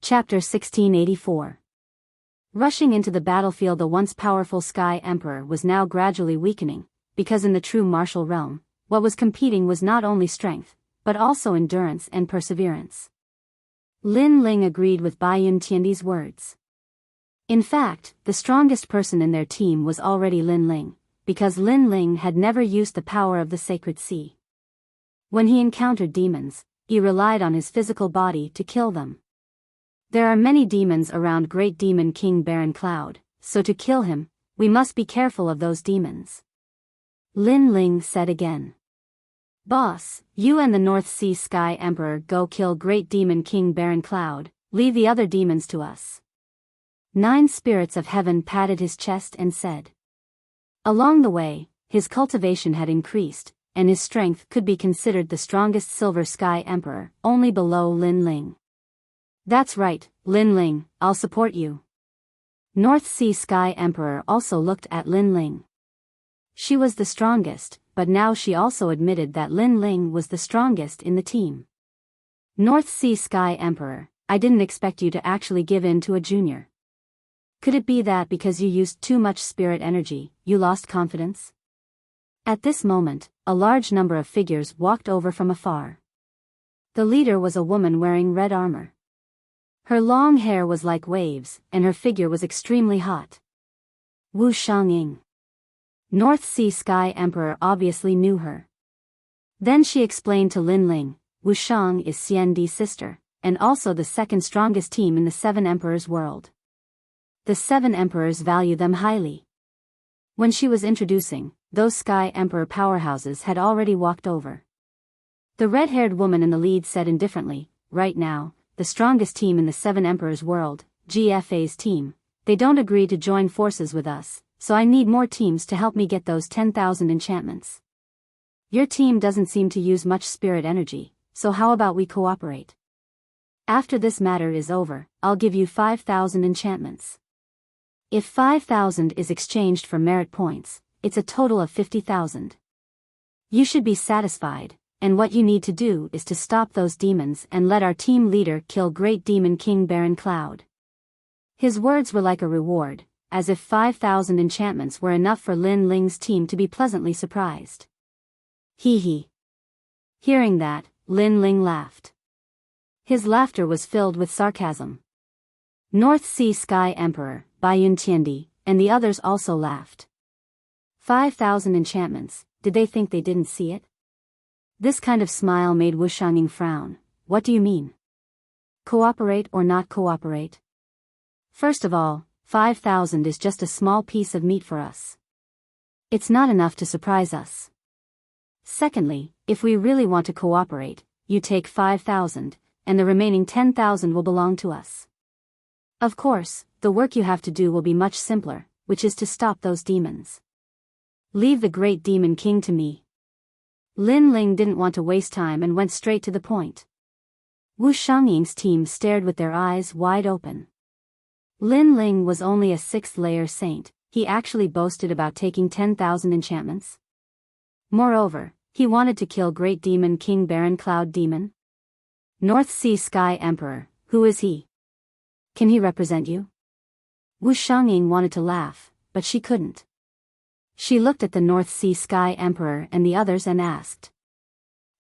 Chapter 1684. Rushing into the battlefield, the once powerful Sky Emperor was now gradually weakening, because in the true martial realm, what was competing was not only strength, but also endurance and perseverance. Lin Ling agreed with Bai Yuntian's words. In fact, the strongest person in their team was already Lin Ling, because Lin Ling had never used the power of the sacred sea. When he encountered demons, he relied on his physical body to kill them. There are many demons around Great Demon King Barren Cloud, so to kill him, we must be careful of those demons. Lin Ling said again. Boss, you and the North Sea Sky Emperor go kill Great Demon King Barren Cloud, leave the other demons to us. 9 spirits of heaven patted his chest and said. Along the way, his cultivation had increased, and his strength could be considered the strongest Silver Sky Emperor, only below Lin Ling. That's right, Lin Ling, I'll support you. North Sea Sky Emperor also looked at Lin Ling. She was the strongest, but now she also admitted that Lin Ling was the strongest in the team. North Sea Sky Emperor, I didn't expect you to actually give in to a junior. Could it be that because you used too much spirit energy, you lost confidence? At this moment, a large number of figures walked over from afar. The leader was a woman wearing red armor. Her long hair was like waves, and her figure was extremely hot. Wu Xiangying. North Sea Sky Emperor obviously knew her. Then she explained to Lin Ling, Wu Shang is Xiandi's sister, and also the second strongest team in the 7 Emperors world. The 7 Emperors value them highly. When she was introducing, those Sky Emperor powerhouses had already walked over. The red-haired woman in the lead said indifferently, right now, the strongest team in the 7 Emperors world, GFA's team, they don't agree to join forces with us, so I need more teams to help me get those 10,000 enchantments. Your team doesn't seem to use much spirit energy, so how about we cooperate? After this matter is over, I'll give you 5,000 enchantments. If 5,000 is exchanged for merit points, it's a total of 50,000. You should be satisfied. And what you need to do is to stop those demons and let our team leader kill Great Demon King Barren Cloud. His words were like a reward, as if 5,000 enchantments were enough for Lin Ling's team to be pleasantly surprised. Hee hee. Hearing that, Lin Ling laughed. His laughter was filled with sarcasm. North Sea Sky Emperor, Bai Yuntiandi, and the others also laughed. 5,000 enchantments, did they think they didn't see it? This kind of smile made Wu Xiangying frown. What do you mean? Cooperate or not cooperate? First of all, 5,000 is just a small piece of meat for us. It's not enough to surprise us. Secondly, if we really want to cooperate, you take 5,000, and the remaining 10,000 will belong to us. Of course, the work you have to do will be much simpler, which is to stop those demons. Leave the Great Demon King to me. Lin Ling didn't want to waste time and went straight to the point. Wu Xiangying's team stared with their eyes wide open. Lin Ling was only a 6th-layer saint, he actually boasted about taking 10,000 enchantments. Moreover, he wanted to kill Great Demon King Barren Cloud Demon. North Sea Sky Emperor, who is he? Can he represent you? Wu Xiangying wanted to laugh, but she couldn't. She looked at the North Sea Sky Emperor and the others and asked.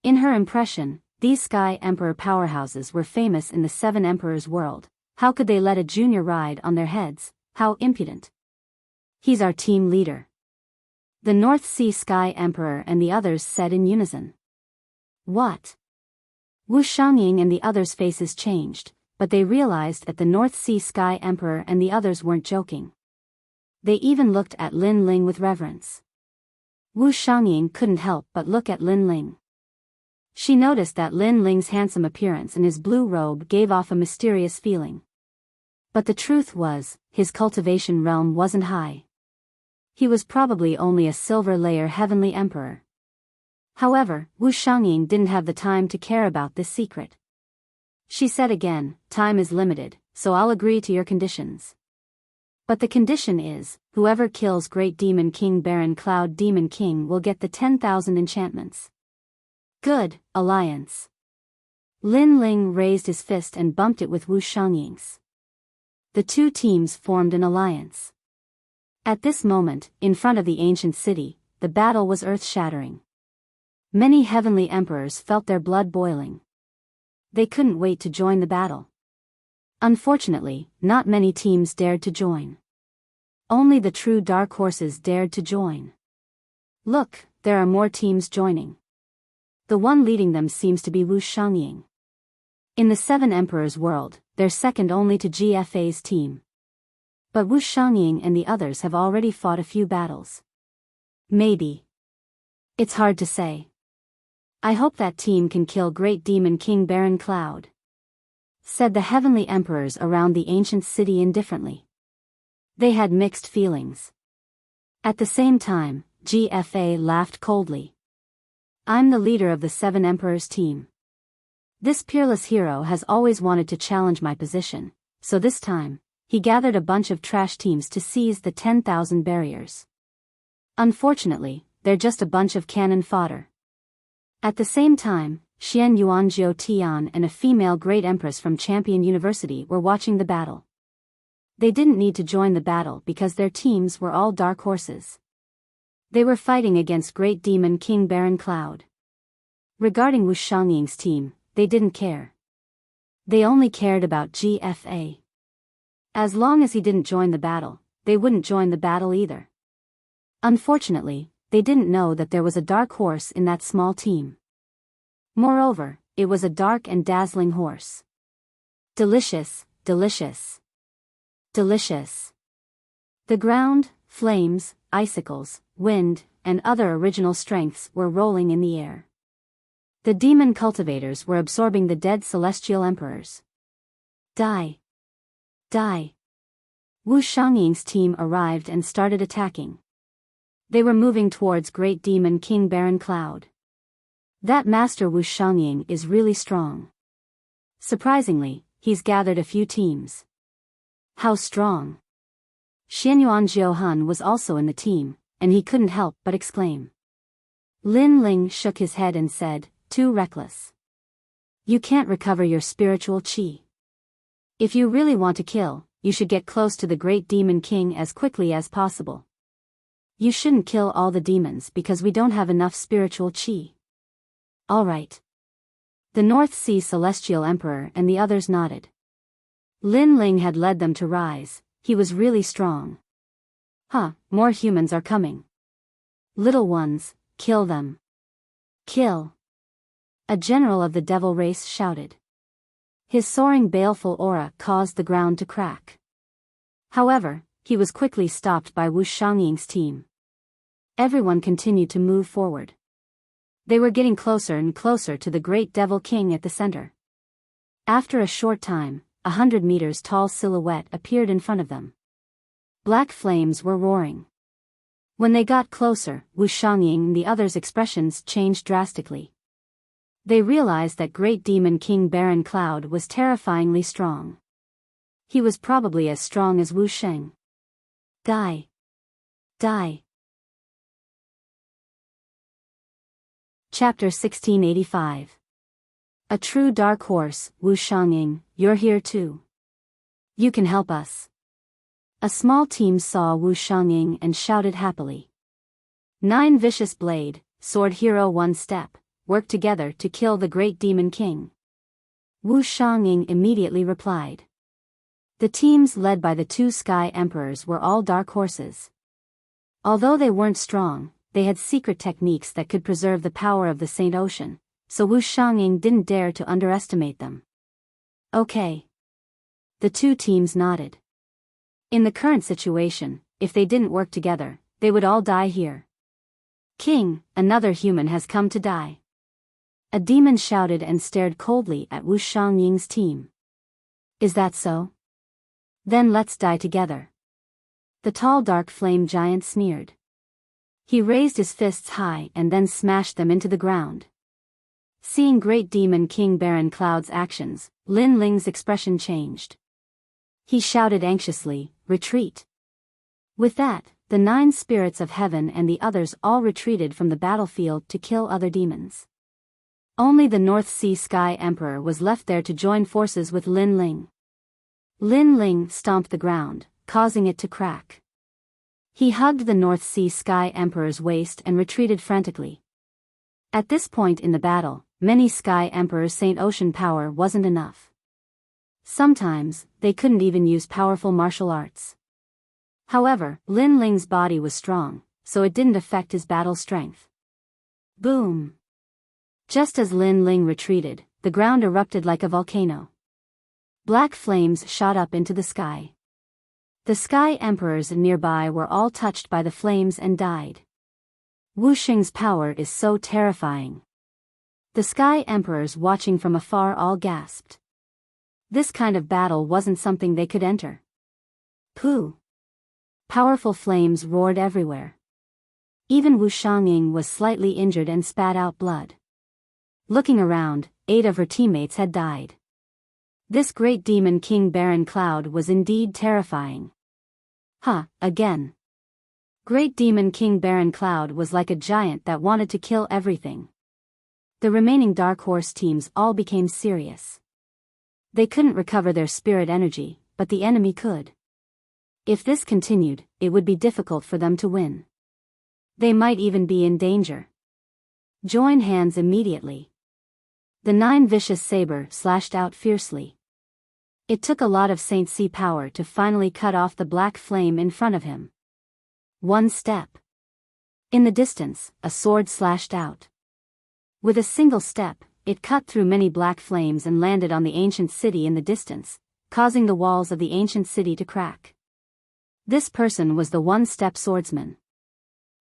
In her impression, these Sky Emperor powerhouses were famous in the 7 Emperors world. How could they let a junior ride on their heads? How impudent. He's our team leader. The North Sea Sky Emperor and the others said in unison. What? Wu Xiangying and the others' faces changed, but they realized that the North Sea Sky Emperor and the others weren't joking. They even looked at Lin Ling with reverence. Wu Xiangying couldn't help but look at Lin Ling. She noticed that Lin Ling's handsome appearance and his blue robe gave off a mysterious feeling. But the truth was, his cultivation realm wasn't high. He was probably only a silver-layer heavenly emperor. However, Wu Xiangying didn't have the time to care about this secret. She said again, time is limited, so I'll agree to your conditions. But the condition is, whoever kills Great Demon King Barren Cloud Demon King will get the 10,000 enchantments. Good, alliance. Lin Ling raised his fist and bumped it with Wu Shangying's. The two teams formed an alliance. At this moment, in front of the ancient city, the battle was earth-shattering. Many heavenly emperors felt their blood boiling. They couldn't wait to join the battle. Unfortunately, not many teams dared to join. Only the true dark horses dared to join. Look, there are more teams joining. The one leading them seems to be Wu Shangying. In the Seven Emperors world, they're second only to GFA's team. But Wu Shangying and the others have already fought a few battles. Maybe. It's hard to say. I hope that team can kill Great Demon King Baron Cloud, said the heavenly emperors around the ancient city indifferently. They had mixed feelings. At the same time, GFA laughed coldly. I'm the leader of the Seven Emperors team. This peerless hero has always wanted to challenge my position, so this time, he gathered a bunch of trash teams to seize the 10,000 barriers. Unfortunately, they're just a bunch of cannon fodder. At the same time, Xian Yuanjiu Tian and a female great empress from Champion University were watching the battle. They didn't need to join the battle because their teams were all dark horses. They were fighting against Great Demon King Baron Cloud. Regarding Wu Shangying's team, they didn't care. They only cared about GFA. As long as he didn't join the battle, they wouldn't join the battle either. Unfortunately, they didn't know that there was a dark horse in that small team. Moreover, it was a dark and dazzling horse. Delicious, delicious. Delicious. The ground, flames, icicles, wind, and other original strengths were rolling in the air. The demon cultivators were absorbing the dead celestial emperors. Die. Die. Wu Shangying's team arrived and started attacking. They were moving towards Great Demon King Baron Cloud. That Master Wu Shangying is really strong. Surprisingly, he's gathered a few teams. How strong! Xianyuan Jiuhan was also in the team, and he couldn't help but exclaim. Lin Ling shook his head and said, too reckless. You can't recover your spiritual qi. If you really want to kill, you should get close to the Great Demon King as quickly as possible. You shouldn't kill all the demons because we don't have enough spiritual qi. All right. The North Sea Celestial Emperor and the others nodded. Lin Ling had led them to rise, he was really strong. More humans are coming. Little ones, kill them. Kill. A general of the devil race shouted. His soaring baleful aura caused the ground to crack. However, he was quickly stopped by Wu Shangying's team. Everyone continued to move forward. They were getting closer and closer to the great devil king at the center. After a short time, 100 meters tall silhouette appeared in front of them. Black flames were roaring. When they got closer, Wu Shangying and the others' expressions changed drastically. They realized that Great Demon King Baron Cloud was terrifyingly strong. He was probably as strong as Wu Sheng. Die. Die. Chapter 1685. A true dark horse, Wu Shangying, you're here too. You can help us. A small team saw Wu Shangying and shouted happily. 9 Vicious Blade, Sword Hero 1 Step, work together to kill the Great Demon King. Wu Shangying immediately replied. The teams led by the 2 Sky Emperors were all dark horses. Although they weren't strong, they had secret techniques that could preserve the power of the Saint Ocean, so Wu Shangying didn't dare to underestimate them. Okay. The 2 teams nodded. In the current situation, if they didn't work together, they would all die here. King, another human has come to die. A demon shouted and stared coldly at Wu Shangying's team. Is that so? Then let's die together. The tall dark flame giant sneered. He raised his fists high and then smashed them into the ground. Seeing Great Demon King Baron Cloud's actions, Lin Ling's expression changed. He shouted anxiously, retreat. With that, the 9 spirits of heaven and the others all retreated from the battlefield to kill other demons. Only the North Sea Sky Emperor was left there to join forces with Lin Ling. Lin Ling stomped the ground, causing it to crack. He hugged the North Sea Sky Emperor's waist and retreated frantically. At this point in the battle, many Sky Emperors' Saint Ocean power wasn't enough. Sometimes, they couldn't even use powerful martial arts. However, Lin Ling's body was strong, so it didn't affect his battle strength. Boom! Just as Lin Ling retreated, the ground erupted like a volcano. Black flames shot up into the sky. The Sky Emperors nearby were all touched by the flames and died. Wuxing's power is so terrifying. The Sky Emperors watching from afar all gasped. This kind of battle wasn't something they could enter. Pooh! Powerful flames roared everywhere. Even Wu Shangying was slightly injured and spat out blood. Looking around, 8 of her teammates had died. This great demon King Baron Cloud was indeed terrifying. Again. Great demon King Baron Cloud was like a giant that wanted to kill everything. The remaining Dark Horse teams all became serious. They couldn't recover their spirit energy, but the enemy could. If this continued, it would be difficult for them to win. They might even be in danger. Join hands immediately. The 9 vicious saber slashed out fiercely. It took a lot of Saint Sea power to finally cut off the black flame in front of him. One step. In the distance, a sword slashed out. With a single step, it cut through many black flames and landed on the ancient city in the distance, causing the walls of the ancient city to crack. This person was the one-step swordsman.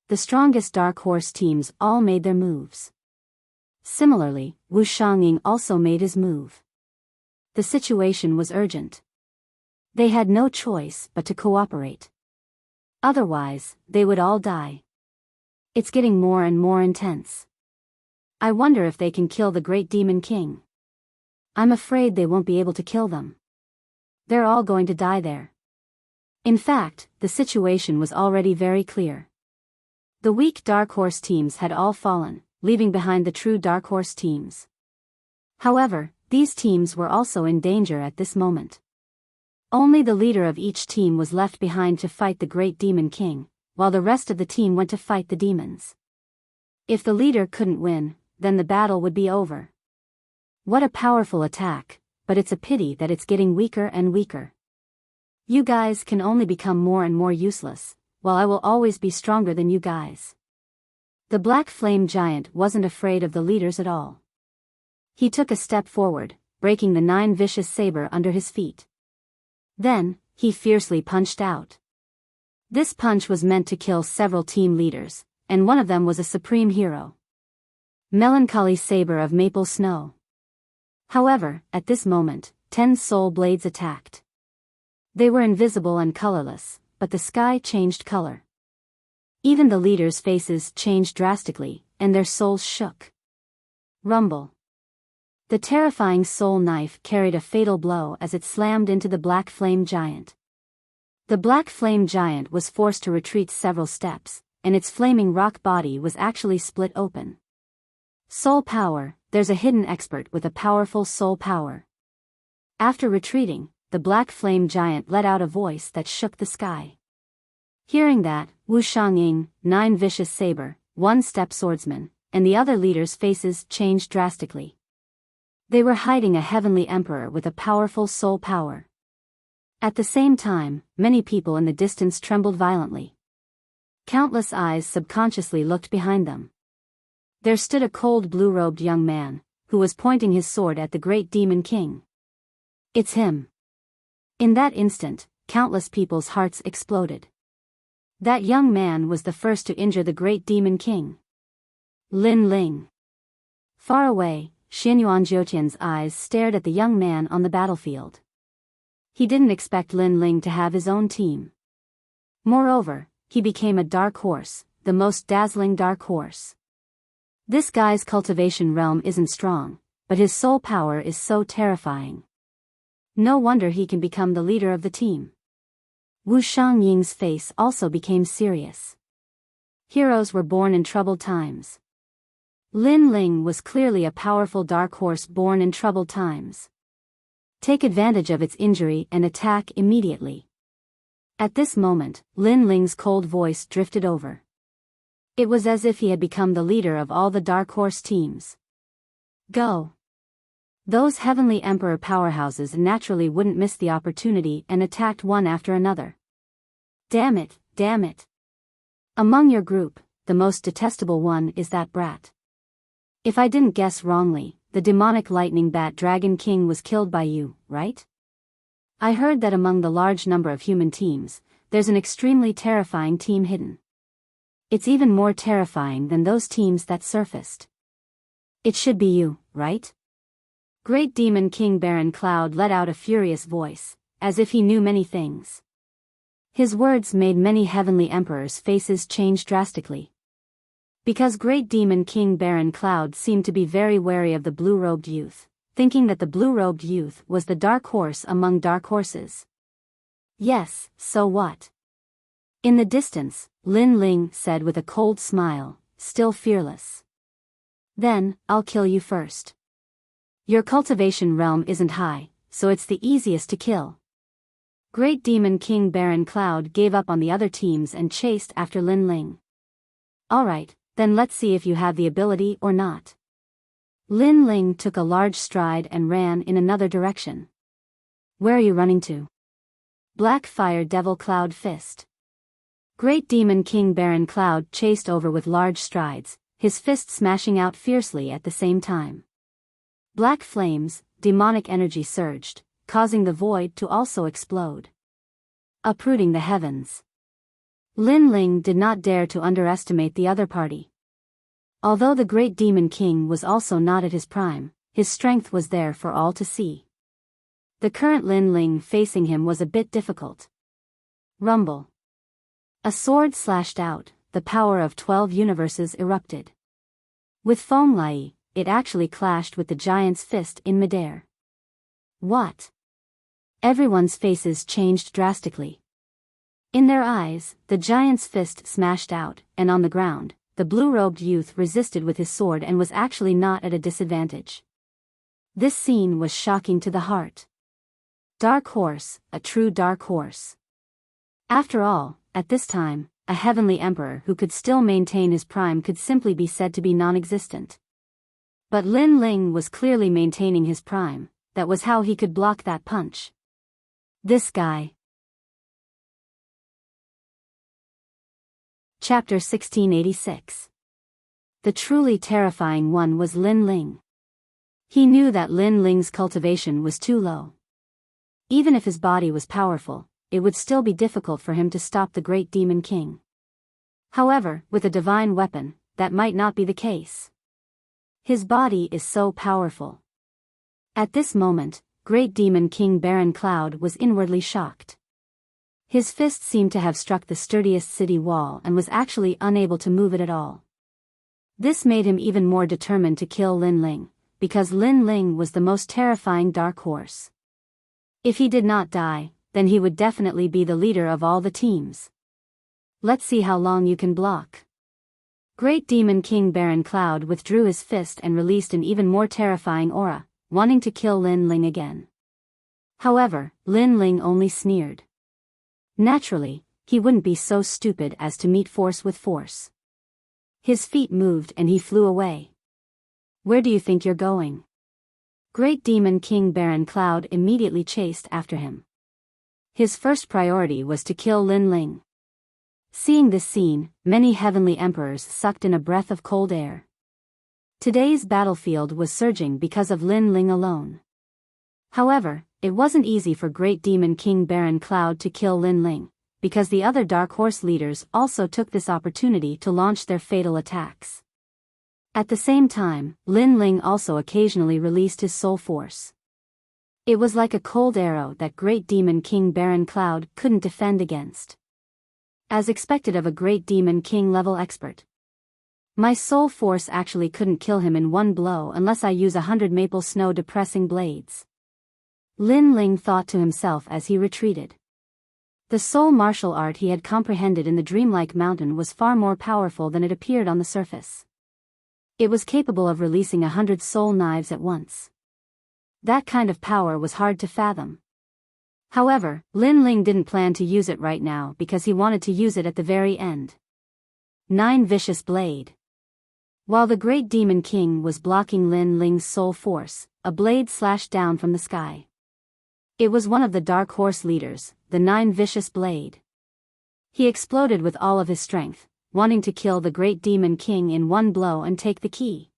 The strongest Dark Horse teams all made their moves. Similarly, Wu Shangying also made his move. The situation was urgent. They had no choice but to cooperate. Otherwise, they would all die. It's getting more and more intense. I wonder if they can kill the Great Demon King. I'm afraid they won't be able to kill them. They're all going to die there. In fact, the situation was already very clear. The weak Dark Horse teams had all fallen, leaving behind the true Dark Horse teams. However, these teams were also in danger at this moment. Only the leader of each team was left behind to fight the Great Demon King, while the rest of the team went to fight the demons. If the leader couldn't win, then the battle would be over. What a powerful attack, but it's a pity that it's getting weaker and weaker. You guys can only become more and more useless, while I will always be stronger than you guys. The Black Flame Giant wasn't afraid of the leaders at all. He took a step forward, breaking the 9 vicious saber under his feet. Then, he fiercely punched out. This punch was meant to kill several team leaders, and one of them was a supreme hero. Melancholy Saber of Maple Snow. However, at this moment, 10 soul blades attacked. They were invisible and colorless, but the sky changed color. Even the leaders' faces changed drastically, and their souls shook. Rumble. The terrifying soul knife carried a fatal blow as it slammed into the Black Flame Giant. The Black Flame Giant was forced to retreat several steps, and its flaming rock body was actually split open. Soul power, there's a hidden expert with a powerful soul power. After retreating, the Black Flame Giant let out a voice that shook the sky. Hearing that, Wu Shangying, 9 vicious saber, 1-step swordsman, and the other leaders' faces changed drastically. They were hiding a heavenly emperor with a powerful soul power. At the same time, many people in the distance trembled violently. Countless eyes subconsciously looked behind them. There stood a cold blue-robed young man, who was pointing his sword at the Great Demon King. It's him. In that instant, countless people's hearts exploded. That young man was the first to injure the Great Demon King. Lin Ling. Far away, Xianyuan Jiutian's eyes stared at the young man on the battlefield. He didn't expect Lin Ling to have his own team. Moreover, he became a dark horse, the most dazzling dark horse. This guy's cultivation realm isn't strong, but his soul power is so terrifying. No wonder he can become the leader of the team. Wu Shangying's face also became serious. Heroes were born in troubled times. Lin Ling was clearly a powerful dark horse born in troubled times. Take advantage of its injury and attack immediately. At this moment, Lin Ling's cold voice drifted over. It was as if he had become the leader of all the dark horse teams. Go. Those Heavenly Emperor powerhouses naturally wouldn't miss the opportunity and attacked one after another. Damn it, damn it. Among your group, the most detestable one is that brat. If I didn't guess wrongly, the demonic lightning bat Dragon King was killed by you, right? I heard that among the large number of human teams, there's an extremely terrifying team hidden. It's even more terrifying than those teams that surfaced. It should be you, right? Great Demon King Baron Cloud let out a furious voice, as if he knew many things. His words made many heavenly emperors' faces change drastically. Because Great Demon King Baron Cloud seemed to be very wary of the blue-robed youth, thinking that the blue-robed youth was the dark horse among dark horses. Yes, so what? In the distance, Lin Ling said with a cold smile, still fearless. Then, I'll kill you first. Your cultivation realm isn't high, so it's the easiest to kill. Great Demon King Baron Cloud gave up on the other teams and chased after Lin Ling. Alright, then let's see if you have the ability or not. Lin Ling took a large stride and ran in another direction. Where are you running to? Black Fire Devil Cloud Fist. Great Demon King Baron Cloud chased over with large strides, his fist smashing out fiercely at the same time. Black flames, demonic energy surged, causing the void to also explode, uprooting the heavens. Lin Ling did not dare to underestimate the other party. Although the Great Demon King was also not at his prime, his strength was there for all to see. The current Lin Ling facing him was a bit difficult. Rumble. A sword slashed out, the power of 12 universes erupted. With Feng Lai, it actually clashed with the giant's fist in midair. What? Everyone's faces changed drastically. In their eyes, the giant's fist smashed out, and on the ground, the blue-robed youth resisted with his sword and was actually not at a disadvantage. This scene was shocking to the heart. Dark horse, a true dark horse. After all, at this time, a heavenly emperor who could still maintain his prime could simply be said to be non-existent. But Lin Ling was clearly maintaining his prime, that was how he could block that punch. This guy. Chapter 1686. The truly terrifying one was Lin Ling. He knew that Lin Ling's cultivation was too low. Even if his body was powerful, it would still be difficult for him to stop the Great Demon King. However, with a divine weapon, that might not be the case. His body is so powerful. At this moment, Great Demon King Baron Cloud was inwardly shocked. His fist seemed to have struck the sturdiest city wall and was actually unable to move it at all. This made him even more determined to kill Lin Ling, because Lin Ling was the most terrifying dark horse. If he did not die, then he would definitely be the leader of all the teams. Let's see how long you can block. Great Demon King Baron Cloud withdrew his fist and released an even more terrifying aura, wanting to kill Lin Ling again. However, Lin Ling only sneered. Naturally, he wouldn't be so stupid as to meet force with force. His feet moved and he flew away. Where do you think you're going? Great Demon King Baron Cloud immediately chased after him. His first priority was to kill Lin Ling. Seeing this scene, many heavenly emperors sucked in a breath of cold air. Today's battlefield was surging because of Lin Ling alone. However, it wasn't easy for Great Demon King Baron Cloud to kill Lin Ling, because the other Dark Horse leaders also took this opportunity to launch their fatal attacks. At the same time, Lin Ling also occasionally released his soul force. It was like a cold arrow that Great Demon King Baron Cloud couldn't defend against. As expected of a Great Demon King level expert. My soul force actually couldn't kill him in one blow unless I use 100 maple snow depressing blades. Lin Ling thought to himself as he retreated. The soul martial art he had comprehended in the dreamlike mountain was far more powerful than it appeared on the surface. It was capable of releasing 100 soul knives at once. That kind of power was hard to fathom. However, Lin Ling didn't plan to use it right now because he wanted to use it at the very end. 9 Vicious Blade. While the Great Demon King was blocking Lin Ling's soul force, a blade slashed down from the sky. It was one of the Dark Horse leaders, the 9 Vicious Blade. He exploded with all of his strength, wanting to kill the Great Demon King in one blow and take the key.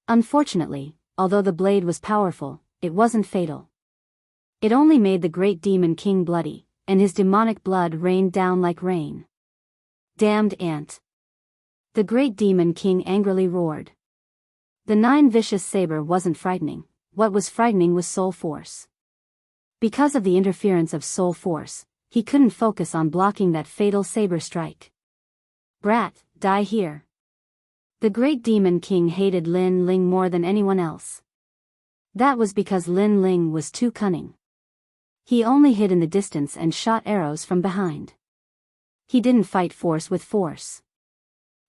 Unfortunately, although the blade was powerful, it wasn't fatal. It only made the Great Demon King bloody, and his demonic blood rained down like rain. Damned ant! The Great Demon King angrily roared. The 9 Vicious Saber wasn't frightening, what was frightening was soul force. Because of the interference of soul force, he couldn't focus on blocking that fatal saber strike. Brat, die here. The Great Demon King hated Lin Ling more than anyone else. That was because Lin Ling was too cunning. He only hid in the distance and shot arrows from behind. He didn't fight force with force.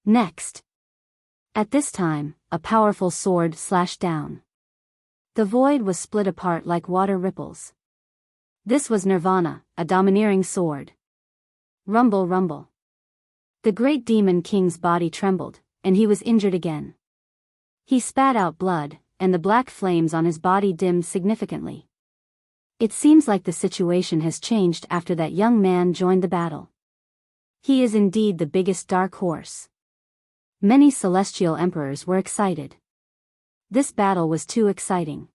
Next. At this time, a powerful sword slashed down. The void was split apart like water ripples. This was Nirvana, a domineering sword. Rumble, rumble. The Great Demon King's body trembled, and he was injured again. He spat out blood, and the black flames on his body dimmed significantly. It seems like the situation has changed after that young man joined the battle. He is indeed the biggest dark horse. Many celestial emperors were excited. This battle was too exciting.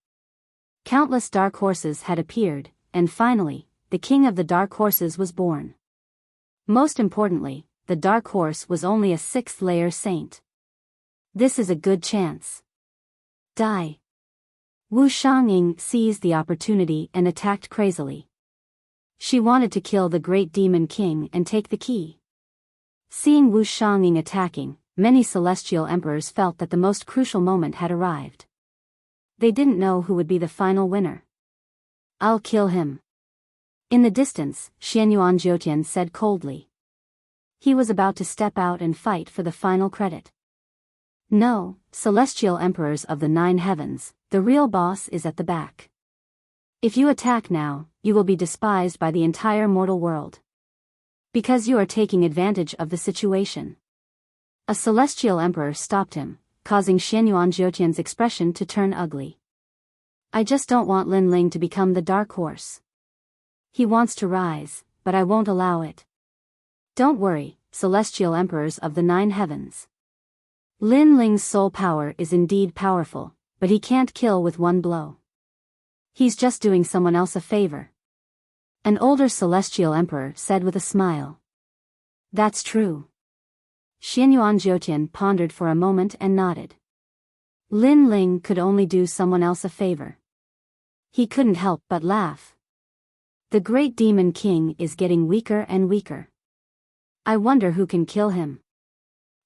Countless dark horses had appeared, and finally, the king of the dark horses was born. Most importantly, the dark horse was only a 6th-layer saint. This is a good chance. Die. Wu Shangying seized the opportunity and attacked crazily. She wanted to kill the Great Demon King and take the key. Seeing Wu Shangying attacking, many celestial emperors felt that the most crucial moment had arrived. They didn't know who would be the final winner. I'll kill him. In the distance, Xianyuan Jiutian said coldly. He was about to step out and fight for the final credit. No, celestial emperors of the 9 heavens, the real boss is at the back. If you attack now, you will be despised by the entire mortal world. Because you are taking advantage of the situation. A celestial emperor stopped him, causing Xianyuan Jiutian's expression to turn ugly. I just don't want Lin Ling to become the dark horse. He wants to rise, but I won't allow it. Don't worry, celestial emperors of the 9 heavens. Lin Ling's soul power is indeed powerful, but he can't kill with one blow. He's just doing someone else a favor. An older celestial emperor said with a smile. That's true. Xianyuan Jiutian pondered for a moment and nodded. Lin Ling could only do someone else a favor. He couldn't help but laugh. The Great Demon King is getting weaker and weaker. I wonder who can kill him.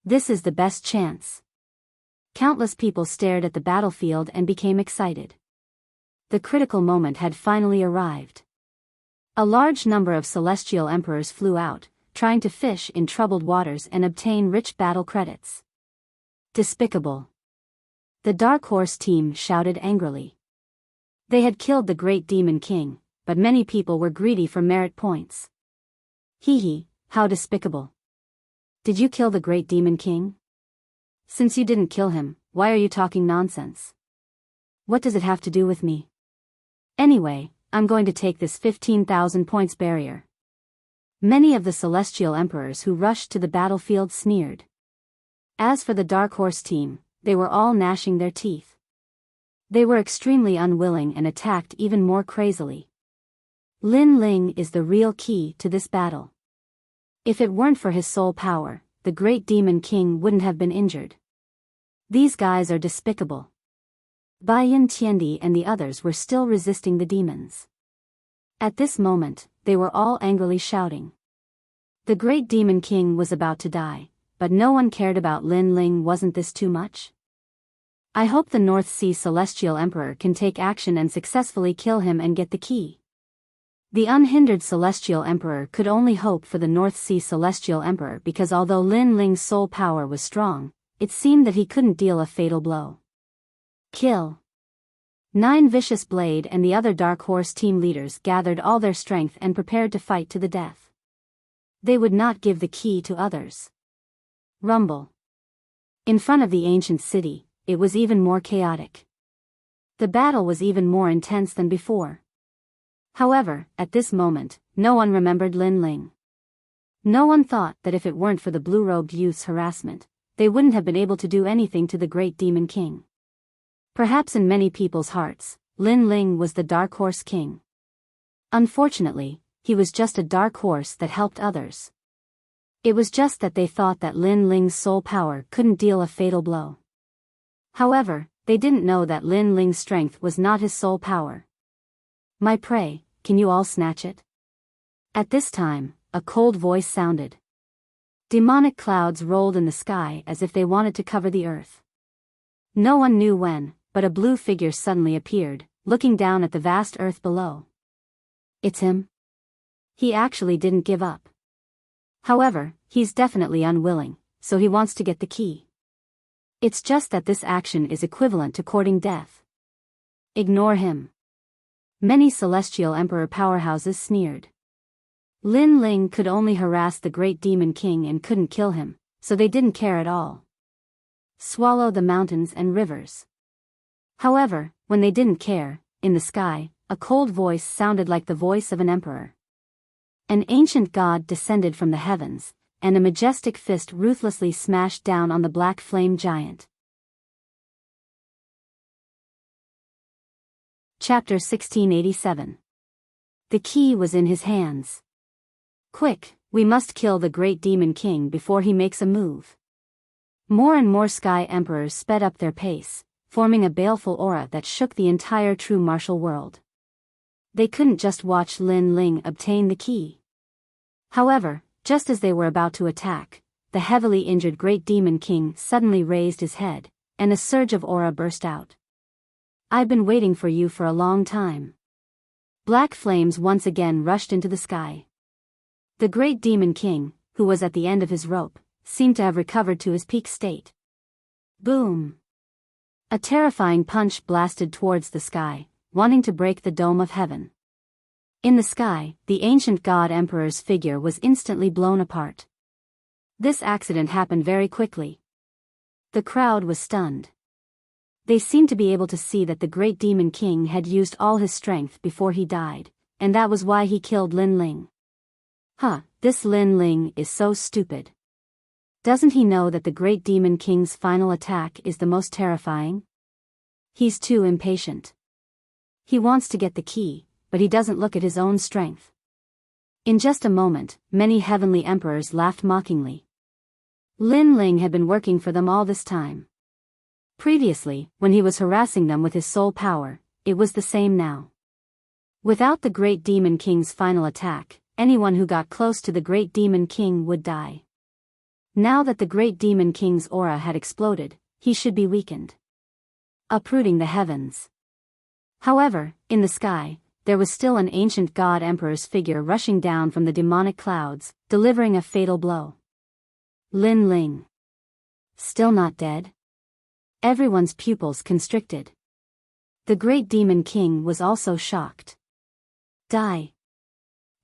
This is the best chance. Countless people stared at the battlefield and became excited. The critical moment had finally arrived. A large number of celestial emperors flew out, trying to fish in troubled waters and obtain rich battle credits. Despicable. The Dark Horse team shouted angrily. They had killed the Great Demon King, but many people were greedy for merit points. Hee hee, how despicable. Did you kill the Great Demon King? Since you didn't kill him, why are you talking nonsense? What does it have to do with me? Anyway, I'm going to take this 15,000 points barrier. Many of the celestial emperors who rushed to the battlefield sneered. As for the Dark Horse team, they were all gnashing their teeth. They were extremely unwilling and attacked even more crazily. Lin Ling is the real key to this battle. If it weren't for his soul power, the Great Demon King wouldn't have been injured. These guys are despicable. Baiyan Tiandi and the others were still resisting the demons. At this moment, they were all angrily shouting. The Great Demon King was about to die, but no one cared about Lin Ling. Wasn't this too much? I hope the North Sea Celestial Emperor can take action and successfully kill him and get the key. The unhindered Celestial Emperor could only hope for the North Sea Celestial Emperor because although Lin Ling's soul power was strong, it seemed that he couldn't deal a fatal blow. Kill. Nine Vicious Blade and the other Dark Horse team leaders gathered all their strength and prepared to fight to the death. They would not give the key to others. Rumble. In front of the ancient city, it was even more chaotic. The battle was even more intense than before. However, at this moment, no one remembered Lin Ling. No one thought that if it weren't for the blue-robed youth's harassment, they wouldn't have been able to do anything to the great Demon King. Perhaps in many people's hearts, Lin Ling was the Dark Horse King. Unfortunately, he was just a dark horse that helped others. It was just that they thought that Lin Ling's soul power couldn't deal a fatal blow. However, they didn't know that Lin Ling's strength was not his soul power. My prey, can you all snatch it? At this time, a cold voice sounded. Demonic clouds rolled in the sky as if they wanted to cover the earth. No one knew when, but a blue figure suddenly appeared, looking down at the vast earth below. It's him. He actually didn't give up. However, he's definitely unwilling, so he wants to get the key. It's just that this action is equivalent to courting death. Ignore him. Many celestial emperor powerhouses sneered. Lin Ling could only harass the great demon king and couldn't kill him, so they didn't care at all. Swallow the mountains and rivers. However, when they didn't care, in the sky, a cold voice sounded like the voice of an emperor. An ancient god descended from the heavens, and a majestic fist ruthlessly smashed down on the black flame giant. Chapter 1687. The key was in his hands. Quick, we must kill the great demon king before he makes a move. More and more sky emperors sped up their pace, forming a baleful aura that shook the entire true martial world. They couldn't just watch Lin Ling obtain the key. However, just as they were about to attack, the heavily injured great demon king suddenly raised his head, and a surge of aura burst out. I've been waiting for you for a long time. Black flames once again rushed into the sky. The great demon king, who was at the end of his rope, seemed to have recovered to his peak state. Boom! A terrifying punch blasted towards the sky, wanting to break the dome of heaven. In the sky, the ancient god emperor's figure was instantly blown apart. This accident happened very quickly. The crowd was stunned. They seemed to be able to see that the great demon king had used all his strength before he died, and that was why he killed Lin Ling. This Lin Ling is so stupid. Doesn't he know that the great demon king's final attack is the most terrifying? He's too impatient. He wants to get the key, but he doesn't look at his own strength. In just a moment, many heavenly emperors laughed mockingly. Lin Ling had been working for them all this time. Previously, when he was harassing them with his soul power, it was the same now. Without the great demon king's final attack, anyone who got close to the great demon king would die. Now that the great demon king's aura had exploded, he should be weakened, uprooting the heavens. However, in the sky, there was still an ancient god emperor's figure rushing down from the demonic clouds, delivering a fatal blow. Lin Ling. Still not dead? Everyone's pupils constricted. The great demon king was also shocked. Die!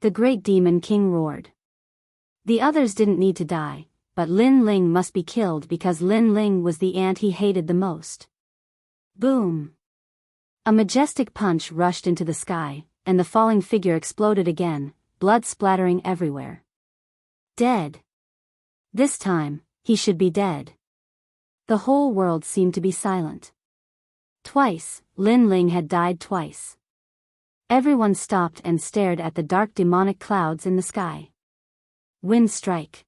The great demon king roared. The others didn't need to die, but Lin Ling must be killed because Lin Ling was the ant he hated the most. Boom! A majestic punch rushed into the sky, and the falling figure exploded again, blood splattering everywhere. Dead. This time, he should be dead. The whole world seemed to be silent. Twice, Lin Ling had died twice. Everyone stopped and stared at the dark demonic clouds in the sky. Wind strike.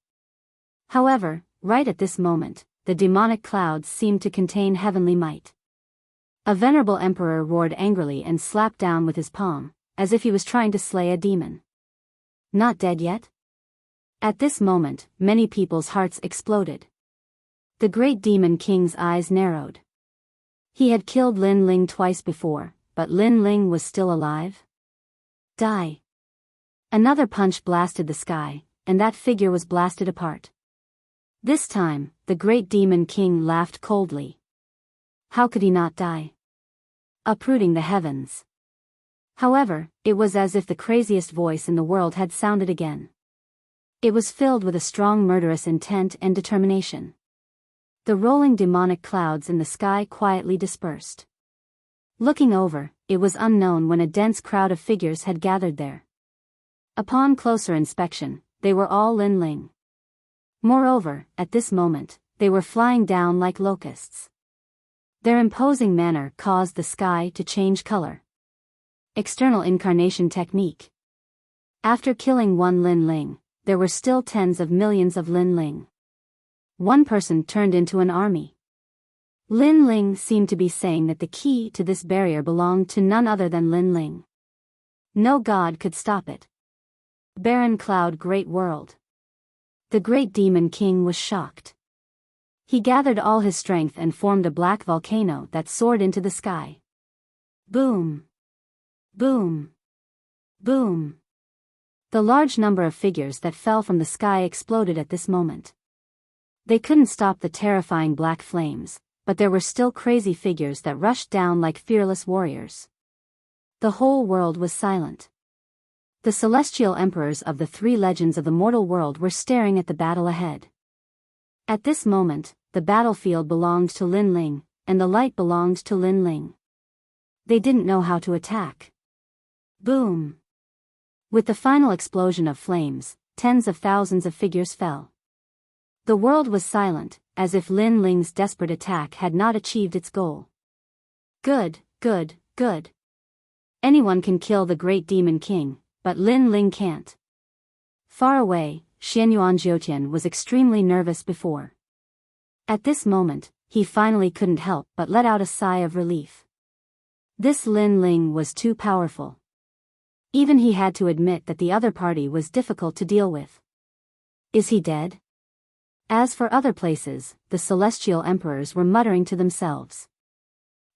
However, right at this moment, the demonic clouds seemed to contain heavenly might. A venerable emperor roared angrily and slapped down with his palm, as if he was trying to slay a demon. Not dead yet? At this moment, many people's hearts exploded. The great demon king's eyes narrowed. He had killed Lin Ling twice before, but Lin Ling was still alive? Die! Another punch blasted the sky, and that figure was blasted apart. This time, the great demon king laughed coldly. How could he not die? Uprooting the heavens. However, it was as if the craziest voice in the world had sounded again. It was filled with a strong murderous intent and determination. The rolling demonic clouds in the sky quietly dispersed. Looking over, it was unknown when a dense crowd of figures had gathered there. Upon closer inspection, they were all Lin Ling. Moreover, at this moment, they were flying down like locusts. Their imposing manner caused the sky to change color. External incarnation technique. After killing one Lin Ling, there were still tens of millions of Lin Ling. One person turned into an army. Lin Ling seemed to be saying that the key to this barrier belonged to none other than Lin Ling. No god could stop it. Barren cloud, great world. The great demon king was shocked. He gathered all his strength and formed a black volcano that soared into the sky. Boom! Boom! Boom! The large number of figures that fell from the sky exploded at this moment. They couldn't stop the terrifying black flames, but there were still crazy figures that rushed down like fearless warriors. The whole world was silent. The celestial emperors of the three legends of the mortal world were staring at the battle ahead. At this moment, the battlefield belonged to Lin Ling, and the light belonged to Lin Ling. They didn't know how to attack. Boom! With the final explosion of flames, tens of thousands of figures fell. The world was silent, as if Lin Ling's desperate attack had not achieved its goal. Good, good, good. Anyone can kill the great demon king, but Lin Ling can't. Far away, Xianyuan Jiutian was extremely nervous before. At this moment, he finally couldn't help but let out a sigh of relief. This Lin Ling was too powerful. Even he had to admit that the other party was difficult to deal with. Is he dead? As for other places, the celestial emperors were muttering to themselves.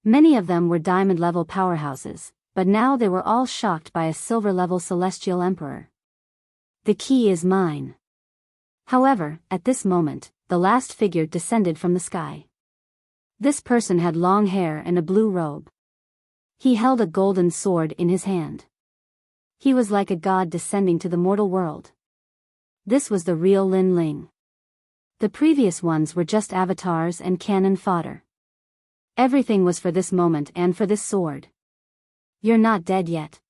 Many of them were diamond-level powerhouses, but now they were all shocked by a silver-level celestial emperor. The key is mine. However, at this moment, the last figure descended from the sky. This person had long hair and a blue robe. He held a golden sword in his hand. He was like a god descending to the mortal world. This was the real Lin Ling. The previous ones were just avatars and cannon fodder. Everything was for this moment and for this sword. You're not dead yet.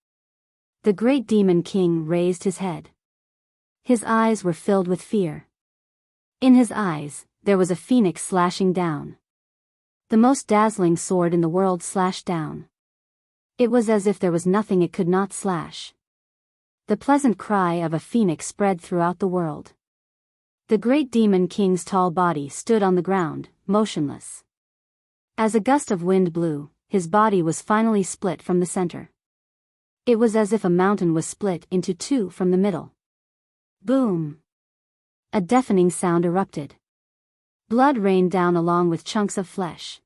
The great demon king raised his head. His eyes were filled with fear. In his eyes, there was a phoenix slashing down. The most dazzling sword in the world slashed down. It was as if there was nothing it could not slash. The pleasant cry of a phoenix spread throughout the world. The great demon king's tall body stood on the ground, motionless. As a gust of wind blew, his body was finally split from the center. It was as if a mountain was split into two from the middle. Boom! A deafening sound erupted. Blood rained down along with chunks of flesh.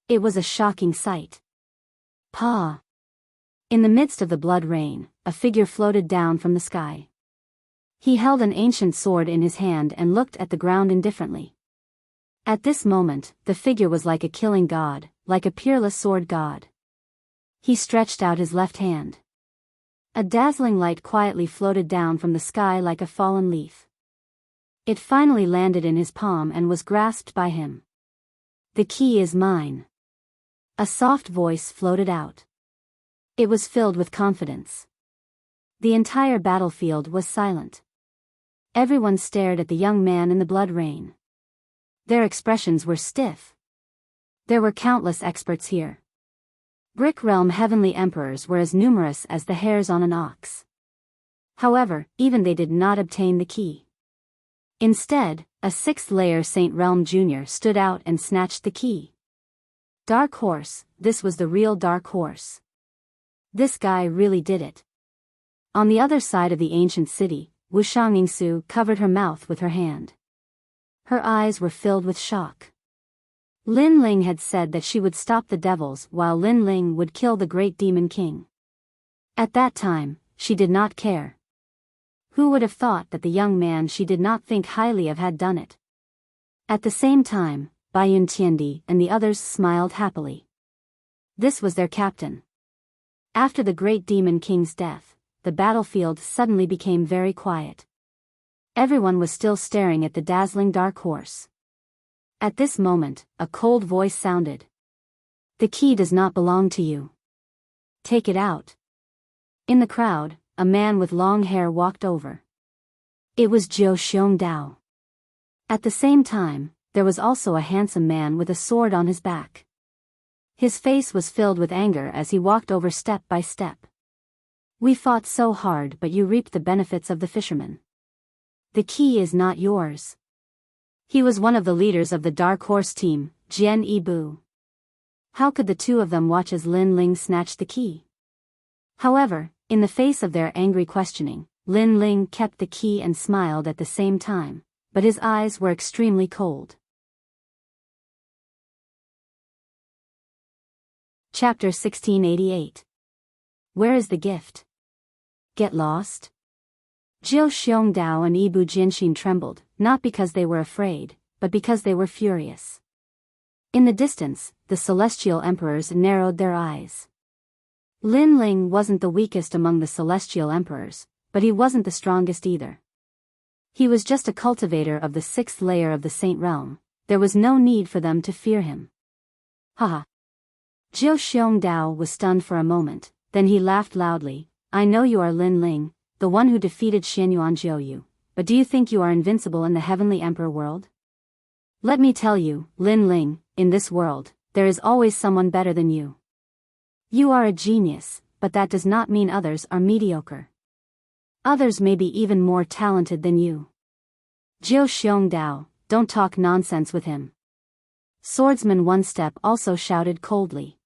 It was a shocking sight. Pa! In the midst of the blood rain, a figure floated down from the sky. He held an ancient sword in his hand and looked at the ground indifferently. At this moment, the figure was like a killing god, like a peerless sword god. He stretched out his left hand. A dazzling light quietly floated down from the sky like a fallen leaf. It finally landed in his palm and was grasped by him. The key is mine. A soft voice floated out. It was filled with confidence. The entire battlefield was silent. Everyone stared at the young man in the blood rain. Their expressions were stiff. There were countless experts here. Brick Realm heavenly emperors were as numerous as the hairs on an ox. However, even they did not obtain the key. Instead, a sixth-layer Saint Realm Jr. stood out and snatched the key. Dark Horse, this was the real Dark Horse. This guy really did it. On the other side of the ancient city, Wuxia Chronicles covered her mouth with her hand. Her eyes were filled with shock. Lin Ling had said that she would stop the devils while Lin Ling would kill the great demon king. At that time, she did not care. Who would have thought that the young man she did not think highly of had done it? At the same time, Baiyun Tiandi and the others smiled happily. This was their captain. After the great demon king's death, the battlefield suddenly became very quiet. Everyone was still staring at the dazzling dark horse. At this moment, a cold voice sounded. The key does not belong to you. Take it out. In the crowd, a man with long hair walked over. It was Zhou Xiongdao. At the same time, there was also a handsome man with a sword on his back. His face was filled with anger as he walked over step by step. We fought so hard, but you reaped the benefits of the fisherman. The key is not yours. He was one of the leaders of the Dark Horse team, Jian Yibu. How could the two of them watch as Lin Ling snatched the key? However, in the face of their angry questioning, Lin Ling kept the key and smiled at the same time, but his eyes were extremely cold. Chapter 1688. Where is the gift? Get lost? Zhou Xiongdao and Yibu Jinshin trembled, not because they were afraid, but because they were furious. In the distance, the celestial emperors narrowed their eyes. Lin Ling wasn't the weakest among the celestial emperors, but he wasn't the strongest either. He was just a cultivator of the 6th layer of the Saint Realm. There was no need for them to fear him. Haha. Zhou Xiongdao was stunned for a moment, then he laughed loudly. I know you are Lin Ling, the one who defeated Xianyuan Jiuyu, but do you think you are invincible in the Heavenly Emperor world? Let me tell you, Lin Ling, in this world, there is always someone better than you. You are a genius, but that does not mean others are mediocre. Others may be even more talented than you. Zhou Xiongdao, don't talk nonsense with him. Swordsman One Step also shouted coldly.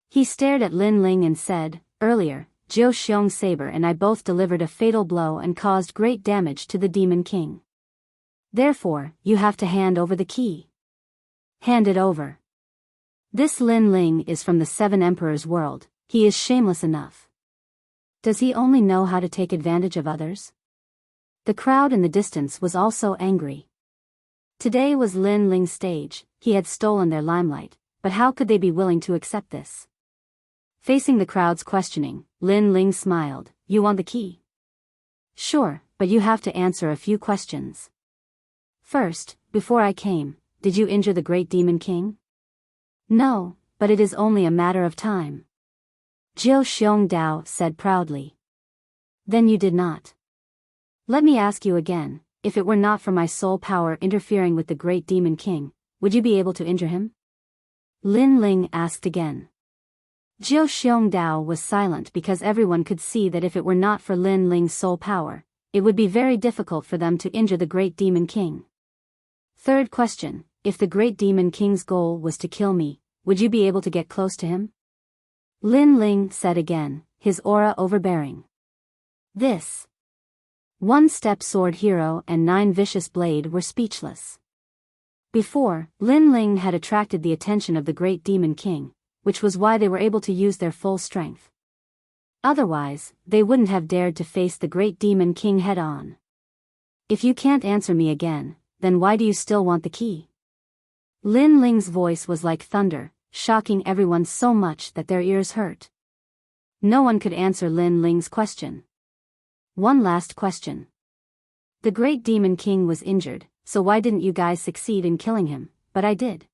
He stared at Lin Ling and said, earlier, Zhou Xiong Saber and I both delivered a fatal blow and caused great damage to the Demon King. Therefore, you have to hand over the key. Hand it over. This Lin Ling is from the 7 Emperors' world, he is shameless enough. Does he only know how to take advantage of others? The crowd in the distance was also angry. Today was Lin Ling's stage, he had stolen their limelight, but how could they be willing to accept this? Facing the crowd's questioning, Lin Ling smiled. You want the key? Sure, but you have to answer a few questions. First, before I came, did you injure the great Demon King? No, but it is only a matter of time. Zhou Xiongdao said proudly. Then you did not. Let me ask you again, if it were not for my soul power interfering with the great Demon King, would you be able to injure him? Lin Ling asked again. Zhou Xiongdao was silent because everyone could see that if it were not for Lin Ling's soul power, it would be very difficult for them to injure the great Demon King. Third question, if the great Demon King's goal was to kill me, would you be able to get close to him? Lin Ling said again, his aura overbearing. This One-Step Sword Hero and 9 Vicious Blade were speechless. Before, Lin Ling had attracted the attention of the great Demon King, which was why they were able to use their full strength. Otherwise, they wouldn't have dared to face the great Demon King head-on. If you can't answer me again, then why do you still want the key? Lin Ling's voice was like thunder, shocking everyone so much that their ears hurt. No one could answer Lin Ling's question. One last question. The great Demon King was injured, so why didn't you guys succeed in killing him? But I did.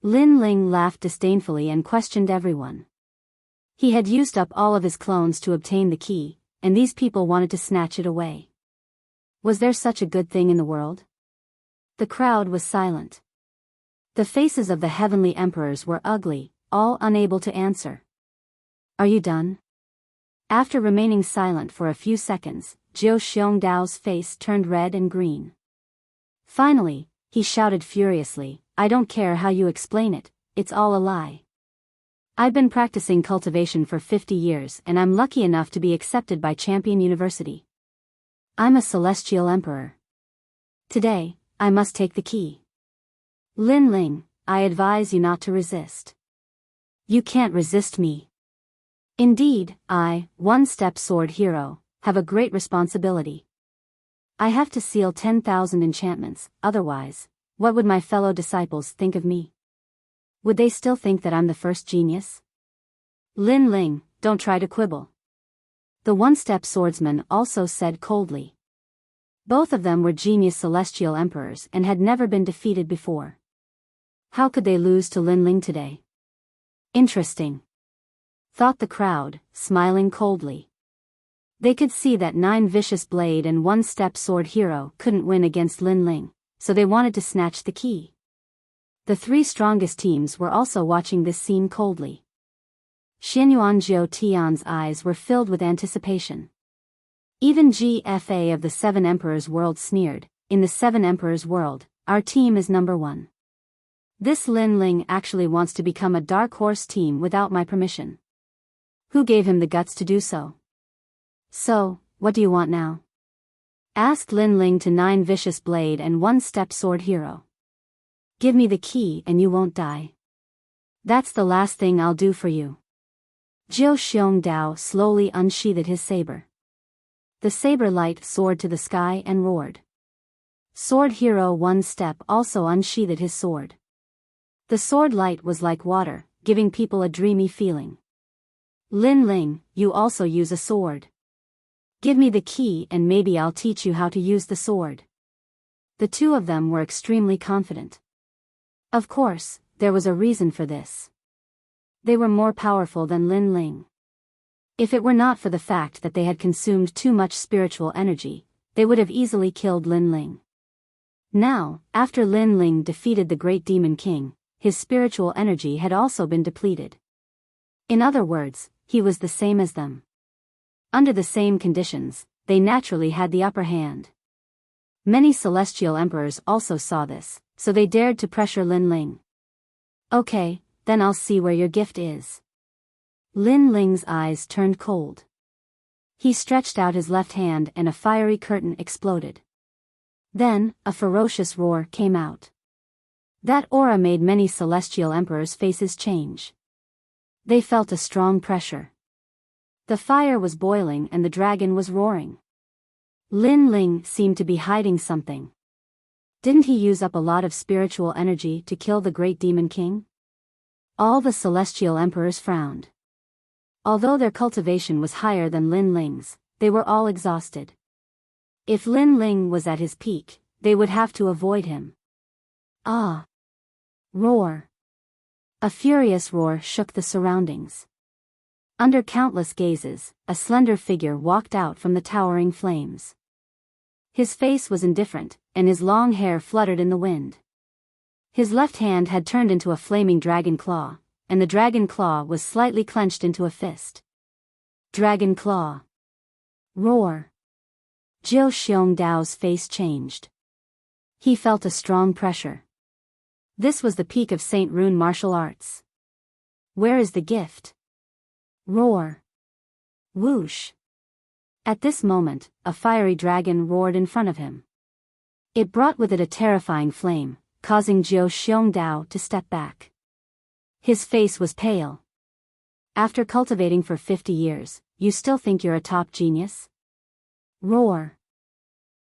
Lin Ling laughed disdainfully and questioned everyone. He had used up all of his clones to obtain the key, and these people wanted to snatch it away. Was there such a good thing in the world? The crowd was silent. The faces of the heavenly emperors were ugly, all unable to answer. Are you done? After remaining silent for a few seconds, Zhou Xiongdao's face turned red and green. Finally, he shouted furiously, I don't care how you explain it, it's all a lie. I've been practicing cultivation for 50 years and I'm lucky enough to be accepted by Champion University. I'm a celestial emperor. Today, I must take the key. Lin Ling, I advise you not to resist. You can't resist me. Indeed, I, One-Step Sword Hero, have a great responsibility. I have to seal 10,000 enchantments, otherwise, What would my fellow disciples think of me? Would they still think that I'm the first genius? Lin Ling, don't try to quibble. The one-step swordsman also said coldly. Both of them were genius celestial emperors and had never been defeated before. How could they lose to Lin Ling today? Interesting, thought the crowd, smiling coldly. They could see that 9 vicious blade and one-step sword hero couldn't win against Lin Ling, so they wanted to snatch the key. The 3 strongest teams were also watching this scene coldly. Xianyuan Jiu Tian's eyes were filled with anticipation. Even GFA of the 7 Emperors world sneered, in the 7 Emperors world, our team is number 1. This Lin Ling actually wants to become a dark horse team without my permission. Who gave him the guts to do so? So, what do you want now? Asked Lin Ling to 9 vicious blade and one-step sword hero. Give me the key and you won't die. That's the last thing I'll do for you. Jiu Xiongdao slowly unsheathed his saber. The saber light soared to the sky and roared. Sword hero one-step also unsheathed his sword. The sword light was like water, giving people a dreamy feeling. Lin Ling, you also use a sword. Give me the key and maybe I'll teach you how to use the sword. The 2 of them were extremely confident. Of course, there was a reason for this. They were more powerful than Lin Ling. If it were not for the fact that they had consumed too much spiritual energy, they would have easily killed Lin Ling. Now, after Lin Ling defeated the Great Demon King, his spiritual energy had also been depleted. In other words, he was the same as them. Under the same conditions, they naturally had the upper hand. Many celestial emperors also saw this, so they dared to pressure Lin Ling. Okay, then I'll see where your gift is. Lin Ling's eyes turned cold. He stretched out his left hand and a fiery curtain exploded. Then, a ferocious roar came out. That aura made many celestial emperors' faces change. They felt a strong pressure. The fire was boiling and the dragon was roaring. Lin Ling seemed to be hiding something. Didn't he use up a lot of spiritual energy to kill the Great Demon King? All the celestial emperors frowned. Although their cultivation was higher than Lin Ling's, they were all exhausted. If Lin Ling was at his peak, they would have to avoid him. Ah! Roar! A furious roar shook the surroundings. Under countless gazes, a slender figure walked out from the towering flames. His face was indifferent, and his long hair fluttered in the wind. His left hand had turned into a flaming dragon claw, and the dragon claw was slightly clenched into a fist. Dragon claw. Roar. Jiu Xiongdao's face changed. He felt a strong pressure. This was the peak of Saint Rune martial arts. Where is the gift? Roar. Whoosh. At this moment, a fiery dragon roared in front of him. It brought with it a terrifying flame, causing Jiu Xiongdao to step back. His face was pale. After cultivating for 50 years, you still think you're a top genius? Roar.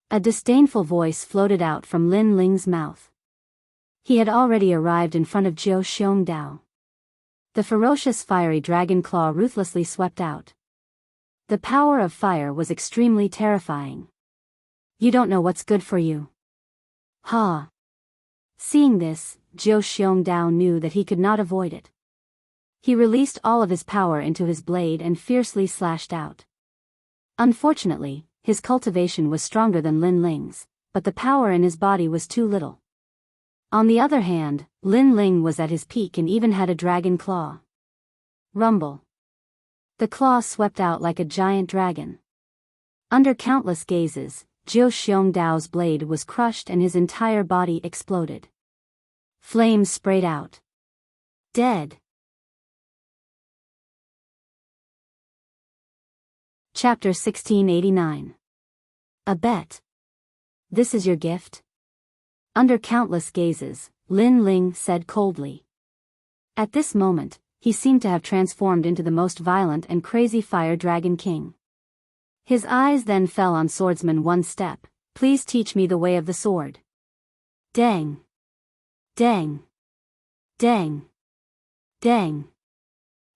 A disdainful voice floated out from Lin Ling's mouth. He had already arrived in front of Jiu Xiongdao. The ferocious fiery dragon claw ruthlessly swept out. The power of fire was extremely terrifying. You don't know what's good for you. Ha! Seeing this, Jiu Xiongdao knew that he could not avoid it. He released all of his power into his blade and fiercely slashed out. Unfortunately, his cultivation was stronger than Lin Ling's, but the power in his body was too little. On the other hand, Lin Ling was at his peak and even had a dragon claw. Rumble. The claw swept out like a giant dragon. Under countless gazes, Jiu Xiongdao's blade was crushed and his entire body exploded. Flames sprayed out. Dead. Chapter 1689. A bet. This is your gift? Under countless gazes, Lin Ling said coldly. At this moment, he seemed to have transformed into the most violent and crazy fire dragon king. His eyes then fell on swordsman one step. Please teach me the way of the sword. Dang. Dang! Dang! Dang!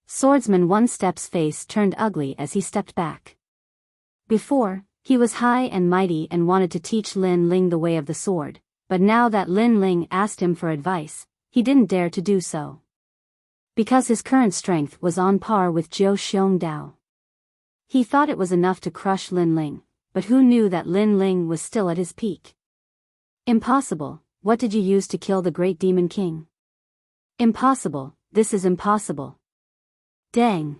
Swordsman One Step's face turned ugly as he stepped back. Before, he was high and mighty and wanted to teach Lin Ling the way of the sword, but now that Lin Ling asked him for advice, he didn't dare to do so. Because his current strength was on par with Jiu Xiong Dao. He thought it was enough to crush Lin Ling, but who knew that Lin Ling was still at his peak? Impossible. What did you use to kill the great demon king? Impossible. This is impossible. Dang!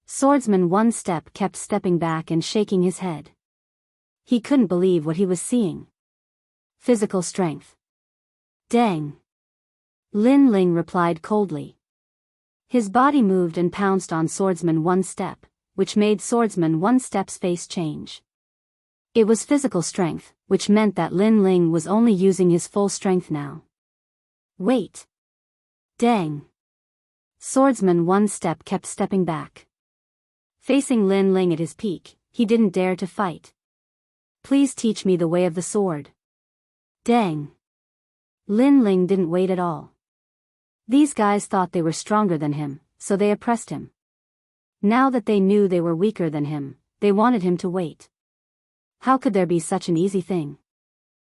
Swordsman One Step kept stepping back and shaking his head. He couldn't believe what he was seeing. Physical strength. Dang! Lin Ling replied coldly. His body moved and pounced on Swordsman One Step, which made Swordsman One Step's face change. It was physical strength, which meant that Lin Ling was only using his full strength now. Wait! Dang! Swordsman One Step kept stepping back. Facing Lin Ling at his peak, he didn't dare to fight. Please teach me the way of the sword. Dang! Lin Ling didn't wait at all. These guys thought they were stronger than him, so they oppressed him. Now that they knew they were weaker than him, they wanted him to wait. How could there be such an easy thing?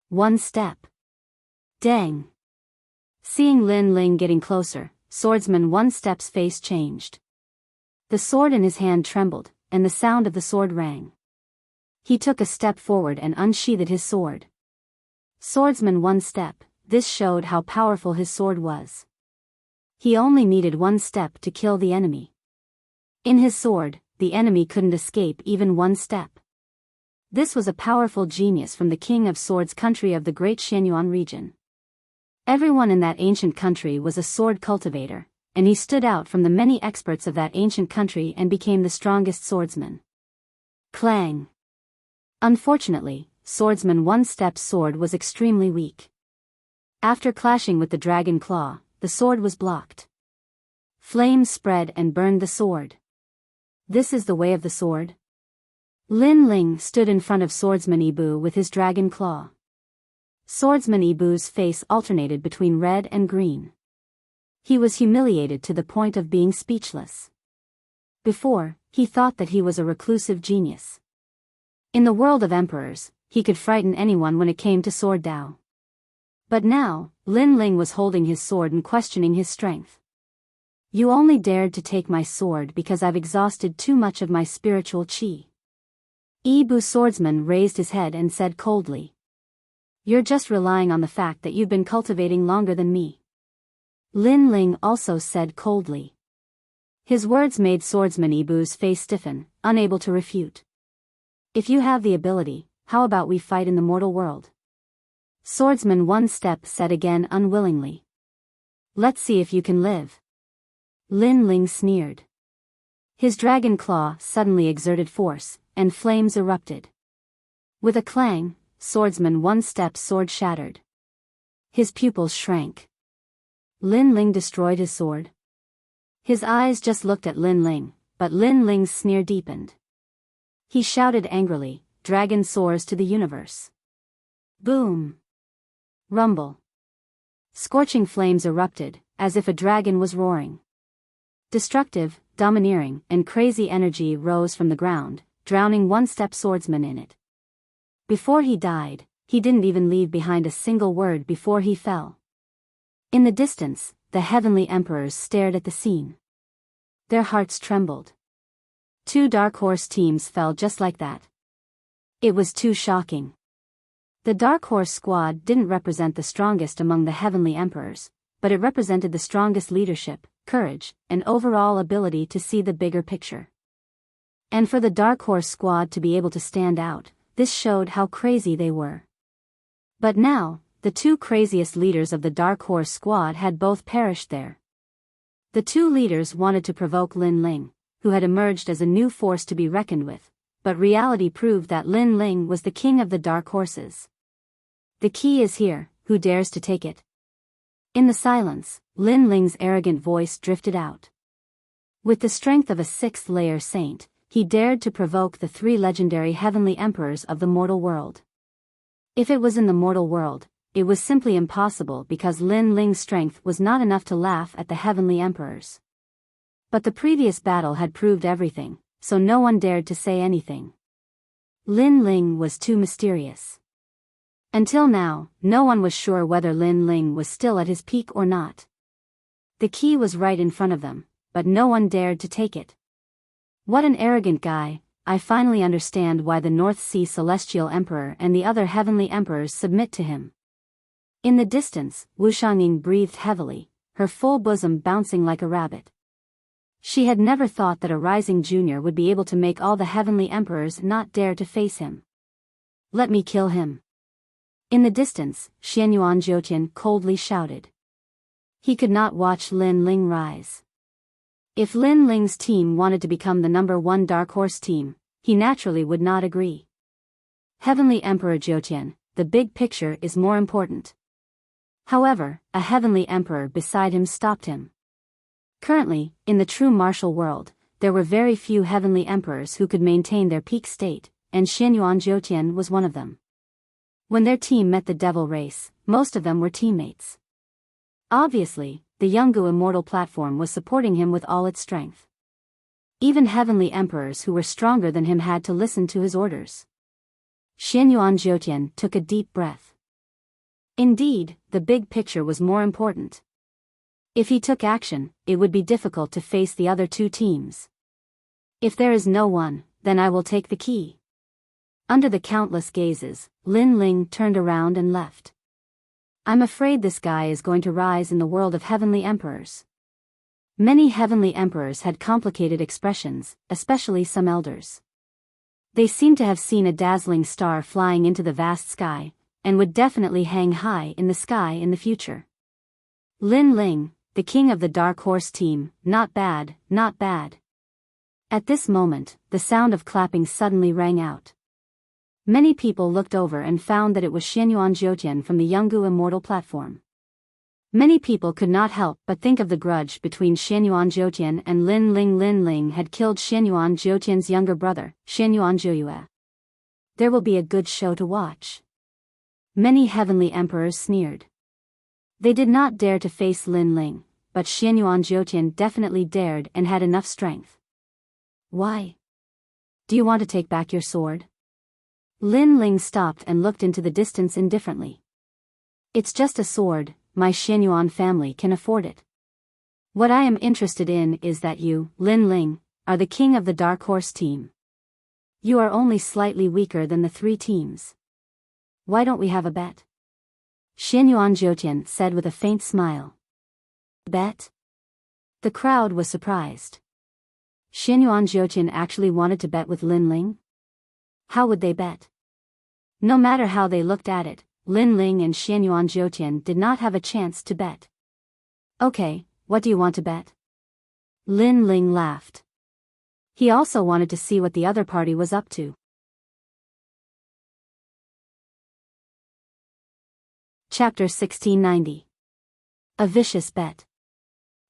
One step. Dang! Seeing Lin Ling getting closer, Swordsman One Step's face changed. The sword in his hand trembled, and the sound of the sword rang. He took a step forward and unsheathed his sword. Swordsman One Step, this showed how powerful his sword was. He only needed one step to kill the enemy. In his sword, the enemy couldn't escape even one step. This was a powerful genius from the King of Swords country of the Great Xianyuan region. Everyone in that ancient country was a sword cultivator, and he stood out from the many experts of that ancient country and became the strongest swordsman. Clang! Unfortunately, Swordsman One Step's sword was extremely weak. After clashing with the dragon claw, the sword was blocked. Flames spread and burned the sword. This is the way of the sword? Lin Ling stood in front of Swordsman Ibu with his dragon claw. Swordsman Ibu's face alternated between red and green. He was humiliated to the point of being speechless. Before, he thought that he was a reclusive genius. In the world of emperors, he could frighten anyone when it came to sword Dao. But now, Lin Ling was holding his sword and questioning his strength. You only dared to take my sword because I've exhausted too much of my spiritual qi. Ibu swordsman raised his head and said coldly. You're just relying on the fact that you've been cultivating longer than me. Lin Ling also said coldly. His words made Swordsman Ibu's face stiffen, unable to refute. If you have the ability, how about we fight in the mortal world? Swordsman One Step said again unwillingly. Let's see if you can live. Lin Ling sneered. His dragon claw suddenly exerted force, and flames erupted. With a clang, Swordsman One Step's sword shattered. His pupils shrank. Lin Ling destroyed his sword. His eyes just looked at Lin Ling, but Lin Ling's sneer deepened. He shouted angrily, Dragon soars to the universe. Boom! Rumble. Scorching flames erupted, as if a dragon was roaring. Destructive, domineering, and crazy energy rose from the ground, drowning One Step swordsman in it. Before he died, he didn't even leave behind a single word before he fell. In the distance, the heavenly emperors stared at the scene. Their hearts trembled. 2 Dark Horse teams fell just like that. It was too shocking. The Dark Horse squad didn't represent the strongest among the heavenly emperors, but it represented the strongest leadership, courage, and overall ability to see the bigger picture. And for the Dark Horse squad to be able to stand out, this showed how crazy they were. But now, the 2 craziest leaders of the Dark Horse squad had both perished there. The 2 leaders wanted to provoke Lin Ling, who had emerged as a new force to be reckoned with, but reality proved that Lin Ling was the king of the Dark Horses. The key is here, who dares to take it? In the silence, Lin Ling's arrogant voice drifted out. With the strength of a 6th-layer saint, he dared to provoke the 3 legendary heavenly emperors of the mortal world. If it was in the mortal world, it was simply impossible because Lin Ling's strength was not enough to laugh at the heavenly emperors. But the previous battle had proved everything, so no one dared to say anything. Lin Ling was too mysterious. Until now, no one was sure whether Lin Ling was still at his peak or not. The key was right in front of them, but no one dared to take it. What an arrogant guy! I finally understand why the North Sea Celestial Emperor and the other heavenly emperors submit to him. In the distance, Wuxiang breathed heavily, her full bosom bouncing like a rabbit. She had never thought that a rising junior would be able to make all the heavenly emperors not dare to face him. Let me kill him. In the distance, Xianyuan Jiutian coldly shouted. He could not watch Lin Ling rise. If Lin Ling's team wanted to become the #1 Dark Horse team, he naturally would not agree. Heavenly Emperor Jiutian, the big picture is more important. However, a heavenly emperor beside him stopped him. Currently, in the true martial world, there were very few heavenly emperors who could maintain their peak state, and Xianyuan Jiutian was one of them. When their team met the devil race, most of them were teammates. Obviously, the Yungu Immortal platform was supporting him with all its strength. Even heavenly emperors who were stronger than him had to listen to his orders. Xianyuan Jiutian took a deep breath. Indeed, the big picture was more important. If he took action, it would be difficult to face the other two teams. If there is no one, then I will take the key. Under the countless gazes, Lin Ling turned around and left. I'm afraid this guy is going to rise in the world of heavenly emperors. Many heavenly emperors had complicated expressions, especially some elders. They seemed to have seen a dazzling star flying into the vast sky, and would definitely hang high in the sky in the future. Lin Ling, the king of the Dark Horse team, not bad, not bad. At this moment, the sound of clapping suddenly rang out. Many people looked over and found that it was Xianyuan Jiutian from the Yungu Immortal platform. Many people could not help but think of the grudge between Xianyuan Jiutian and Lin Ling. Lin Ling had killed Xianyuan Jiutian's younger brother, Xianyuan Jiuyue. There will be a good show to watch. Many heavenly emperors sneered. They did not dare to face Lin Ling, but Xianyuan Jiutian definitely dared and had enough strength. Why? Do you want to take back your sword? Lin Ling stopped and looked into the distance indifferently. It's just a sword, my Xianyuan family can afford it. What I am interested in is that you, Lin Ling, are the king of the Dark Horse team. You are only slightly weaker than the three teams. Why don't we have a bet? Xianyuan Jiutian said with a faint smile. Bet? The crowd was surprised. Xianyuan Jiutian actually wanted to bet with Lin Ling? How would they bet? No matter how they looked at it, Lin Ling and Xianyuan Jiutian did not have a chance to bet. Okay, what do you want to bet? Lin Ling laughed. He also wanted to see what the other party was up to. Chapter 1690. A vicious bet.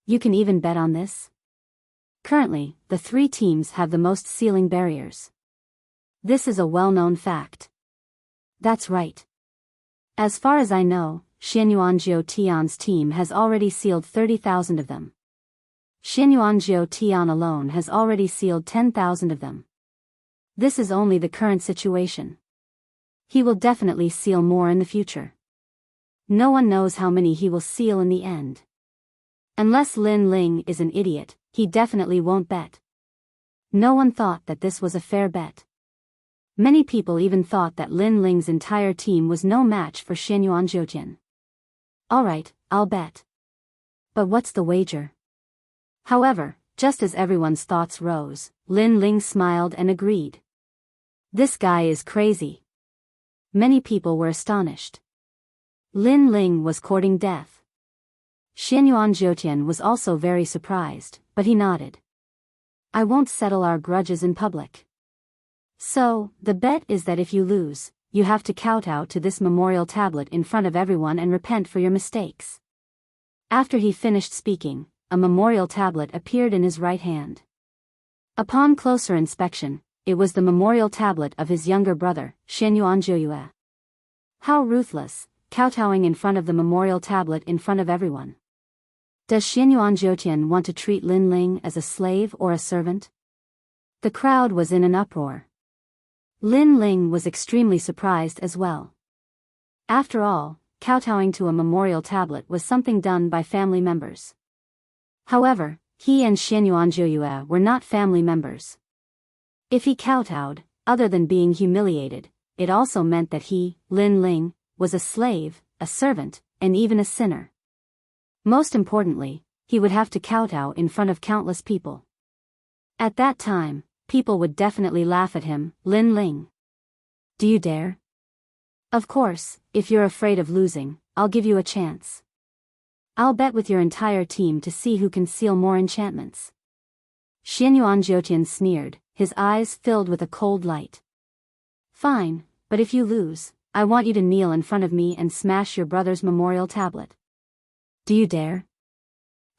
You can even bet on this? Currently, the three teams have the most ceiling barriers. This is a well-known fact. That's right. As far as I know, Xianyuan Jiutian's team has already sealed 30,000 of them. Xianyuan Jiutian alone has already sealed 10,000 of them. This is only the current situation. He will definitely seal more in the future. No one knows how many he will seal in the end. Unless Lin Ling is an idiot, he definitely won't bet. No one thought that this was a fair bet. Many people even thought that Lin Ling's entire team was no match for Xianyuan Jiutian. Alright, I'll bet. But what's the wager? However, just as everyone's thoughts rose, Lin Ling smiled and agreed. This guy is crazy. Many people were astonished. Lin Ling was courting death. Xianyuan Jiutian was also very surprised, but he nodded. I won't settle our grudges in public. So, the bet is that if you lose, you have to kowtow to this memorial tablet in front of everyone and repent for your mistakes. After he finished speaking, a memorial tablet appeared in his right hand. Upon closer inspection, it was the memorial tablet of his younger brother, Xianyuan Jiuyue. How ruthless, kowtowing in front of the memorial tablet in front of everyone. Does Xianyuan Jiutian want to treat Lin Ling as a slave or a servant? The crowd was in an uproar. Lin Ling was extremely surprised as well. After all, kowtowing to a memorial tablet was something done by family members. However, he and Xianyuan Jiuyue were not family members. If he kowtowed, other than being humiliated, it also meant that he, Lin Ling, was a slave, a servant, and even a sinner. Most importantly, he would have to kowtow in front of countless people. At that time, people would definitely laugh at him. Lin Ling. Do you dare? Of course, if you're afraid of losing, I'll give you a chance. I'll bet with your entire team to see who can seal more enchantments. Xianyuan Jiutian sneered, his eyes filled with a cold light. Fine, but if you lose, I want you to kneel in front of me and smash your brother's memorial tablet. Do you dare?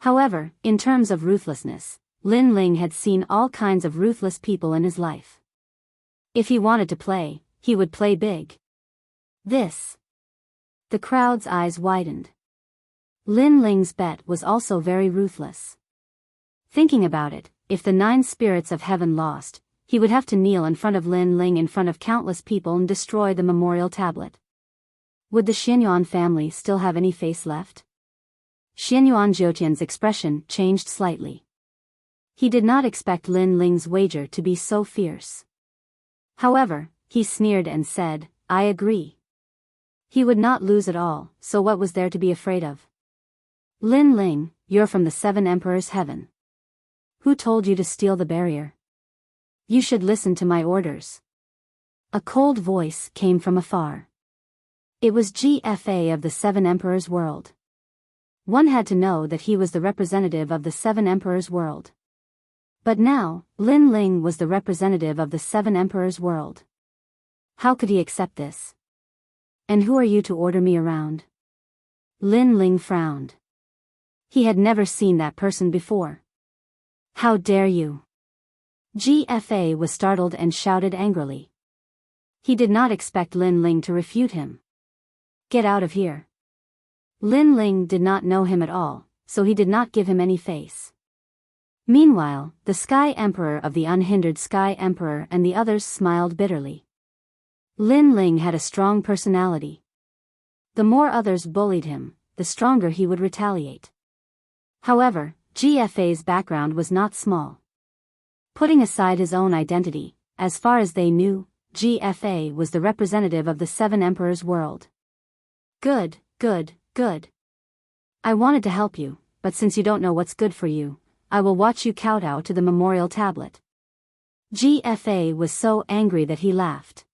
However, in terms of ruthlessness, Lin Ling had seen all kinds of ruthless people in his life. If he wanted to play, he would play big. This. The crowd's eyes widened. Lin Ling's bet was also very ruthless. Thinking about it, if the 9 spirits of heaven lost, he would have to kneel in front of Lin Ling in front of countless people and destroy the memorial tablet. Would the Xianyuan family still have any face left? Xianyuan Jiutian's expression changed slightly. He did not expect Lin Ling's wager to be so fierce. However, he sneered and said, I agree. He would not lose at all, so what was there to be afraid of? Lin Ling, you're from the 7 Emperors' heaven. Who told you to steal the barrier? You should listen to my orders. A cold voice came from afar. It was GFA of the 7 Emperors' world. One had to know that he was the representative of the 7 Emperors' world. But now, Lin Ling was the representative of the 7 Emperors' world. How could he accept this? And who are you to order me around? Lin Ling frowned. He had never seen that person before. How dare you? GFA was startled and shouted angrily. He did not expect Lin Ling to refute him. Get out of here. Lin Ling did not know him at all, so he did not give him any face. Meanwhile, the Sky Emperor of the Unhindered Sky Emperor and the others smiled bitterly. Lin Ling had a strong personality. The more others bullied him, the stronger he would retaliate. However, GFA's background was not small. Putting aside his own identity, as far as they knew, GFA was the representative of the 7 Emperors' world. Good. I wanted to help you, but since you don't know what's good for you, I will watch you kowtow to the memorial tablet. GFA was so angry that he laughed.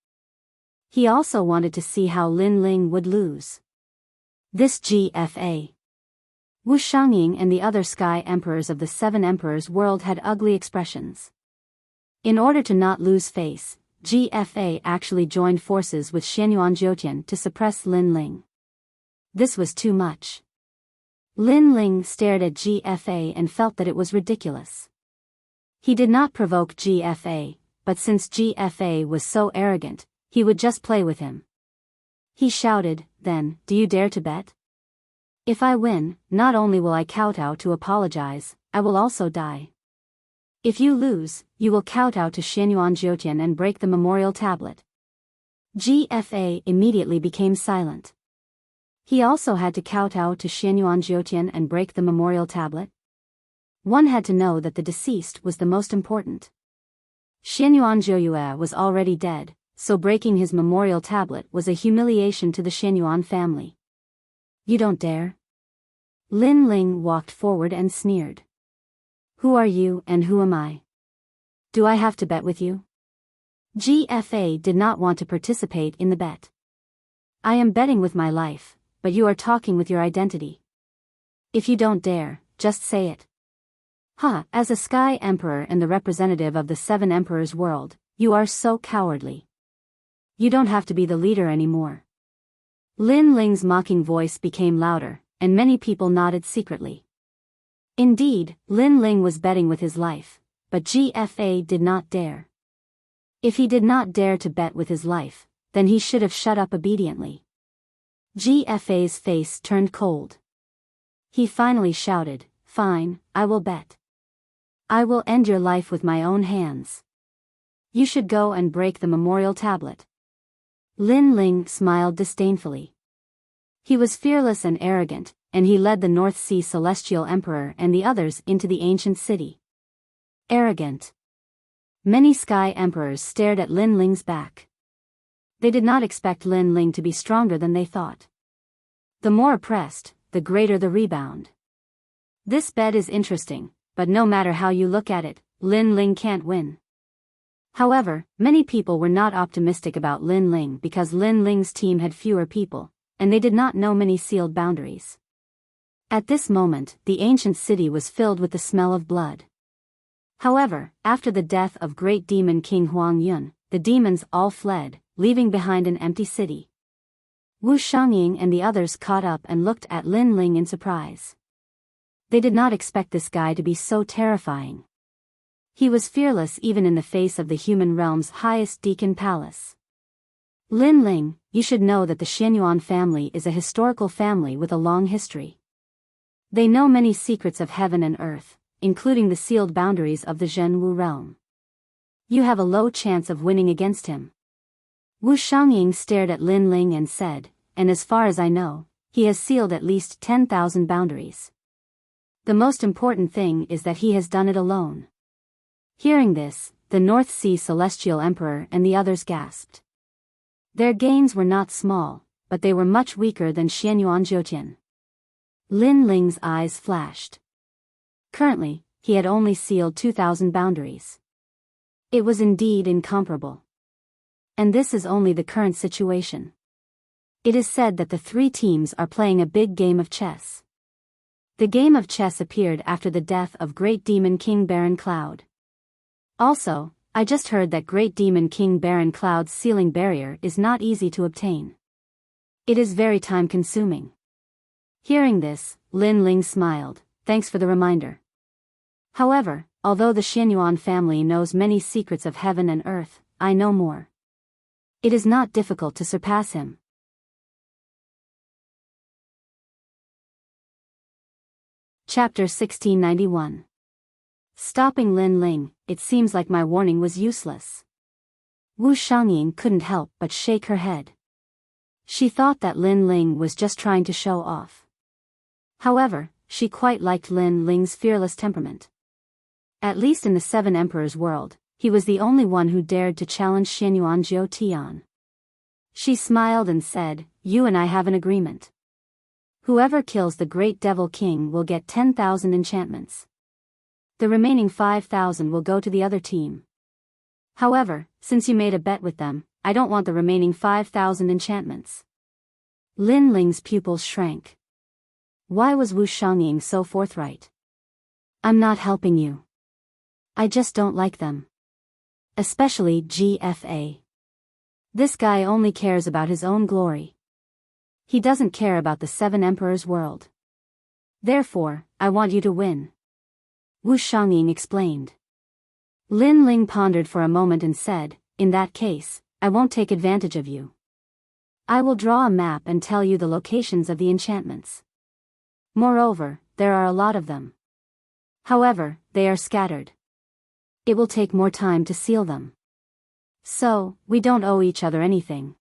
He also wanted to see how Lin Ling would lose. This GFA. Wu Shangying and the other Sky Emperors of the 7 Emperors' world had ugly expressions. In order to not lose face, GFA actually joined forces with Xianyuan Jiutian to suppress Lin Ling. This was too much. Lin Ling stared at GFA and felt that it was ridiculous. He did not provoke GFA, but since GFA was so arrogant, he would just play with him. He shouted, then, do you dare to bet? If I win, not only will I kowtow to apologize, I will also die. If you lose, you will kowtow to Xianyuan Jiutian and break the memorial tablet. GFA immediately became silent. He also had to kowtow to Xianyuan Jiutian and break the memorial tablet. One had to know that the deceased was the most important. Xianyuan Jiuyue was already dead, so breaking his memorial tablet was a humiliation to the Xianyuan family. You don't dare? Lin Ling walked forward and sneered. Who are you and who am I? Do I have to bet with you? GFA did not want to participate in the bet. I am betting with my life, but you are talking with your identity. If you don't dare, just say it. As a Sky Emperor and the representative of the 7 Emperors' world, you are so cowardly. You don't have to be the leader anymore. Lin Ling's mocking voice became louder, and many people nodded secretly. Indeed, Lin Ling was betting with his life, but GFA did not dare. If he did not dare to bet with his life, then he should have shut up obediently. GFA's face turned cold. He finally shouted, "Fine, I will bet. I will end your life with my own hands. You should go and break the memorial tablet." Lin Ling smiled disdainfully. He was fearless and arrogant, and he led the North Sea Celestial Emperor and the others into the ancient city. Arrogant. Many Sky Emperors stared at Lin Ling's back. They did not expect Lin Ling to be stronger than they thought. The more oppressed, the greater the rebound. This bet is interesting, but no matter how you look at it, Lin Ling can't win. However, many people were not optimistic about Lin Ling because Lin Ling's team had fewer people, and they did not know many sealed boundaries. At this moment, the ancient city was filled with the smell of blood. However, after the death of great demon King Huang Yun, the demons all fled, leaving behind an empty city. Wu Shangying and the others caught up and looked at Lin Ling in surprise. They did not expect this guy to be so terrifying. He was fearless even in the face of the human realm's highest deacon palace. Lin Ling, you should know that the Xianyuan family is a historical family with a long history. They know many secrets of heaven and earth, including the sealed boundaries of the Zhenwu realm. You have a low chance of winning against him. Wu Shangying stared at Lin Ling and said, "And as far as I know, he has sealed at least 10,000 boundaries. The most important thing is that he has done it alone." Hearing this, the North Sea Celestial Emperor and the others gasped. Their gains were not small, but they were much weaker than Xianyuan Jiutian. Lin Ling's eyes flashed. Currently, he had only sealed 2,000 boundaries. It was indeed incomparable. And this is only the current situation. It is said that the three teams are playing a big game of chess. The game of chess appeared after the death of Great Demon King Baron Cloud. Also, I just heard that Great Demon King Baron Cloud's sealing barrier is not easy to obtain. It is very time-consuming. Hearing this, Lin Ling smiled, "Thanks for the reminder." However, although the Xianyuan family knows many secrets of heaven and earth, I know more. It is not difficult to surpass him. Chapter 1691. Stopping Lin Ling, it seems like my warning was useless. Wu Shangying couldn't help but shake her head. She thought that Lin Ling was just trying to show off. However, she quite liked Lin Ling's fearless temperament. At least in the Seven Emperors world, he was the only one who dared to challenge Xianyuan Jiu Tian. She smiled and said, "You and I have an agreement. Whoever kills the Great Devil King will get 10,000 enchantments. The remaining 5,000 will go to the other team. However, since you made a bet with them, I don't want the remaining 5,000 enchantments." Lin Ling's pupils shrank. Why was Wu Shangying so forthright? "I'm not helping you. I just don't like them. Especially GFA. This guy only cares about his own glory. He doesn't care about the Seven Emperors world. Therefore, I want you to win." Wu Shangying explained. Lin Ling pondered for a moment and said, "In that case, I won't take advantage of you. I will draw a map and tell you the locations of the enchantments. Moreover, there are a lot of them. However, they are scattered. It will take more time to seal them. So, we don't owe each other anything.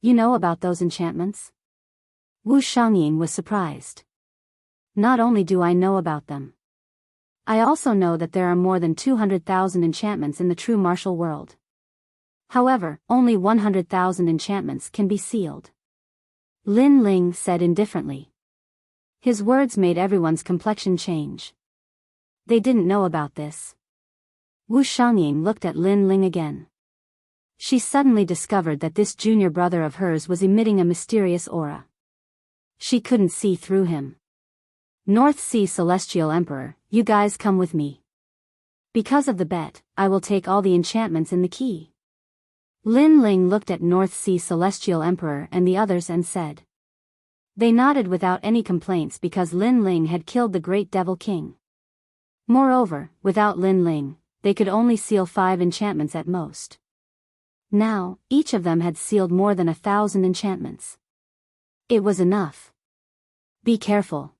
You know about those enchantments?" Wu Shangying was surprised. "Not only do I know about them, I also know that there are more than 200,000 enchantments in the true martial world. However, only 100,000 enchantments can be sealed." Lin Ling said indifferently. His words made everyone's complexion change. They didn't know about this. Wu Shangying looked at Lin Ling again. She suddenly discovered that this junior brother of hers was emitting a mysterious aura. She couldn't see through him. "North Sea Celestial Emperor, you guys come with me. Because of the bet, I will take all the enchantments in the key." Lin Ling looked at North Sea Celestial Emperor and the others and said. They nodded without any complaints because Lin Ling had killed the Great Devil King. Moreover, without Lin Ling, they could only seal 5 enchantments at most. Now, each of them had sealed more than 1,000 enchantments. It was enough. Be careful.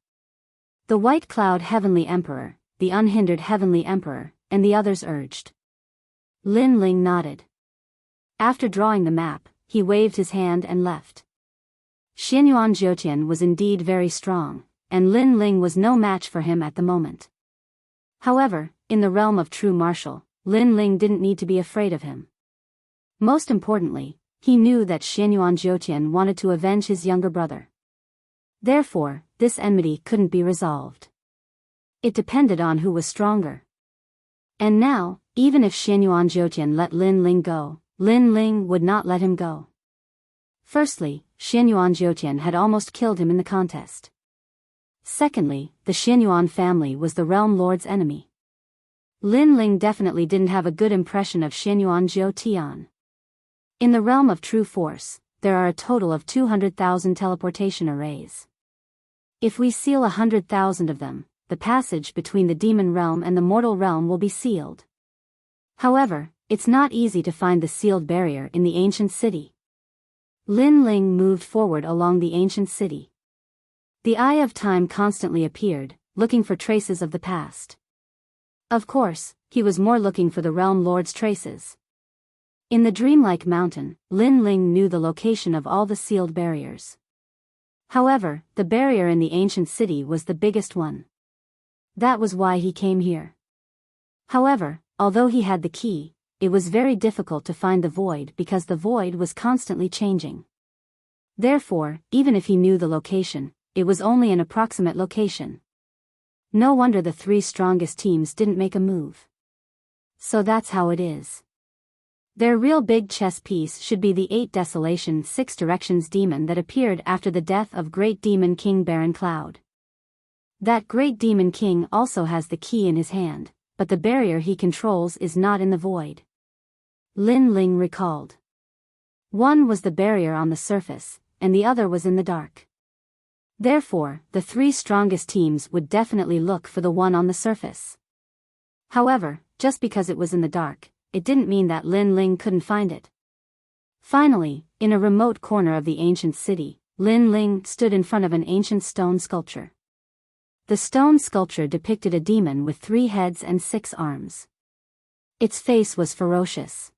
The White Cloud Heavenly Emperor, the Unhindered Heavenly Emperor, and the others urged. Lin Ling nodded. After drawing the map, he waved his hand and left. Xianyuan Jiutian was indeed very strong, and Lin Ling was no match for him at the moment. However, in the realm of true martial, Lin Ling didn't need to be afraid of him. Most importantly, he knew that Xianyuan Jiutian wanted to avenge his younger brother. Therefore, this enmity couldn't be resolved. It depended on who was stronger. And now, even if Xianyuan Jiutian let Lin Ling go, Lin Ling would not let him go. Firstly, Xianyuan Jiutian had almost killed him in the contest. Secondly, the Xianyuan family was the realm lord's enemy. Lin Ling definitely didn't have a good impression of Xianyuan Jiutian. In the realm of true force, there are a total of 200,000 teleportation arrays. If we seal 100,000 of them, the passage between the demon realm and the mortal realm will be sealed. However, it's not easy to find the sealed barrier in the ancient city. Lin Ling moved forward along the ancient city. The Eye of Time constantly appeared, looking for traces of the past. Of course, he was more looking for the realm lord's traces. In the dreamlike mountain, Lin Ling knew the location of all the sealed barriers. However, the barrier in the ancient city was the biggest one. That was why he came here. However, although he had the key, it was very difficult to find the void because the void was constantly changing. Therefore, even if he knew the location, it was only an approximate location. No wonder the three strongest teams didn't make a move. So that's how it is. Their real big chess piece should be the 8 Desolation 6 Directions demon that appeared after the death of Great Demon King Baron Cloud. That Great Demon King also has the key in his hand, but the barrier he controls is not in the void. Lin Ling recalled. One was the barrier on the surface, and the other was in the dark. Therefore, the 3 strongest teams would definitely look for the one on the surface. However, just because it was in the dark, it didn't mean that Lin Ling couldn't find it. Finally, in a remote corner of the ancient city, Lin Ling stood in front of an ancient stone sculpture. The stone sculpture depicted a demon with 3 heads and 6 arms. Its face was ferocious.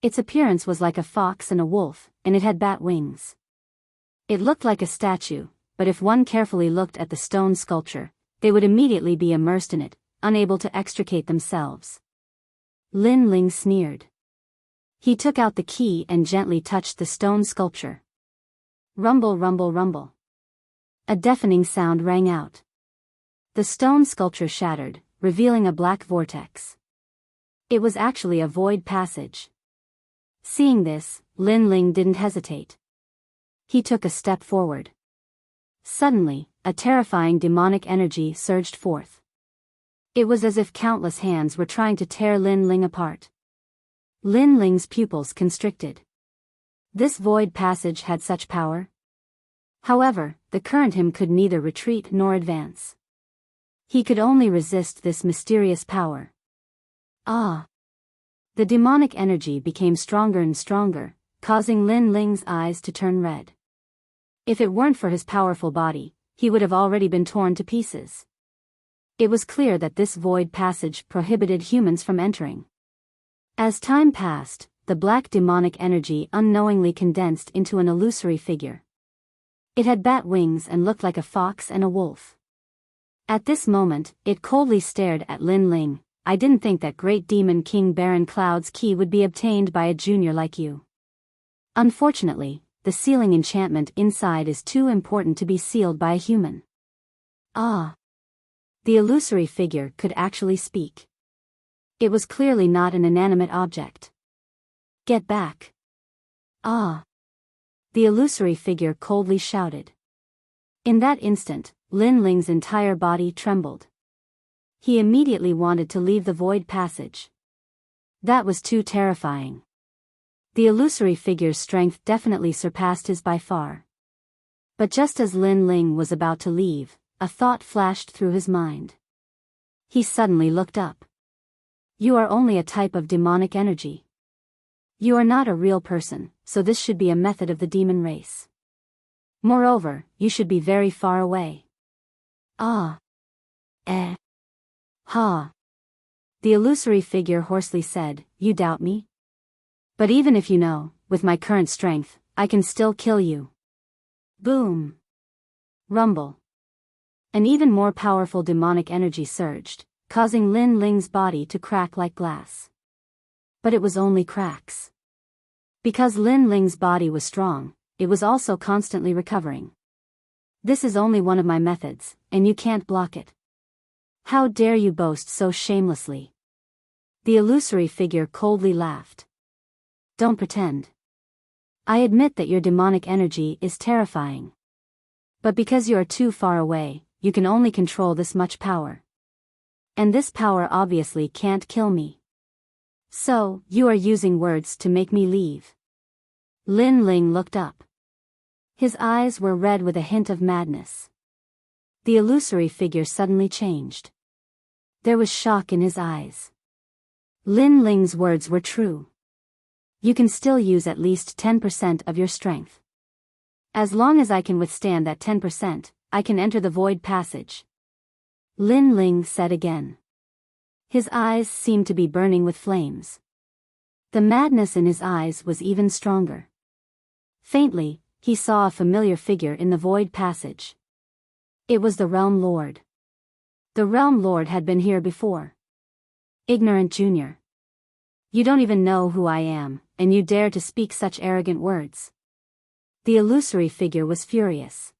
Its appearance was like a fox and a wolf, and it had bat wings. It looked like a statue, but if one carefully looked at the stone sculpture, they would immediately be immersed in it, unable to extricate themselves. Lin Ling sneered. He took out the key and gently touched the stone sculpture. Rumble, rumble, rumble. A deafening sound rang out. The stone sculpture shattered, revealing a black vortex. It was actually a void passage. Seeing this, Lin Ling didn't hesitate. He took a step forward. Suddenly, a terrifying demonic energy surged forth. It was as if countless hands were trying to tear Lin Ling apart. Lin Ling's pupils constricted. This void passage had such power. However, the current him could neither retreat nor advance. He could only resist this mysterious power. Ah! The demonic energy became stronger and stronger, causing Lin Ling's eyes to turn red. If it weren't for his powerful body, he would have already been torn to pieces. It was clear that this void passage prohibited humans from entering. As time passed, the black demonic energy unknowingly condensed into an illusory figure. It had bat wings and looked like a fox and a wolf. At this moment, it coldly stared at Lin Ling. I didn't think that Great Demon King Baron Cloud's key would be obtained by a junior like you. Unfortunately, the sealing enchantment inside is too important to be sealed by a human. Ah! The illusory figure could actually speak. It was clearly not an inanimate object. Get back! Ah! The illusory figure coldly shouted. In that instant, Lin Ling's entire body trembled. He immediately wanted to leave the void passage. That was too terrifying. The illusory figure's strength definitely surpassed his by far. But just as Lin Ling was about to leave, a thought flashed through his mind. He suddenly looked up. You are only a type of demonic energy. You are not a real person, so this should be a method of the demon race. Moreover, you should be very far away. Ah. Eh. Ha. The illusory figure hoarsely said, "You doubt me? But even if you know, with my current strength, I can still kill you." Boom. Rumble. An even more powerful demonic energy surged, causing Lin Ling's body to crack like glass. But it was only cracks. Because Lin Ling's body was strong, it was also constantly recovering. This is only one of my methods, and you can't block it. How dare you boast so shamelessly? The illusory figure coldly laughed. Don't pretend. I admit that your demonic energy is terrifying. But because you are too far away, you can only control this much power. And this power obviously can't kill me. So, you are using words to make me leave. Lin Ling looked up. His eyes were red with a hint of madness. The illusory figure suddenly changed. There was shock in his eyes. Lin Ling's words were true. You can still use at least 10% of your strength. As long as I can withstand that 10%, I can enter the void passage. Lin Ling said again. His eyes seemed to be burning with flames. The madness in his eyes was even stronger. Faintly, he saw a familiar figure in the void passage. It was the Realm Lord. The Realm Lord had been here before. Ignorant Junior. You don't even know who I am, and you dare to speak such arrogant words. The illusory figure was furious.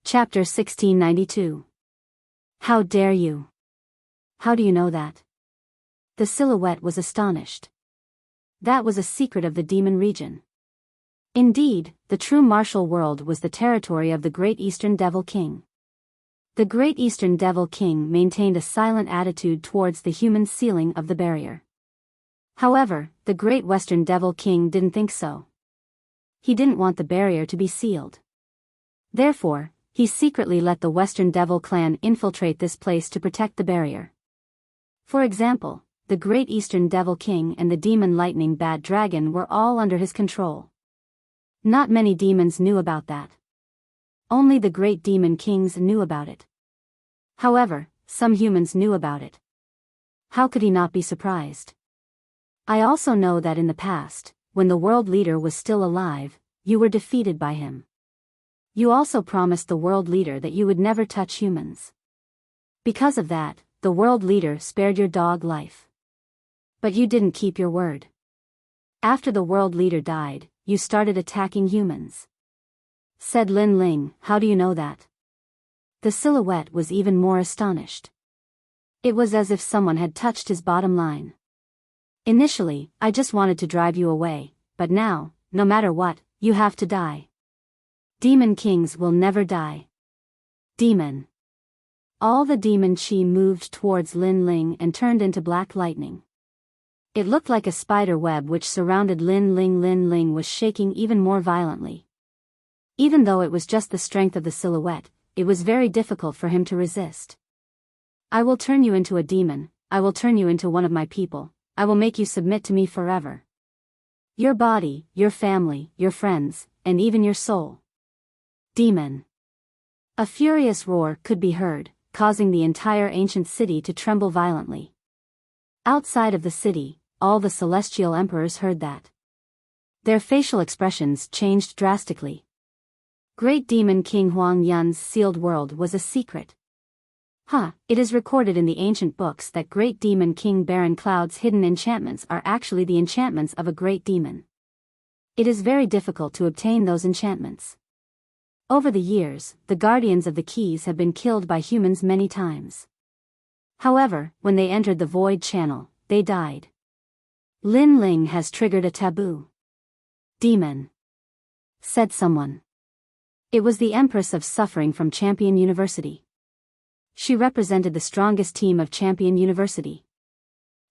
Chapter 1692. How dare you? How do you know that? The silhouette was astonished. That was a secret of the demon region. Indeed, the true martial world was the territory of the Great Eastern Devil King. The Great Eastern Devil King maintained a silent attitude towards the human sealing of the barrier. However, the Great Western Devil King didn't think so. He didn't want the barrier to be sealed. Therefore, he secretly let the Western Devil clan infiltrate this place to protect the barrier. For example, the Great Eastern Devil King and the Demon Lightning Bad Dragon were all under his control. Not many demons knew about that. Only the Great Demon Kings knew about it. However, some humans knew about it. How could he not be surprised? I also know that in the past, when the world leader was still alive, you were defeated by him. You also promised the world leader that you would never touch humans. Because of that, the world leader spared your dog life. But you didn't keep your word. After the world leader died, you started attacking humans. Said Lin Ling, how do you know that? The silhouette was even more astonished. It was as if someone had touched his bottom line. Initially, I just wanted to drive you away, but now, no matter what, you have to die. Demon kings will never die. Demon. All the demon chi moved towards Lin Ling and turned into black lightning. It looked like a spider web which surrounded Lin Ling. Lin Ling was shaking even more violently. Even though it was just the strength of the silhouette, it was very difficult for him to resist. I will turn you into a demon, I will turn you into one of my people, I will make you submit to me forever. Your body, your family, your friends, and even your soul. Demon. A furious roar could be heard, causing the entire ancient city to tremble violently. Outside of the city, all the celestial emperors heard that. Their facial expressions changed drastically. Great Demon King Huang Yun's sealed world was a secret. It is recorded in the ancient books that Great Demon King Baron Cloud's hidden enchantments are actually the enchantments of a great demon. It is very difficult to obtain those enchantments. Over the years, the guardians of the keys have been killed by humans many times. However, when they entered the void channel, they died. Lin Ling has triggered a taboo. Demon. Said someone. It was the Empress of Suffering from Champion University. She represented the strongest team of Champion University.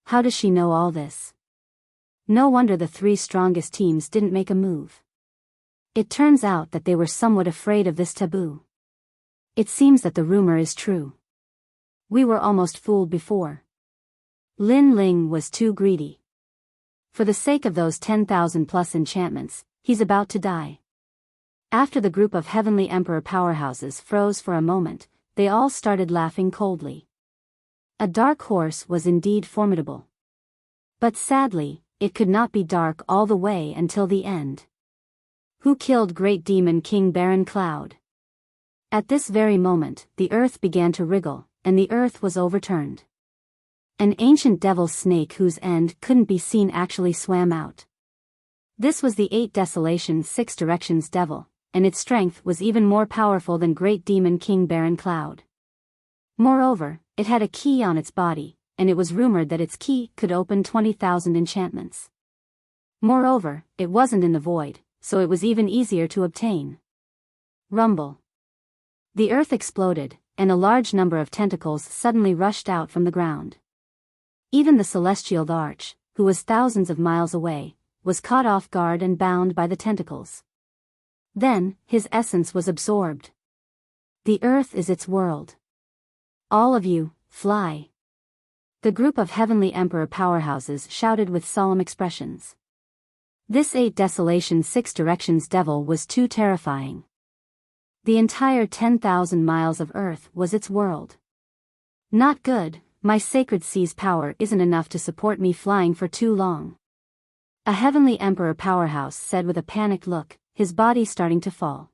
How does she know all this? No wonder the three strongest teams didn't make a move. It turns out that they were somewhat afraid of this taboo. It seems that the rumor is true. We were almost fooled before. Lin Ling was too greedy. For the sake of those 10,000 plus enchantments, he's about to die. After the group of heavenly emperor powerhouses froze for a moment, they all started laughing coldly. A dark horse was indeed formidable. But sadly, it could not be dark all the way until the end. Who killed great demon King Baron Cloud? At this very moment, the earth began to wriggle, and the earth was overturned. An ancient devil snake whose end couldn't be seen actually swam out. This was the 8 Desolation 6 Directions devil, and its strength was even more powerful than great demon King Baron Cloud. Moreover, it had a key on its body, and it was rumored that its key could open 20,000 enchantments. Moreover, it wasn't in the void, so it was even easier to obtain. Rumble. The earth exploded, and a large number of tentacles suddenly rushed out from the ground. Even the celestial arch, who was thousands of miles away, was caught off guard and bound by the tentacles. Then, his essence was absorbed. The earth is its world. All of you, fly. The group of heavenly emperor powerhouses shouted with solemn expressions. This 8 Desolation 6 Directions devil was too terrifying. The entire 10,000 miles of earth was its world. Not good, my sacred sea's power isn't enough to support me flying for too long. A heavenly emperor powerhouse said with a panicked look, his body starting to fall.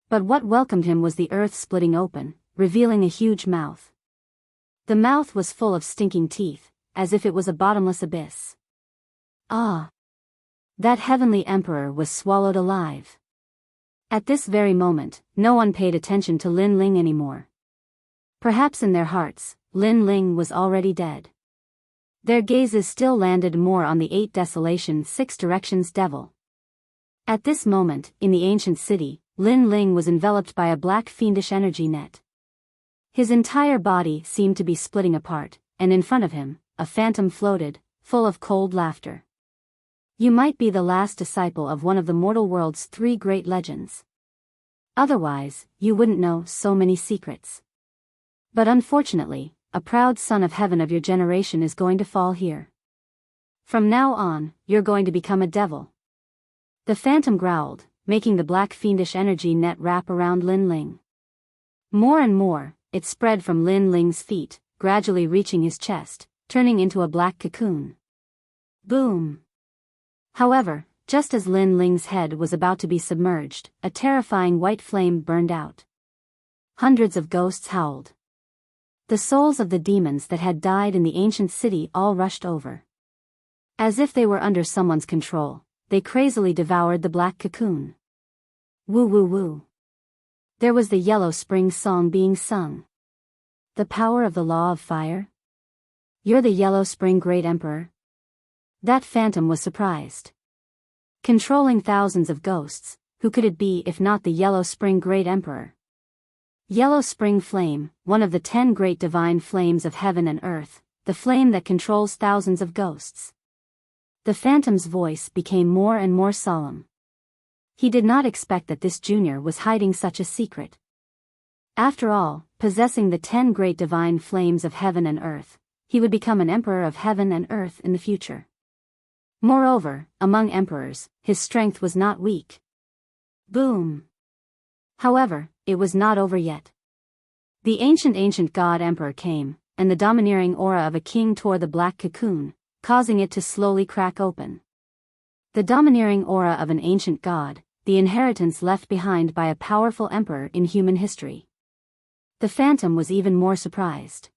But what welcomed him was the earth splitting open, revealing a huge mouth. The mouth was full of stinking teeth, as if it was a bottomless abyss. Ah! That heavenly emperor was swallowed alive. At this very moment, no one paid attention to Lin Ling anymore. Perhaps in their hearts, Lin Ling was already dead. Their gazes still landed more on the 8 Desolation 6 Directions devil. At this moment, in the ancient city, Lin Ling was enveloped by a black fiendish energy net. His entire body seemed to be splitting apart, and in front of him, a phantom floated, full of cold laughter. You might be the last disciple of one of the mortal world's 3 great legends. Otherwise, you wouldn't know so many secrets. But unfortunately, a proud son of heaven of your generation is going to fall here. From now on, you're going to become a devil. The phantom growled, making the black fiendish energy net wrap around Lin Ling. More and more, it spread from Lin Ling's feet, gradually reaching his chest, turning into a black cocoon. Boom! However, just as Lin Ling's head was about to be submerged, a terrifying white flame burned out. Hundreds of ghosts howled. The souls of the demons that had died in the ancient city all rushed over. As if they were under someone's control, they crazily devoured the black cocoon. Woo woo woo. There was the Yellow Spring song being sung. The power of the law of fire? You're the Yellow Spring Great Emperor? That phantom was surprised. Controlling thousands of ghosts, who could it be if not the Yellow Spring Great Emperor? Yellow Spring Flame, one of the 10 great divine flames of heaven and earth, the flame that controls thousands of ghosts. The phantom's voice became more and more solemn. He did not expect that this junior was hiding such a secret. After all, possessing the 10 great divine flames of heaven and earth, he would become an emperor of heaven and earth in the future. Moreover, among emperors, his strength was not weak. Boom! However, it was not over yet. The ancient god emperor came, and the domineering aura of a king tore the black cocoon, causing it to slowly crack open. The domineering aura of an ancient god, the inheritance left behind by a powerful emperor in human history. The phantom was even more surprised.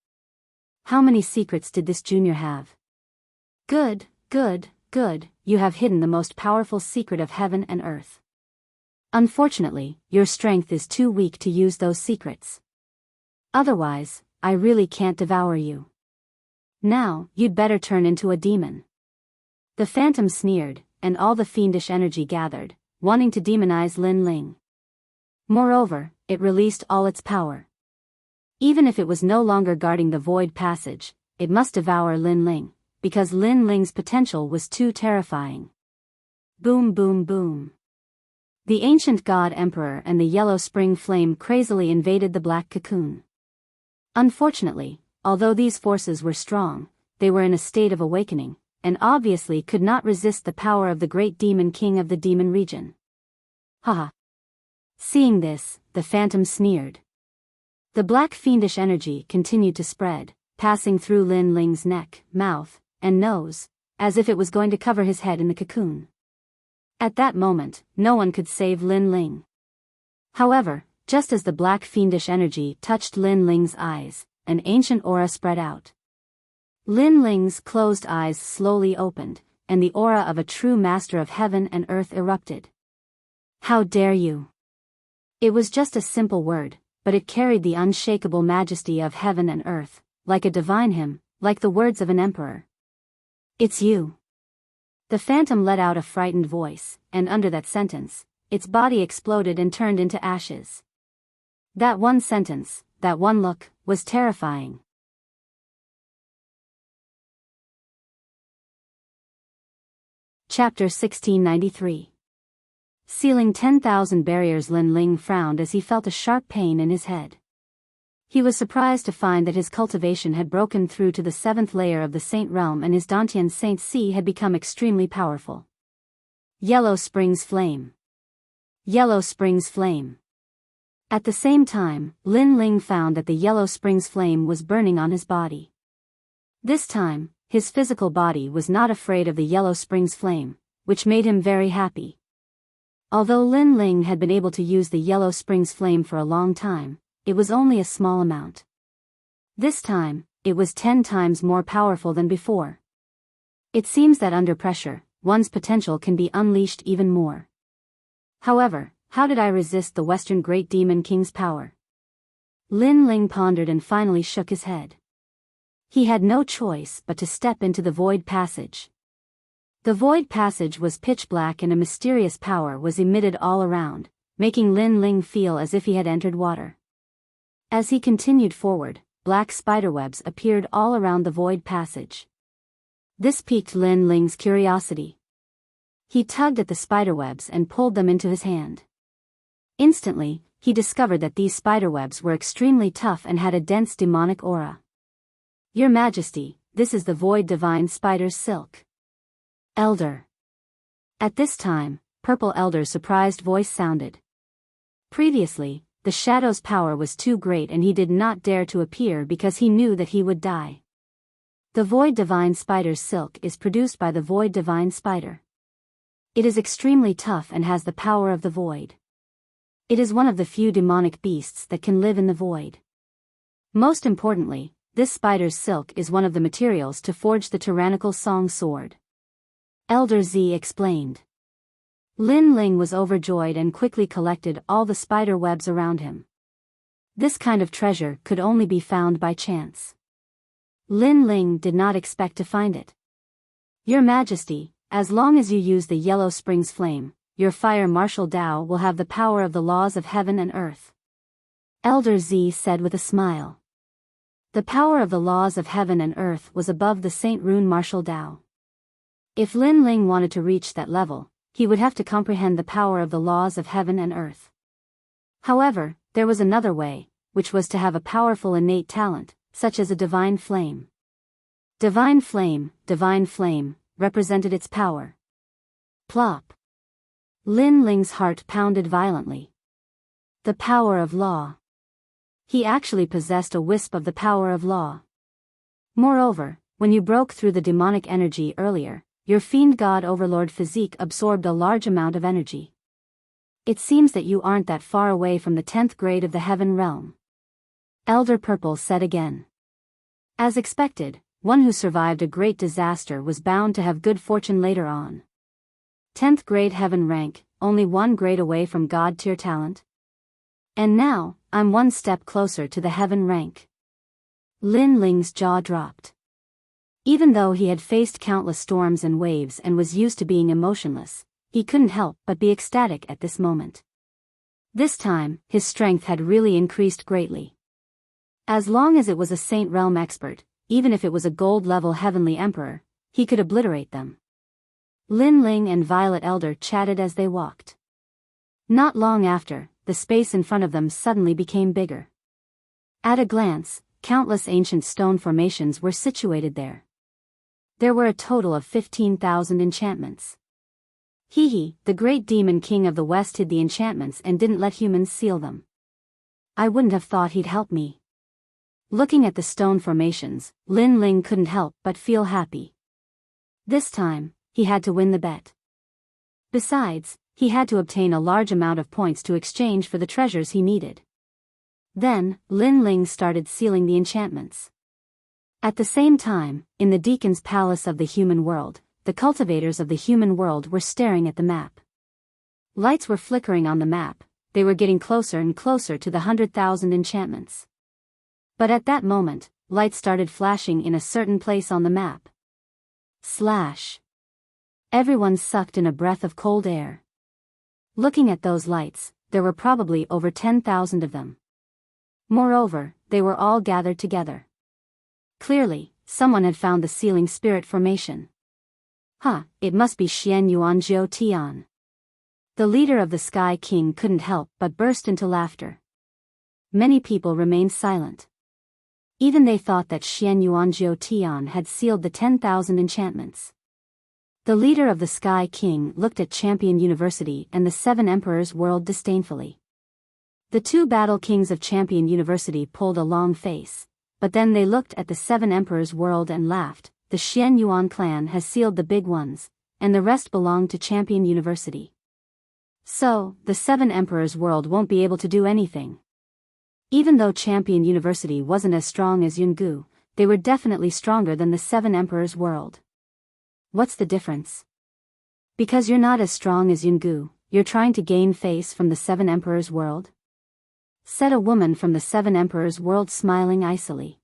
How many secrets did this junior have? Good, good, good, you have hidden the most powerful secret of heaven and earth. Unfortunately, your strength is too weak to use those secrets. Otherwise, I really can't devour you. Now, you'd better turn into a demon. The phantom sneered, and all the fiendish energy gathered, wanting to demonize Lin Ling. Moreover, it released all its power. Even if it was no longer guarding the void passage, it must devour Lin Ling, because Lin Ling's potential was too terrifying. Boom boom boom. The ancient god emperor and the Yellow Spring Flame crazily invaded the black cocoon. Unfortunately, although these forces were strong, they were in a state of awakening, and obviously could not resist the power of the great demon king of the demon region. Haha. Seeing this, the phantom sneered. The black fiendish energy continued to spread, passing through Lin Ling's neck, mouth, and nose, as if it was going to cover his head in the cocoon. At that moment, no one could save Lin Ling. However, just as the black fiendish energy touched Lin Ling's eyes, an ancient aura spread out. Lin Ling's closed eyes slowly opened, and the aura of a true master of heaven and earth erupted. How dare you! It was just a simple word, but it carried the unshakable majesty of heaven and earth, like a divine hymn, like the words of an emperor. It's you. The phantom let out a frightened voice, and under that sentence, its body exploded and turned into ashes. That one sentence, that one look, was terrifying. Chapter 1693. Sealing 10,000 barriers. Lin Ling frowned as he felt a sharp pain in his head. He was surprised to find that his cultivation had broken through to the 7th layer of the Saint Realm and his Dantian Saint C had become extremely powerful. Yellow Springs Flame. Yellow Springs Flame. At the same time, Lin Ling found that the Yellow Springs Flame was burning on his body. This time, his physical body was not afraid of the Yellow Springs Flame, which made him very happy. Although Lin Ling had been able to use the Yellow Springs Flame for a long time, it was only a small amount. This time, it was 10 times more powerful than before. It seems that under pressure, one's potential can be unleashed even more. However, how did I resist the Western Great Demon King's power? Lin Ling pondered and finally shook his head. He had no choice but to step into the Void Passage. The Void Passage was pitch black and a mysterious power was emitted all around, making Lin Ling feel as if he had entered water. As he continued forward, black spiderwebs appeared all around the Void Passage. This piqued Lin Ling's curiosity. He tugged at the spiderwebs and pulled them into his hand. Instantly, he discovered that these spiderwebs were extremely tough and had a dense demonic aura. Your Majesty, this is the Void Divine Spider's silk. Elder. At this time, Purple Elder's surprised voice sounded. Previously, the Shadow's power was too great and he did not dare to appear because he knew that he would die. The Void Divine Spider's silk is produced by the Void Divine Spider. It is extremely tough and has the power of the void. It is one of the few demonic beasts that can live in the void. Most importantly, this spider's silk is one of the materials to forge the tyrannical song sword. Elder Z explained. Lin Ling was overjoyed and quickly collected all the spider webs around him. This kind of treasure could only be found by chance. Lin Ling did not expect to find it. Your Majesty, as long as you use the Yellow Springs Flame, your fire martial Dao will have the power of the laws of heaven and earth. Elder Z said with a smile. The power of the laws of heaven and earth was above the Saint Rune martial Dao. If Lin Ling wanted to reach that level, he would have to comprehend the power of the laws of heaven and earth. However, there was another way, which was to have a powerful innate talent, such as a divine flame. Divine flame, represented its power. Plop. Lin Ling's heart pounded violently. The power of law. He actually possessed a wisp of the power of law. Moreover, when you broke through the demonic energy earlier, your fiend god Overlord physique absorbed a large amount of energy. It seems that you aren't that far away from the 10th grade of the Heaven Realm. Elder Purple said again. As expected, one who survived a great disaster was bound to have good fortune later on. 10th grade Heaven rank, only 1 grade away from God tier talent. And now, I'm 1 step closer to the Heaven rank. Lin Ling's jaw dropped. Even though he had faced countless storms and waves and was used to being emotionless, he couldn't help but be ecstatic at this moment. This time, his strength had really increased greatly. As long as it was a Saint Realm expert, even if it was a gold-level Heavenly Emperor, he could obliterate them. Lin Ling and Violet Elder chatted as they walked. Not long after, the space in front of them suddenly became bigger. At a glance, countless ancient stone formations were situated there. There were a total of 15,000 enchantments. Hehe, the great demon king of the West hid the enchantments and didn't let humans seal them. I wouldn't have thought he'd help me. Looking at the stone formations, Lin Ling couldn't help but feel happy. This time, he had to win the bet. Besides, he had to obtain a large amount of points to exchange for the treasures he needed. Then, Lin Ling started sealing the enchantments. At the same time, in the Deacon's Palace of the Human World, the cultivators of the human world were staring at the map. Lights were flickering on the map, they were getting closer and closer to the 100,000 enchantments. But at that moment, lights started flashing in a certain place on the map. Slash. Everyone sucked in a breath of cold air. Looking at those lights, there were probably over 10,000 of them. Moreover, they were all gathered together. Clearly, someone had found the sealing spirit formation. It must be Xian Yuan Jiu Tian. The leader of the Sky King couldn't help but burst into laughter. Many people remained silent. Even they thought that Xian Yuan Jiu Tian had sealed the 10,000 enchantments. The leader of the Sky King looked at Champion University and the Seven Emperors World disdainfully. The two battle kings of Champion University pulled a long face, but then they looked at the Seven Emperors World and laughed. The Xian Yuan clan has sealed the big ones, and the rest belong to Champion University. So, the Seven Emperors World won't be able to do anything. Even though Champion University wasn't as strong as Yungu, they were definitely stronger than the Seven Emperors World. What's the difference? Because you're not as strong as Yungu, you're trying to gain face from the Seven Emperors World? Said a woman from the Seven Emperors World, smiling icily.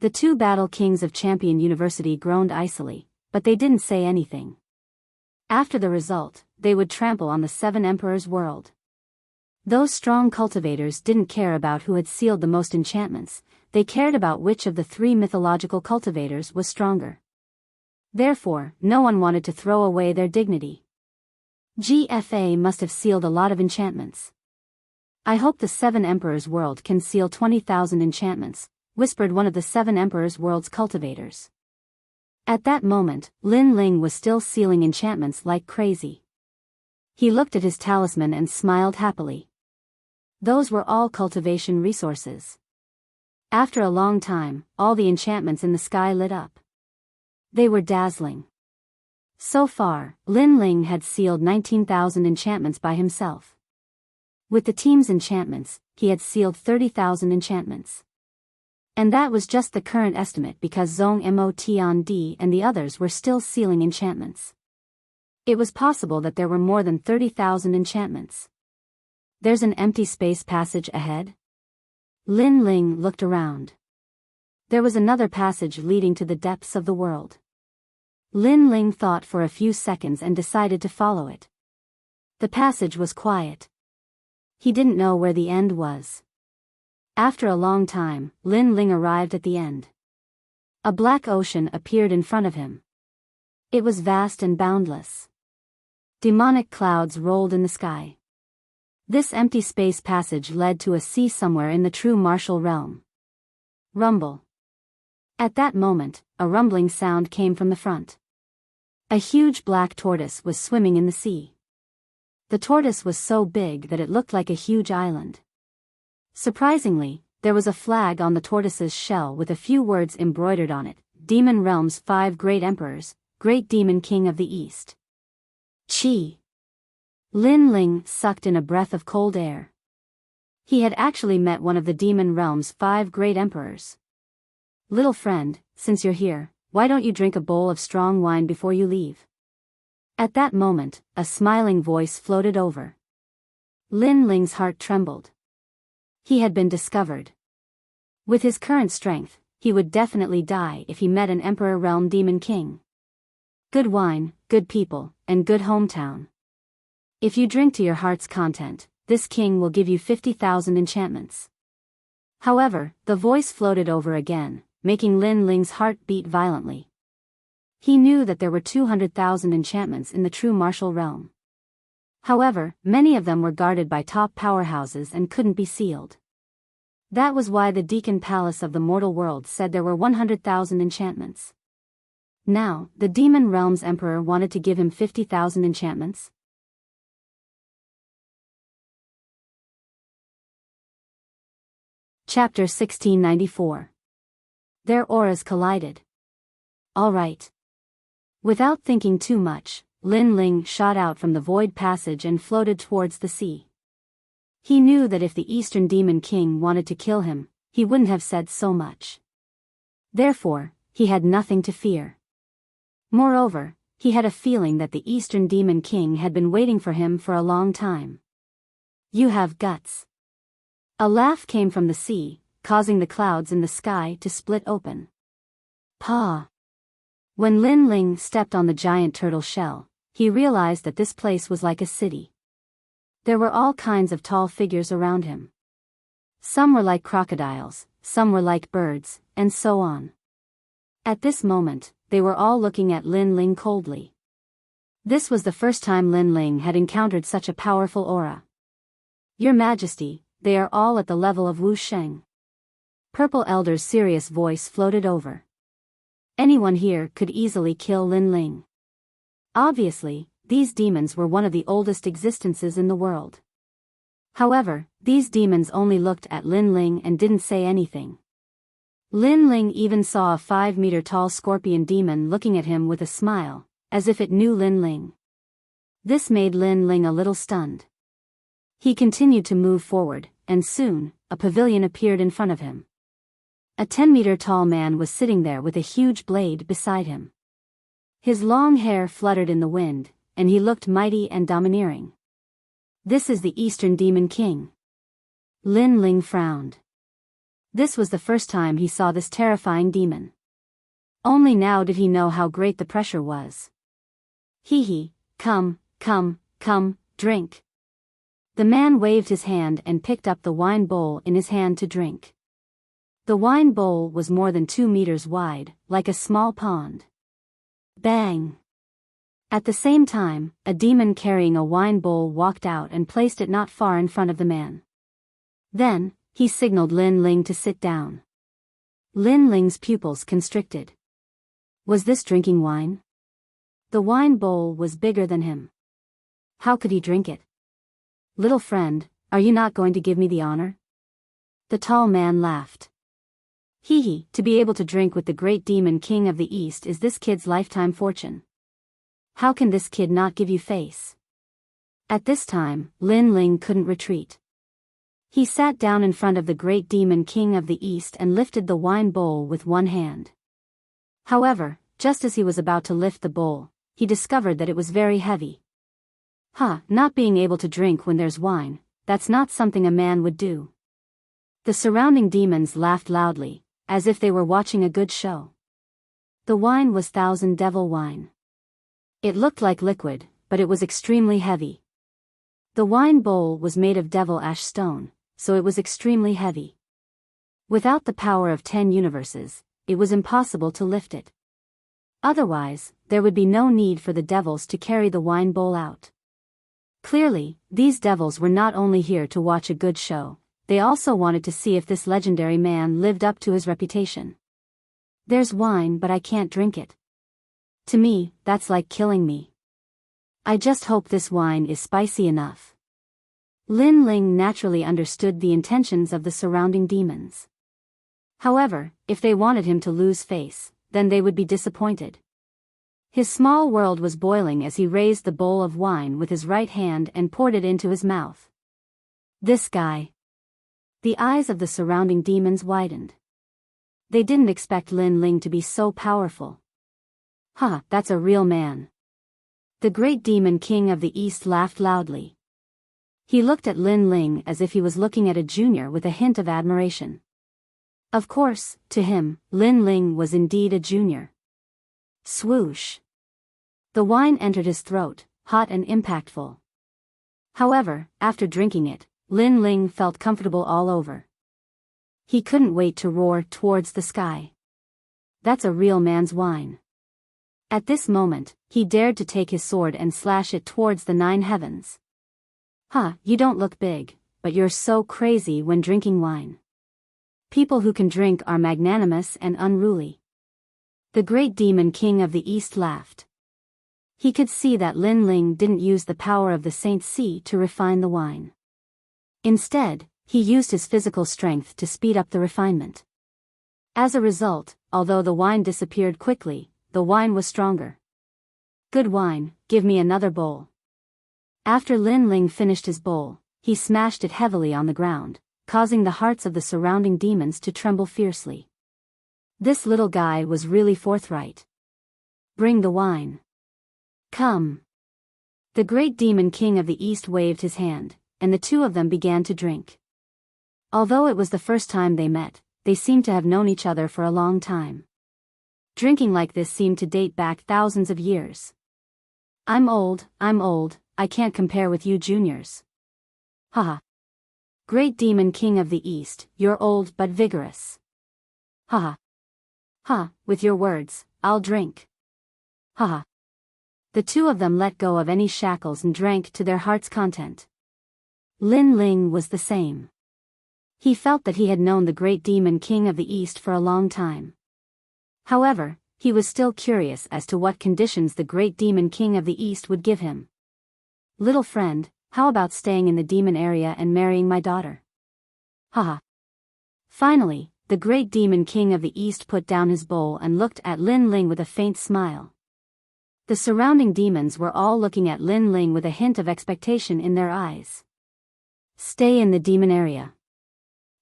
The two battle kings of Champion University groaned icily, but they didn't say anything. After the result, they would trample on the Seven Emperors World. Those strong cultivators didn't care about who had sealed the most enchantments, they cared about which of the three mythological cultivators was stronger. Therefore, no one wanted to throw away their dignity. GFA must have sealed a lot of enchantments. I hope the Seven Emperors World can seal 20,000 enchantments, whispered one of the Seven Emperors World's cultivators. At that moment, Lin Ling was still sealing enchantments like crazy. He looked at his talisman and smiled happily. Those were all cultivation resources. After a long time, all the enchantments in the sky lit up. They were dazzling. So far, Lin Ling had sealed 19,000 enchantments by himself. With the team's enchantments, he had sealed 30,000 enchantments. And that was just the current estimate because Zhong Mo Tian Di and the others were still sealing enchantments. It was possible that there were more than 30,000 enchantments. There's an empty space passage ahead? Lin Ling looked around. There was another passage leading to the depths of the world. Lin Ling thought for a few seconds and decided to follow it. The passage was quiet. He didn't know where the end was. After a long time, Lin Ling arrived at the end. A black ocean appeared in front of him. It was vast and boundless. Demonic clouds rolled in the sky. This empty space passage led to a sea somewhere in the true martial realm. Rumble. At that moment, a rumbling sound came from the front. A huge black tortoise was swimming in the sea. The tortoise was so big that it looked like a huge island. Surprisingly, there was a flag on the tortoise's shell with a few words embroidered on it: Demon Realm's 5 Great Emperors, Great Demon King of the East. Chi. Lin Ling sucked in a breath of cold air. He had actually met one of the Demon Realm's 5 Great Emperors. Little friend, since you're here, why don't you drink a bowl of strong wine before you leave? At that moment, a smiling voice floated over. Lin Ling's heart trembled. He had been discovered. With his current strength, he would definitely die if he met an Emperor Realm Demon King. Good wine, good people, and good hometown. If you drink to your heart's content, this king will give you 50,000 enchantments. However, the voice floated over again, making Lin Ling's heart beat violently. He knew that there were 200,000 enchantments in the true martial realm. However, many of them were guarded by top powerhouses and couldn't be sealed. That was why the Deacon Palace of the mortal world said there were 100,000 enchantments. Now, the Demon Realm's Emperor wanted to give him 50,000 enchantments. Chapter 1694. Their auras collided. All right. Without thinking too much, Lin Ling shot out from the void passage and floated towards the sea. He knew that if the Eastern Demon King wanted to kill him, he wouldn't have said so much. Therefore, he had nothing to fear. Moreover, he had a feeling that the Eastern Demon King had been waiting for him for a long time. You have guts. A laugh came from the sea, causing the clouds in the sky to split open. Pa! When Lin Ling stepped on the giant turtle shell, he realized that this place was like a city. There were all kinds of tall figures around him. Some were like crocodiles, some were like birds, and so on. At this moment, they were all looking at Lin Ling coldly. This was the first time Lin Ling had encountered such a powerful aura. Your Majesty, they are all at the level of Wu Sheng. Purple Elder's serious voice floated over. Anyone here could easily kill Lin Ling. Obviously, these demons were one of the oldest existences in the world. However, these demons only looked at Lin Ling and didn't say anything. Lin Ling even saw a 5-meter-tall scorpion demon looking at him with a smile, as if it knew Lin Ling. This made Lin Ling a little stunned. He continued to move forward, and soon, a pavilion appeared in front of him. A 10-meter-tall man was sitting there with a huge blade beside him. His long hair fluttered in the wind, and he looked mighty and domineering. This is the Eastern Demon King. Lin Ling frowned. This was the first time he saw this terrifying demon. Only now did he know how great the pressure was. Hee, come, drink. The man waved his hand and picked up the wine bowl in his hand to drink. The wine bowl was more than 2 meters wide, like a small pond. Bang! At the same time, a demon carrying a wine bowl walked out and placed it not far in front of the man. Then, he signaled Lin Ling to sit down. Lin Ling's pupils constricted. Was this drinking wine? The wine bowl was bigger than him. How could he drink it? Little friend, are you not going to give me the honor? The tall man laughed. To be able to drink with the great demon king of the East is this kid's lifetime fortune. How can this kid not give you face? At this time, Lin Ling couldn't retreat. He sat down in front of the great demon king of the East and lifted the wine bowl with one hand. However, just as he was about to lift the bowl, he discovered that it was very heavy. Not being able to drink when there's wine, that's not something a man would do. The surrounding demons laughed loudly, as if they were watching a good show. The wine was Thousand Devil wine. It looked like liquid, but it was extremely heavy. The wine bowl was made of devil ash stone, so it was extremely heavy. Without the power of 10 universes, it was impossible to lift it. Otherwise, there would be no need for the devils to carry the wine bowl out. Clearly, these devils were not only here to watch a good show, they also wanted to see if this legendary man lived up to his reputation. There's wine, but I can't drink it. To me, that's like killing me. I just hope this wine is spicy enough. Lin Ling naturally understood the intentions of the surrounding demons. However, if they wanted him to lose face, then they would be disappointed. His small world was boiling as he raised the bowl of wine with his right hand and poured it into his mouth. This guy. The eyes of the surrounding demons widened. They didn't expect Lin Ling to be so powerful. That's a real man. The great demon king of the East laughed loudly. He looked at Lin Ling as if he was looking at a junior with a hint of admiration. Of course, to him, Lin Ling was indeed a junior. Swoosh. The wine entered his throat, hot and impactful. However, after drinking it, Lin Ling felt comfortable all over. He couldn't wait to roar towards the sky. That's a real man's wine. At this moment, he dared to take his sword and slash it towards the 9 heavens. You don't look big, but you're so crazy when drinking wine. People who can drink are magnanimous and unruly. The great demon king of the east laughed. He could see that Lin Ling didn't use the power of the Saint Sea to refine the wine. Instead, he used his physical strength to speed up the refinement. As a result, although the wine disappeared quickly, the wine was stronger. Good wine, give me another bowl. After Lin Ling finished his bowl, he smashed it heavily on the ground, causing the hearts of the surrounding demons to tremble fiercely. This little guy was really forthright. Bring the wine. Come. The great demon king of the east waved his hand, and the two of them began to drink. Although it was the first time they met, they seemed to have known each other for a long time. Drinking like this seemed to date back thousands of years. I'm old, I can't compare with you juniors. Haha. Great demon king of the east, you're old but vigorous. Haha. Ha, with your words, I'll drink. Haha. The two of them let go of any shackles and drank to their heart's content. Lin Ling was the same. He felt that he had known the great demon king of the east for a long time. However, he was still curious as to what conditions the great demon king of the east would give him. Little friend, how about staying in the demon area and marrying my daughter? Haha. Finally, the great demon king of the east put down his bowl and looked at Lin Ling with a faint smile. The surrounding demons were all looking at Lin Ling with a hint of expectation in their eyes. Stay in the demon area.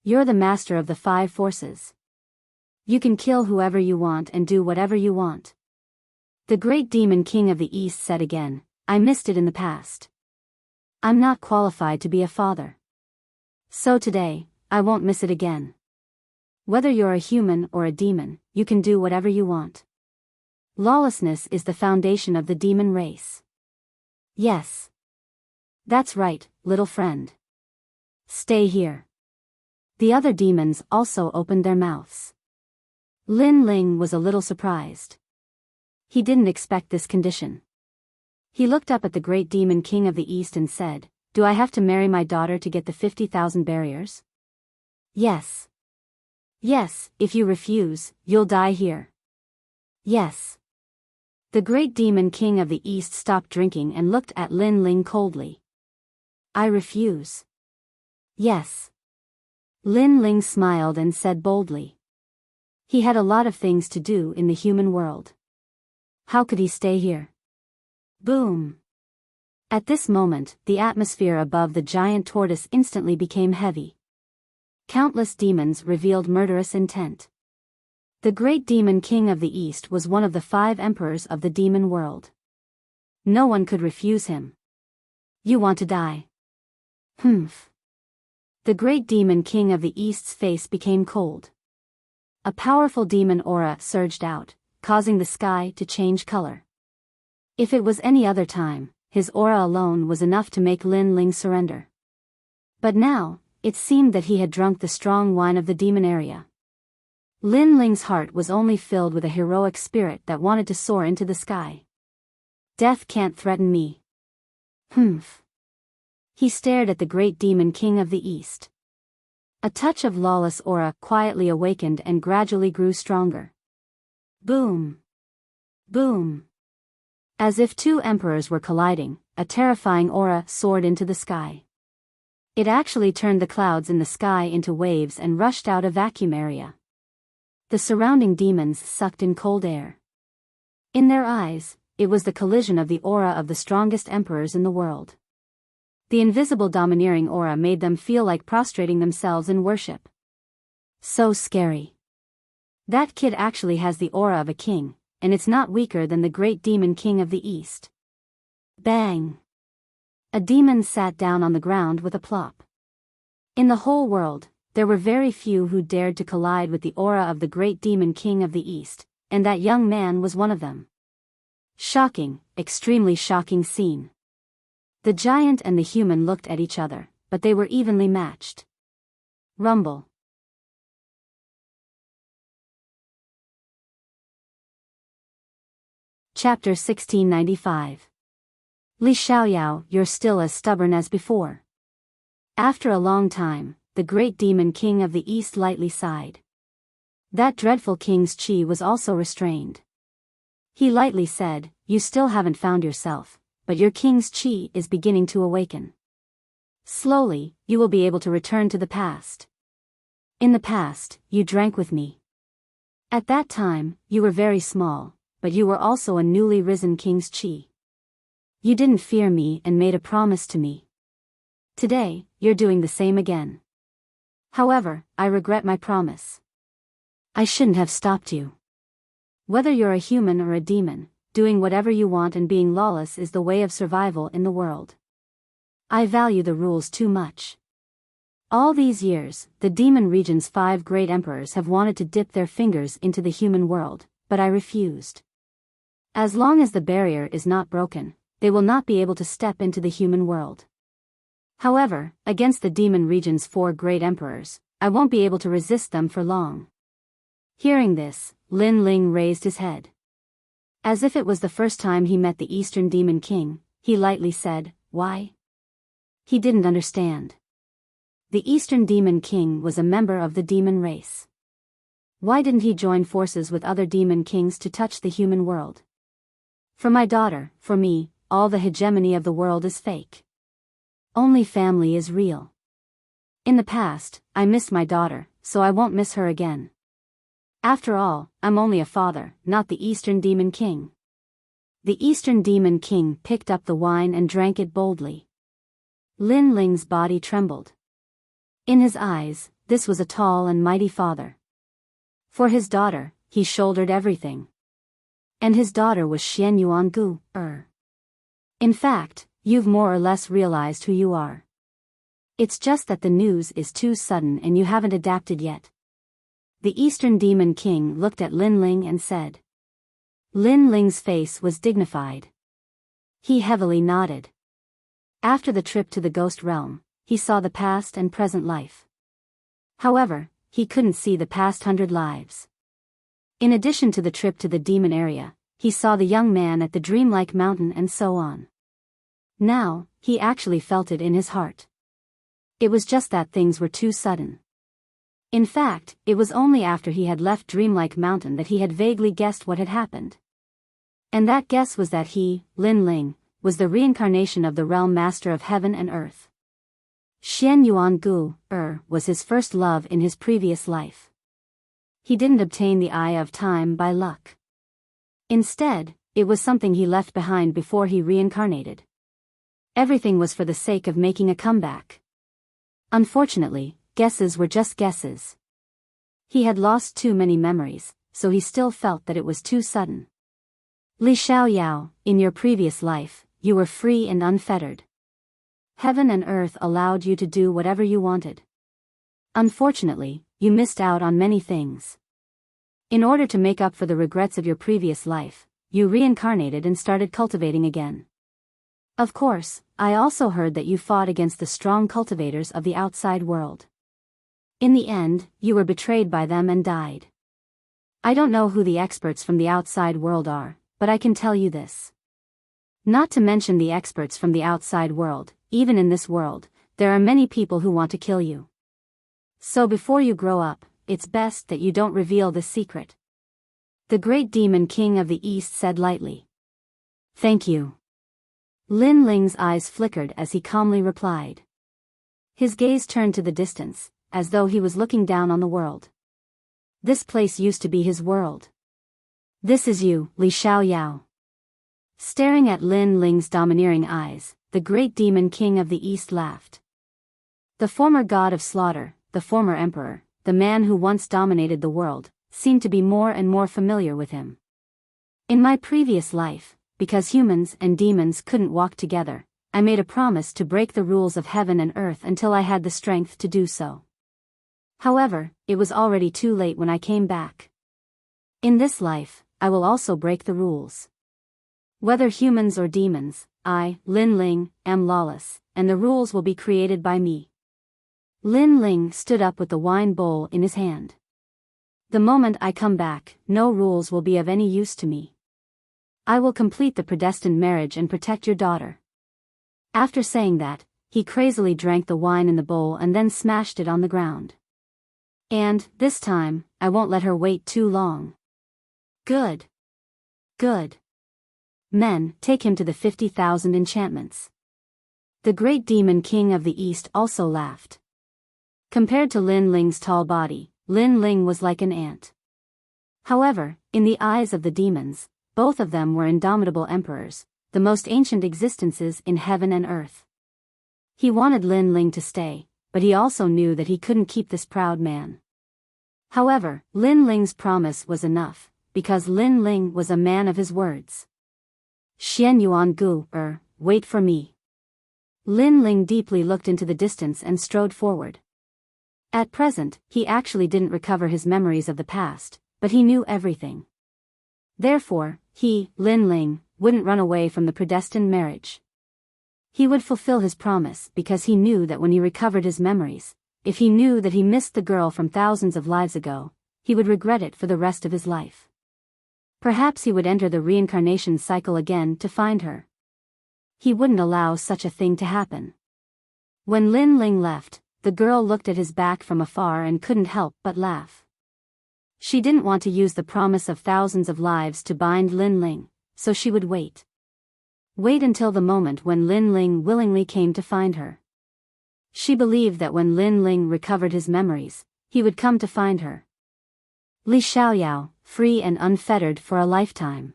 You're the master of the 5 forces. You can kill whoever you want and do whatever you want. The great demon king of the east said again, I missed it in the past. I'm not qualified to be a father. So today, I won't miss it again. Whether you're a human or a demon, you can do whatever you want. Lawlessness is the foundation of the demon race. Yes. That's right, little friend. Stay here. The other demons also opened their mouths. Lin Ling was a little surprised. He didn't expect this condition. He looked up at the great demon king of the east and said, Do I have to marry my daughter to get the 50,000 barriers? Yes. Yes, if you refuse, you'll die here. Yes. The great demon king of the east stopped drinking and looked at Lin Ling coldly. I refuse. Yes. Lin Ling smiled and said boldly. He had a lot of things to do in the human world. How could he stay here? Boom. At this moment, the atmosphere above the giant tortoise instantly became heavy. Countless demons revealed murderous intent. The great demon king of the east was one of the 5 emperors of the demon world. No one could refuse him. You want to die? Humph. The great demon king of the east's face became cold. A powerful demon aura surged out, causing the sky to change color. If it was any other time, his aura alone was enough to make Lin Ling surrender. But now, it seemed that he had drunk the strong wine of the demon area. Lin Ling's heart was only filled with a heroic spirit that wanted to soar into the sky. Death can't threaten me. Humph. He stared at the great demon king of the east. A touch of lawless aura quietly awakened and gradually grew stronger. Boom. Boom. As if 2 emperors were colliding, a terrifying aura soared into the sky. It actually turned the clouds in the sky into waves and rushed out a vacuum area. The surrounding demons sucked in cold air. In their eyes, it was the collision of the aura of the strongest emperors in the world. The invisible domineering aura made them feel like prostrating themselves in worship. So scary. That kid actually has the aura of a king, and it's not weaker than the great demon king of the east. Bang! A demon sat down on the ground with a plop. In the whole world, there were very few who dared to collide with the aura of the great demon king of the east, and that young man was one of them. Shocking, extremely shocking scene. The giant and the human looked at each other, but they were evenly matched. Rumble. Chapter 1695. Li Xiaoyao, you're still as stubborn as before. After a long time, the great demon king of the east lightly sighed. That dreadful king's chi was also restrained. He lightly said, "You still haven't found yourself, but your king's chi is beginning to awaken. Slowly, you will be able to return to the past. In the past, you drank with me. At that time, you were very small, but you were also a newly risen king's chi. You didn't fear me and made a promise to me. Today, you're doing the same again. However, I regret my promise. I shouldn't have stopped you. Whether you're a human or a demon, doing whatever you want and being lawless is the way of survival in the world. I value the rules too much. All these years, the demon region's 5 great emperors have wanted to dip their fingers into the human world, but I refused. As long as the barrier is not broken, they will not be able to step into the human world. However, against the demon region's 4 great emperors, I won't be able to resist them for long." Hearing this, Lin Ling raised his head. As if it was the first time he met the Eastern Demon King, he lightly said, "Why?" He didn't understand. The Eastern Demon King was a member of the demon race. Why didn't he join forces with other demon kings to touch the human world? For my daughter, for me, all the hegemony of the world is fake. Only family is real. In the past, I missed my daughter, so I won't miss her again. After all, I'm only a father, not the Eastern Demon King. The Eastern Demon King picked up the wine and drank it boldly. Lin Ling's body trembled. In his eyes, this was a tall and mighty father. For his daughter, he shouldered everything. And his daughter was Xian Yuangu. In fact, you've more or less realized who you are. It's just that the news is too sudden and you haven't adapted yet. The Eastern Demon King looked at Lin Ling and said. Lin Ling's face was dignified. He heavily nodded. After the trip to the ghost realm, he saw the past and present life. However, he couldn't see the past 100 lives. In addition to the trip to the demon area, he saw the young man at the dreamlike mountain and so on. Now, he actually felt it in his heart. It was just that things were too sudden. In fact, it was only after he had left Dreamlike Mountain that he had vaguely guessed what had happened. And that guess was that he, Lin Ling, was the reincarnation of the realm master of heaven and earth. Xian Yuangu, was his first love in his previous life. He didn't obtain the Eye of Time by luck. Instead, it was something he left behind before he reincarnated. Everything was for the sake of making a comeback. Unfortunately, guesses were just guesses. He had lost too many memories, so he still felt that it was too sudden. Li Xiaoyao, in your previous life, you were free and unfettered. Heaven and earth allowed you to do whatever you wanted. Unfortunately, you missed out on many things. In order to make up for the regrets of your previous life, you reincarnated and started cultivating again. Of course, I also heard that you fought against the strong cultivators of the outside world. In the end, you were betrayed by them and died. I don't know who the experts from the outside world are, but I can tell you this. Not to mention the experts from the outside world, even in this world, there are many people who want to kill you. So before you grow up, it's best that you don't reveal this secret. The great demon king of the East said lightly. Thank you. Lin Ling's eyes flickered as he calmly replied. His gaze turned to the distance, as though he was looking down on the world. This place used to be his world. This is you, Li Xiaoyao. Staring at Lin Ling's domineering eyes, the great demon king of the East laughed. The former god of slaughter, the former emperor, the man who once dominated the world, seemed to be more and more familiar with him. In my previous life, because humans and demons couldn't walk together, I made a promise to break the rules of heaven and earth until I had the strength to do so. However, it was already too late when I came back. In this life, I will also break the rules. Whether humans or demons, I, Lin Ling, am lawless, and the rules will be created by me. Lin Ling stood up with the wine bowl in his hand. The moment I come back, no rules will be of any use to me. I will complete the predestined marriage and protect your daughter. After saying that, he crazily drank the wine in the bowl and then smashed it on the ground. And, this time, I won't let her wait too long. Good. Good. Men, take him to the 50,000 enchantments. The great demon king of the east also laughed. Compared to Lin Ling's tall body, Lin Ling was like an ant. However, in the eyes of the demons, both of them were indomitable emperors, the most ancient existences in heaven and earth. He wanted Lin Ling to stay, but he also knew that he couldn't keep this proud man. However, Lin Ling's promise was enough, because Lin Ling was a man of his words. Xian Yuan Gu, wait for me. Lin Ling deeply looked into the distance and strode forward. At present, he actually didn't recover his memories of the past, but he knew everything. Therefore, he, Lin Ling, wouldn't run away from the predestined marriage. He would fulfill his promise because he knew that when he recovered his memories, if he knew that he missed the girl from thousands of lives ago, he would regret it for the rest of his life. Perhaps he would enter the reincarnation cycle again to find her. He wouldn't allow such a thing to happen. When Lin Ling left, the girl looked at his back from afar and couldn't help but laugh. She didn't want to use the promise of thousands of lives to bind Lin Ling, so she would wait. Wait until the moment when Lin Ling willingly came to find her. She believed that when Lin Ling recovered his memories, he would come to find her. Li Xiaoyao, free and unfettered for a lifetime.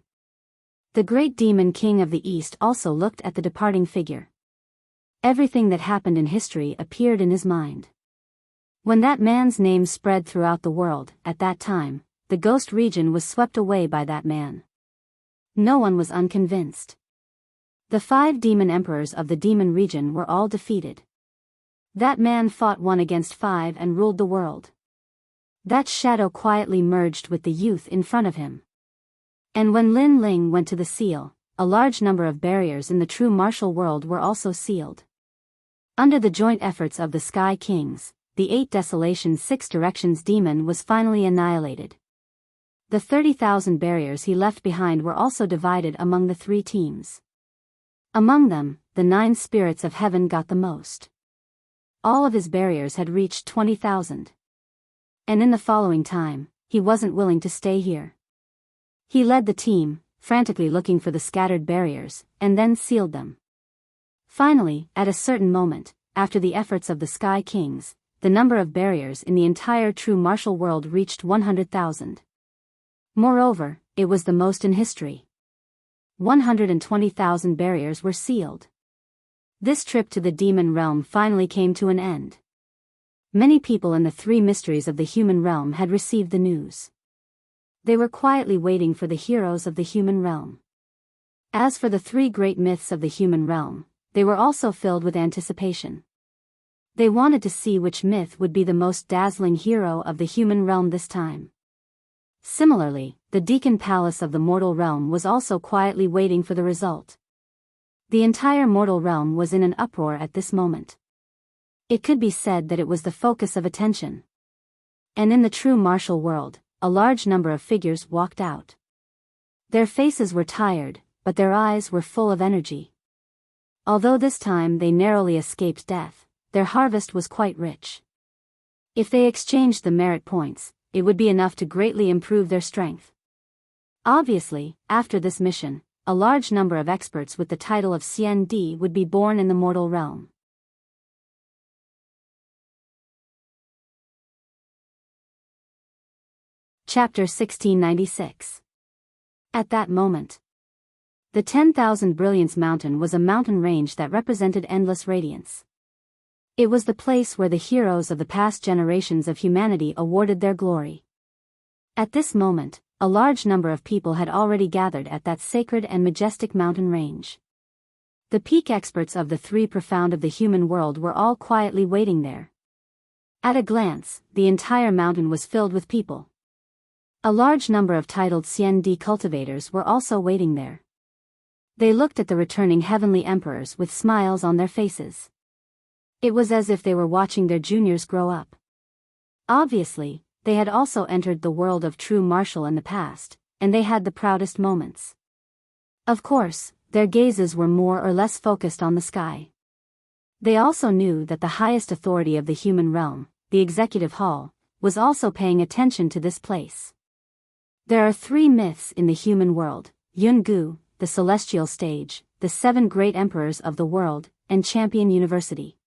The great demon king of the east also looked at the departing figure. Everything that happened in history appeared in his mind. When that man's name spread throughout the world, at that time, the ghost region was swept away by that man. No one was unconvinced. The 5 demon emperors of the demon region were all defeated. That man fought 1 against 5 and ruled the world. That shadow quietly merged with the youth in front of him. And when Lin Ling went to the seal, a large number of barriers in the true martial world were also sealed. Under the joint efforts of the Sky Kings, the 8 Desolation 6 Directions demon was finally annihilated. The 30,000 barriers he left behind were also divided among the 3 teams. Among them, the 9 spirits of heaven got the most. All of his barriers had reached 20,000. And in the following time, he wasn't willing to stay here. He led the team, frantically looking for the scattered barriers, and then sealed them. Finally, at a certain moment, after the efforts of the Sky Kings, the number of barriers in the entire true martial world reached 100,000. Moreover, it was the most in history. 120,000 barriers were sealed. This trip to the demon realm finally came to an end. Many people in the 3 mysteries of the human realm had received the news. They were quietly waiting for the heroes of the human realm. As for the 3 great myths of the human realm, they were also filled with anticipation. They wanted to see which myth would be the most dazzling hero of the human realm this time. Similarly, the Deacon Palace of the mortal realm was also quietly waiting for the result. The entire mortal realm was in an uproar at this moment. It could be said that it was the focus of attention. And in the true martial world, a large number of figures walked out. Their faces were tired, but their eyes were full of energy. Although this time they narrowly escaped death, their harvest was quite rich. If they exchanged the merit points, it would be enough to greatly improve their strength. Obviously, after this mission, a large number of experts with the title of CND would be born in the mortal realm. Chapter 1696. At that moment, the 10,000 Brilliance Mountain was a mountain range that represented endless radiance. It was the place where the heroes of the past generations of humanity awarded their glory. At this moment, a large number of people had already gathered at that sacred and majestic mountain range. The peak experts of the 3 profound of the human world were all quietly waiting there. At a glance, the entire mountain was filled with people. A large number of titled CND cultivators were also waiting there. They looked at the returning heavenly emperors with smiles on their faces. It was as if they were watching their juniors grow up. Obviously, they had also entered the world of true martial in the past, and they had the proudest moments. Of course, their gazes were more or less focused on the sky. They also knew that the highest authority of the human realm, the Executive Hall, was also paying attention to this place. There are 3 myths in the human world: Yungu, the celestial stage, the 7 great emperors of the world, and Champion University.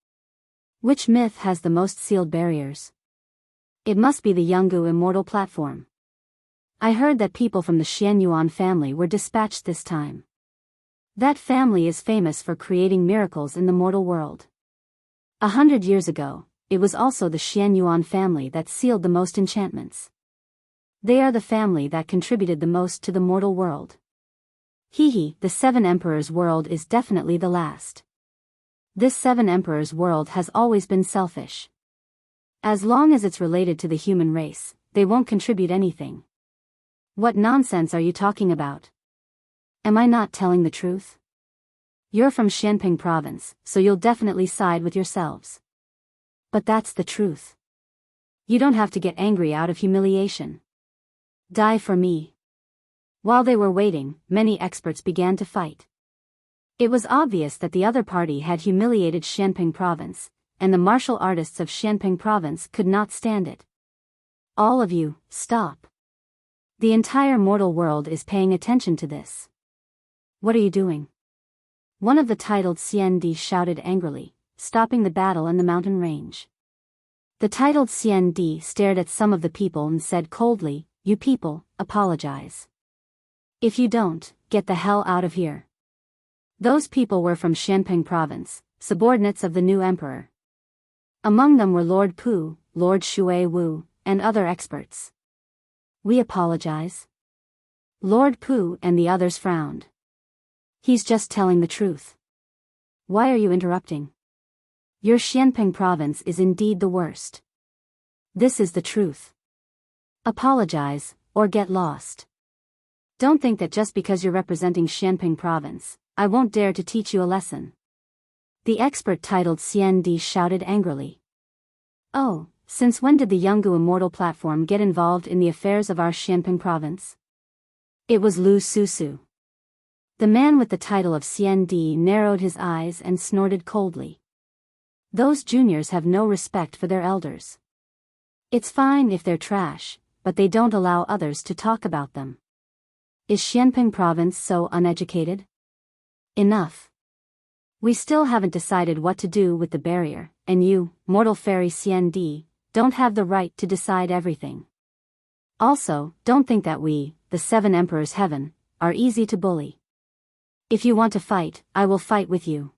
Which myth has the most sealed barriers? It must be the Yungu immortal platform. I heard that people from the Xianyuan family were dispatched this time. That family is famous for creating miracles in the mortal world. 100 years ago, it was also the Xianyuan family that sealed the most enchantments. They are the family that contributed the most to the mortal world. The 7 emperors world is definitely the last. This 7 emperors world has always been selfish. As long as it's related to the human race, they won't contribute anything. What nonsense are you talking about? Am I not telling the truth? You're from Xianping province, so you'll definitely side with yourselves. But that's the truth. You don't have to get angry out of humiliation. Die for me. While they were waiting, many experts began to fight. It was obvious that the other party had humiliated Xianping province, and the martial artists of Xianping province could not stand it. All of you, stop. The entire mortal world is paying attention to this. What are you doing? One of the titled CND shouted angrily, stopping the battle in the mountain range. The titled CND stared at some of the people and said coldly, "You people, apologize. If you don't, get the hell out of here." Those people were from Xianping province, subordinates of the new emperor. Among them were Lord Pu, Lord Shui Wu, and other experts. "We apologize." Lord Pu and the others frowned. "He's just telling the truth. Why are you interrupting? Your Xianping province is indeed the worst. This is the truth. Apologize, or get lost. Don't think that just because you're representing Xianping province, I won't dare to teach you a lesson." The expert titled CND shouted angrily. "Oh, since when did the Yungu Immortal Platform get involved in the affairs of our Xianping province?" It was Lu Susu. The man with the title of CND narrowed his eyes and snorted coldly. Those juniors have no respect for their elders. It's fine if they're trash, but they don't allow others to talk about them. Is Xianping province so uneducated? Enough. We still haven't decided what to do with the barrier, and you, mortal fairy CND, don't have the right to decide everything. Also, don't think that we, the 7 emperors heaven, are easy to bully. If you want to fight, I will fight with you."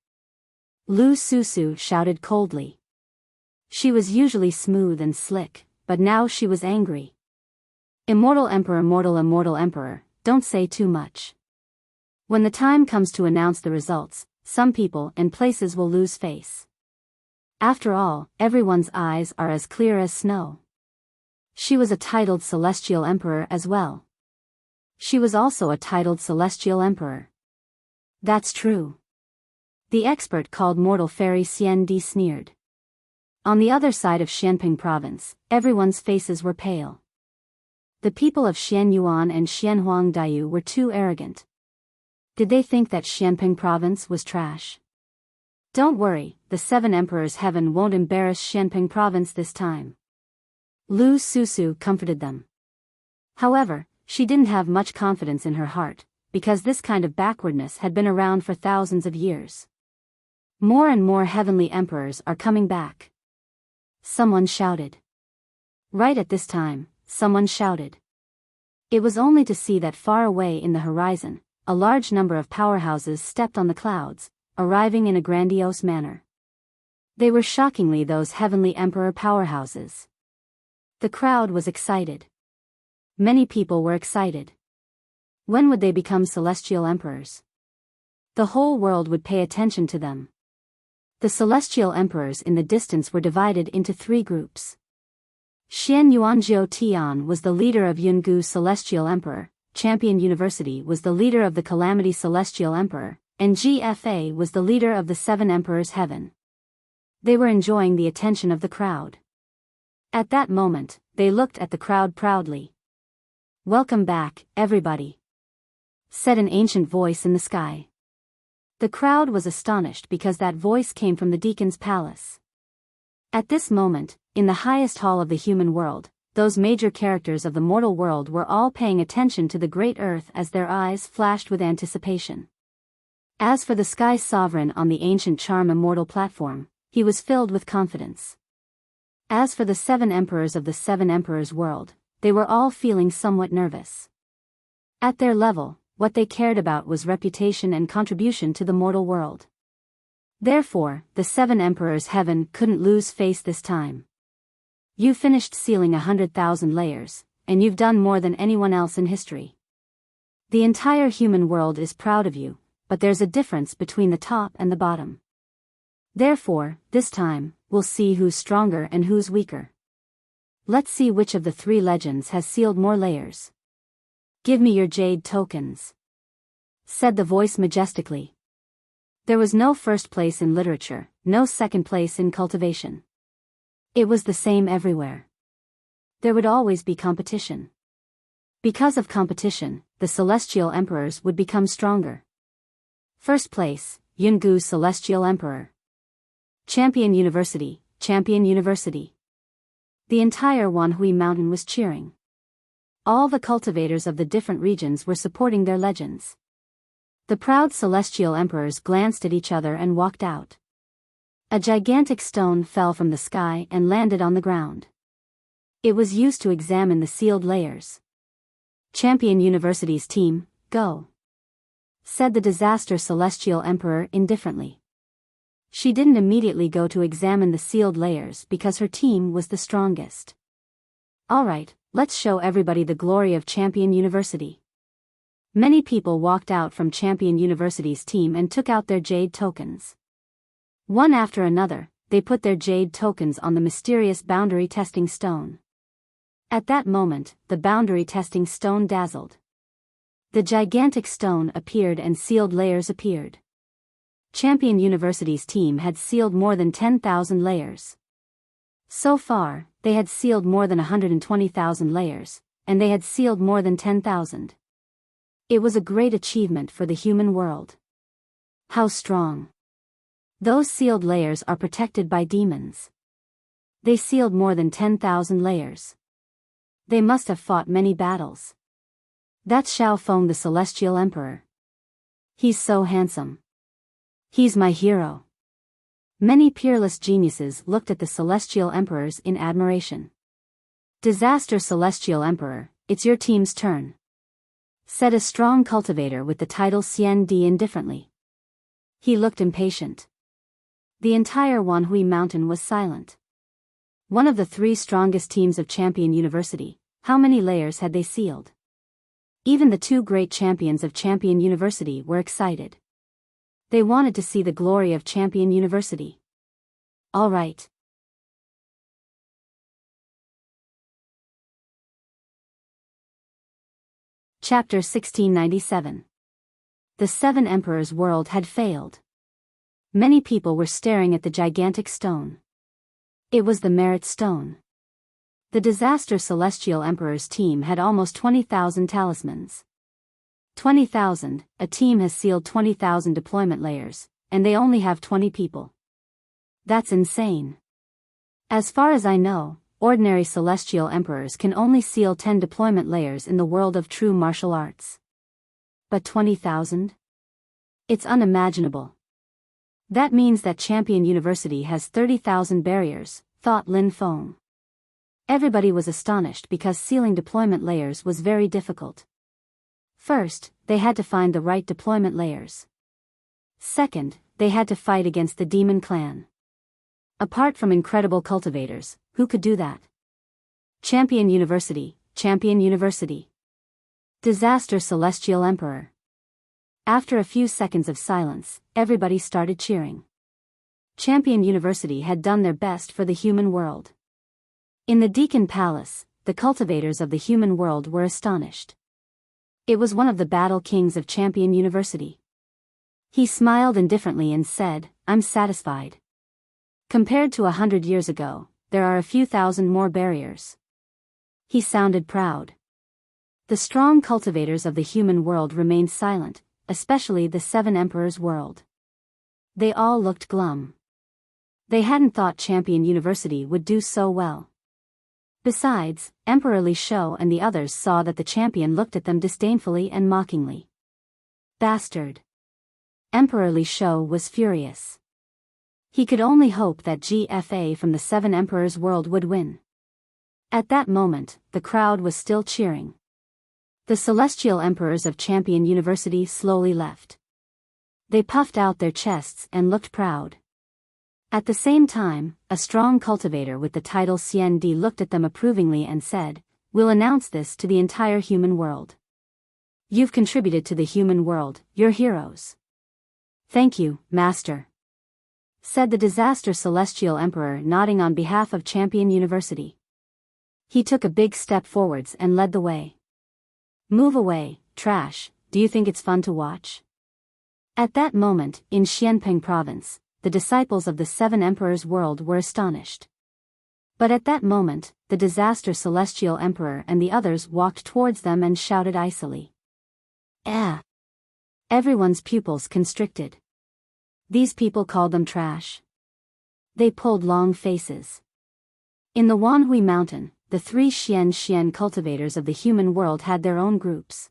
Lu Susu shouted coldly. She was usually smooth and slick, but now she was angry. "Immortal emperor, immortal emperor, don't say too much. When the time comes to announce the results, some people and places will lose face. After all, everyone's eyes are as clear as snow." She was a titled celestial emperor as well. She was also a titled celestial emperor. "That's true." The expert called mortal fairy CND sneered. On the other side of Xianping province, everyone's faces were pale. The people of Xianyuan and Xianhuangdiyu were too arrogant. Did they think that Xianping province was trash? Don't worry, the 7 emperors heaven won't embarrass Xianping province this time. Lu Susu comforted them. However, she didn't have much confidence in her heart, because this kind of backwardness had been around for thousands of years. More and more heavenly emperors are coming back. Someone shouted. Right at this time, someone shouted. It was only to see that far away in the horizon, a large number of powerhouses stepped on the clouds, arriving in a grandiose manner. They were shockingly those heavenly emperor powerhouses. The crowd was excited. Many people were excited. When would they become celestial emperors? The whole world would pay attention to them. The celestial emperors in the distance were divided into 3 groups. Xian Yuanjiu Tian was the leader of Yungu Celestial Emperor, Champion University was the leader of the Calamity Celestial Emperor, and GFA was the leader of the 7 Emperors Heaven. They were enjoying the attention of the crowd. At that moment, they looked at the crowd proudly. "Welcome back, everybody," said an ancient voice in the sky. The crowd was astonished because that voice came from the deacon's palace. At this moment, in the highest hall of the human world, those major characters of the mortal world were all paying attention to the great earth as their eyes flashed with anticipation. As for the Sky Sovereign on the ancient charm immortal platform, he was filled with confidence. As for the 7 emperors of the 7 emperors world, they were all feeling somewhat nervous. At their level, what they cared about was reputation and contribution to the mortal world. Therefore, the 7 emperors' heaven couldn't lose face this time. You finished sealing 100,000 layers, and you've done more than anyone else in history. The entire human world is proud of you, but there's a difference between the top and the bottom. Therefore, this time, we'll see who's stronger and who's weaker. Let's see which of the 3 legends has sealed more layers. Give me your jade tokens, said the voice majestically. There was no first place in literature, no second place in cultivation. It was the same everywhere. There would always be competition. Because of competition, the celestial emperors would become stronger. First place, Yungu Celestial Emperor. Champion University, Champion University. The entire Wanhui Mountain was cheering. All the cultivators of the different regions were supporting their legends. The proud celestial emperors glanced at each other and walked out. A gigantic stone fell from the sky and landed on the ground. It was used to examine the sealed layers. Champion University's team, go, said the disaster celestial emperor indifferently. She didn't immediately go to examine the sealed layers because her team was the strongest. Alright, let's show everybody the glory of Champion University. Many people walked out from Champion University's team and took out their jade tokens. One after another, they put their jade tokens on the mysterious boundary testing stone. At that moment, the boundary testing stone dazzled. The gigantic stone appeared and sealed layers appeared. Champion University's team had sealed more than 10,000 layers. So far, they had sealed more than 120,000 layers, and they had sealed more than 10,000. It was a great achievement for the human world. How strong! Those sealed layers are protected by demons. They sealed more than 10,000 layers. They must have fought many battles. That's Xiao Feng, the Celestial Emperor. He's so handsome. He's my hero. Many peerless geniuses looked at the Celestial Emperors in admiration. Disaster Celestial Emperor, it's your team's turn, said a strong cultivator with the title Xian Di indifferently. He looked impatient. The entire Wanhui Mountain was silent. One of the 3 strongest teams of Champion University, how many layers had they sealed? Even the 2 great champions of Champion University were excited. They wanted to see the glory of Champion University. All right. Chapter 1697. The 7 Emperors' world had failed. Many people were staring at the gigantic stone. It was the Merit Stone. The Disaster Celestial Emperor's team had almost 20,000 talismans. 20,000, a team has sealed 20,000 deployment layers, and they only have 20 people. That's insane. As far as I know, ordinary celestial emperors can only seal 10 deployment layers in the world of true martial arts. But 20,000? It's unimaginable. That means that Champion University has 30,000 barriers, thought Lin Feng. Everybody was astonished because sealing deployment layers was very difficult. First, they had to find the right deployment layers. Second, they had to fight against the demon clan. Apart from incredible cultivators, who could do that? Champion University, Champion University. Disaster Celestial Emperor. After a few seconds of silence, everybody started cheering. Champion University had done their best for the human world. In the Deacon Palace, the cultivators of the human world were astonished. It was one of the battle kings of Champion University. He smiled indifferently and said, I'm satisfied. Compared to 100 years ago, there are a few thousand more barriers. He sounded proud. The strong cultivators of the human world remained silent, especially the 7 Emperors' world. They all looked glum. They hadn't thought Champion University would do so well. Besides, Emperor Li Shou and the others saw that the champion looked at them disdainfully and mockingly. Bastard! Emperor Li Shou was furious. He could only hope that GFA from the Seven Emperors world would win. At that moment, the crowd was still cheering. The celestial emperors of Champion University slowly left. They puffed out their chests and looked proud. At the same time, a strong cultivator with the title Xian Di looked at them approvingly and said, "We'll announce this to the entire human world. You've contributed to the human world, you're heroes." "Thank you, Master," said the Disaster Celestial Emperor, nodding on behalf of Champion University. He took a big step forwards and led the way. "Move away, trash, do you think it's fun to watch?" At that moment, in Xianping Province, the disciples of the Seven Emperors world were astonished. But at that moment, the Disaster Celestial Emperor and the others walked towards them and shouted icily. "Eh!" Everyone's pupils constricted. These people called them trash. They pulled long faces. In the Wanhui Mountain, the three Xian cultivators of the human world had their own groups.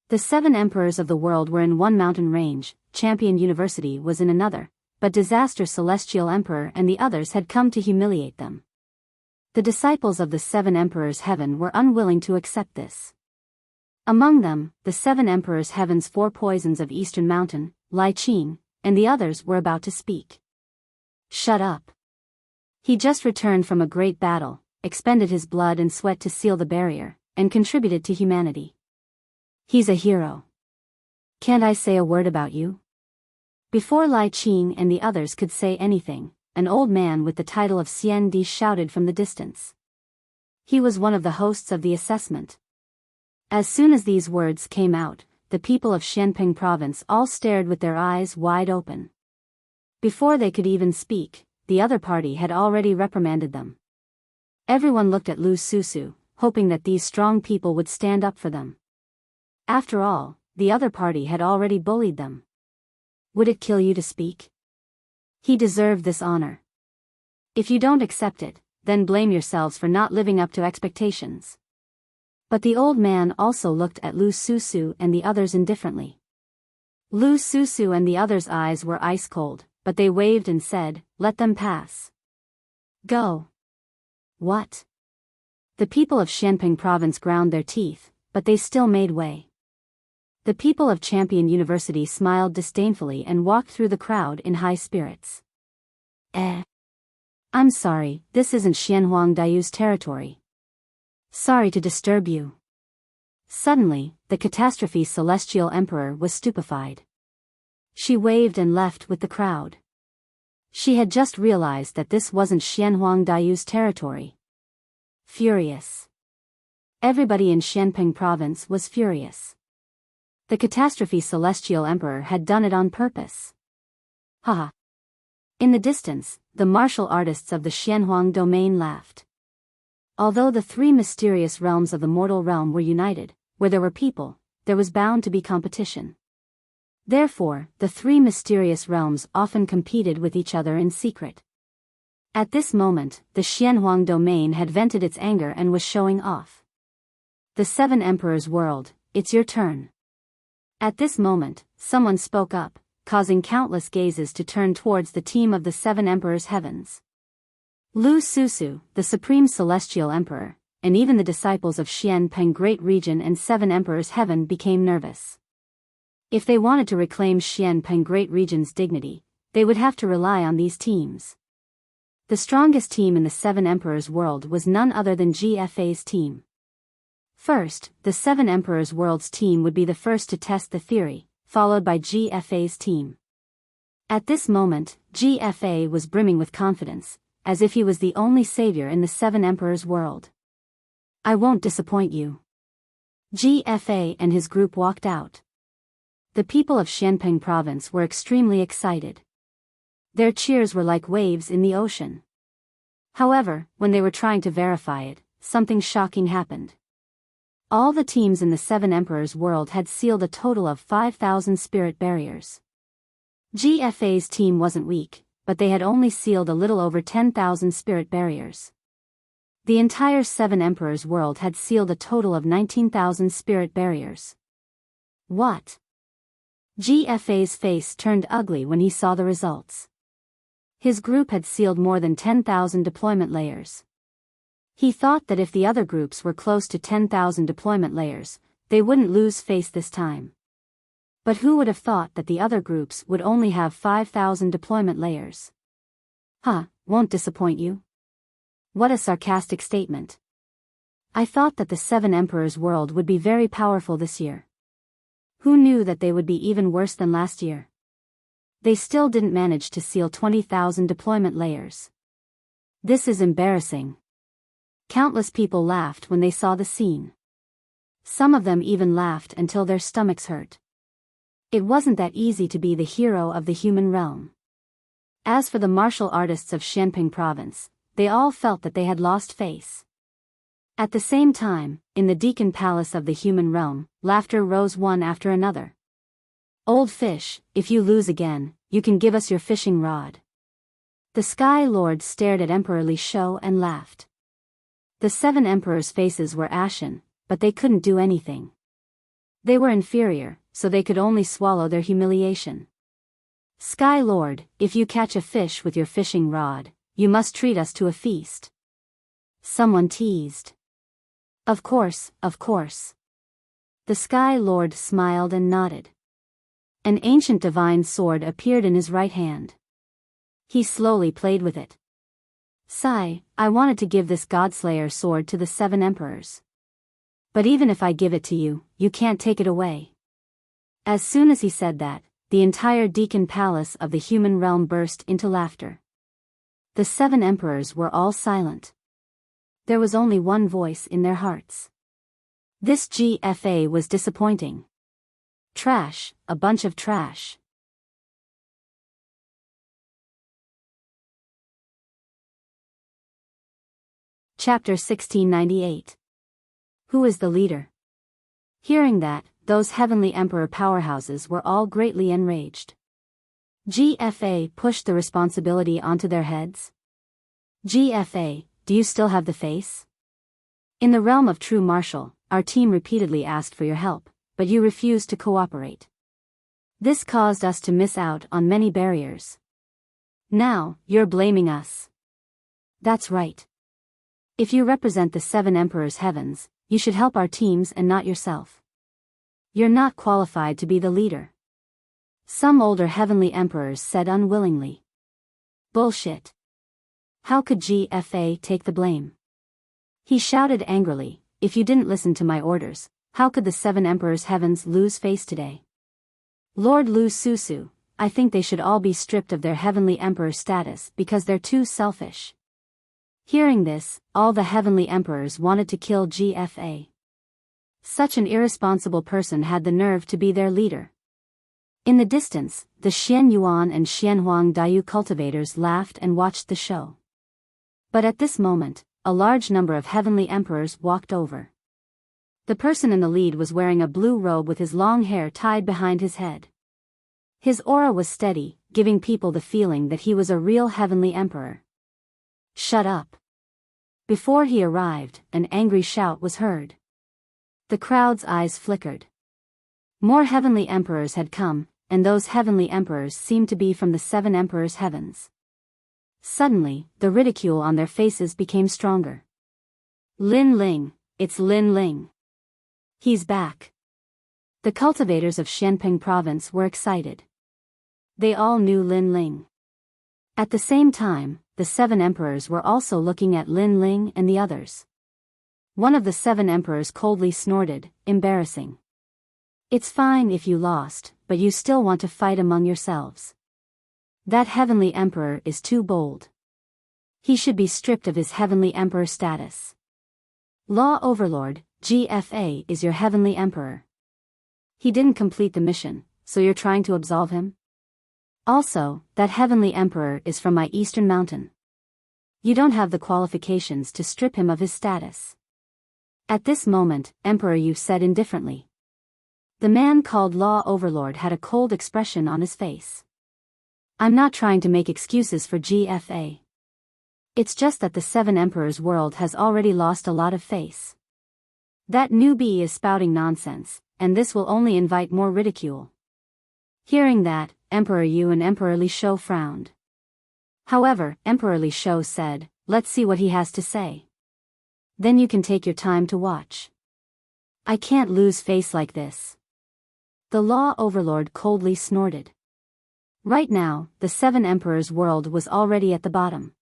The Seven Emperors of the world were in one mountain range, Champion University was in another, but Disaster Celestial Emperor and the others had come to humiliate them. The disciples of the Seven Emperors Heaven were unwilling to accept this. Among them, the Seven Emperors Heaven's four poisons of Eastern Mountain, Lai Qing, and the others were about to speak. "Shut up. He just returned from a great battle, expended his blood and sweat to seal the barrier, and contributed to humanity. He's a hero. Can't I say a word about you?" Before Lai Qing and the others could say anything, an old man with the title of Xian Di shouted from the distance. He was one of the hosts of the assessment. As soon as these words came out, the people of Xianping Province all stared with their eyes wide open. Before they could even speak, the other party had already reprimanded them. Everyone looked at Lu Susu, hoping that these strong people would stand up for them. After all, the other party had already bullied them. Would it kill you to speak? He deserved this honor. If you don't accept it, then blame yourselves for not living up to expectations. But the old man also looked at Lu Susu and the others indifferently. Lu Susu and the others' eyes were ice cold, but they waved and said, "Let them pass. Go." What? The people of Xianping Province ground their teeth, but they still made way. The people of Champion University smiled disdainfully and walked through the crowd in high spirits. I'm sorry, this isn't Xianhuang Dayu's territory. Sorry to disturb you." Suddenly, the Catastrophe Celestial Emperor was stupefied. She waved and left with the crowd. She had just realized that this wasn't Xianhuang Dayu's territory. Furious. Everybody in Xianping Province was furious. The Catastrophe Celestial Emperor had done it on purpose. Haha. In the distance, the martial artists of the Xianhuang domain laughed. Although the three mysterious realms of the mortal realm were united, where there were people, there was bound to be competition. Therefore, the three mysterious realms often competed with each other in secret. At this moment, the Xianhuang domain had vented its anger and was showing off. "The Seven Emperors world, it's your turn." At this moment, someone spoke up, causing countless gazes to turn towards the team of the Seven Emperors Heavens. Lu Susu, the Supreme Celestial Emperor, and even the disciples of Xianpeng Great Region and Seven Emperors Heaven became nervous. If they wanted to reclaim Xianpeng Great Region's dignity, they would have to rely on these teams. The strongest team in the Seven Emperors world was none other than GFA's team. First, the Seven Emperors world's team would be the first to test the theory, followed by GFA's team. At this moment, GFA was brimming with confidence, as if he was the only savior in the Seven Emperors world. "I won't disappoint you." GFA and his group walked out. The people of Xianpeng Province were extremely excited. Their cheers were like waves in the ocean. However, when they were trying to verify it, something shocking happened. All the teams in the Seven Emperors world had sealed a total of 5,000 spirit barriers. GFA's team wasn't weak, but they had only sealed a little over 10,000 spirit barriers. The entire Seven Emperors world had sealed a total of 19,000 spirit barriers. What? GFA's face turned ugly when he saw the results. His group had sealed more than 10,000 deployment layers. He thought that if the other groups were close to 10,000 deployment layers, they wouldn't lose face this time. But who would have thought that the other groups would only have 5,000 deployment layers? Won't disappoint you? What a sarcastic statement. I thought that the Seven Emperors world would be very powerful this year. Who knew that they would be even worse than last year? They still didn't manage to seal 20,000 deployment layers. This is embarrassing. Countless people laughed when they saw the scene. Some of them even laughed until their stomachs hurt. It wasn't that easy to be the hero of the human realm. As for the martial artists of Xianping province, they all felt that they had lost face. At the same time, in the Deacon Palace of the human realm, laughter rose one after another. Old fish, if you lose again, you can give us your fishing rod. The Sky Lord stared at Emperor Li Shou and laughed. The Seven Emperors' faces were ashen, but they couldn't do anything. They were inferior, so they could only swallow their humiliation. Sky Lord, if you catch a fish with your fishing rod, you must treat us to a feast. Someone teased. Of course, of course. The Sky Lord smiled and nodded. An ancient divine sword appeared in his right hand. He slowly played with it. Sigh, I wanted to give this Godslayer sword to the Seven Emperors. But even if I give it to you, you can't take it away. As soon as he said that, the entire Deacon Palace of the human realm burst into laughter. The Seven Emperors were all silent. There was only one voice in their hearts. This GFA was disappointing. Trash, a bunch of trash. Chapter 1698. Who is the leader? Hearing that, those heavenly emperor powerhouses were all greatly enraged. GFA pushed the responsibility onto their heads. GFA, do you still have the face? In the realm of true martial, our team repeatedly asked for your help, but you refused to cooperate. This caused us to miss out on many barriers. Now, you're blaming us. That's right. If you represent the Seven Emperors' heavens, you should help our teams and not yourself. You're not qualified to be the leader. Some older heavenly emperors said unwillingly. Bullshit. How could GFA take the blame? He shouted angrily, if you didn't listen to my orders, how could the Seven Emperors' heavens lose face today? Lord Lu Susu, I think they should all be stripped of their heavenly emperor status because they're too selfish. Hearing this, all the heavenly emperors wanted to kill GFA. Such an irresponsible person had the nerve to be their leader. In the distance, the Xian Yuan and Xianhuang Daiyu cultivators laughed and watched the show. But at this moment, a large number of heavenly emperors walked over. The person in the lead was wearing a blue robe with his long hair tied behind his head. His aura was steady, giving people the feeling that he was a real heavenly emperor. Shut up. Before he arrived, an angry shout was heard. The crowd's eyes flickered. More heavenly emperors had come, and those heavenly emperors seemed to be from the Seven Emperors' heavens. Suddenly, the ridicule on their faces became stronger. Lin Ling, it's Lin Ling. He's back. The cultivators of Xianping province were excited. They all knew Lin Ling. At the same time, the Seven Emperors were also looking at Lin Ling and the others. One of the Seven Emperors coldly snorted, embarrassing. It's fine if you lost, but you still want to fight among yourselves. That heavenly emperor is too bold. He should be stripped of his heavenly emperor status. Law Overlord, GFA is your heavenly emperor. He didn't complete the mission, so you're trying to absolve him? Also, that heavenly emperor is from my eastern mountain. You don't have the qualifications to strip him of his status. At this moment, Emperor Yu said indifferently. The man called Law Overlord had a cold expression on his face. I'm not trying to make excuses for GFA. It's just that the Seven Emperors world has already lost a lot of face. That newbie is spouting nonsense, and this will only invite more ridicule. Hearing that, Emperor Yu and Emperor Li Shou frowned. However, Emperor Li Shou said, "Let's see what he has to say. Then you can take your time to watch. I can't lose face like this." The Law Overlord coldly snorted. Right now, the Seven Emperors world was already at the bottom.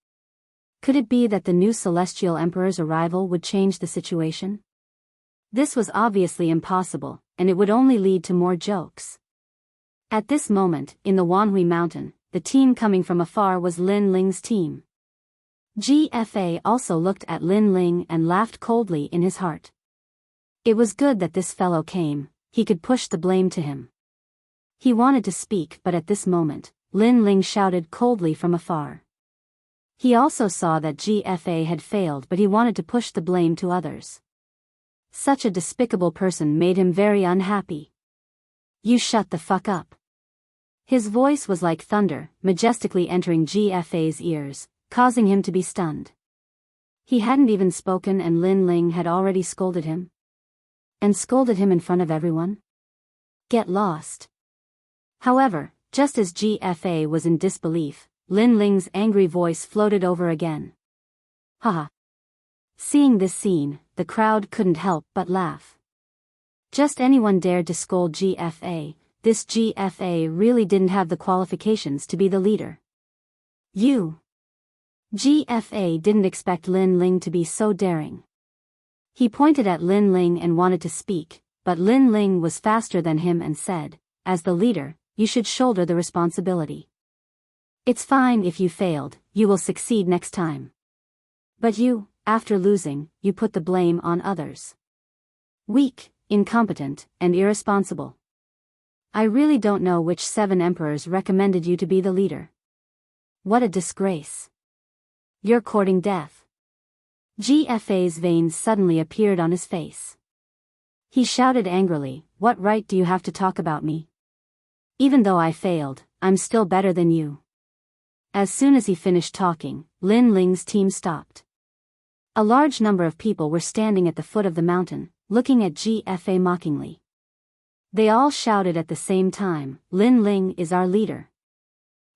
Could it be that the new Celestial Emperor's arrival would change the situation? This was obviously impossible, and it would only lead to more jokes. At this moment, in the Wanhui Mountain, the team coming from afar was Lin Ling's team. GFA also looked at Lin Ling and laughed coldly in his heart. It was good that this fellow came, he could push the blame to him. He wanted to speak, but at this moment, Lin Ling shouted coldly from afar. He also saw that GFA had failed, but he wanted to push the blame to others. Such a despicable person made him very unhappy. "You shut the fuck up." His voice was like thunder, majestically entering GFA's ears, causing him to be stunned. He hadn't even spoken and Lin Ling had already scolded him. And scolded him in front of everyone? Get lost. However, just as GFA was in disbelief, Lin Ling's angry voice floated over again. Haha. Seeing this scene, the crowd couldn't help but laugh. Just anyone dared to scold GFA, this GFA really didn't have the qualifications to be the leader. GFA didn't expect Lin Ling to be so daring. He pointed at Lin Ling and wanted to speak, but Lin Ling was faster than him and said, "As the leader, you should shoulder the responsibility. It's fine if you failed, you will succeed next time. But you, after losing, you put the blame on others. Weak, incompetent, and irresponsible. I really don't know which Seven Emperors recommended you to be the leader. What a disgrace. You're courting death." GFA's veins suddenly appeared on his face. He shouted angrily, "What right do you have to talk about me? Even though I failed, I'm still better than you." As soon as he finished talking, Lin Ling's team stopped. A large number of people were standing at the foot of the mountain, looking at GFA mockingly. They all shouted at the same time, "Lin Ling is our leader.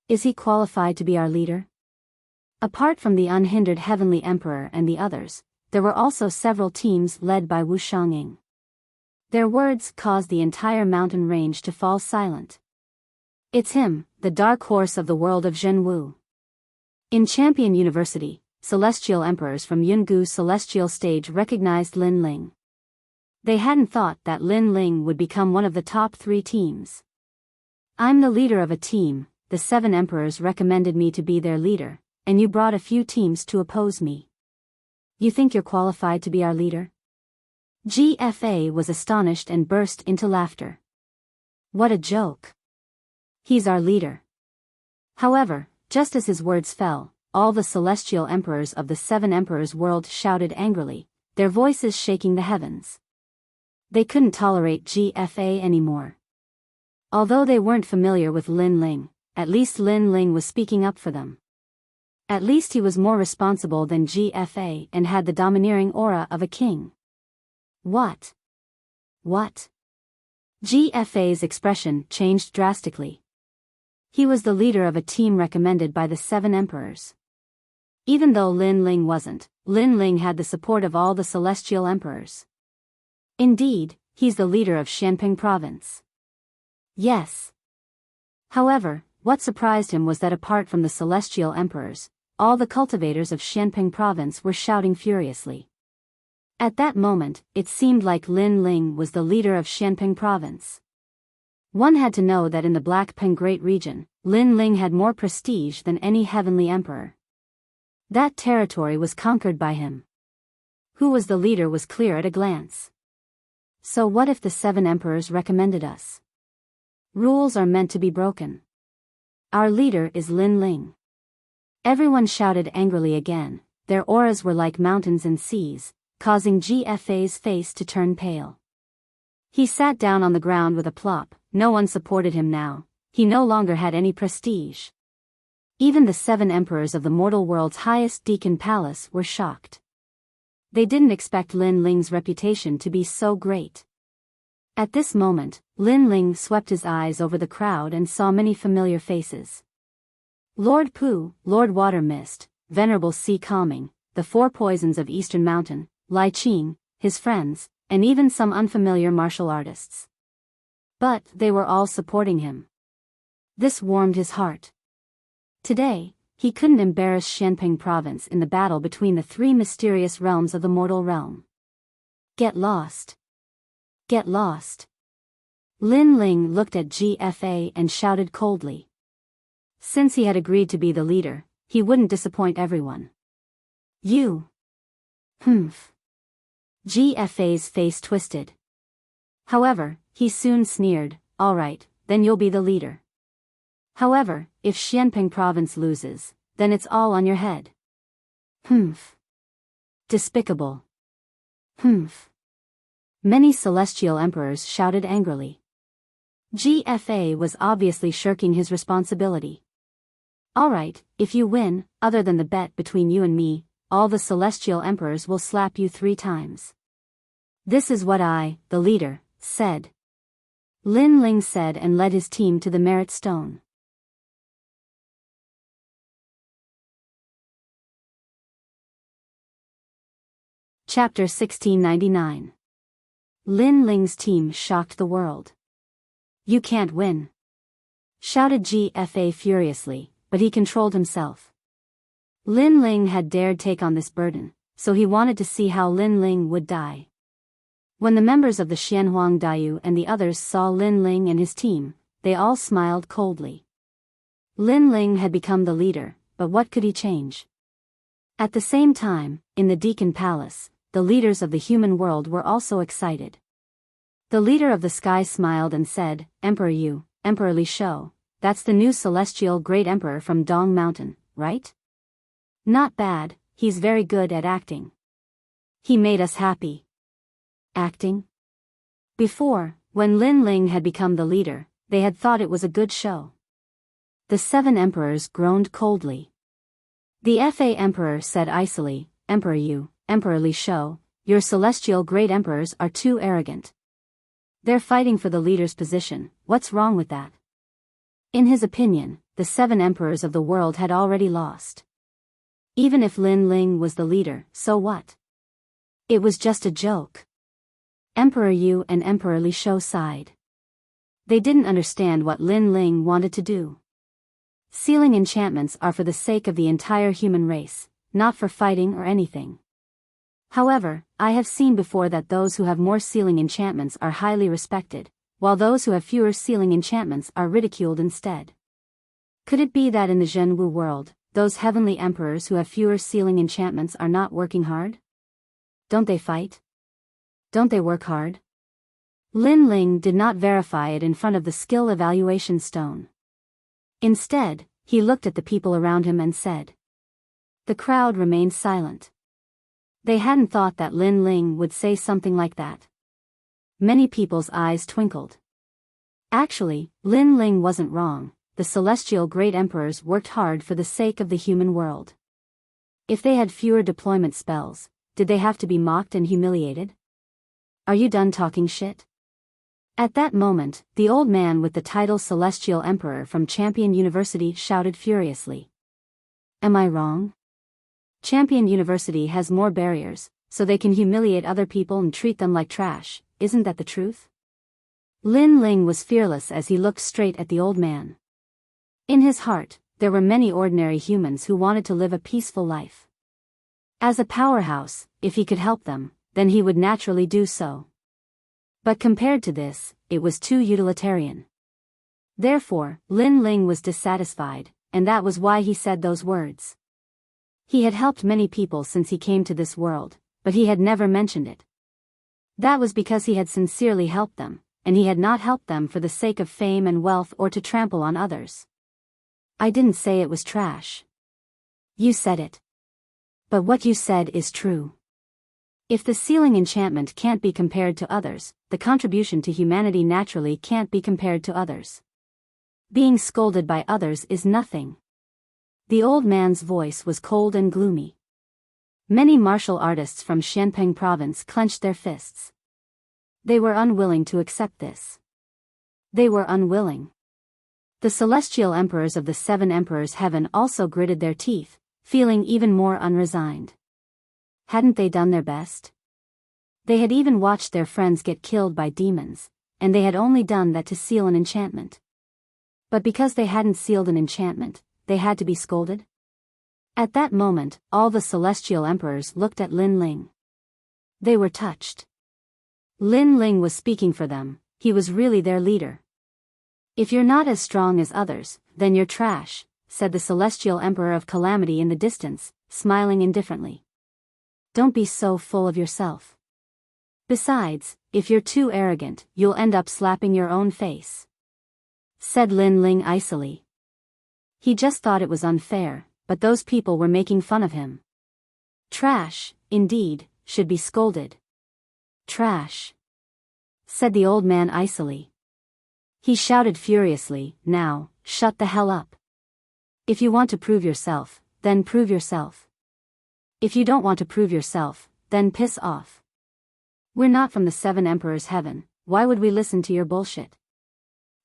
Is he qualified to be our leader?" Apart from the unhindered Heavenly Emperor and the others, there were also several teams led by Wu Shanging. Their words caused the entire mountain range to fall silent. It's him, the dark horse of the world of Zhenwu. In Champion University, Celestial Emperors from Yungu Celestial Stage recognized Lin Ling. They hadn't thought that Lin Ling would become one of the top 3 teams. "I'm the leader of a team, the Seven Emperors recommended me to be their leader, and you brought a few teams to oppose me. You think you're qualified to be our leader?" GFA was astonished and burst into laughter. What a joke. He's our leader. However, just as his words fell, all the Celestial Emperors of the Seven Emperors world shouted angrily, their voices shaking the heavens. They couldn't tolerate GFA anymore. Although they weren't familiar with Lin Ling, at least Lin Ling was speaking up for them. At least he was more responsible than GFA and had the domineering aura of a king. What? GFA's expression changed drastically. He was the leader of a team recommended by the Seven Emperors. Even though Lin Ling wasn't, Lin Ling had the support of all the Celestial Emperors. Indeed, he's the leader of Xianping Province. Yes. However, what surprised him was that apart from the Celestial Emperors, all the cultivators of Xianping Province were shouting furiously. At that moment, it seemed like Lin Ling was the leader of Xianping Province. One had to know that in the Black Peng Great Region, Lin Ling had more prestige than any heavenly emperor. That territory was conquered by him. Who was the leader was clear at a glance. So what if the Seven Emperors recommended us? Rules are meant to be broken. Our leader is Lin Ling. Everyone shouted angrily again, their auras were like mountains and seas, causing GFA's face to turn pale. He sat down on the ground with a plop, no one supported him now, he no longer had any prestige. Even the 7 emperors of the mortal world's highest Deacon Palace were shocked. They didn't expect Lin Ling's reputation to be so great. At this moment, Lin Ling swept his eyes over the crowd and saw many familiar faces. Lord Pu, Lord Water Mist, Venerable Sea Calming, the 4 poisons of Eastern Mountain, Lai Qing, his friends, and even some unfamiliar martial artists. But they were all supporting him. This warmed his heart. Today, he couldn't embarrass Xianping province in the battle between the 3 mysterious realms of the mortal realm. Get lost. Get lost. Lin Ling looked at GFA and shouted coldly. Since he had agreed to be the leader, he wouldn't disappoint everyone. You. Humph. GFA's face twisted. However, he soon sneered, all right, then you'll be the leader. However, if Xianping province loses, then it's all on your head. Humph. Despicable. Humph. Many celestial emperors shouted angrily. GFA was obviously shirking his responsibility. All right, if you win, other than the bet between you and me, all the celestial emperors will slap you 3 times. This is what I, the leader, said. Lin Ling said and led his team to the Merit Stone. Chapter 1699. Lin Ling's team shocked the world. You can't win, shouted GFA furiously, but he controlled himself. Lin Ling had dared take on this burden, so he wanted to see how Lin Ling would die. When the members of the Xianhuang Daiyu and the others saw Lin Ling and his team, they all smiled coldly. Lin Ling had become the leader, but what could he change? At the same time, in the Deacon Palace, the leaders of the human world were also excited. The leader of the sky smiled and said, Emperor Yu, Emperor Li Shou, that's the new celestial great emperor from Dong Mountain, right? Not bad, he's very good at acting. He made us happy. Acting? Before, when Lin Ling had become the leader, they had thought it was a good show. The 7 emperors groaned coldly. The FA emperor said icily, Emperor Yu, Emperor Li Shou, your celestial great emperors are too arrogant. They're fighting for the leader's position, what's wrong with that? In his opinion, the 7 emperors of the world had already lost. Even if Lin Ling was the leader, so what? It was just a joke. Emperor Yu and Emperor Li Shou sighed. They didn't understand what Lin Ling wanted to do. Sealing enchantments are for the sake of the entire human race, not for fighting or anything. However, I have seen before that those who have more sealing enchantments are highly respected, while those who have fewer sealing enchantments are ridiculed instead. Could it be that in the Zhenwu world, those heavenly emperors who have fewer sealing enchantments are not working hard? Don't they fight? Don't they work hard? Lin Ling did not verify it in front of the skill evaluation stone. Instead, he looked at the people around him and said. The crowd remained silent. They hadn't thought that Lin Ling would say something like that. Many people's eyes twinkled. Actually, Lin Ling wasn't wrong. The celestial great emperors worked hard for the sake of the human world. If they had fewer deployment spells, did they have to be mocked and humiliated? Are you done talking shit? At that moment, the old man with the title Celestial Emperor from Champion University shouted furiously. Am I wrong? Champion University has more barriers, so they can humiliate other people and treat them like trash, isn't that the truth? Lin Ling was fearless as he looked straight at the old man. In his heart, there were many ordinary humans who wanted to live a peaceful life. As a powerhouse, if he could help them, then he would naturally do so. But compared to this, it was too utilitarian. Therefore, Lin Ling was dissatisfied, and that was why he said those words. He had helped many people since he came to this world, but he had never mentioned it. That was because he had sincerely helped them, and he had not helped them for the sake of fame and wealth or to trample on others. I didn't say it was trash. You said it. But what you said is true. If the sealing enchantment can't be compared to others, the contribution to humanity naturally can't be compared to others. Being scolded by others is nothing. The old man's voice was cold and gloomy. Many martial artists from Xianpeng province clenched their fists. They were unwilling to accept this. They were unwilling. The celestial emperors of the 7 emperors' heaven also gritted their teeth, feeling even more unresigned. Hadn't they done their best? They had even watched their friends get killed by demons, and they had only done that to seal an enchantment. But because they hadn't sealed an enchantment, they had to be scolded? At that moment, all the celestial emperors looked at Lin Ling. They were touched. Lin Ling was speaking for them, he was really their leader. If you're not as strong as others, then you're trash, said the celestial emperor of calamity in the distance, smiling indifferently. Don't be so full of yourself. Besides, if you're too arrogant, you'll end up slapping your own face, said Lin Ling icily. He just thought it was unfair, but those people were making fun of him. Trash, indeed, should be scolded. Trash, said the old man icily. He shouted furiously, now, shut the hell up. If you want to prove yourself, then prove yourself. If you don't want to prove yourself, then piss off. We're not from the 7 emperors' heaven, why would we listen to your bullshit?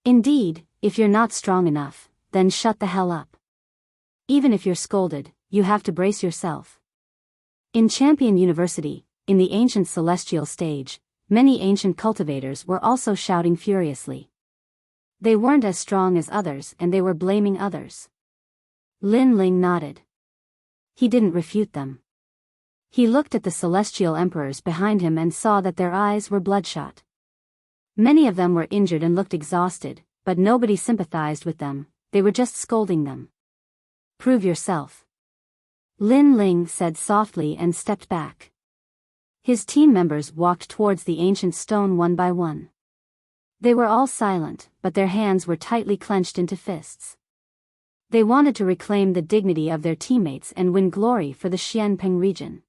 Indeed, if you're not strong enough, then shut the hell up. Even if you're scolded, you have to brace yourself. In Champion University, in the ancient celestial stage, many ancient cultivators were also shouting furiously. They weren't as strong as others and they were blaming others. Lin Ling nodded. He didn't refute them. He looked at the celestial emperors behind him and saw that their eyes were bloodshot. Many of them were injured and looked exhausted, but nobody sympathized with them, they were just scolding them. Prove yourself. Lin Ling said softly and stepped back. His team members walked towards the ancient stone one by one. They were all silent, but their hands were tightly clenched into fists. They wanted to reclaim the dignity of their teammates and win glory for the Xianpeng region.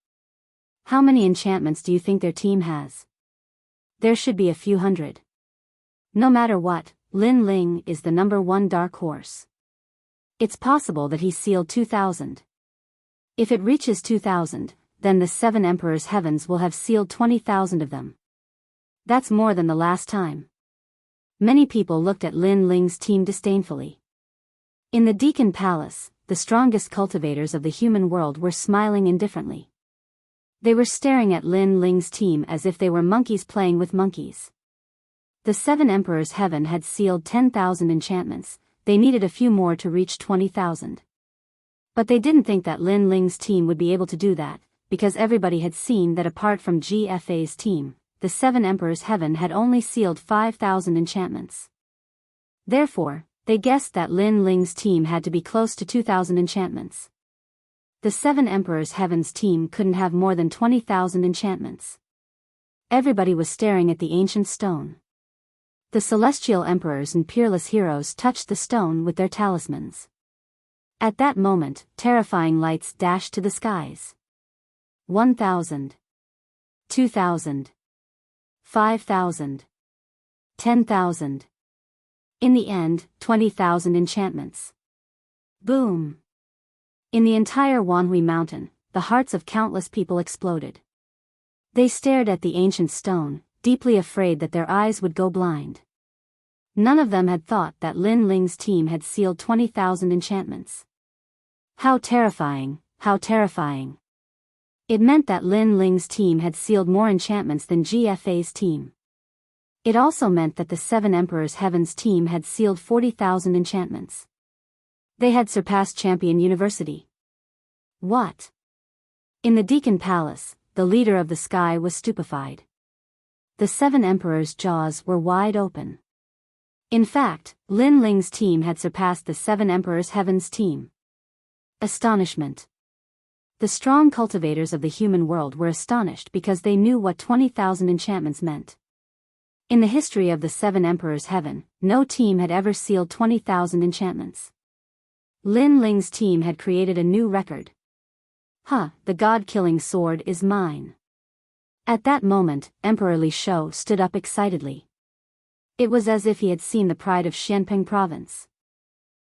How many enchantments do you think their team has? There should be a few hundred. No matter what, Lin Ling is the #1 dark horse. It's possible that he sealed 2,000. If it reaches 2,000, then the 7 emperors' heavens will have sealed 20,000 of them. That's more than the last time. Many people looked at Lin Ling's team disdainfully. In the Deacon Palace, the strongest cultivators of the human world were smiling indifferently. They were staring at Lin Ling's team as if they were monkeys playing with monkeys. The 7 emperors' heaven had sealed 10,000 enchantments, they needed a few more to reach 20,000. But they didn't think that Lin Ling's team would be able to do that, because everybody had seen that apart from GFA's team, the 7 emperors' heaven had only sealed 5,000 enchantments. Therefore, they guessed that Lin Ling's team had to be close to 2,000 enchantments. The 7 emperors' heavens team couldn't have more than 20,000 enchantments. Everybody was staring at the ancient stone. The celestial emperors and peerless heroes touched the stone with their talismans. At that moment, terrifying lights dashed to the skies. 1,000. 2,000. 5,000. 10,000. In the end, 20,000 enchantments. Boom! In the entire Wanhui mountain, the hearts of countless people exploded. They stared at the ancient stone, deeply afraid that their eyes would go blind. None of them had thought that Lin Ling's team had sealed 20,000 enchantments. How terrifying, how terrifying. It meant that Lin Ling's team had sealed more enchantments than GFA's team. It also meant that the 7 Emperors Heaven's team had sealed 40,000 enchantments. They had surpassed Champion University. What? In the Deacon Palace, the leader of the sky was stupefied. The 7 Emperors' jaws were wide open. In fact, Lin Ling's team had surpassed the 7 Emperors Heaven's team. Astonishment. The strong cultivators of the human world were astonished because they knew what 20,000 enchantments meant. In the history of the 7 Emperors Heaven, no team had ever sealed 20,000 enchantments. Lin Ling's team had created a new record. The god-killing sword is mine. At that moment, Emperor Li Shou stood up excitedly. It was as if he had seen the pride of Xianpeng province.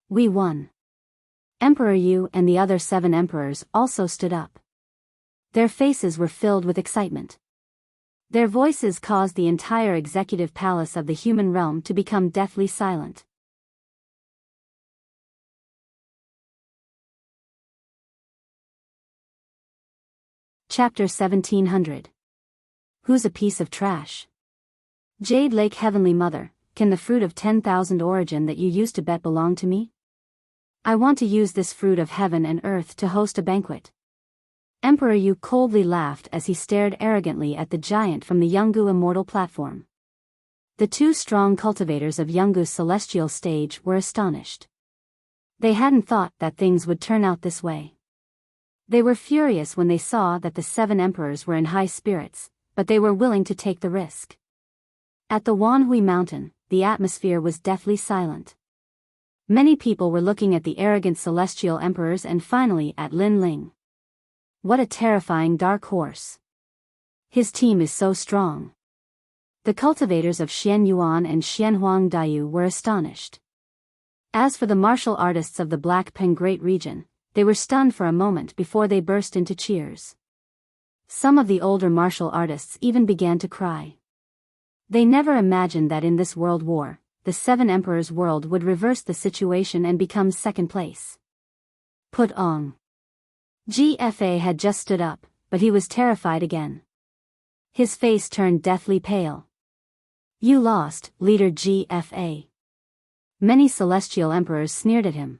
We won. Emperor Yu and the other 7 emperors also stood up. Their faces were filled with excitement. Their voices caused the entire executive palace of the human realm to become deathly silent. Chapter 1700. Who's a piece of trash? Jade Lake Heavenly Mother, can the fruit of 10,000 origin that you used to bet belong to me? I want to use this fruit of heaven and earth to host a banquet. Emperor Yu coldly laughed as he stared arrogantly at the giant from the Yungu immortal platform. The 2 strong cultivators of Yungu's celestial stage were astonished. They hadn't thought that things would turn out this way. They were furious when they saw that the 7 emperors were in high spirits, but they were willing to take the risk. At the Wanhui Mountain, the atmosphere was deathly silent. Many people were looking at the arrogant celestial emperors and finally at Lin Ling. What a terrifying dark horse. His team is so strong. The cultivators of Xian Yuan and Xianhuang Daiyu were astonished. As for the martial artists of the Black Peng Great Region, they were stunned for a moment before they burst into cheers. Some of the older martial artists even began to cry. They never imagined that in this world war, the 7 emperors' world would reverse the situation and become second place. Put on. GFA had just stood up, but he was terrified again. His face turned deathly pale. You lost, leader GFA. Many celestial emperors sneered at him.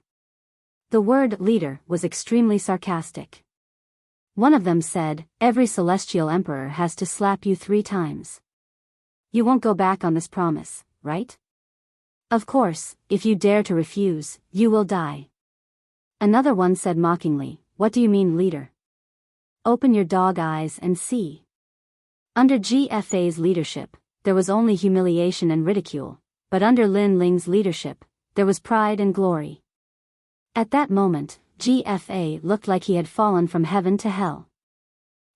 The word leader was extremely sarcastic. One of them said, every celestial emperor has to slap you 3 times. You won't go back on this promise, right? Of course, if you dare to refuse, you will die. Another one said mockingly, what do you mean, leader? Open your dog eyes and see. Under GFA's leadership, there was only humiliation and ridicule, but under Lin Ling's leadership, there was pride and glory. At that moment, GFA looked like he had fallen from heaven to hell.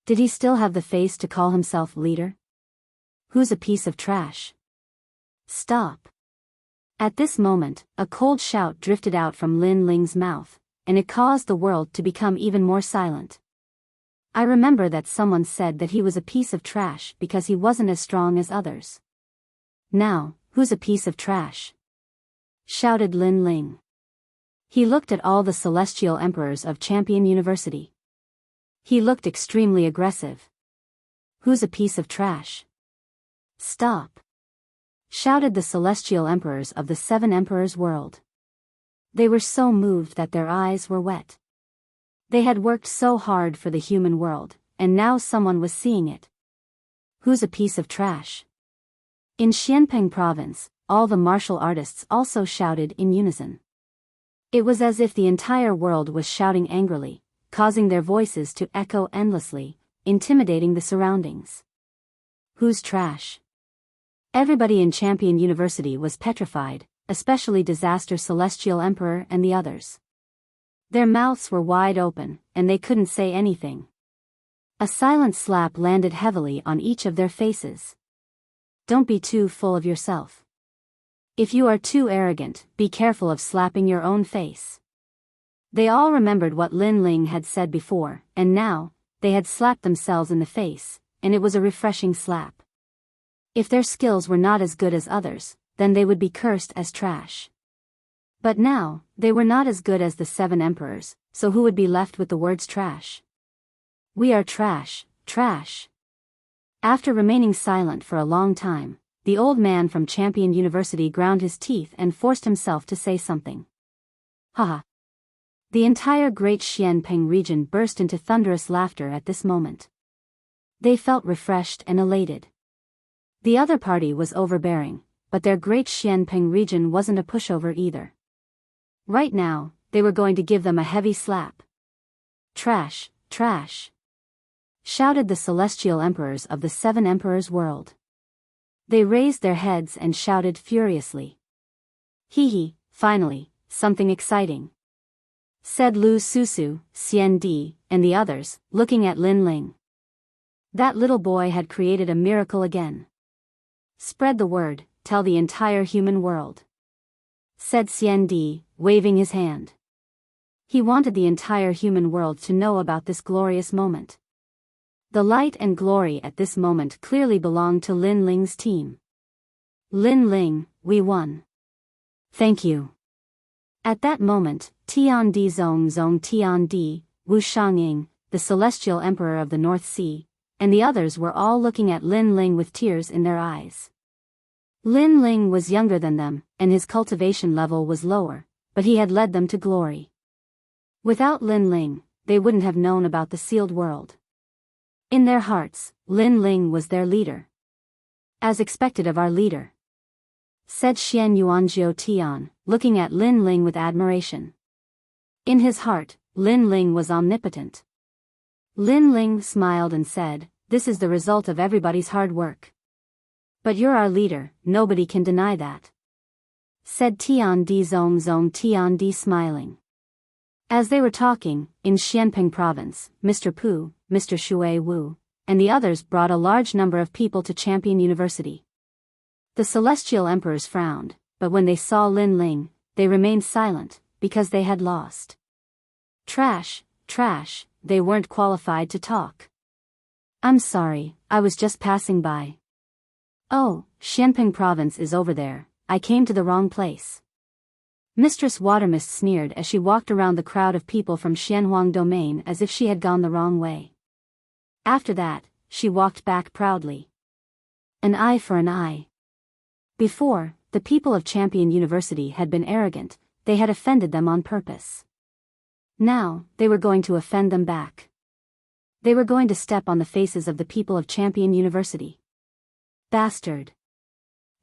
Did he still have the face to call himself leader? Who's a piece of trash? Stop. At this moment, a cold shout drifted out from Lin Ling's mouth, and it caused the world to become even more silent. I remember that someone said that he was a piece of trash because he wasn't as strong as others. Now, who's a piece of trash? Shouted Lin Ling. He looked at all the celestial emperors of Champion University. He looked extremely aggressive. Who's a piece of trash? Stop. Shouted the celestial emperors of the 7 emperors' world. They were so moved that their eyes were wet. They had worked so hard for the human world, and now someone was seeing it. Who's a piece of trash? In Xianpeng province, all the martial artists also shouted in unison. It was as if the entire world was shouting angrily, causing their voices to echo endlessly, intimidating the surroundings. Who's trash? Everybody in Champion University was petrified, especially Disaster Celestial Emperor and the others. Their mouths were wide open, and they couldn't say anything. A silent slap landed heavily on each of their faces. Don't be too full of yourself. If you are too arrogant, be careful of slapping your own face. They all remembered what Lin Ling had said before, and now, they had slapped themselves in the face, and it was a refreshing slap. If their skills were not as good as others, then they would be cursed as trash. But now, they were not as good as the 7 emperors, so who would be left with the words trash? We are trash, trash. After remaining silent for a long time, the old man from Champion University ground his teeth and forced himself to say something. Haha. The entire Great Xianpeng region burst into thunderous laughter at this moment. They felt refreshed and elated. The other party was overbearing, but their Great Xianpeng region wasn't a pushover either. Right now, they were going to give them a heavy slap. Trash, trash. Shouted the celestial emperors of the 7 emperors' world. They raised their heads and shouted furiously. Hee hee, finally, something exciting. Said Lu Susu, Xian Di, and the others, looking at Lin Ling. That little boy had created a miracle again. Spread the word, tell the entire human world. Said Xian Di, waving his hand. He wanted the entire human world to know about this glorious moment. The light and glory at this moment clearly belonged to Lin Ling's team. Lin Ling, we won. Thank you. At that moment, Tian Di Zong Zong Tian Di, Wu Shangying, the celestial emperor of the North Sea, and the others were all looking at Lin Ling with tears in their eyes. Lin Ling was younger than them, and his cultivation level was lower, but he had led them to glory. Without Lin Ling, they wouldn't have known about the sealed world. In their hearts, Lin Ling was their leader. As expected of our leader, said Xian Yuanjiu Tian, looking at Lin Ling with admiration. In his heart, Lin Ling was omnipotent. Lin Ling smiled and said, "This is the result of everybody's hard work. But you're our leader, nobody can deny that," said Tian Di Zong Zong Tian Di smiling. As they were talking, in Xianping province, Mr. Pu, Mr. Shui Wu, and the others brought a large number of people to Champion University. The celestial emperors frowned, but when they saw Lin Ling, they remained silent, because they had lost. Trash, they weren't qualified to talk. I'm sorry, I was just passing by. Oh, Xianping province is over there, I came to the wrong place. Mistress Watermist sneered as she walked around the crowd of people from Xianhuang domain as if she had gone the wrong way. After that, she walked back proudly. An eye for an eye. Before, the people of Champion University had been arrogant, they had offended them on purpose. Now, they were going to offend them back. They were going to step on the faces of the people of Champion University. Bastard!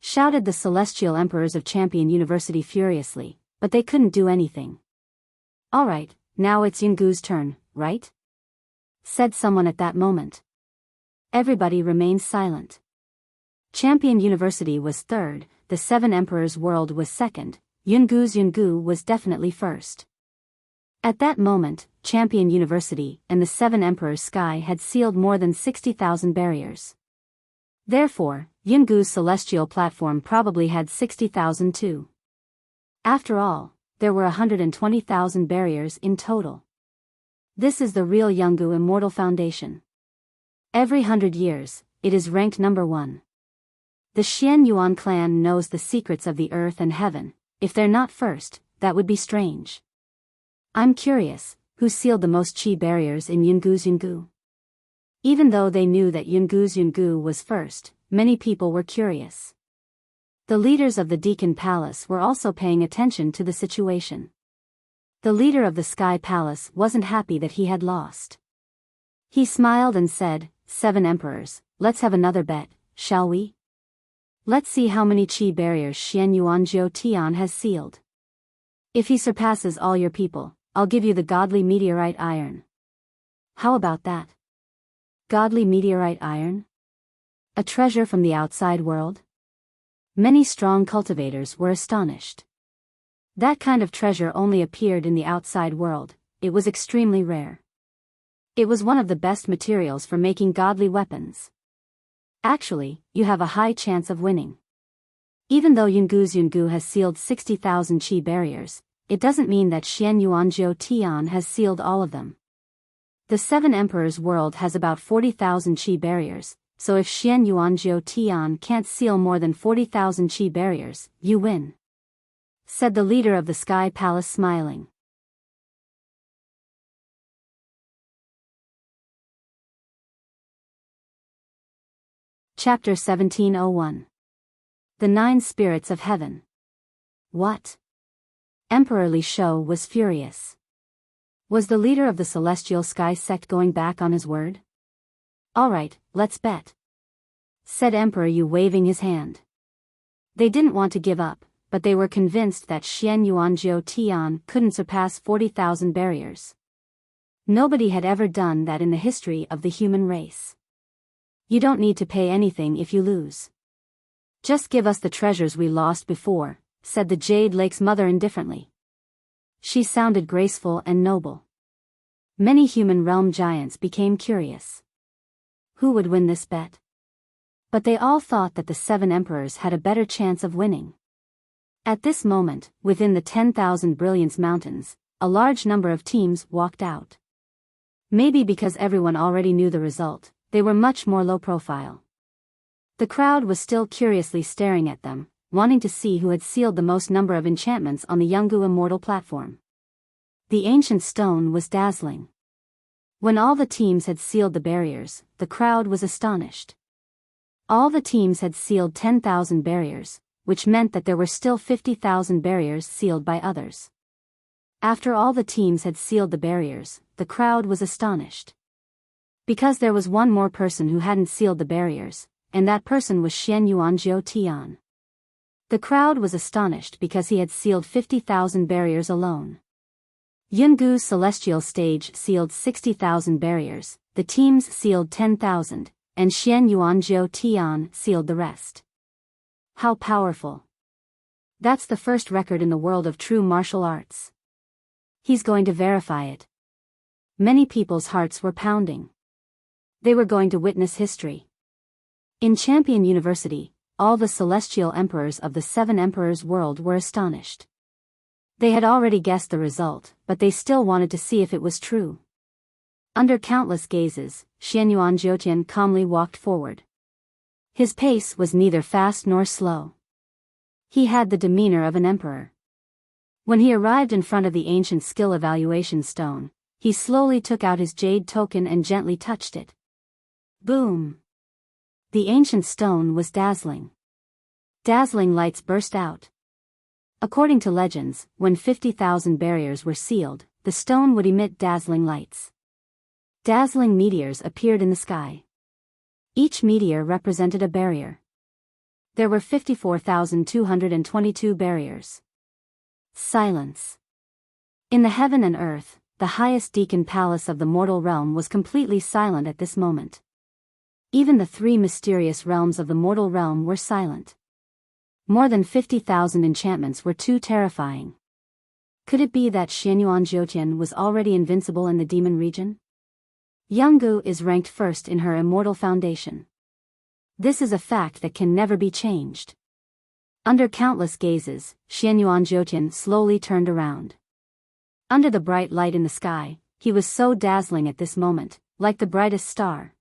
Shouted the celestial emperors of Champion University furiously, but they couldn't do anything. Alright, now it's Yungu's turn, right? Said someone at that moment. Everybody remained silent. Champion University was third, the Seven Emperors World was second, Yungu was definitely first. At that moment, Champion University and the Seven Emperors Sky had sealed more than 60,000 barriers. Therefore, Yungu's celestial platform probably had 60,000 too. After all, there were 120,000 barriers in total. This is the real Yungu Immortal Foundation. Every 100 years, it is ranked number 1. The Xian Yuan clan knows the secrets of the earth and heaven. If they're not first, that would be strange. I'm curious, who sealed the most chi barriers in Yungu's Yungu? Even though they knew that Yungu's Yungu was first, many people were curious. The leaders of the Deacon Palace were also paying attention to the situation. The leader of the Sky Palace wasn't happy that he had lost. He smiled and said, "Seven Emperors, let's have another bet, shall we? Let's see how many chi barriers Xian Yuanjiu Tian has sealed. If he surpasses all your people, I'll give you the godly meteorite iron. How about that? Godly meteorite iron? A treasure from the outside world?" Many strong cultivators were astonished. That kind of treasure only appeared in the outside world, it was extremely rare. It was one of the best materials for making godly weapons. Actually, you have a high chance of winning. Even though Yungu's Yungu has sealed 60,000 chi barriers, it doesn't mean that Xian Yuanjiu Tian has sealed all of them. The Seven Emperors World has about 40,000 chi barriers, so if Xian Yuanjiu Tian can't seal more than 40,000 chi barriers, you win. Said the leader of the Sky Palace smiling. Chapter 1701. The Nine Spirits of Heaven. What? Emperor Li Shou was furious. Was the leader of the Celestial Sky sect going back on his word? Alright, let's bet. Said Emperor Yu waving his hand. They didn't want to give up, but they were convinced that Xian Yuanjiu Tian couldn't surpass 40,000 barriers. Nobody had ever done that in the history of the human race. You don't need to pay anything if you lose. Just give us the treasures we lost before, said the Jade Lake's mother indifferently. She sounded graceful and noble. Many human realm giants became curious. Who would win this bet? But they all thought that the Seven Emperors had a better chance of winning. At this moment, within the 10,000 Brilliance Mountains, a large number of teams walked out. Maybe because everyone already knew the result, they were much more low profile. The crowd was still curiously staring at them, wanting to see who had sealed the most number of enchantments on the Yungu Immortal platform. The ancient stone was dazzling. When all the teams had sealed the barriers, the crowd was astonished. All the teams had sealed 10,000 barriers, which meant that there were still 50,000 barriers sealed by others. After all the teams had sealed the barriers, the crowd was astonished. Because there was one more person who hadn't sealed the barriers, and that person was Xian Yuanjiu Tian. The crowd was astonished because he had sealed 50,000 barriers alone. Yungu's celestial stage sealed 60,000 barriers, the teams sealed 10,000, and Xian Yuanjiu Tian sealed the rest. How powerful. That's the first record in the world of true martial arts. He's going to verify it. Many people's hearts were pounding. They were going to witness history. In Champion University, all the celestial emperors of the 7 emperors world were astonished. They had already guessed the result, but they still wanted to see if it was true. Under countless gazes, Xian Yuanjiu calmly walked forward. His pace was neither fast nor slow. He had the demeanor of an emperor. When he arrived in front of the ancient skill evaluation stone, he slowly took out his jade token and gently touched it. Boom! The ancient stone was dazzling. Dazzling lights burst out. According to legends, when 50,000 barriers were sealed, the stone would emit dazzling lights. Dazzling meteors appeared in the sky. Each meteor represented a barrier. There were 54,222 barriers. Silence. In the heaven and earth, the highest Deacon Palace of the mortal realm was completely silent at this moment. Even the 3 mysterious realms of the mortal realm were silent. More than 50,000 enchantments were too terrifying. Could it be that Xian Yuanjiu was already invincible in the demon region? Yungu is ranked first in her immortal foundation. This is a fact that can never be changed. Under countless gazes, Xian Yuanjiu slowly turned around. Under the bright light in the sky, he was so dazzling at this moment, like the brightest star.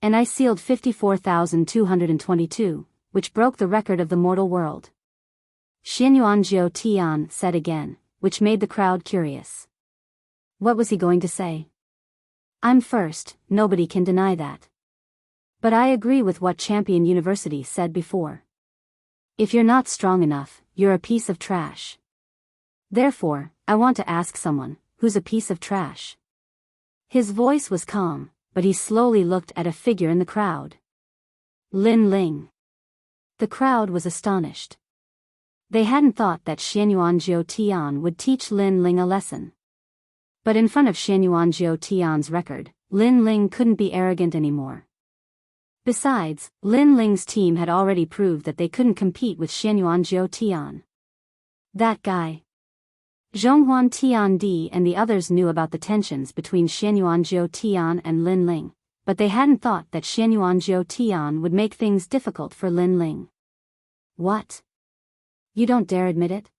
And I sealed 54,222, which broke the record of the mortal world. Xian Yuanjiu Tian said again, which made the crowd curious. What was he going to say? I'm first, nobody can deny that. But I agree with what Champion University said before. If you're not strong enough, you're a piece of trash. Therefore, I want to ask someone, who's a piece of trash? His voice was calm, but he slowly looked at a figure in the crowd. Lin Ling. The crowd was astonished. They hadn't thought that Xian Yuanjiu Tian would teach Lin Ling a lesson. But in front of Xian Yuanjiu Tian's record, Lin Ling couldn't be arrogant anymore. Besides, Lin Ling's team had already proved that they couldn't compete with Xian Yuanjiu Tian. That guy. Zhonghuan Tiandi and the others knew about the tensions between Xian Yuanjiu Tian and Lin Ling, but they hadn't thought that Xian Yuanjiu Tian would make things difficult for Lin Ling. What? You don't dare admit it?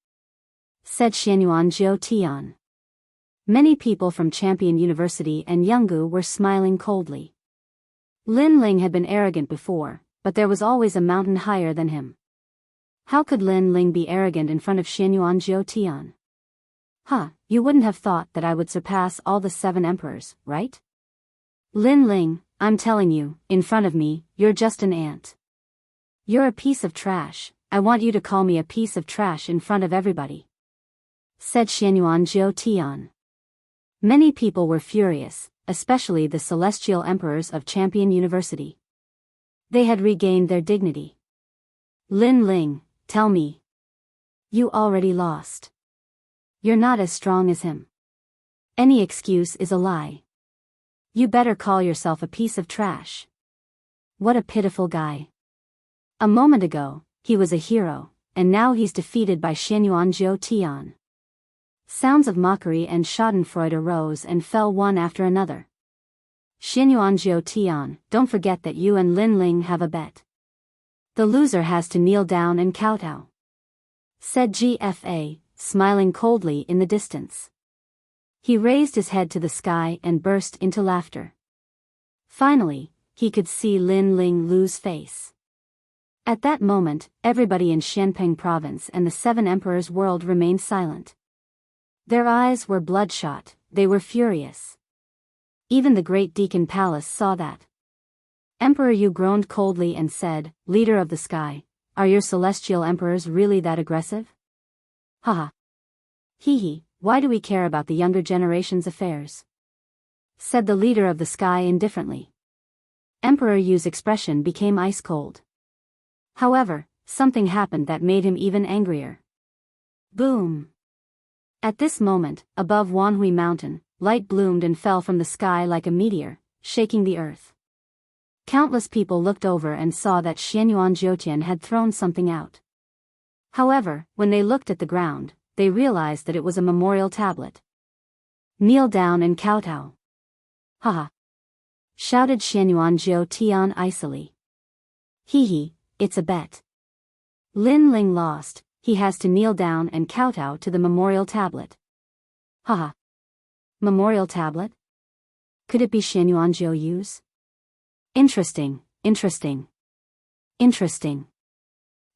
Said Xian Yuanjiu Tian. Many people from Champion University and Yungu were smiling coldly. Lin Ling had been arrogant before, but there was always a mountain higher than him. How could Lin Ling be arrogant in front of Xian Yuanjiu Tian? You wouldn't have thought that I would surpass all the 7 emperors, right? Lin Ling, I'm telling you, in front of me, you're just an ant. You're a piece of trash. I want you to call me a piece of trash in front of everybody. Said Xian Yuanjiu Tian. Many people were furious, especially the celestial emperors of Champion University. They had regained their dignity. Lin Ling, tell me. You already lost. You're not as strong as him. Any excuse is a lie. You better call yourself a piece of trash. What a pitiful guy. A moment ago, he was a hero, and now he's defeated by Xian Yuanjiu Tian. Sounds of mockery and schadenfreude arose and fell one after another. Xian Yuanjiu Tian, don't forget that you and Lin Ling have a bet. The loser has to kneel down and kowtow. Said GFA, smiling coldly in the distance. He raised his head to the sky and burst into laughter. Finally, he could see Lin Ling Lu's face. At that moment, everybody in Xianpeng province and the Seven Emperors world remained silent. Their eyes were bloodshot, they were furious. Even the great Deacon Palace saw that. Emperor Yu groaned coldly and said, "Leader of the sky, are your celestial emperors really that aggressive?" Haha. Hee, why do we care about the younger generation's affairs? Said the leader of the sky indifferently. Emperor Yu's expression became ice cold. However, something happened that made him even angrier. Boom! At this moment, above Wanhui Mountain, light bloomed and fell from the sky like a meteor, shaking the earth. Countless people looked over and saw that Xianyuan Jiutian had thrown something out. However, when they looked at the ground, they realized that it was a memorial tablet. "Kneel down and kowtow." Haha! Shouted Xianyuan Jiutian icily. Hee, it's a bet. Lin Ling lost, he has to kneel down and kowtow to the memorial tablet. Haha! Memorial tablet? Could it be Xianyuan Jiuyu's? Interesting, interesting. Interesting.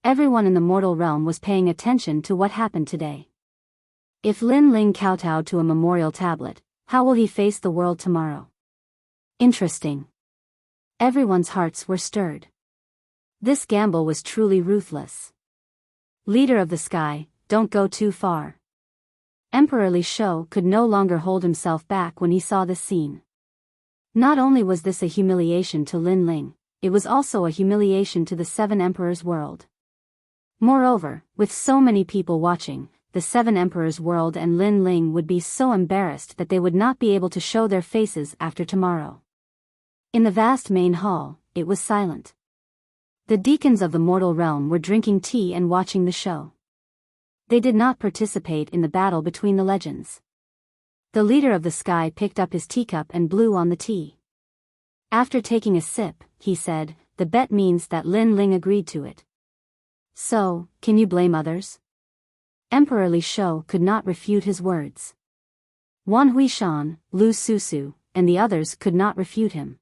Everyone in the mortal realm was paying attention to what happened today. If Lin Ling kowtowed to a memorial tablet, how will he face the world tomorrow? Interesting. Everyone's hearts were stirred. This gamble was truly ruthless. Leader of the sky, don't go too far. Emperor Li Shou could no longer hold himself back when he saw this scene. Not only was this a humiliation to Lin Ling, it was also a humiliation to the Seven Emperors world. Moreover, with so many people watching, the Seven Emperors world and Lin Ling would be so embarrassed that they would not be able to show their faces after tomorrow. In the vast main hall, it was silent. The deacons of the mortal realm were drinking tea and watching the show. They did not participate in the battle between the legends. The leader of the sky picked up his teacup and blew on the tea. After taking a sip, he said, "The bet means that Lin Ling agreed to it. So, can you blame others?" Emperor Li Shou could not refute his words. Wan Huishan, Lu Susu, and the others could not refute him.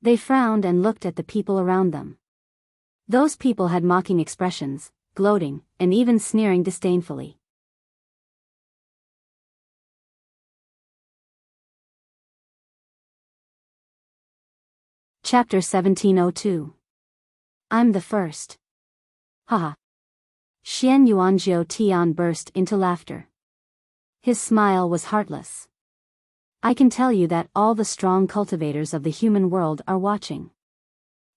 They frowned and looked at the people around them. Those people had mocking expressions, gloating, and even sneering disdainfully. Chapter 1702. I'm the first. Haha. Xian Yuanjiu Tian burst into laughter. His smile was heartless. I can tell you that all the strong cultivators of the human world are watching.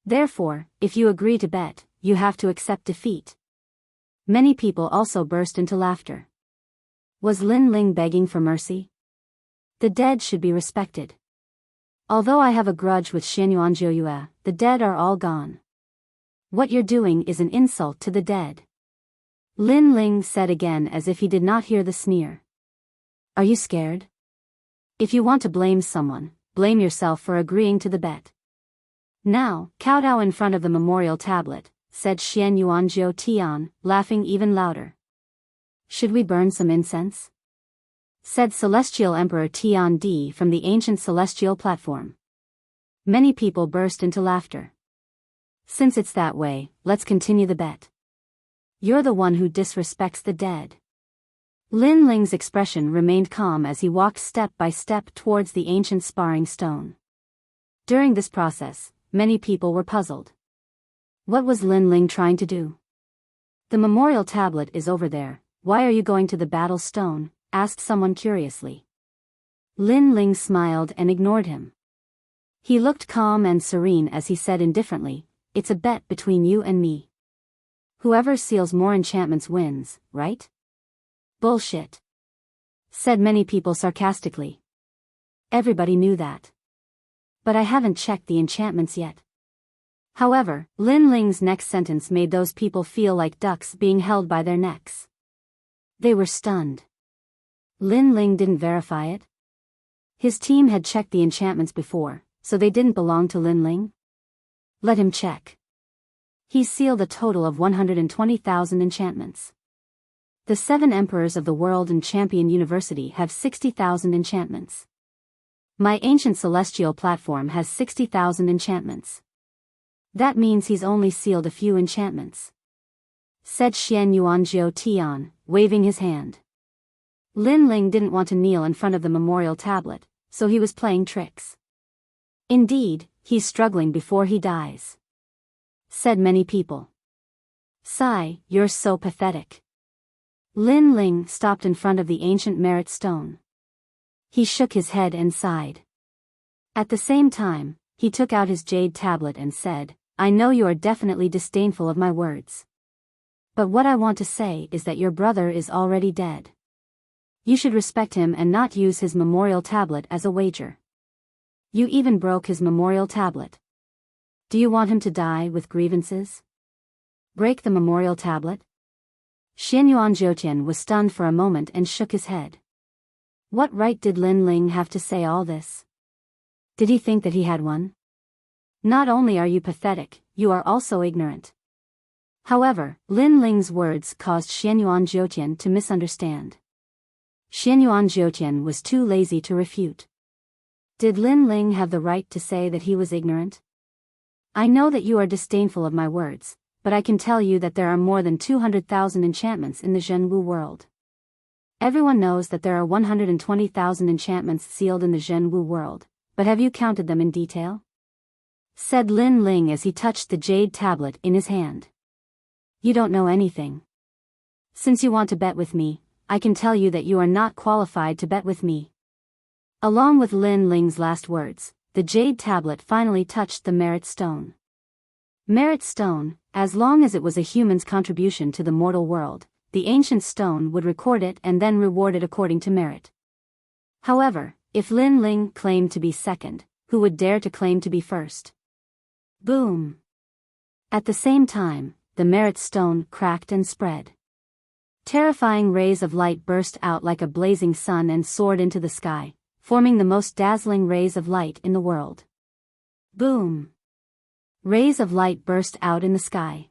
Therefore, if you agree to bet, you have to accept defeat. Many people also burst into laughter. Was Lin Ling begging for mercy? The dead should be respected. Although I have a grudge with Xianyuan Jiuyue, the dead are all gone. What you're doing is an insult to the dead. Lin Ling said again as if he did not hear the sneer. Are you scared? If you want to blame someone, blame yourself for agreeing to the bet. Now, kowtow in front of the memorial tablet, said Xianyuan Jiutian, laughing even louder. Should we burn some incense? Said Celestial Emperor Tian Di from the ancient celestial platform. Many people burst into laughter. Since it's that way, let's continue the bet. You're the one who disrespects the dead. Lin Ling's expression remained calm as he walked step by step towards the ancient sparring stone. During this process, many people were puzzled. What was Lin Ling trying to do? The memorial tablet is over there, why are you going to the battle stone? Asked someone curiously. Lin Ling smiled and ignored him. He looked calm and serene as he said indifferently, it's a bet between you and me. Whoever seals more enchantments wins, right? Bullshit. Said many people sarcastically. Everybody knew that. But I haven't checked the enchantments yet. However, Lin Ling's next sentence made those people feel like ducks being held by their necks. They were stunned. Lin Ling didn't verify it. His team had checked the enchantments before, so they didn't belong to Lin Ling? Let him check. He sealed a total of 120,000 enchantments. The 7 emperors of the world and Champion University have 60,000 enchantments. My ancient celestial platform has 60,000 enchantments. That means he's only sealed a few enchantments," said Xian Yuanjiu Tian, waving his hand. Lin Ling didn't want to kneel in front of the memorial tablet, so he was playing tricks. "Indeed, he's struggling before he dies," said many people. "Sigh, you're so pathetic." Lin Ling stopped in front of the ancient merit stone. He shook his head and sighed. At the same time, he took out his jade tablet and said, "I know you are definitely disdainful of my words. But what I want to say is that your brother is already dead. You should respect him and not use his memorial tablet as a wager. You even broke his memorial tablet. Do you want him to die with grievances? Break the memorial tablet?" Xianyuan Zhoutian was stunned for a moment and shook his head. What right did Lin Ling have to say all this? Did he think that he had one? Not only are you pathetic, you are also ignorant. However, Lin Ling's words caused Xianyuan Zhoutian to misunderstand. Xianyuan Zhoutian was too lazy to refute. Did Lin Ling have the right to say that he was ignorant? "I know that you are disdainful of my words, but I can tell you that there are more than 200,000 enchantments in the Zhenwu world. Everyone knows that there are 120,000 enchantments sealed in the Zhenwu world, but have you counted them in detail?" said Lin Ling as he touched the jade tablet in his hand. "You don't know anything. Since you want to bet with me, I can tell you that you are not qualified to bet with me." Along with Lin Ling's last words, the jade tablet finally touched the merit stone. Merit stone, as long as it was a human's contribution to the mortal world, the ancient stone would record it and then reward it according to merit. However, if Lin Ling claimed to be second, who would dare to claim to be first? Boom! At the same time, the merit stone cracked and spread. Terrifying rays of light burst out like a blazing sun and soared into the sky, forming the most dazzling rays of light in the world. Boom! Rays of light burst out in the sky.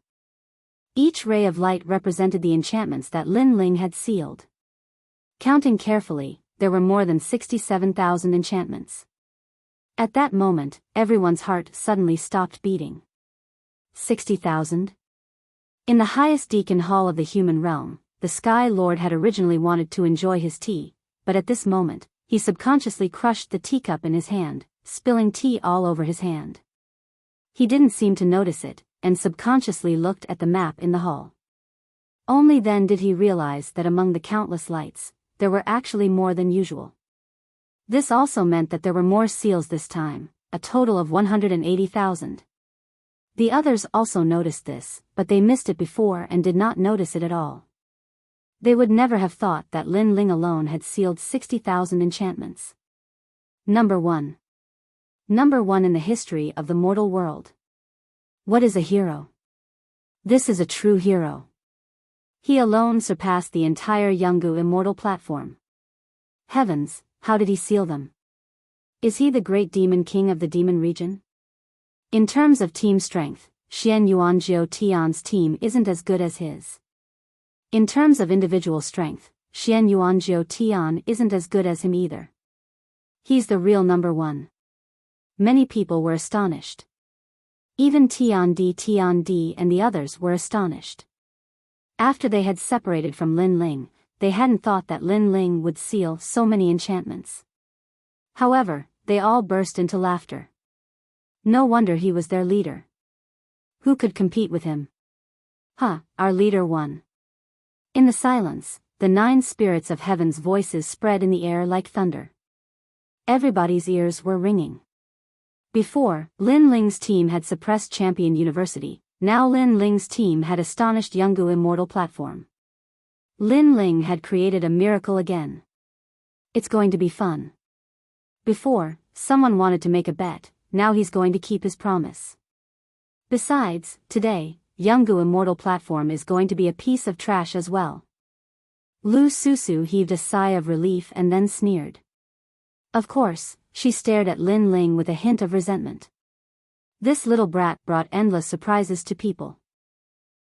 Each ray of light represented the enchantments that Lin Ling had sealed. Counting carefully, there were more than 67,000 enchantments. At that moment, everyone's heart suddenly stopped beating. 60,000? In the highest deacon hall of the human realm, the Sky Lord had originally wanted to enjoy his tea, but at this moment, he subconsciously crushed the teacup in his hand, spilling tea all over his hand. He didn't seem to notice it, and subconsciously looked at the map in the hall. Only then did he realize that among the countless lights, there were actually more than usual. This also meant that there were more seals this time, a total of 180,000. The others also noticed this, but they missed it before and did not notice it at all. They would never have thought that Lin Ling alone had sealed 60,000 enchantments. Number 1. Number 1 in the history of the mortal world. What is a hero? This is a true hero. He alone surpassed the entire Yungu immortal platform. Heavens, how did he seal them? Is he the great demon king of the demon region? In terms of team strength, Xian Yuanjiu Tian's team isn't as good as his. In terms of individual strength, Xian Yuanjiu Tian isn't as good as him either. He's the real number 1. Many people were astonished. Even Tian Di and the others were astonished. After they had separated from Lin Ling, they hadn't thought that Lin Ling would seal so many enchantments. However, they all burst into laughter. No wonder he was their leader. Who could compete with him? Our leader won. In the silence, the 9 spirits of heaven's voices spread in the air like thunder. Everybody's ears were ringing. Before, Lin Ling's team had suppressed Champion University, now Lin Ling's team had astonished Yungu Immortal Platform. Lin Ling had created a miracle again. It's going to be fun. Before, someone wanted to make a bet, now he's going to keep his promise. Besides, today, Yungu Immortal Platform is going to be a piece of trash as well. Lu Susu heaved a sigh of relief and then sneered. Of course, she stared at Lin Ling with a hint of resentment. This little brat brought endless surprises to people.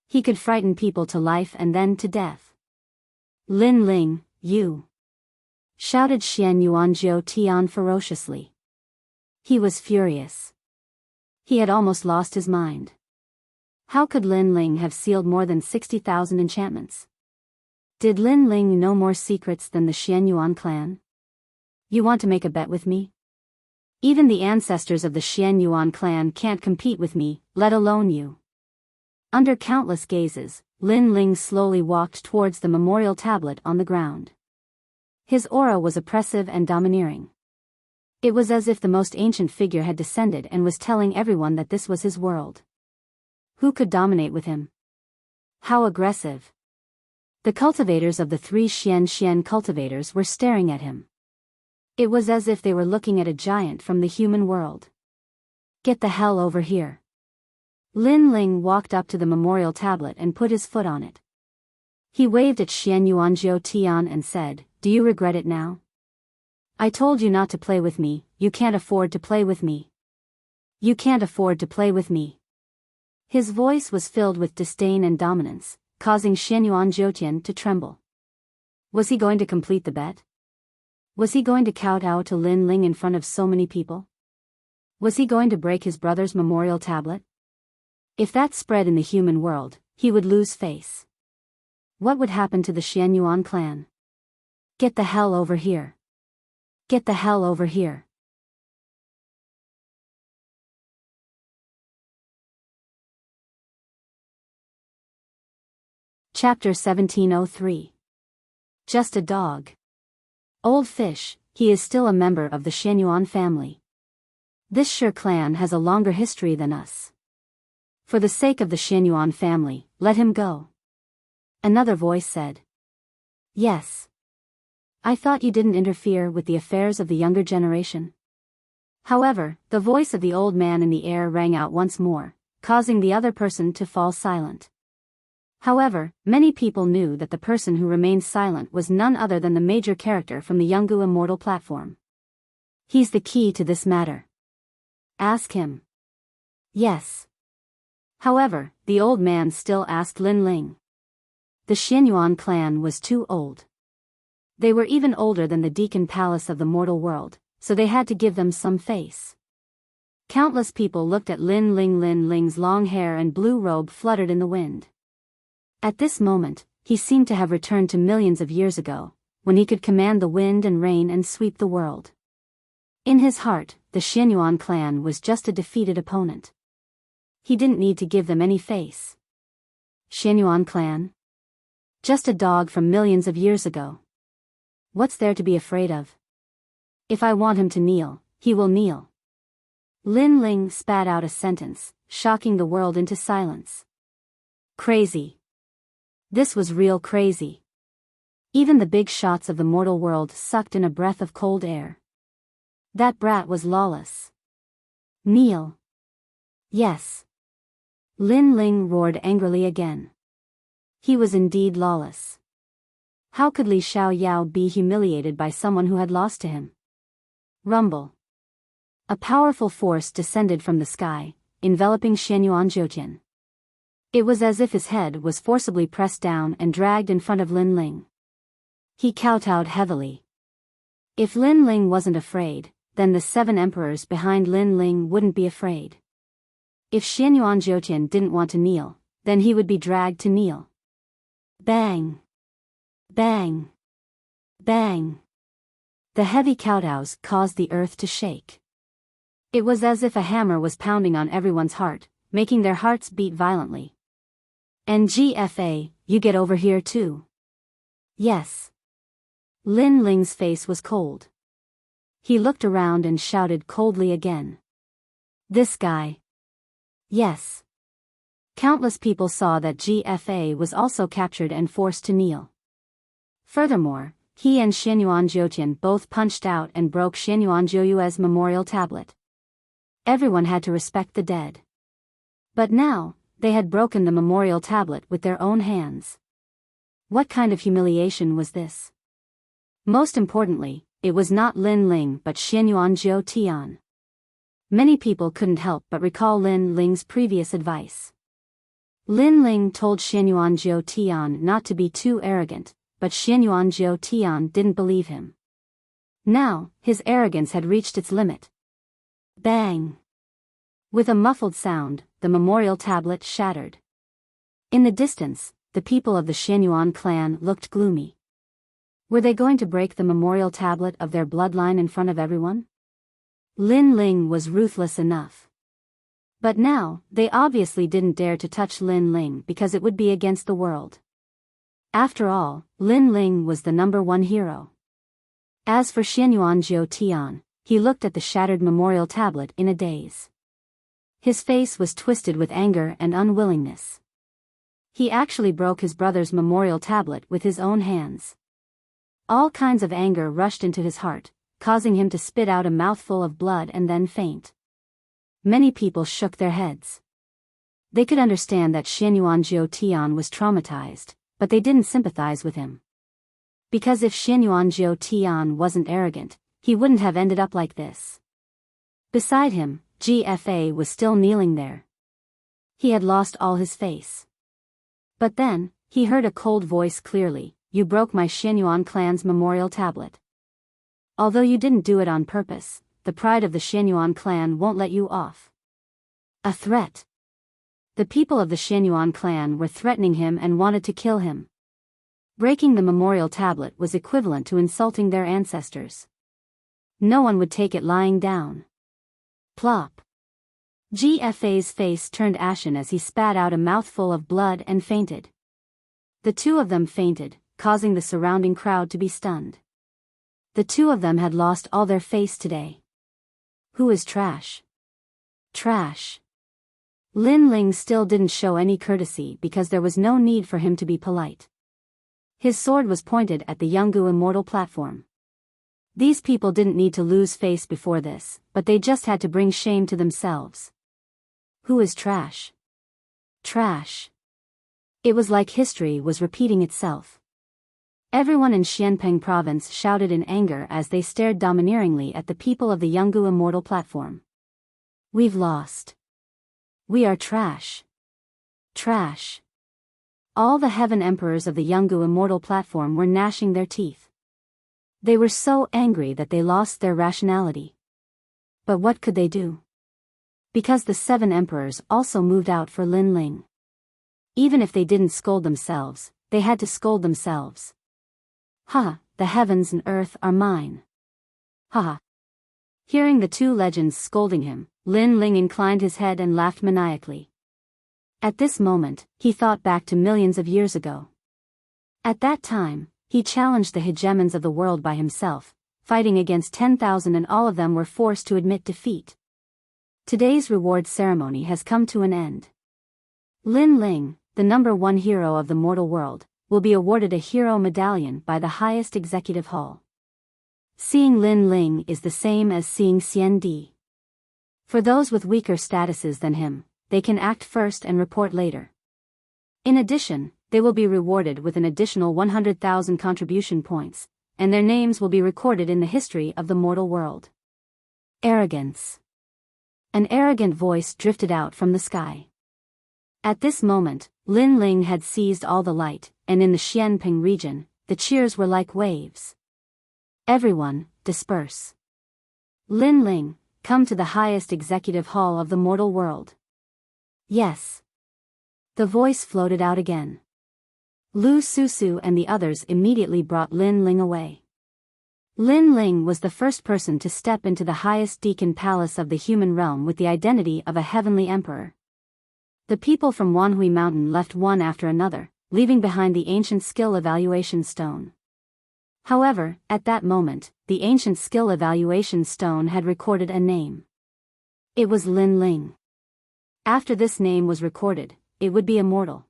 He could frighten people to life and then to death. Lin Ling, you! Shouted Xian Yuanjiu Tian ferociously. He was furious. He had almost lost his mind. How could Lin Ling have sealed more than 60,000 enchantments? Did Lin Ling know more secrets than the Xian Yuan clan? You want to make a bet with me? Even the ancestors of the Xian Yuan clan can't compete with me, let alone you. Under countless gazes, Lin Ling slowly walked towards the memorial tablet on the ground. His aura was oppressive and domineering. It was as if the most ancient figure had descended and was telling everyone that this was his world. Who could dominate with him? How aggressive! The cultivators of the three Xian cultivators were staring at him. It was as if they were looking at a giant from the human world. Get the hell over here. Lin Ling walked up to the memorial tablet and put his foot on it. He waved at Xian Yuanjiu Tian and said, "Do you regret it now? I told you not to play with me, you can't afford to play with me. You can't afford to play with me." His voice was filled with disdain and dominance, causing Xian Yuanjiu to tremble. Was he going to complete the bet? Was he going to kowtow to Lin Ling in front of so many people? Was he going to break his brother's memorial tablet? If that spread in the human world, he would lose face. What would happen to the Xian Yuan clan? Get the hell over here. Get the hell over here. Chapter 1703. Just a dog. Old fish, he is still a member of the Xian Yuan family. This Shi clan has a longer history than us. For the sake of the Xian Yuan family, let him go. Another voice said. Yes. I thought you didn't interfere with the affairs of the younger generation. However, the voice of the old man in the air rang out once more, causing the other person to fall silent. However, many people knew that the person who remained silent was none other than the major character from the Yungu Immortal platform. He's the key to this matter. Ask him. Yes. However, the old man still asked Lin Ling. The Xian Yuan clan was too old. They were even older than the Deacon Palace of the mortal world, so they had to give them some face. Countless people looked at Lin Ling. Lin Ling's long hair and blue robe fluttered in the wind. At this moment, he seemed to have returned to millions of years ago, when he could command the wind and rain and sweep the world. In his heart, the Xian Yuan clan was just a defeated opponent. He didn't need to give them any face. Xian Yuan clan? Just a dog from millions of years ago. What's there to be afraid of? If I want him to kneel, he will kneel. Lin Ling spat out a sentence, shocking the world into silence. Crazy. This was real crazy. Even the big shots of the mortal world sucked in a breath of cold air. That brat was lawless. Kneel. Yes. Lin Ling roared angrily again. He was indeed lawless. How could Li Xiaoyao be humiliated by someone who had lost to him? Rumble. A powerful force descended from the sky, enveloping Xian Yuanjiu. It was as if his head was forcibly pressed down and dragged in front of Lin Ling. He kowtowed heavily. If Lin Ling wasn't afraid, then the 7 emperors behind Lin Ling wouldn't be afraid. If Xian Yuanjiu didn't want to kneel, then he would be dragged to kneel. Bang! Bang! Bang! The heavy kowtows caused the earth to shake. It was as if a hammer was pounding on everyone's heart, making their hearts beat violently. NGFA, you get over here too. Yes. Lin Ling's face was cold. He looked around and shouted coldly again. This guy. Yes. Countless people saw that GFA was also captured and forced to kneel. Furthermore, he and Xian Yuanjiu both punched out and broke Xian Yuanjiu's memorial tablet. Everyone had to respect the dead. But now, they had broken the memorial tablet with their own hands. What kind of humiliation was this? Most importantly, it was not Lin Ling but Xian Yuanjiu Tian. Many people couldn't help but recall Lin Ling's previous advice. Lin Ling told Xian Yuanjiu Tian not to be too arrogant, but Xianyuan Jiu Tian didn't believe him. Now, his arrogance had reached its limit. Bang! With a muffled sound, the memorial tablet shattered. In the distance, the people of the Xianyuan clan looked gloomy. Were they going to break the memorial tablet of their bloodline in front of everyone? Lin Ling was ruthless enough. But now, they obviously didn't dare to touch Lin Ling because it would be against the world. After all, Lin Ling was the #1 hero. As for Xianyuan Jiu Tian, he looked at the shattered memorial tablet in a daze. His face was twisted with anger and unwillingness. He actually broke his brother's memorial tablet with his own hands. All kinds of anger rushed into his heart, causing him to spit out a mouthful of blood and then faint. Many people shook their heads. They could understand that Xianyuan Jiu Tian was traumatized, but they didn't sympathize with him. Because if Xianyuan Jiu Tian wasn't arrogant, he wouldn't have ended up like this. Beside him, GFA was still kneeling there. He had lost all his face. But then, he heard a cold voice clearly, "You broke my Xianyuan clan's memorial tablet. Although you didn't do it on purpose, the pride of the Xianyuan clan won't let you off." A threat. The people of the Xianyuan clan were threatening him and wanted to kill him. Breaking the memorial tablet was equivalent to insulting their ancestors. No one would take it lying down. Plop. GFA's face turned ashen as he spat out a mouthful of blood and fainted. The two of them fainted, causing the surrounding crowd to be stunned. The two of them had lost all their face today. Who is trash? Trash. Lin Ling still didn't show any courtesy because there was no need for him to be polite. His sword was pointed at the Yungu immortal platform. These people didn't need to lose face before this, but they just had to bring shame to themselves. Who is trash? Trash. It was like history was repeating itself. Everyone in Xianpeng province shouted in anger as they stared domineeringly at the people of the Yungu immortal platform. We've lost. We are trash. Trash. All the heaven emperors of the Yungu immortal platform were gnashing their teeth. They were so angry that they lost their rationality. But what could they do? Because the 7 emperors also moved out for Lin Ling. Even if they didn't scold themselves, they had to scold themselves. Ha, the heavens and earth are mine. Ha ha. Hearing the two legends scolding him, Lin Ling inclined his head and laughed maniacally. At this moment, he thought back to millions of years ago. At that time, he challenged the hegemons of the world by himself, fighting against 10,000 and all of them were forced to admit defeat. Today's reward ceremony has come to an end. Lin Ling, the #1 hero of the mortal world, will be awarded a hero medallion by the highest executive hall. Seeing Lin Ling is the same as seeing Xian Di. For those with weaker statuses than him, they can act first and report later. In addition, they will be rewarded with an additional 100,000 contribution points, and their names will be recorded in the history of the mortal world. Arrogance. An arrogant voice drifted out from the sky. At this moment, Lin Ling had seized all the light, and in the Xianping region, the cheers were like waves. Everyone, disperse. Lin Ling, come to the highest executive hall of the mortal world. Yes. The voice floated out again. Lu Susu and the others immediately brought Lin Ling away. Lin Ling was the first person to step into the highest deacon palace of the human realm with the identity of a heavenly emperor. The people from Wanhui Mountain left one after another, leaving behind the ancient skill evaluation stone. However, at that moment, the ancient skill evaluation stone had recorded a name. It was Lin Ling. After this name was recorded, it would be immortal.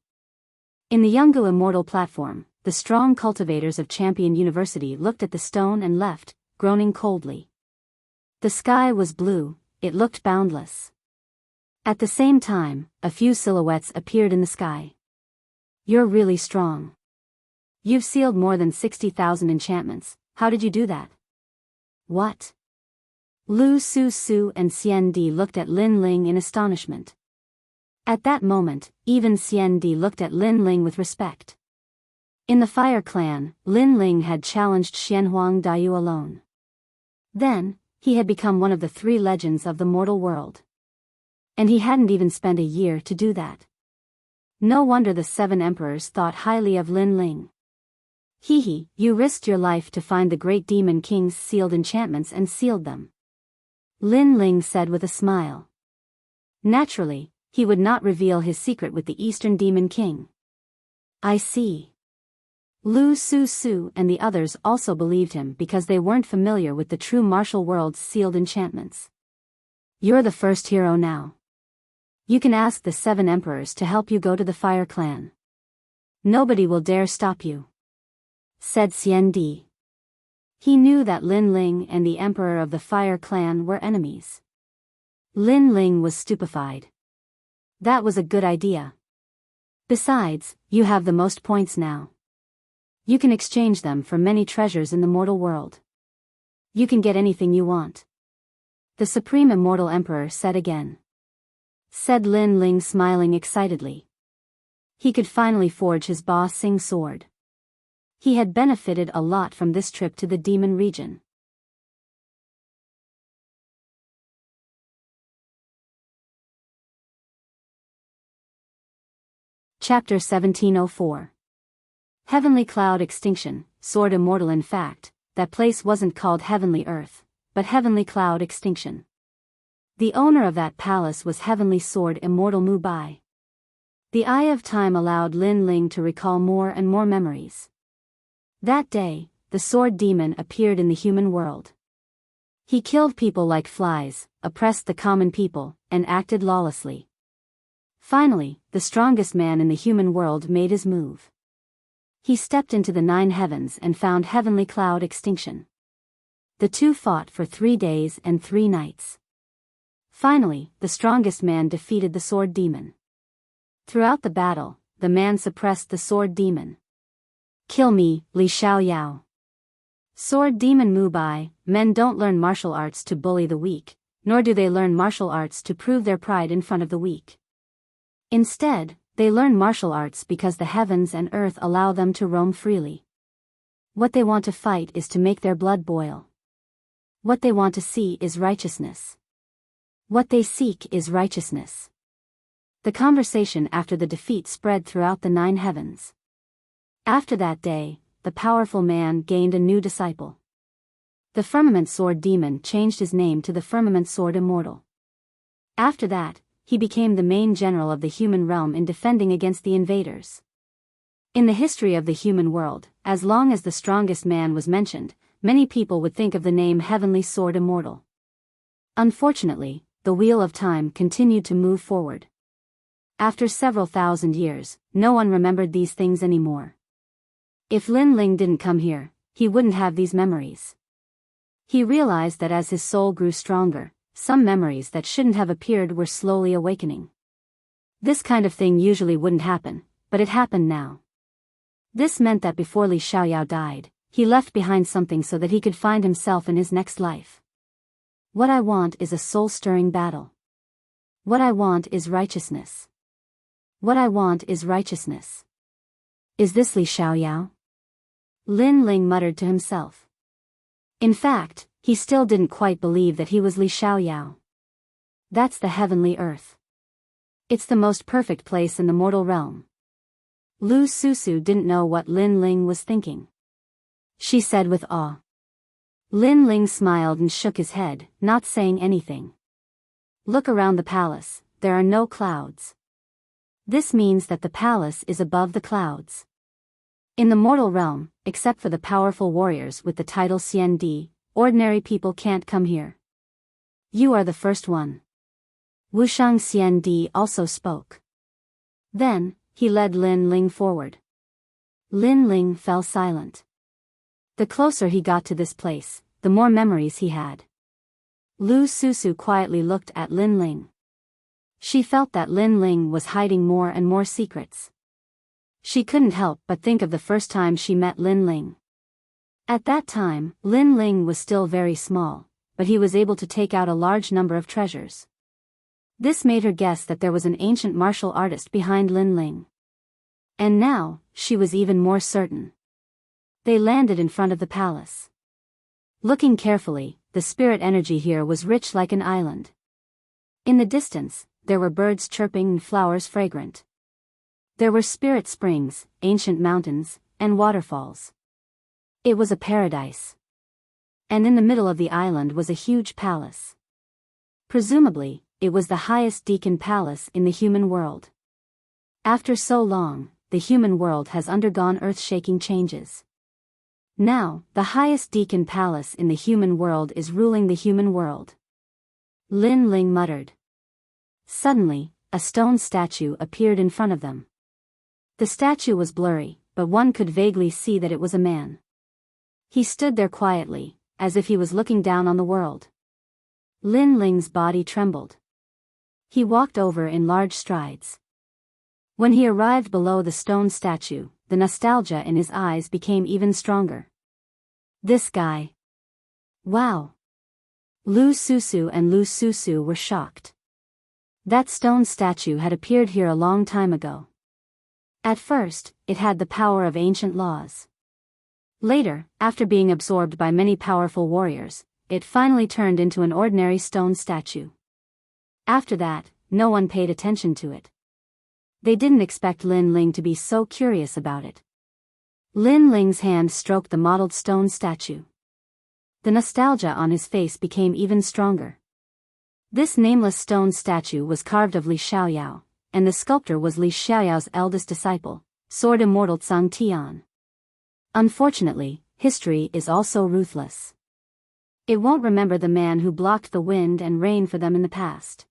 In the Yungu immortal platform, the strong cultivators of Champion University looked at the stone and left, groaning coldly. The sky was blue, it looked boundless. At the same time, a few silhouettes appeared in the sky. You're really strong. You've sealed more than 60,000 enchantments, how did you do that? What? Lu Su and Xian Di looked at Lin Ling in astonishment. At that moment, even Xian Di looked at Lin Ling with respect. In the Fire Clan, Lin Ling had challenged Xianhuang Daiyu alone. Then, he had become one of the 3 legends of the mortal world. And he hadn't even spent a year to do that. No wonder the 7 emperors thought highly of Lin Ling. Hee, you risked your life to find the great demon king's sealed enchantments and sealed them. Lin Ling said with a smile. Naturally, he would not reveal his secret with the Eastern Demon King. I see. Lu Su Su and the others also believed him because they weren't familiar with the true martial world's sealed enchantments. You're the first hero now. You can ask the 7 emperors to help you go to the Fire Clan. Nobody will dare stop you, said Xian Di. He knew that Lin Ling and the emperor of the Fire Clan were enemies. Lin Ling was stupefied. That was a good idea. Besides, you have the most points now. You can exchange them for many treasures in the mortal world. You can get anything you want. The Supreme Immortal Emperor said again. Said Lin Ling, smiling excitedly. He could finally forge his Ba Sing sword. He had benefited a lot from this trip to the demon region. Chapter 1704. Heavenly Cloud Extinction, Sword Immortal. In fact, that place wasn't called Heavenly Earth, but Heavenly Cloud Extinction. The owner of that palace was Heavenly Sword Immortal Mu Bai. The Eye of Time allowed Lin Ling to recall more and more memories. That day, the sword demon appeared in the human world. He killed people like flies, oppressed the common people, and acted lawlessly. Finally, the strongest man in the human world made his move. He stepped into the 9 heavens and found Heavenly Cloud Extinction. The two fought for 3 days and 3 nights. Finally, the strongest man defeated the sword demon. Throughout the battle, the man suppressed the sword demon. Kill me, Li Xiaoyao. Sword demon Mu Bai, men don't learn martial arts to bully the weak, nor do they learn martial arts to prove their pride in front of the weak. Instead, they learn martial arts because the heavens and earth allow them to roam freely. What they want to fight is to make their blood boil. What they want to see is righteousness. What they seek is righteousness. The conversation after the defeat spread throughout the 9 heavens. After that day, the powerful man gained a new disciple. The Firmament Sword Demon changed his name to the Firmament Sword Immortal. After that, he became the main general of the human realm in defending against the invaders. In the history of the human world, as long as the strongest man was mentioned, many people would think of the name Heavenly Sword Immortal. Unfortunately, the wheel of time continued to move forward. After several thousand years, no one remembered these things anymore. If Lin Ling didn't come here, he wouldn't have these memories. He realized that as his soul grew stronger, some memories that shouldn't have appeared were slowly awakening. This kind of thing usually wouldn't happen, but it happened now. This meant that before Li Xiaoyao died, he left behind something so that he could find himself in his next life. What I want is a soul-stirring battle. What I want is righteousness. What I want is righteousness. Is this Li Xiaoyao? Lin Ling muttered to himself. In fact, he still didn't quite believe that he was Li Xiaoyao. That's the heavenly earth. It's the most perfect place in the mortal realm. Lu Susu didn't know what Lin Ling was thinking. She said with awe. Lin Ling smiled and shook his head, not saying anything. Look around the palace, there are no clouds. This means that the palace is above the clouds. In the mortal realm, except for the powerful warriors with the title Xian Di, ordinary people can't come here. You are the first one. Wushang Xian Di also spoke. Then, he led Lin Ling forward. Lin Ling fell silent. The closer he got to this place, the more memories he had. Lu Susu quietly looked at Lin Ling. She felt that Lin Ling was hiding more and more secrets. She couldn't help but think of the first time she met Lin Ling. At that time, Lin Ling was still very small, but he was able to take out a large number of treasures. This made her guess that there was an ancient martial artist behind Lin Ling. And now, she was even more certain. They landed in front of the palace. Looking carefully, the spirit energy here was rich like an island. In the distance, there were birds chirping and flowers fragrant. There were spirit springs, ancient mountains, and waterfalls. It was a paradise. And in the middle of the island was a huge palace. Presumably, it was the highest deacon palace in the human world. After so long, the human world has undergone earth-shaking changes. Now, the highest deacon palace in the human world is ruling the human world. Lin Ling muttered. Suddenly, a stone statue appeared in front of them. The statue was blurry, but one could vaguely see that it was a man. He stood there quietly, as if he was looking down on the world. Lin Ling's body trembled. He walked over in large strides. When he arrived below the stone statue, the nostalgia in his eyes became even stronger. This guy. Wow. Lu Susu and Lu Susu were shocked. That stone statue had appeared here a long time ago. At first, it had the power of ancient laws. Later, after being absorbed by many powerful warriors, it finally turned into an ordinary stone statue. After that, no one paid attention to it. They didn't expect Lin Ling to be so curious about it. Lin Ling's hand stroked the mottled stone statue. The nostalgia on his face became even stronger. This nameless stone statue was carved of Li Xiaoyao, and the sculptor was Li Xiaoyao's eldest disciple, Sword Immortal Tsang Tian. Unfortunately, history is also ruthless. It won't remember the man who blocked the wind and rain for them in the past.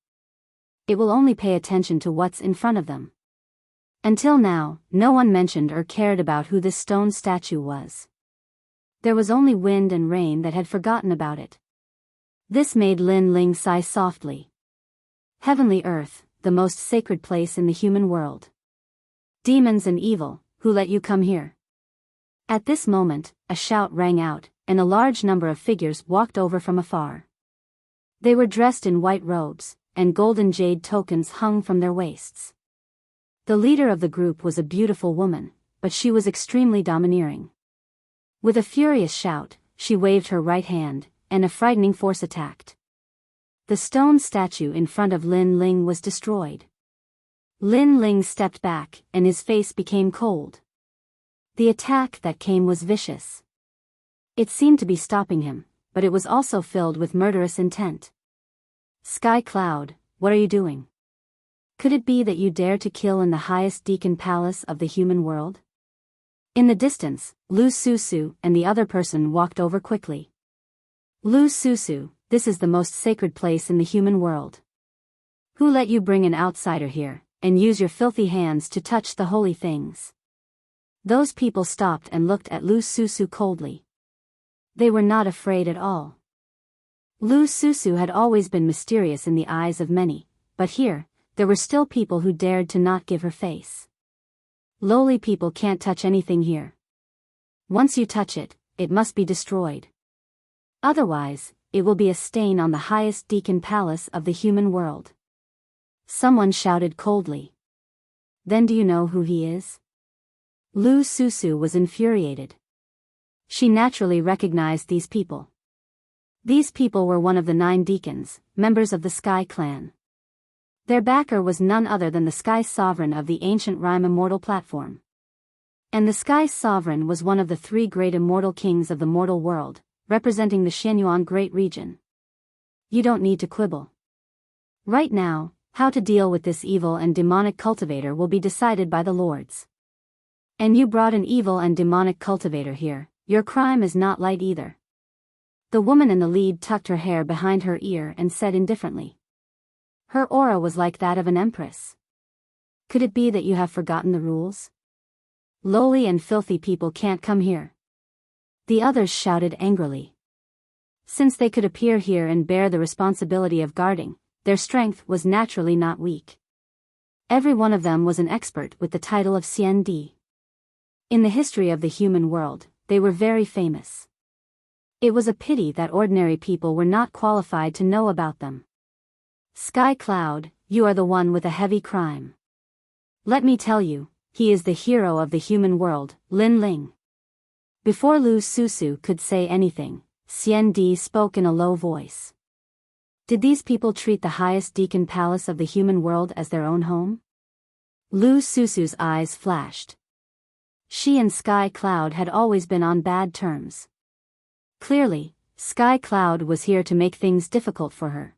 It will only pay attention to what's in front of them. Until now, no one mentioned or cared about who this stone statue was. There was only wind and rain that had forgotten about it. This made Lin Ling sigh softly. Heavenly Earth, the most sacred place in the human world. Demons and evil, who let you come here? At this moment, a shout rang out, and a large number of figures walked over from afar. They were dressed in white robes, and golden jade tokens hung from their waists. The leader of the group was a beautiful woman, but she was extremely domineering. With a furious shout, she waved her right hand, and a frightening force attacked. The stone statue in front of Lin Ling was destroyed. Lin Ling stepped back, and his face became cold. The attack that came was vicious. It seemed to be stopping him, but it was also filled with murderous intent. Sky Cloud, what are you doing? Could it be that you dare to kill in the highest deacon palace of the human world? In the distance, Lu Susu and the other person walked over quickly. Lu Susu, this is the most sacred place in the human world. Who let you bring an outsider here, and use your filthy hands to touch the holy things? Those people stopped and looked at Lu Susu coldly. They were not afraid at all. Lu Susu had always been mysterious in the eyes of many, but here, there were still people who dared to not give her face. Lowly people can't touch anything here. Once you touch it, it must be destroyed. Otherwise, it will be a stain on the highest deacon palace of the human world. Someone shouted coldly. Then do you know who he is? Lu Susu was infuriated. She naturally recognized these people. These people were one of the 9 deacons, members of the Sky Clan. Their backer was none other than the Sky Sovereign of the ancient Rime Immortal platform. And the Sky Sovereign was one of the 3 great immortal kings of the mortal world, representing the Shenyuan Great Region. You don't need to quibble. Right now, how to deal with this evil and demonic cultivator will be decided by the lords. And you brought an evil and demonic cultivator here, your crime is not light either. The woman in the lead tucked her hair behind her ear and said indifferently. Her aura was like that of an empress. Could it be that you have forgotten the rules? Lowly and filthy people can't come here. The others shouted angrily. Since they could appear here and bear the responsibility of guarding, their strength was naturally not weak. Every one of them was an expert with the title of Xian Di. In the history of the human world, they were very famous. It was a pity that ordinary people were not qualified to know about them. Sky Cloud, you are the one with a heavy crime. Let me tell you, he is the hero of the human world, Lin Ling. Before Lu Susu could say anything, Xian Di spoke in a low voice. Did these people treat the highest deacon palace of the human world as their own home? Lu Susu's eyes flashed. She and Sky Cloud had always been on bad terms. Clearly, Sky Cloud was here to make things difficult for her.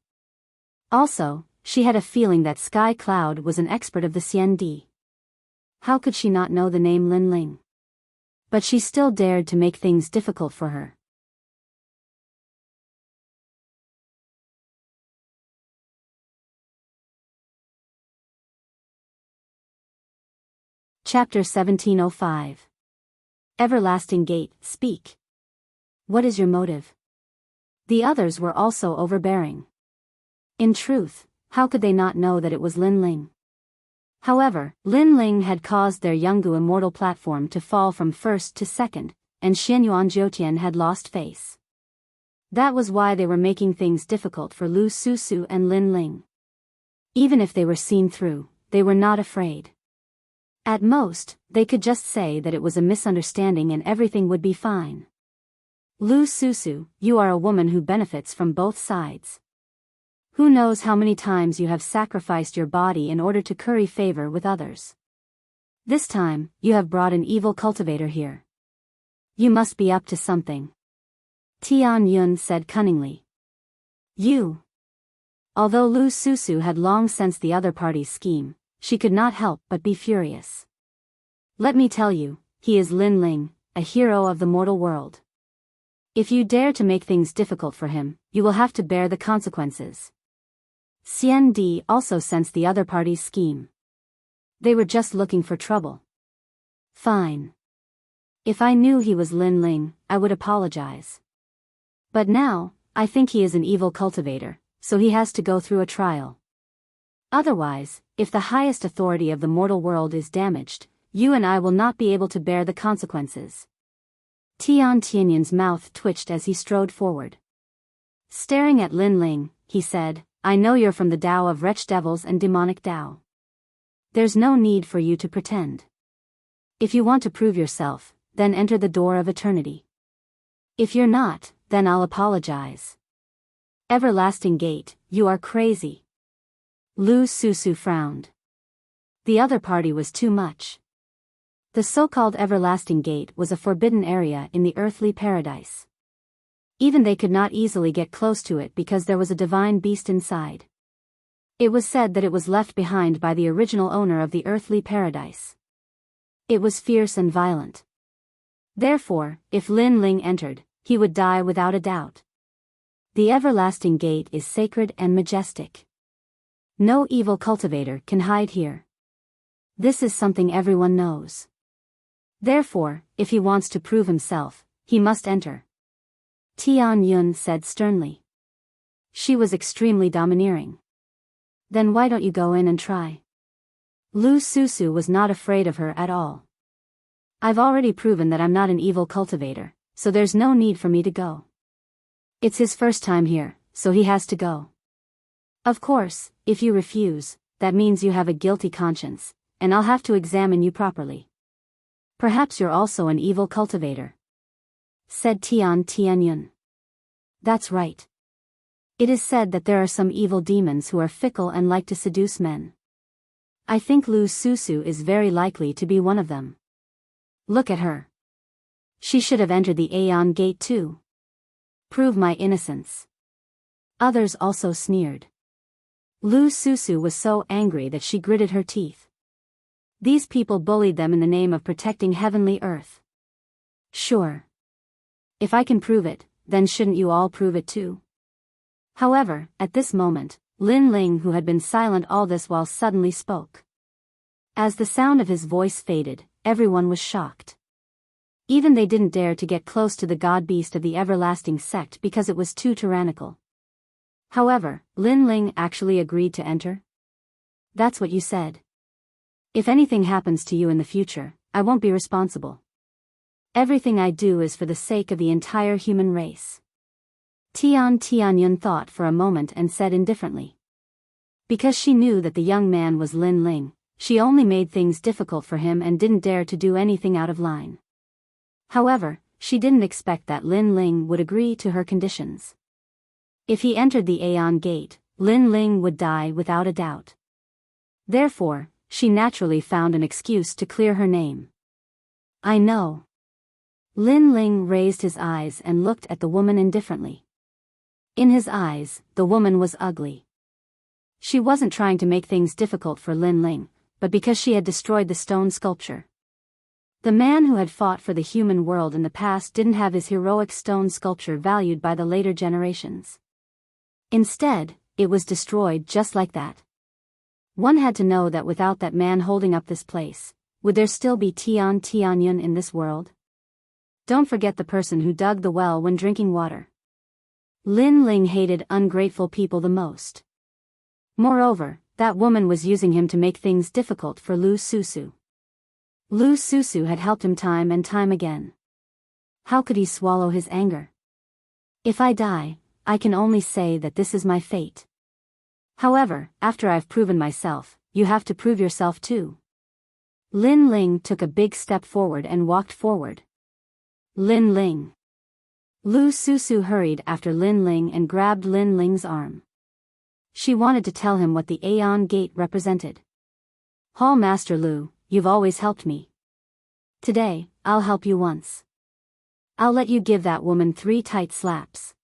Also, she had a feeling that Sky Cloud was an expert of the Xian Di. How could she not know the name Lin Ling? But she still dared to make things difficult for her. Chapter 1705. Everlasting Gate, speak. What is your motive? The others were also overbearing. In truth, how could they not know that it was Lin Ling? However, Lin Ling had caused their Yungu immortal platform to fall from first to second, and Xianyuan Jiutian had lost face. That was why they were making things difficult for Lu Susu and Lin Ling. Even if they were seen through, they were not afraid. At most, they could just say that it was a misunderstanding and everything would be fine. Lu Susu, you are a woman who benefits from both sides. Who knows how many times you have sacrificed your body in order to curry favor with others. This time, you have brought an evil cultivator here. You must be up to something. Tian Yun said cunningly. You. Although Lu Susu had long sensed the other party's scheme, she could not help but be furious. Let me tell you, he is Lin Ling, a hero of the mortal world. If you dare to make things difficult for him, you will have to bear the consequences. Xian Di also sensed the other party's scheme. They were just looking for trouble. Fine. If I knew he was Lin Ling, I would apologize. But now, I think he is an evil cultivator, so he has to go through a trial. Otherwise, if the highest authority of the mortal world is damaged, you and I will not be able to bear the consequences. Tian Tianyun's mouth twitched as he strode forward. Staring at Lin Ling, he said, I know you're from the Tao of wretched devils and demonic Tao. There's no need for you to pretend. If you want to prove yourself, then enter the door of eternity. If you're not, then I'll apologize. Everlasting Gate, you are crazy. Lu Susu frowned. The other party was too much. The so-called Everlasting Gate was a forbidden area in the earthly paradise. Even they could not easily get close to it because there was a divine beast inside. It was said that it was left behind by the original owner of the earthly paradise. It was fierce and violent. Therefore, if Lin Ling entered, he would die without a doubt. The Everlasting Gate is sacred and majestic. No evil cultivator can hide here. This is something everyone knows. Therefore, if he wants to prove himself, he must enter. Tian Yun said sternly. She was extremely domineering. Then why don't you go in and try? Lu Susu was not afraid of her at all. I've already proven that I'm not an evil cultivator, so there's no need for me to go. It's his first time here, so he has to go. Of course, if you refuse, that means you have a guilty conscience, and I'll have to examine you properly. Perhaps you're also an evil cultivator, said Tian Tianyun. That's right. It is said that there are some evil demons who are fickle and like to seduce men. I think Lu Susu is very likely to be one of them. Look at her. She should have entered the Aeon Gate too. Prove my innocence. Others also sneered. Lu Susu was so angry that she gritted her teeth. These people bullied them in the name of protecting heavenly earth. Sure. If I can prove it, then shouldn't you all prove it too? However, at this moment, Lin Ling, who had been silent all this while, suddenly spoke. As the sound of his voice faded, everyone was shocked. Even they didn't dare to get close to the god-beast of the everlasting sect because it was too tyrannical. However, Lin Ling actually agreed to enter. That's what you said. If anything happens to you in the future, I won't be responsible. Everything I do is for the sake of the entire human race. Tian Tianyun thought for a moment and said indifferently. Because she knew that the young man was Lin Ling, she only made things difficult for him and didn't dare to do anything out of line. However, she didn't expect that Lin Ling would agree to her conditions. If he entered the Aeon Gate, Lin Ling would die without a doubt. Therefore, she naturally found an excuse to clear her name. I know. Lin Ling raised his eyes and looked at the woman indifferently. In his eyes, the woman was ugly. She wasn't trying to make things difficult for Lin Ling, but because she had destroyed the stone sculpture. The man who had fought for the human world in the past didn't have his heroic stone sculpture valued by the later generations. Instead, it was destroyed just like that. One had to know that without that man holding up this place, would there still be Tianyun in this world? Don't forget the person who dug the well when drinking water. Lin Ling hated ungrateful people the most. Moreover, that woman was using him to make things difficult for Lu Susu. Lu Susu had helped him time and time again. How could he swallow his anger? If I die, I can only say that this is my fate. However, after I've proven myself, you have to prove yourself too. Lin Ling took a big step forward and walked forward. Lin Ling. Lu Susu hurried after Lin Ling and grabbed Lin Ling's arm. She wanted to tell him what the Aeon Gate represented. Hall Master Lu, you've always helped me. Today, I'll help you once. I'll let you give that woman 3 tight slaps.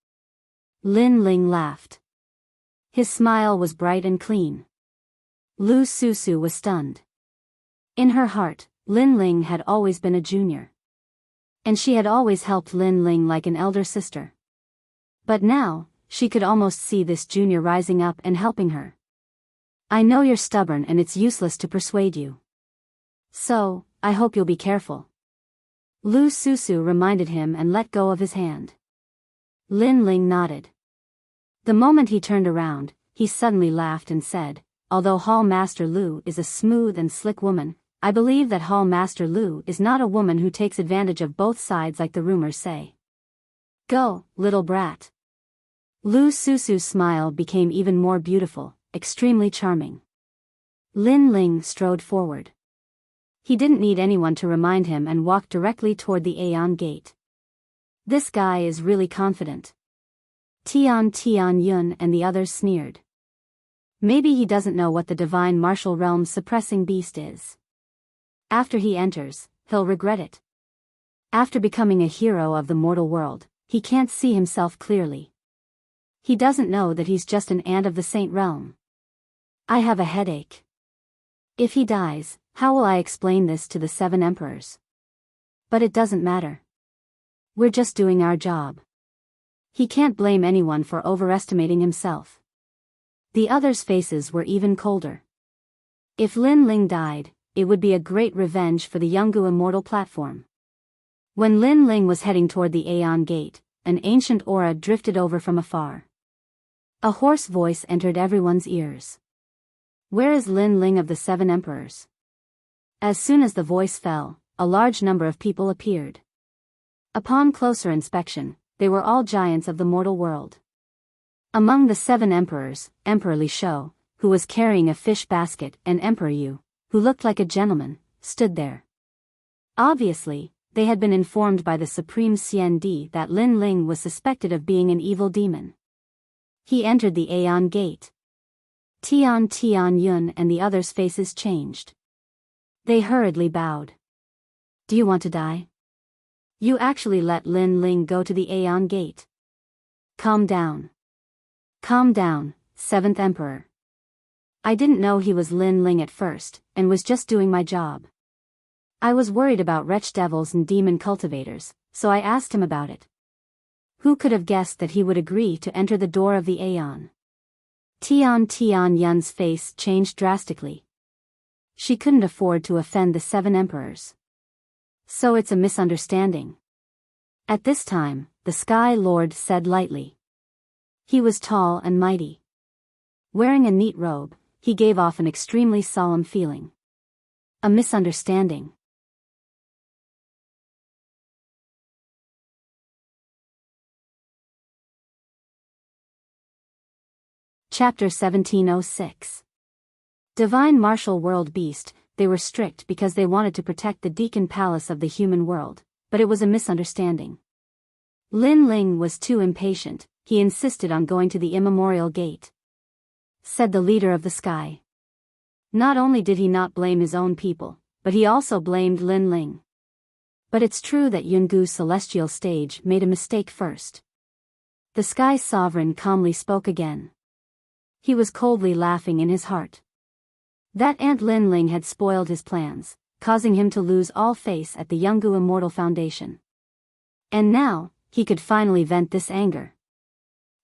Lin Ling laughed. His smile was bright and clean. Lu Susu was stunned. In her heart, Lin Ling had always been a junior. And she had always helped Lin Ling like an elder sister. But now, she could almost see this junior rising up and helping her. I know you're stubborn and it's useless to persuade you. So, I hope you'll be careful. Lu Susu reminded him and let go of his hand. Lin Ling nodded. The moment he turned around, he suddenly laughed and said, although Hall Master Lu is a smooth and slick woman, I believe that Hall Master Lu is not a woman who takes advantage of both sides like the rumors say. Go, little brat. Lu Susu's smile became even more beautiful, extremely charming. Lin Ling strode forward. He didn't need anyone to remind him and walked directly toward the Aeon Gate. This guy is really confident. Tianyun and the others sneered. Maybe he doesn't know what the divine martial realm's suppressing beast is. After he enters, he'll regret it. After becoming a hero of the mortal world, he can't see himself clearly. He doesn't know that he's just an ant of the saint realm. I have a headache. If he dies, how will I explain this to the 7 emperors? But it doesn't matter. We're just doing our job. He can't blame anyone for overestimating himself. The others' faces were even colder. If Lin Ling died, it would be a great revenge for the Yungu Immortal platform. When Lin Ling was heading toward the Aeon Gate, an ancient aura drifted over from afar. A hoarse voice entered everyone's ears. Where is Lin Ling of the 7 emperors? As soon as the voice fell, a large number of people appeared. Upon closer inspection, they were all giants of the mortal world. Among the 7 emperors, Emperor Li Shou, who was carrying a fish basket, and Emperor Yu, who looked like a gentleman, stood there. Obviously, they had been informed by the Supreme Xian Di that Lin Ling was suspected of being an evil demon. He entered the Aeon Gate. Tianyun and the others' faces changed. They hurriedly bowed. Do you want to die? You actually let Lin Ling go to the Aeon Gate. Calm down. Calm down, 7th Emperor. I didn't know he was Lin Ling at first, and was just doing my job. I was worried about wretched devils and demon cultivators, so I asked him about it. Who could have guessed that he would agree to enter the door of the Aeon? Tianyun's face changed drastically. She couldn't afford to offend the 7 emperors. So it's a misunderstanding. At this time, the Sky Lord said lightly. He was tall and mighty. Wearing a neat robe, he gave off an extremely solemn feeling. A misunderstanding. Chapter 1706. Divine martial world beast, they were strict because they wanted to protect the Deacon Palace of the human world, but it was a misunderstanding. Lin Ling was too impatient, he insisted on going to the immemorial gate. Said the leader of the sky. Not only did he not blame his own people, but he also blamed Lin Ling. But it's true that Yungu's celestial stage made a mistake first. The sky sovereign calmly spoke again. He was coldly laughing in his heart. That Ant Lin Ling had spoiled his plans, causing him to lose all faith at the Yungu Immortal Foundation. And now, he could finally vent this anger.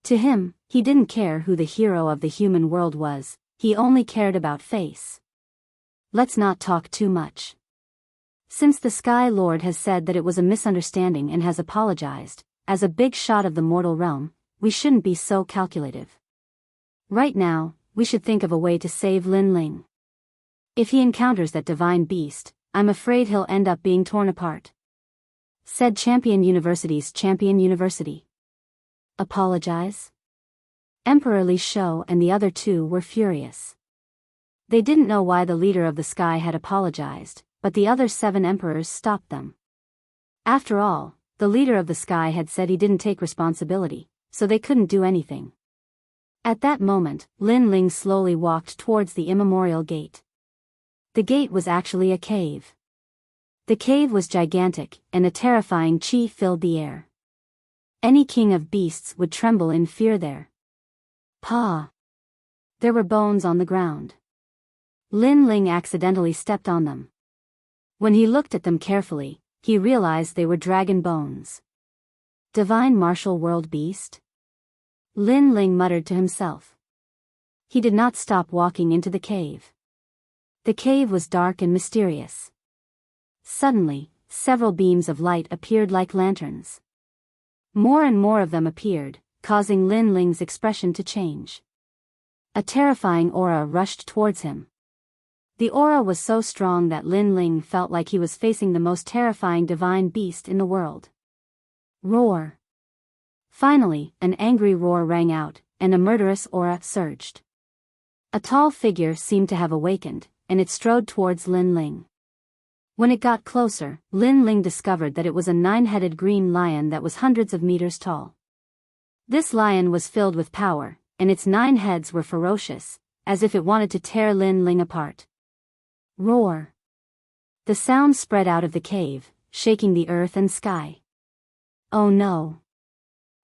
To him, he didn't care who the hero of the human world was, he only cared about face. Let's not talk too much. Since the Sky Lord has said that it was a misunderstanding and has apologized, as a big shot of the mortal realm, we shouldn't be so calculative. Right now, we should think of a way to save Lin Ling. If he encounters that divine beast, I'm afraid he'll end up being torn apart. Said Champion University's Champion University. Apologize? Emperor Li Shou and the other two were furious. They didn't know why the leader of the sky had apologized, but the other 7 emperors stopped them. After all, the leader of the sky had said he didn't take responsibility, so they couldn't do anything. At that moment, Lin Ling slowly walked towards the immemorial gate. The gate was actually a cave. The cave was gigantic, and a terrifying chi filled the air. Any king of beasts would tremble in fear there. Pa! There were bones on the ground. Lin Ling accidentally stepped on them. When he looked at them carefully, he realized they were dragon bones. Divine martial world beast? Lin Ling muttered to himself. He did not stop walking into the cave. The cave was dark and mysterious. Suddenly, several beams of light appeared like lanterns. More and more of them appeared, causing Lin Ling's expression to change. A terrifying aura rushed towards him. The aura was so strong that Lin Ling felt like he was facing the most terrifying divine beast in the world. Roar! Finally, an angry roar rang out, and a murderous aura surged. A tall figure seemed to have awakened, and it strode towards Lin Ling. When it got closer, Lin Ling discovered that it was a 9-headed green lion that was hundreds of meters tall. This lion was filled with power, and its 9 heads were ferocious, as if it wanted to tear Lin Ling apart. Roar! The sound spread out of the cave, shaking the earth and sky. Oh no!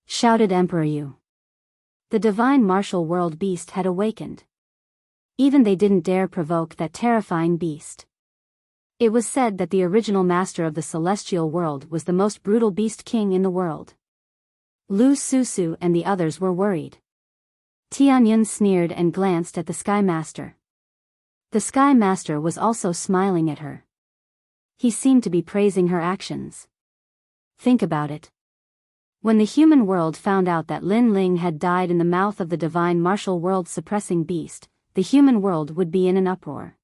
Shouted Emperor Yu. The divine martial world beast had awakened. Even they didn't dare provoke that terrifying beast. It was said that the original master of the celestial world was the most brutal beast king in the world. Lu Susu and the others were worried. Tianyun sneered and glanced at the Sky Master. The Sky Master was also smiling at her. He seemed to be praising her actions. Think about it. When the human world found out that Lin Ling had died in the mouth of the divine martial world suppressing beast, the human world would be in an uproar.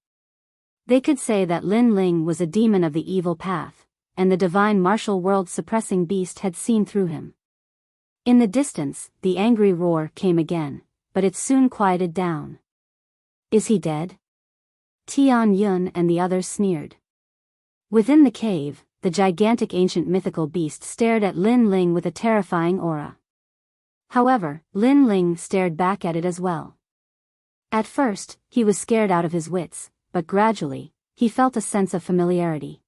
They could say that Lin Ling was a demon of the evil path, and the divine martial world suppressing beast had seen through him. In the distance, the angry roar came again, but it soon quieted down. Is he dead? Tian Yun and the others sneered. Within the cave, the gigantic ancient mythical beast stared at Lin Ling with a terrifying aura. However, Lin Ling stared back at it as well. At first, he was scared out of his wits, but gradually, he felt a sense of familiarity.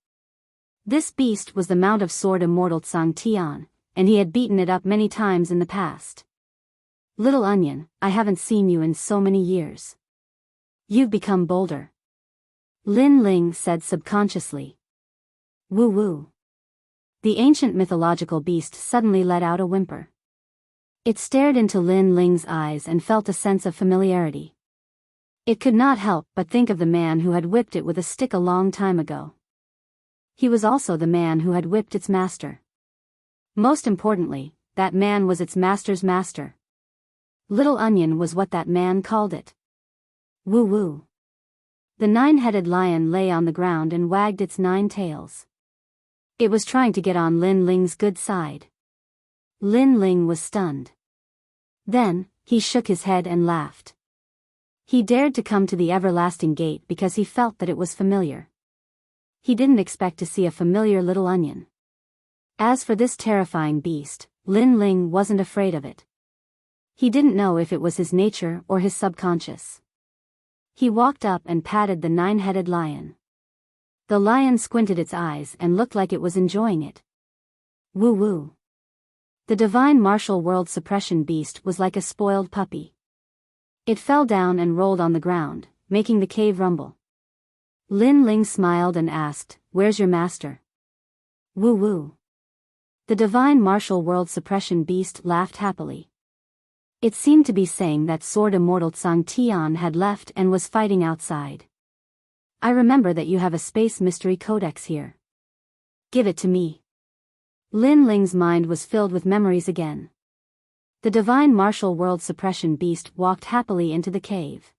This beast was the Mount of Sword Immortal Tsang Tian, and he had beaten it up many times in the past. Little Onion, I haven't seen you in so many years. You've become bolder. Lin Ling said subconsciously. Woo woo. The ancient mythological beast suddenly let out a whimper. It stared into Lin Ling's eyes and felt a sense of familiarity. It could not help but think of the man who had whipped it with a stick a long time ago. He was also the man who had whipped its master. Most importantly, that man was its master's master. Little Onion was what that man called it. Woo woo. The 9-headed lion lay on the ground and wagged its 9 tails. It was trying to get on Lin Ling's good side. Lin Ling was stunned. Then, he shook his head and laughed. He dared to come to the everlasting gate because he felt that it was familiar. He didn't expect to see a familiar little onion. As for this terrifying beast, Lin Ling wasn't afraid of it. He didn't know if it was his nature or his subconscious. He walked up and patted the nine-headed lion. The lion squinted its eyes and looked like it was enjoying it. Woo-woo. The divine martial world suppression beast was like a spoiled puppy. It fell down and rolled on the ground, making the cave rumble. Lin Ling smiled and asked, "Where's your master?" Woo-woo. The divine martial world suppression beast laughed happily. It seemed to be saying that Sword Immortal Tsang Tian had left and was fighting outside. "I remember that you have a space mystery codex here. Give it to me." Lin Ling's mind was filled with memories again. The divine martial world suppression beast walked happily into the cave.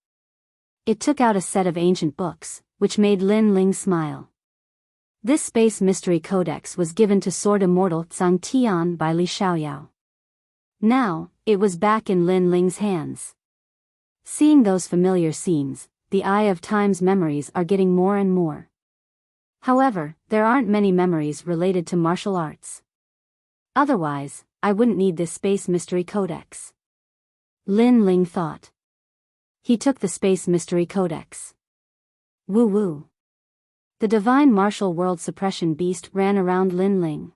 It took out a set of ancient books, which made Lin Ling smile. This space mystery codex was given to Sword Immortal Tsang Tian by Li Xiaoyao. Now, it was back in Lin Ling's hands. Seeing those familiar scenes, the eye of time's memories are getting more and more. However, there aren't many memories related to martial arts. Otherwise, I wouldn't need this space mystery codex. Lin Ling thought. He took the space mystery codex. Woo-woo. The divine martial world suppression beast ran around Lin Ling.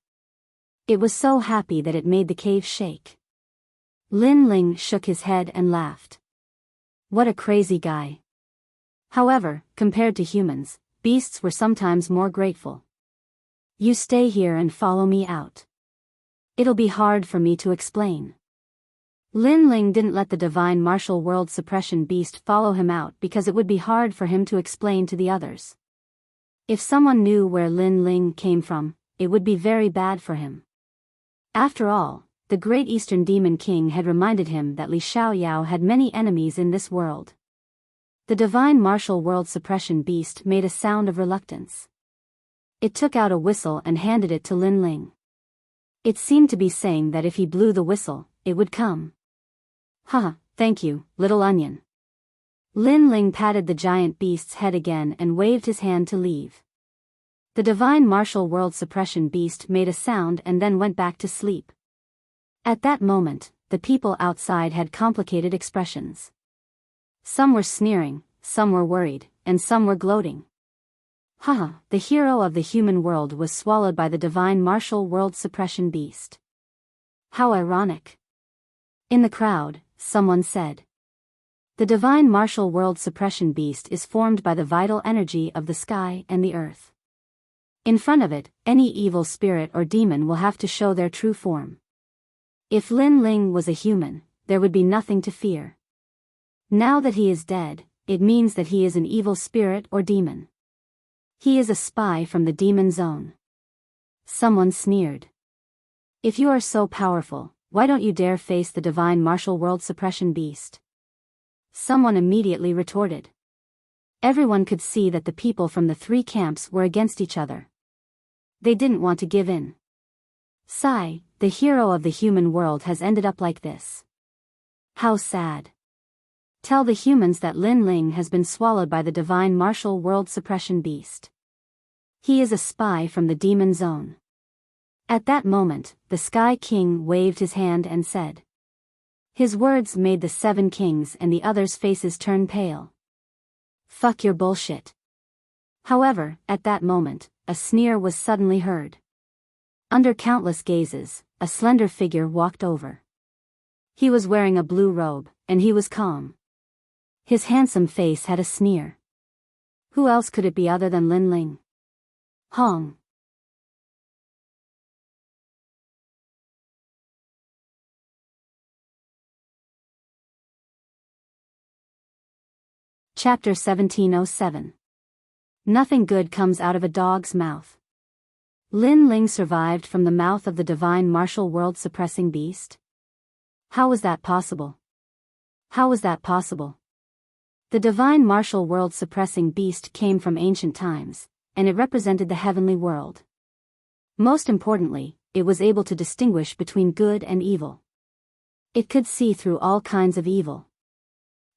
It was so happy that it made the cave shake. Lin Ling shook his head and laughed. What a crazy guy. However, compared to humans, beasts were sometimes more grateful. You stay here and follow me out. It'll be hard for me to explain. Lin Ling didn't let the divine martial world suppression beast follow him out because it would be hard for him to explain to the others. If someone knew where Lin Ling came from, it would be very bad for him. After all, the great Eastern Demon King had reminded him that Li Xiaoyao had many enemies in this world. The divine martial world suppression beast made a sound of reluctance. It took out a whistle and handed it to Lin Ling. It seemed to be saying that if he blew the whistle, it would come. Haha, thank you, little onion. Lin Ling patted the giant beast's head again and waved his hand to leave. The divine martial world suppression beast made a sound and then went back to sleep. At that moment, the people outside had complicated expressions. Some were sneering, some were worried, and some were gloating. Haha, the hero of the human world was swallowed by the divine martial world suppression beast. How ironic. In the crowd, someone said. The divine martial world suppression beast is formed by the vital energy of the sky and the earth. In front of it, any evil spirit or demon will have to show their true form. If Lin Ling was a human, there would be nothing to fear. Now that he is dead, it means that he is an evil spirit or demon. He is a spy from the demon zone. Someone sneered. If you are so powerful, why don't you dare face the divine martial world suppression beast? Someone immediately retorted. Everyone could see that the people from the three camps were against each other. They didn't want to give in. Sigh, the hero of the human world has ended up like this. How sad. Tell the humans that Lin Ling has been swallowed by the divine martial world suppression beast. He is a spy from the demon zone. At that moment, the Sky King waved his hand and said. His words made the 7 kings and the others' faces turn pale. Fuck your bullshit. However, at that moment, a sneer was suddenly heard. Under countless gazes, a slender figure walked over. He was wearing a blue robe, and he was calm. His handsome face had a sneer. Who else could it be other than Lin Ling? Hong. Chapter 1707. Nothing good comes out of a dog's mouth. Lin Ling survived from the mouth of the divine martial world suppressing beast? How was that possible? How was that possible? The divine martial world suppressing beast came from ancient times, and it represented the heavenly world. Most importantly, it was able to distinguish between good and evil. It could see through all kinds of evil.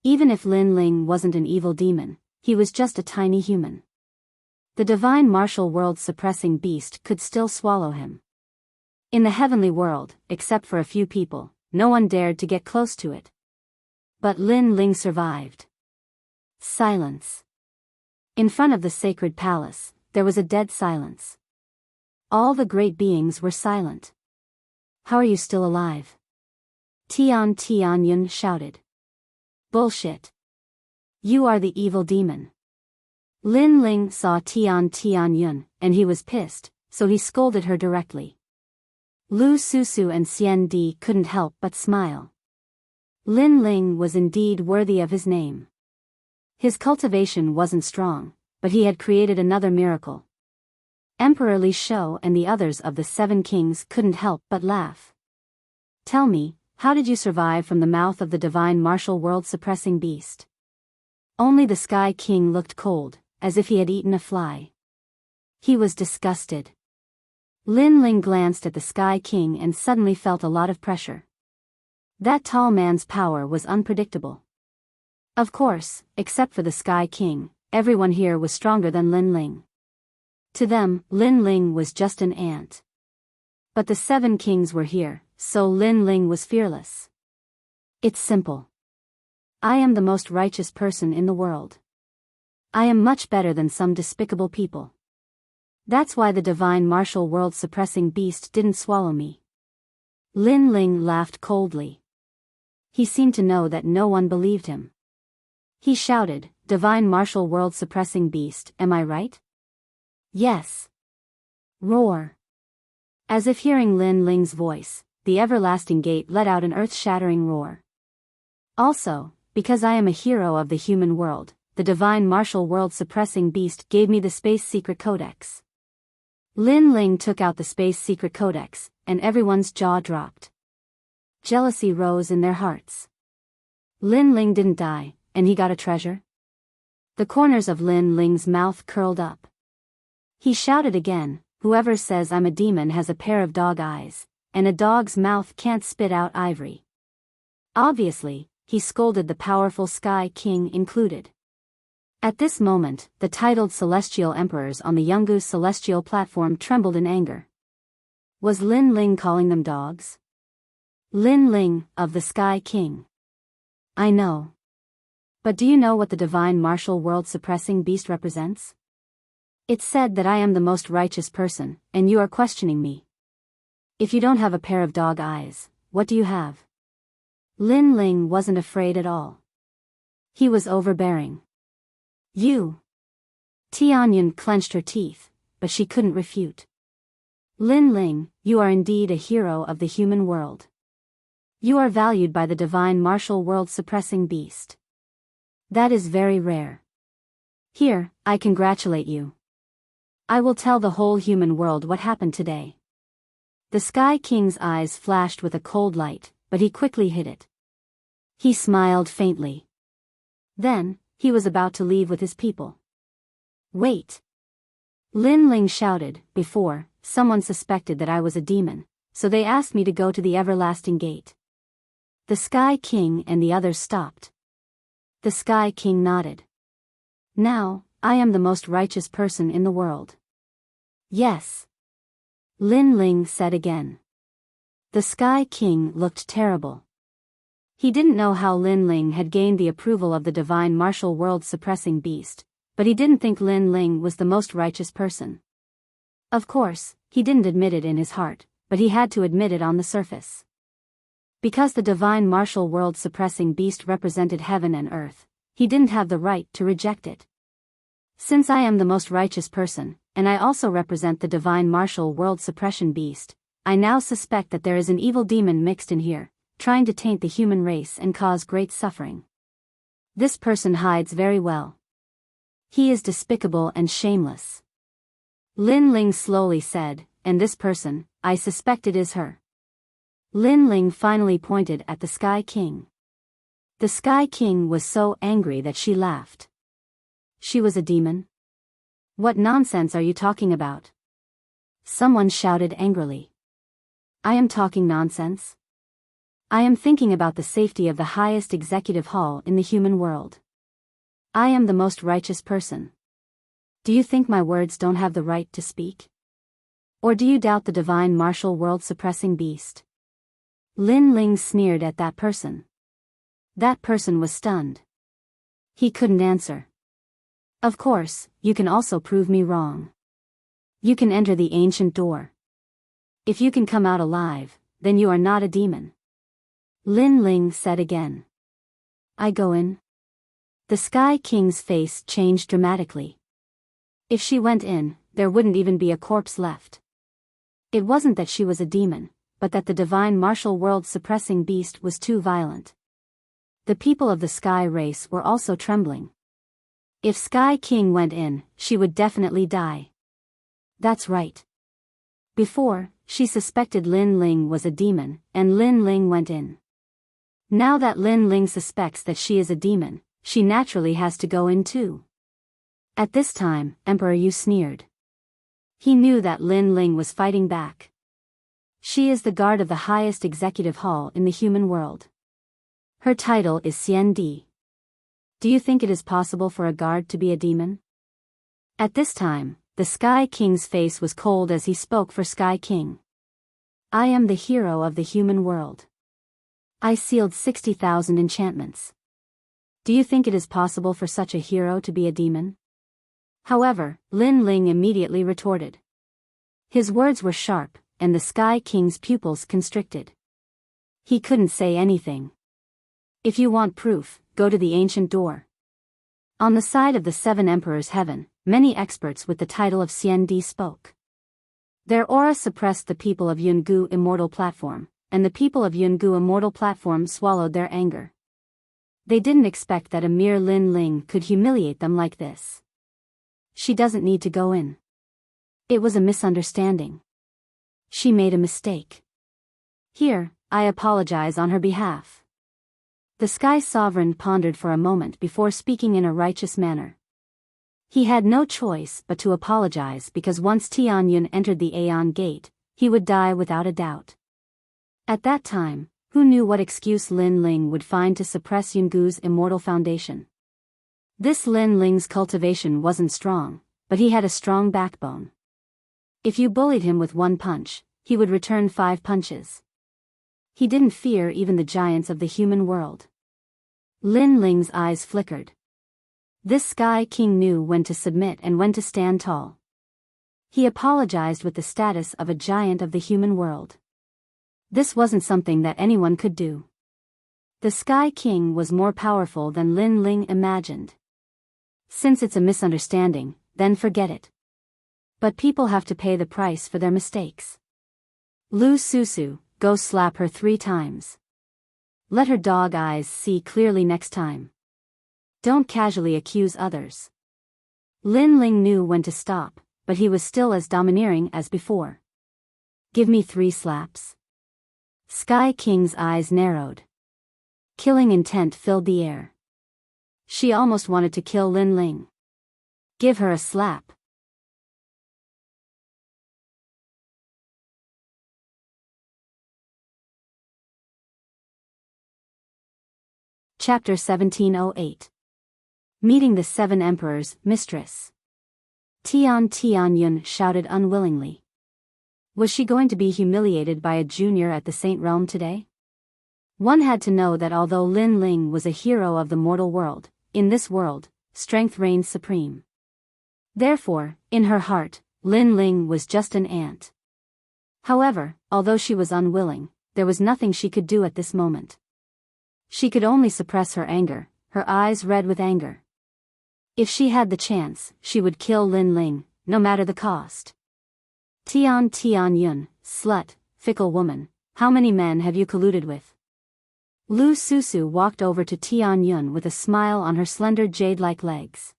Even if Lin Ling wasn't an evil demon, he was just a tiny human. The divine martial world suppressing beast could still swallow him. In the heavenly world, except for a few people, no one dared to get close to it. But Lin Ling survived. Silence. In front of the sacred palace, there was a dead silence. All the great beings were silent. How are you still alive? Tian Yun shouted. Bullshit. You are the evil demon. Lin Ling saw Tian Yun, and he was pissed, so he scolded her directly. Lu Susu and Xian Di couldn't help but smile. Lin Ling was indeed worthy of his name. His cultivation wasn't strong, but he had created another miracle. Emperor Li Shou and the others of the 7 kings couldn't help but laugh. Tell me, how did you survive from the mouth of the divine martial world suppressing beast? Only the Sky King looked cold, as if he had eaten a fly. He was disgusted. Lin Ling glanced at the Sky King and suddenly felt a lot of pressure. That tall man's power was unpredictable. Of course, except for the Sky King, everyone here was stronger than Lin Ling. To them, Lin Ling was just an ant. But the 7 kings were here, so Lin Ling was fearless. It's simple. I am the most righteous person in the world. I am much better than some despicable people. That's why the divine martial world suppressing beast didn't swallow me. Lin Ling laughed coldly. He seemed to know that no one believed him. He shouted, Divine martial world suppressing beast, am I right? Yes. Roar. As if hearing Lin Ling's voice, the everlasting gate let out an earth-shattering roar. Also, because I am a hero of the human world, the divine martial world suppressing beast gave me the space secret codex. Lin Ling took out the space secret codex, and everyone's jaw dropped. Jealousy rose in their hearts. Lin Ling didn't die, and he got a treasure? The corners of Lin Ling's mouth curled up. He shouted again, whoever says I'm a demon has a pair of dog eyes, and a dog's mouth can't spit out ivory. Obviously, he scolded the powerful Sky King included. At this moment, the titled celestial emperors on the Yungu celestial platform trembled in anger. Was Lin Ling calling them dogs? Lin Ling, of the Sky King. I know. But do you know what the divine martial world suppressing beast represents? It's said that I am the most righteous person, and you are questioning me. If you don't have a pair of dog eyes, what do you have? Lin Ling wasn't afraid at all. He was overbearing. You. Tianyun clenched her teeth, but she couldn't refute. Lin Ling, you are indeed a hero of the human world. You are valued by the divine martial world suppressing beast. That is very rare. Here, I congratulate you. I will tell the whole human world what happened today. The Sky King's eyes flashed with a cold light, but he quickly hid it. He smiled faintly. Then, he was about to leave with his people. Wait. Lin Ling shouted, before, someone suspected that I was a demon, so they asked me to go to the everlasting gate. The Sky King and the others stopped. The Sky King nodded. Now, I am the most righteous person in the world. Yes. Lin Ling said again. The Sky King looked terrible. He didn't know how Lin Ling had gained the approval of the divine martial world suppressing beast, but he didn't think Lin Ling was the most righteous person. Of course, he didn't admit it in his heart, but he had to admit it on the surface. Because the divine martial world suppressing beast represented heaven and earth, he didn't have the right to reject it. Since I am the most righteous person, and I also represent the divine martial world suppression beast, I now suspect that there is an evil demon mixed in here, trying to taint the human race and cause great suffering. This person hides very well. He is despicable and shameless. Lin Ling slowly said, and this person, I suspect it is her. Lin Ling finally pointed at the Sky King. The Sky King was so angry that she laughed. She was a demon? What nonsense are you talking about? Someone shouted angrily. I am talking nonsense? I am thinking about the safety of the highest executive hall in the human world. I am the most righteous person. Do you think my words don't have the right to speak? Or do you doubt the divine martial world-suppressing beast? Lin Ling sneered at that person. That person was stunned. He couldn't answer. Of course, you can also prove me wrong. You can enter the ancient door. If you can come out alive, then you are not a demon. Lin Ling said again. I go in. The Sky King's face changed dramatically. If she went in, there wouldn't even be a corpse left. It wasn't that she was a demon, but that the divine martial world-suppressing beast was too violent. The people of the Sky race were also trembling. If Sky King went in, she would definitely die. That's right. Before, she suspected Lin Ling was a demon, and Lin Ling went in. Now that Lin Ling suspects that she is a demon, she naturally has to go in too. At this time, Emperor Yu sneered. He knew that Lin Ling was fighting back. She is the guard of the highest executive hall in the human world. Her title is Xian Di. Do you think it is possible for a guard to be a demon? At this time, the Sky King's face was cold as he spoke for Sky King. I am the hero of the human world. I sealed 60,000 enchantments. Do you think it is possible for such a hero to be a demon? However, Lin Ling immediately retorted. His words were sharp, and the Sky King's pupils constricted. He couldn't say anything. If you want proof, go to the ancient door. On the side of the Seven Emperors' Heaven, many experts with the title of Xian Di spoke. Their aura suppressed the people of Yungu Immortal Platform, and the people of Yungu Immortal Platform swallowed their anger. They didn't expect that a mere Lin Ling could humiliate them like this. She doesn't need to go in. It was a misunderstanding. She made a mistake. Here, I apologize on her behalf. The Sky Sovereign pondered for a moment before speaking in a righteous manner. He had no choice but to apologize because once Tianyun entered the Aeon Gate, he would die without a doubt. At that time, who knew what excuse Lin Ling would find to suppress Yungu's immortal foundation? This Lin Ling's cultivation wasn't strong, but he had a strong backbone. If you bullied him with one punch, he would return 5 punches. He didn't fear even the giants of the human world. Lin Ling's eyes flickered. This Sky King knew when to submit and when to stand tall. He apologized with the status of a giant of the human world. This wasn't something that anyone could do. The Sky King was more powerful than Lin Ling imagined. Since it's a misunderstanding, then forget it. But people have to pay the price for their mistakes. Lu Susu, go slap her 3 times. Let her dog eyes see clearly next time. Don't casually accuse others. Lin Ling knew when to stop, but he was still as domineering as before. Give me 3 slaps. Sky King's eyes narrowed. Killing intent filled the air. She almost wanted to kill Lin Ling. Give her a slap. Chapter 1708. Meeting the 7 Emperors, Mistress. Tianyun shouted unwillingly. Was she going to be humiliated by a junior at the Saint Realm today? One had to know that although Lin Ling was a hero of the mortal world, in this world, strength reigned supreme. Therefore, in her heart, Lin Ling was just an ant. However, although she was unwilling, there was nothing she could do at this moment. She could only suppress her anger, her eyes red with anger. If she had the chance, she would kill Lin Ling, no matter the cost. Tianyun, slut, fickle woman, how many men have you colluded with? Lu Susu walked over to Tianyun with a smile on her slender jade-like legs.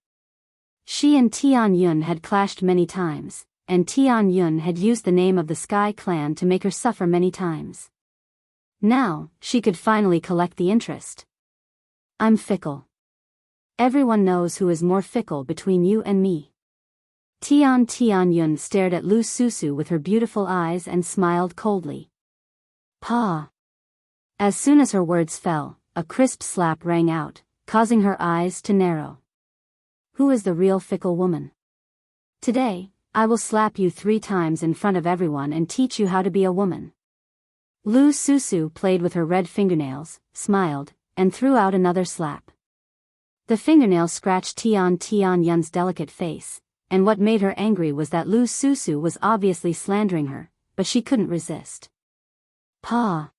She and Tianyun had clashed many times, and Tianyun had used the name of the Sky Clan to make her suffer many times. Now, she could finally collect the interest. I'm fickle. Everyone knows who is more fickle between you and me. Tianyun stared at Lu Susu with her beautiful eyes and smiled coldly. Pa. As soon as her words fell, a crisp slap rang out, causing her eyes to narrow. Who is the real fickle woman? Today, I will slap you 3 times in front of everyone and teach you how to be a woman. Lu Susu played with her red fingernails, smiled, and threw out another slap. The fingernail scratched Tian Yun's delicate face, and what made her angry was that Lu Susu was obviously slandering her, but she couldn't resist. Pa!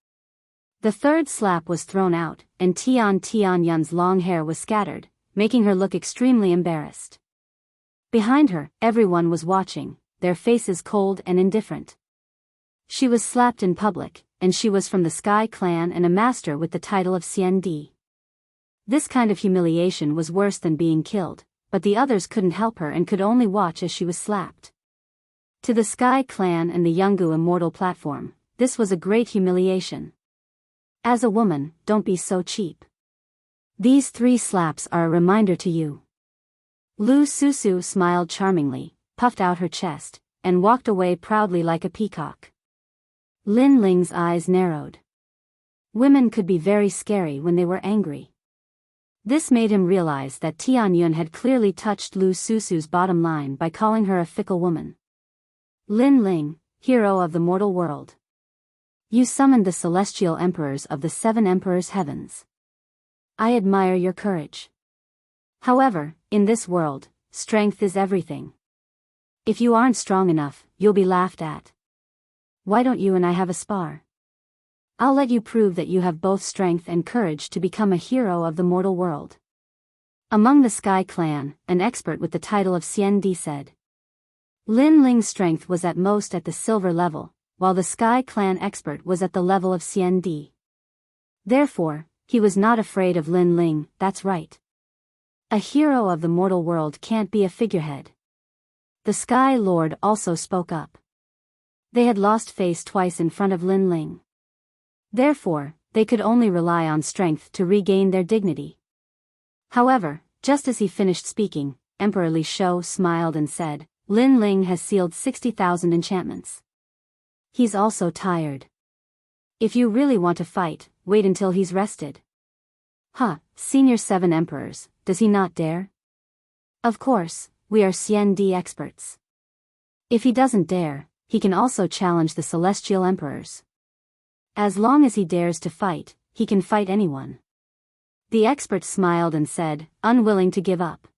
The third slap was thrown out, and Tian Yun's long hair was scattered, making her look extremely embarrassed. Behind her, everyone was watching, their faces cold and indifferent. She was slapped in public, and she was from the Sky Clan and a master with the title of CND. This kind of humiliation was worse than being killed, but the others couldn't help her and could only watch as she was slapped. To the Sky Clan and the Yungu Immortal platform, this was a great humiliation. As a woman, don't be so cheap. These 3 slaps are a reminder to you. Lu Susu smiled charmingly, puffed out her chest, and walked away proudly like a peacock. Lin Ling's eyes narrowed. Women could be very scary when they were angry. This made him realize that Tian Yun had clearly touched Lu Susu's bottom line by calling her a fickle woman. Lin Ling, hero of the mortal world. You summoned the celestial emperors of the 7 emperors' heavens. I admire your courage. However, in this world, strength is everything. If you aren't strong enough, you'll be laughed at. Why don't you and I have a spar? I'll let you prove that you have both strength and courage to become a hero of the mortal world. Among the Sky Clan, an expert with the title of CND said. Lin Ling's strength was at most at the silver level, while the Sky Clan expert was at the level of CND. Therefore, he was not afraid of Lin Ling. That's right. A hero of the mortal world can't be a figurehead. The Sky Lord also spoke up. They had lost face twice in front of Lin Ling. Therefore, they could only rely on strength to regain their dignity. However, just as he finished speaking, Emperor Li Shou smiled and said, Lin Ling has sealed 60,000 enchantments. He's also tired. If you really want to fight, wait until he's rested. Senior 7 emperors, does he not dare? Of course, we are CND experts. If he doesn't dare, he can also challenge the celestial emperors. As long as he dares to fight, he can fight anyone. The expert smiled and said, unwilling to give up.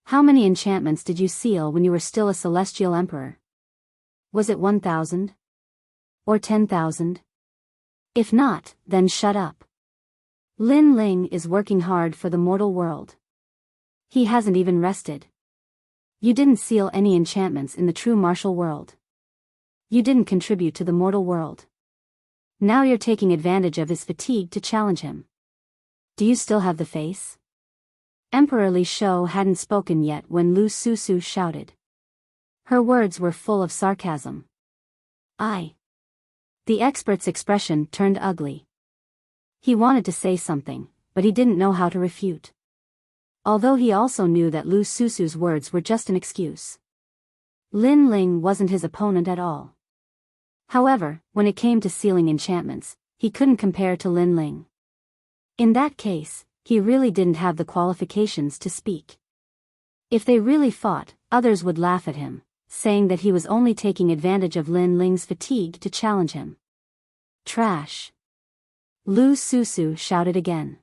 How many enchantments did you seal when you were still a celestial emperor? Was it 1,000? Or 10,000? If not, then shut up. Lin Ling is working hard for the mortal world. He hasn't even rested. You didn't seal any enchantments in the true martial world. You didn't contribute to the mortal world. Now you're taking advantage of his fatigue to challenge him. Do you still have the face? Emperor Li Shou hadn't spoken yet when Lu Susu shouted. Her words were full of sarcasm. The expert's expression turned ugly. He wanted to say something, but he didn't know how to refute. Although he also knew that Lu Susu's words were just an excuse. Lin Ling wasn't his opponent at all. However, when it came to sealing enchantments, he couldn't compare to Lin Ling. In that case, he really didn't have the qualifications to speak. If they really fought, others would laugh at him, saying that he was only taking advantage of Lin Ling's fatigue to challenge him. Trash! Lu Susu shouted again.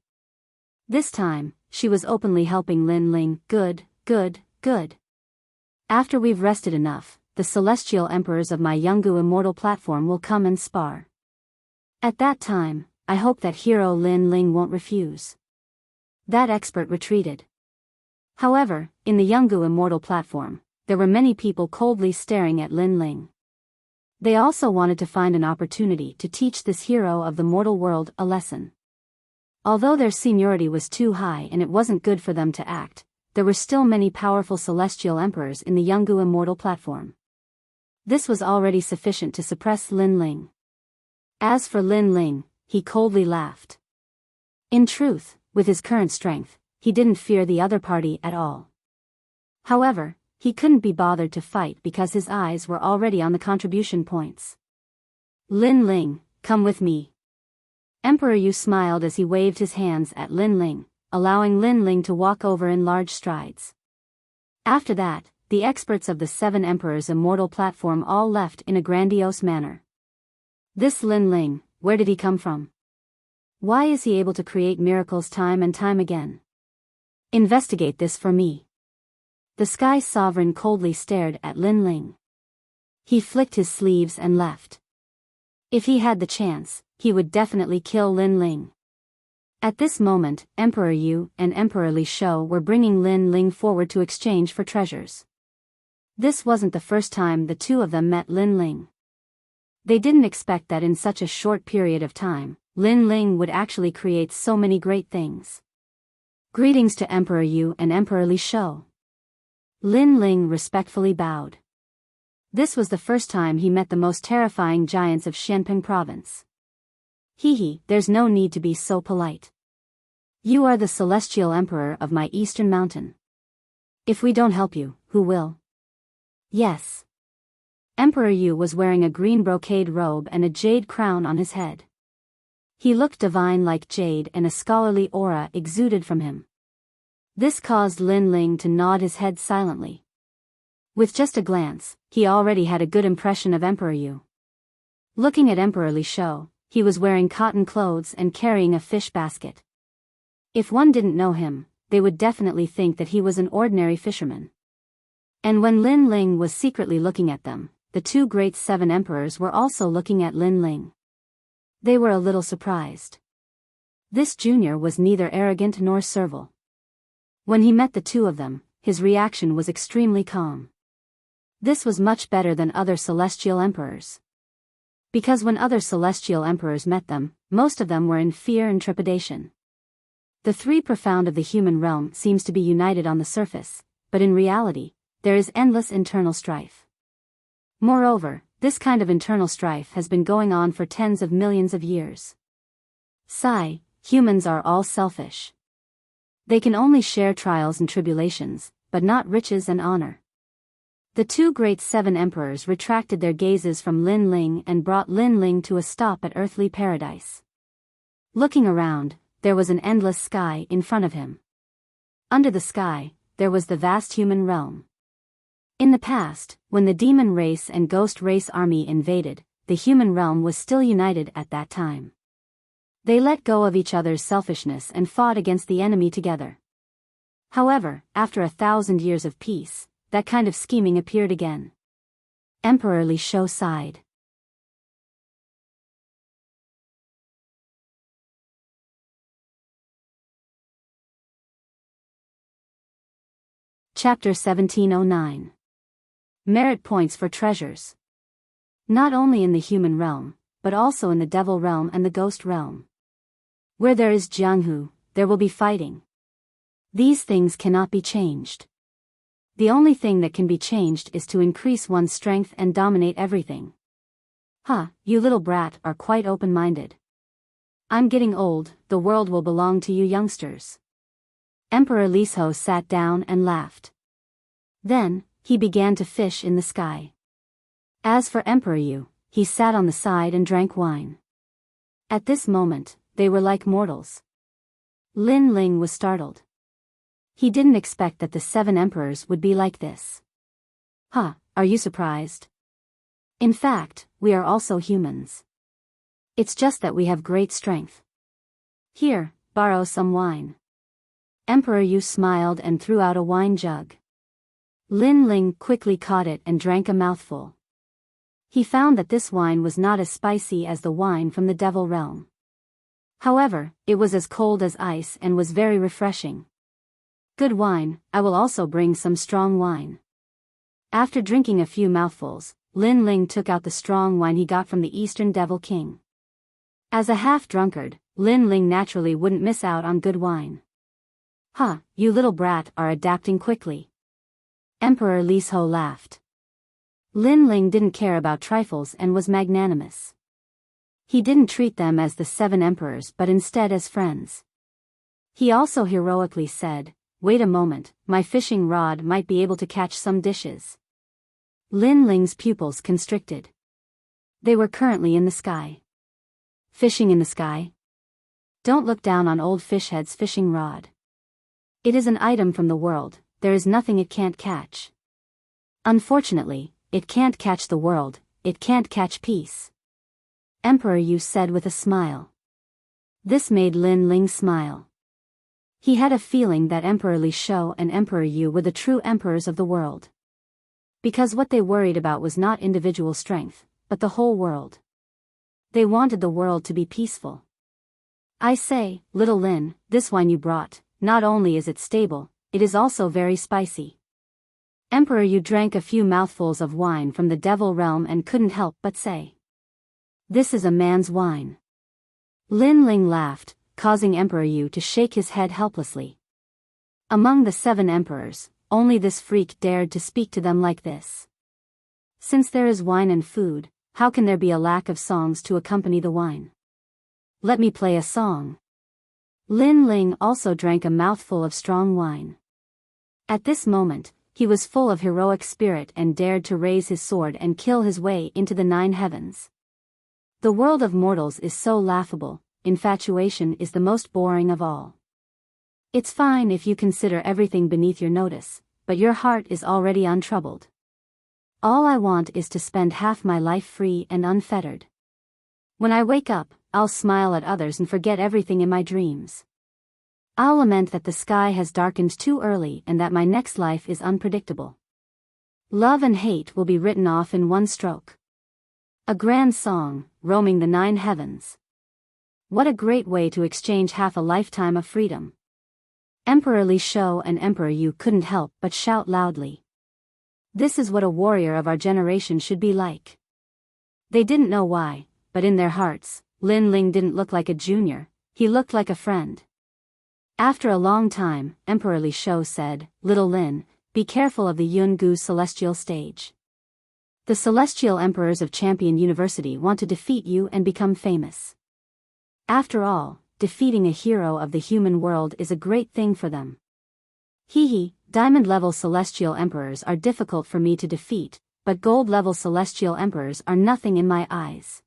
This time, she was openly helping Lin Ling. Good. After we've rested enough, the celestial emperors of my Yungu Immortal platform will come and spar. At that time, I hope that hero Lin Ling won't refuse. That expert retreated. However, in the Yungu Immortal platform, there were many people coldly staring at Lin Ling. They also wanted to find an opportunity to teach this hero of the mortal world a lesson. Although their seniority was too high and it wasn't good for them to act, there were still many powerful celestial emperors in the Yungu Immortal platform. This was already sufficient to suppress Lin Ling. As for Lin Ling, he coldly laughed. In truth, with his current strength, he didn't fear the other party at all. However, he couldn't be bothered to fight because his eyes were already on the contribution points. Lin Ling, come with me. Emperor Yu smiled as he waved his hands at Lin Ling, allowing Lin Ling to walk over in large strides. After that, the experts of the Seven Emperors Immortal platform all left in a grandiose manner. This Lin Ling, where did he come from? Why is he able to create miracles time and time again? Investigate this for me. The Sky Sovereign coldly stared at Lin Ling. He flicked his sleeves and left. If he had the chance, he would definitely kill Lin Ling. At this moment, Emperor Yu and Emperor Li Shou were bringing Lin Ling forward to exchange for treasures. This wasn't the first time the two of them met Lin Ling. They didn't expect that in such a short period of time, Lin Ling would actually create so many great things. Greetings to Emperor Yu and Emperor Li Shou. Lin Ling respectfully bowed. This was the first time he met the most terrifying giants of Xianping province. There's no need to be so polite. You are the celestial emperor of my eastern mountain. If we don't help you, who will? Yes. Emperor Yu was wearing a green brocade robe and a jade crown on his head. He looked divine like jade and a scholarly aura exuded from him. This caused Lin Ling to nod his head silently. With just a glance, he already had a good impression of Emperor Yu. Looking at Emperor Li Shou, he was wearing cotton clothes and carrying a fish basket. If one didn't know him, they would definitely think that he was an ordinary fisherman. And when Lin Ling was secretly looking at them, the two great seven emperors were also looking at Lin Ling. They were a little surprised. This junior was neither arrogant nor servile. When he met the two of them, his reaction was extremely calm. This was much better than other celestial emperors. Because when other celestial emperors met them, most of them were in fear and trepidation. The three profound of the human realm seems to be united on the surface, but in reality, there is endless internal strife. Moreover, this kind of internal strife has been going on for tens of millions of years. Humans are all selfish. They can only share trials and tribulations, but not riches and honor. The two great seven emperors retracted their gazes from Lin Ling and brought Lin Ling to a stop at earthly paradise. Looking around, there was an endless sky in front of him. Under the sky, there was the vast human realm. In the past, when the demon race and ghost race army invaded, the human realm was still united at that time. They let go of each other's selfishness and fought against the enemy together. However, after 1,000 years of peace, that kind of scheming appeared again. Emperor Li Shou sighed. Chapter 1709. Merit points for treasures. Not only in the human realm, but also in the devil realm and the ghost realm. Where there is Jianghu, there will be fighting. These things cannot be changed. The only thing that can be changed is to increase one's strength and dominate everything. You little brat are quite open-minded. I'm getting old, the world will belong to you youngsters. Emperor Li Shou sat down and laughed. Then, he began to fish in the sky. As for Emperor Yu, he sat on the side and drank wine. At this moment, they were like mortals. Lin Ling was startled. He didn't expect that the seven emperors would be like this. Are you surprised? In fact, we are also humans. It's just that we have great strength. Here, borrow some wine. Emperor Yu smiled and threw out a wine jug. Lin Ling quickly caught it and drank a mouthful. He found that this wine was not as spicy as the wine from the devil realm. However, it was as cold as ice and was very refreshing. Good wine, I will also bring some strong wine. After drinking a few mouthfuls, Lin Ling took out the strong wine he got from the Eastern Devil King. As a half-drunkard, Lin Ling naturally wouldn't miss out on good wine. You little brat are adapting quickly. Emperor Li Shou laughed. Lin Ling didn't care about trifles and was magnanimous. He didn't treat them as the seven emperors but instead as friends. He also heroically said, "Wait a moment, my fishing rod might be able to catch some dishes." Lin Ling's pupils constricted. They were currently in the sky. Fishing in the sky? Don't look down on old Fishhead's fishing rod. It is an item from the world, there is nothing it can't catch. Unfortunately, it can't catch the world, it can't catch peace. Emperor Yu said with a smile. This made Lin Ling smile. He had a feeling that Emperor Li Shou and Emperor Yu were the true emperors of the world. Because what they worried about was not individual strength, but the whole world. They wanted the world to be peaceful. I say, little Lin, this wine you brought, not only is it stable, it is also very spicy. Emperor Yu drank a few mouthfuls of wine from the devil realm and couldn't help but say. This is a man's wine. Lin Ling laughed, causing Emperor Yu to shake his head helplessly. Among the 7 emperors, only this freak dared to speak to them like this. Since there is wine and food, how can there be a lack of songs to accompany the wine? Let me play a song. Lin Ling also drank a mouthful of strong wine. At this moment, he was full of heroic spirit and dared to raise his sword and kill his way into the 9 heavens. The world of mortals is so laughable, infatuation is the most boring of all. It's fine if you consider everything beneath your notice, but your heart is already untroubled. All I want is to spend half my life free and unfettered. When I wake up, I'll smile at others and forget everything in my dreams. I'll lament that the sky has darkened too early and that my next life is unpredictable. Love and hate will be written off in one stroke. A grand song, roaming the 9 heavens. What a great way to exchange half a lifetime of freedom. Emperor Li Shou and Emperor Yu couldn't help but shout loudly. This is what a warrior of our generation should be like. They didn't know why, but in their hearts, Lin Ling didn't look like a junior, he looked like a friend. After a long time, Emperor Li Shou said, Little Lin, be careful of the Yungu celestial stage. The celestial emperors of Champion University want to defeat you and become famous. After all, defeating a hero of the human world is a great thing for them. Diamond-level celestial emperors are difficult for me to defeat, but gold-level celestial emperors are nothing in my eyes.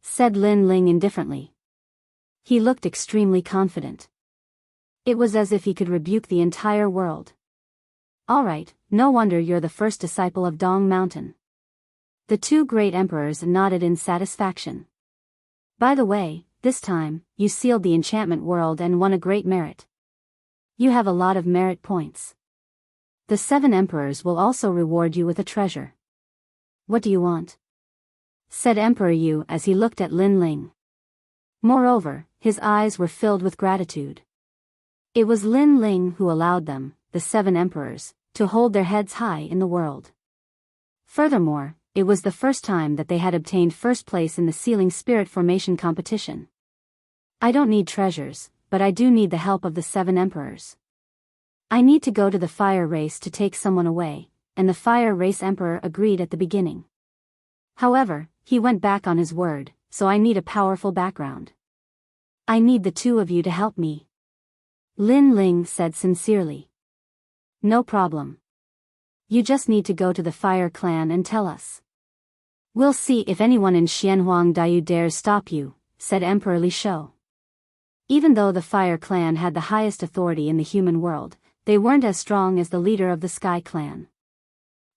Said Lin Ling indifferently. He looked extremely confident. It was as if he could rebuke the entire world. All right, no wonder you're the first disciple of Dong Mountain. The 2 great emperors nodded in satisfaction. By the way, this time, you sealed the enchantment world and won a great merit. You have a lot of merit points. The 7 emperors will also reward you with a treasure. What do you want? Said Emperor Yu as he looked at Lin Ling. Moreover, his eyes were filled with gratitude. It was Lin Ling who allowed them, the 7 emperors, to hold their heads high in the world. Furthermore, it was the first time that they had obtained first place in the sealing spirit formation competition. I don't need treasures, but I do need the help of the 7 emperors. I need to go to the fire race to take someone away, and the fire race emperor agreed at the beginning. However, he went back on his word, so I need a powerful background. I need the 2 of you to help me. Lin Ling said sincerely. No problem. You just need to go to the fire clan and tell us. We'll see if anyone in Xianhuang Diyu dares stop you, said Emperor Li Shou. Even though the fire clan had the highest authority in the human world, they weren't as strong as the leader of the Sky clan.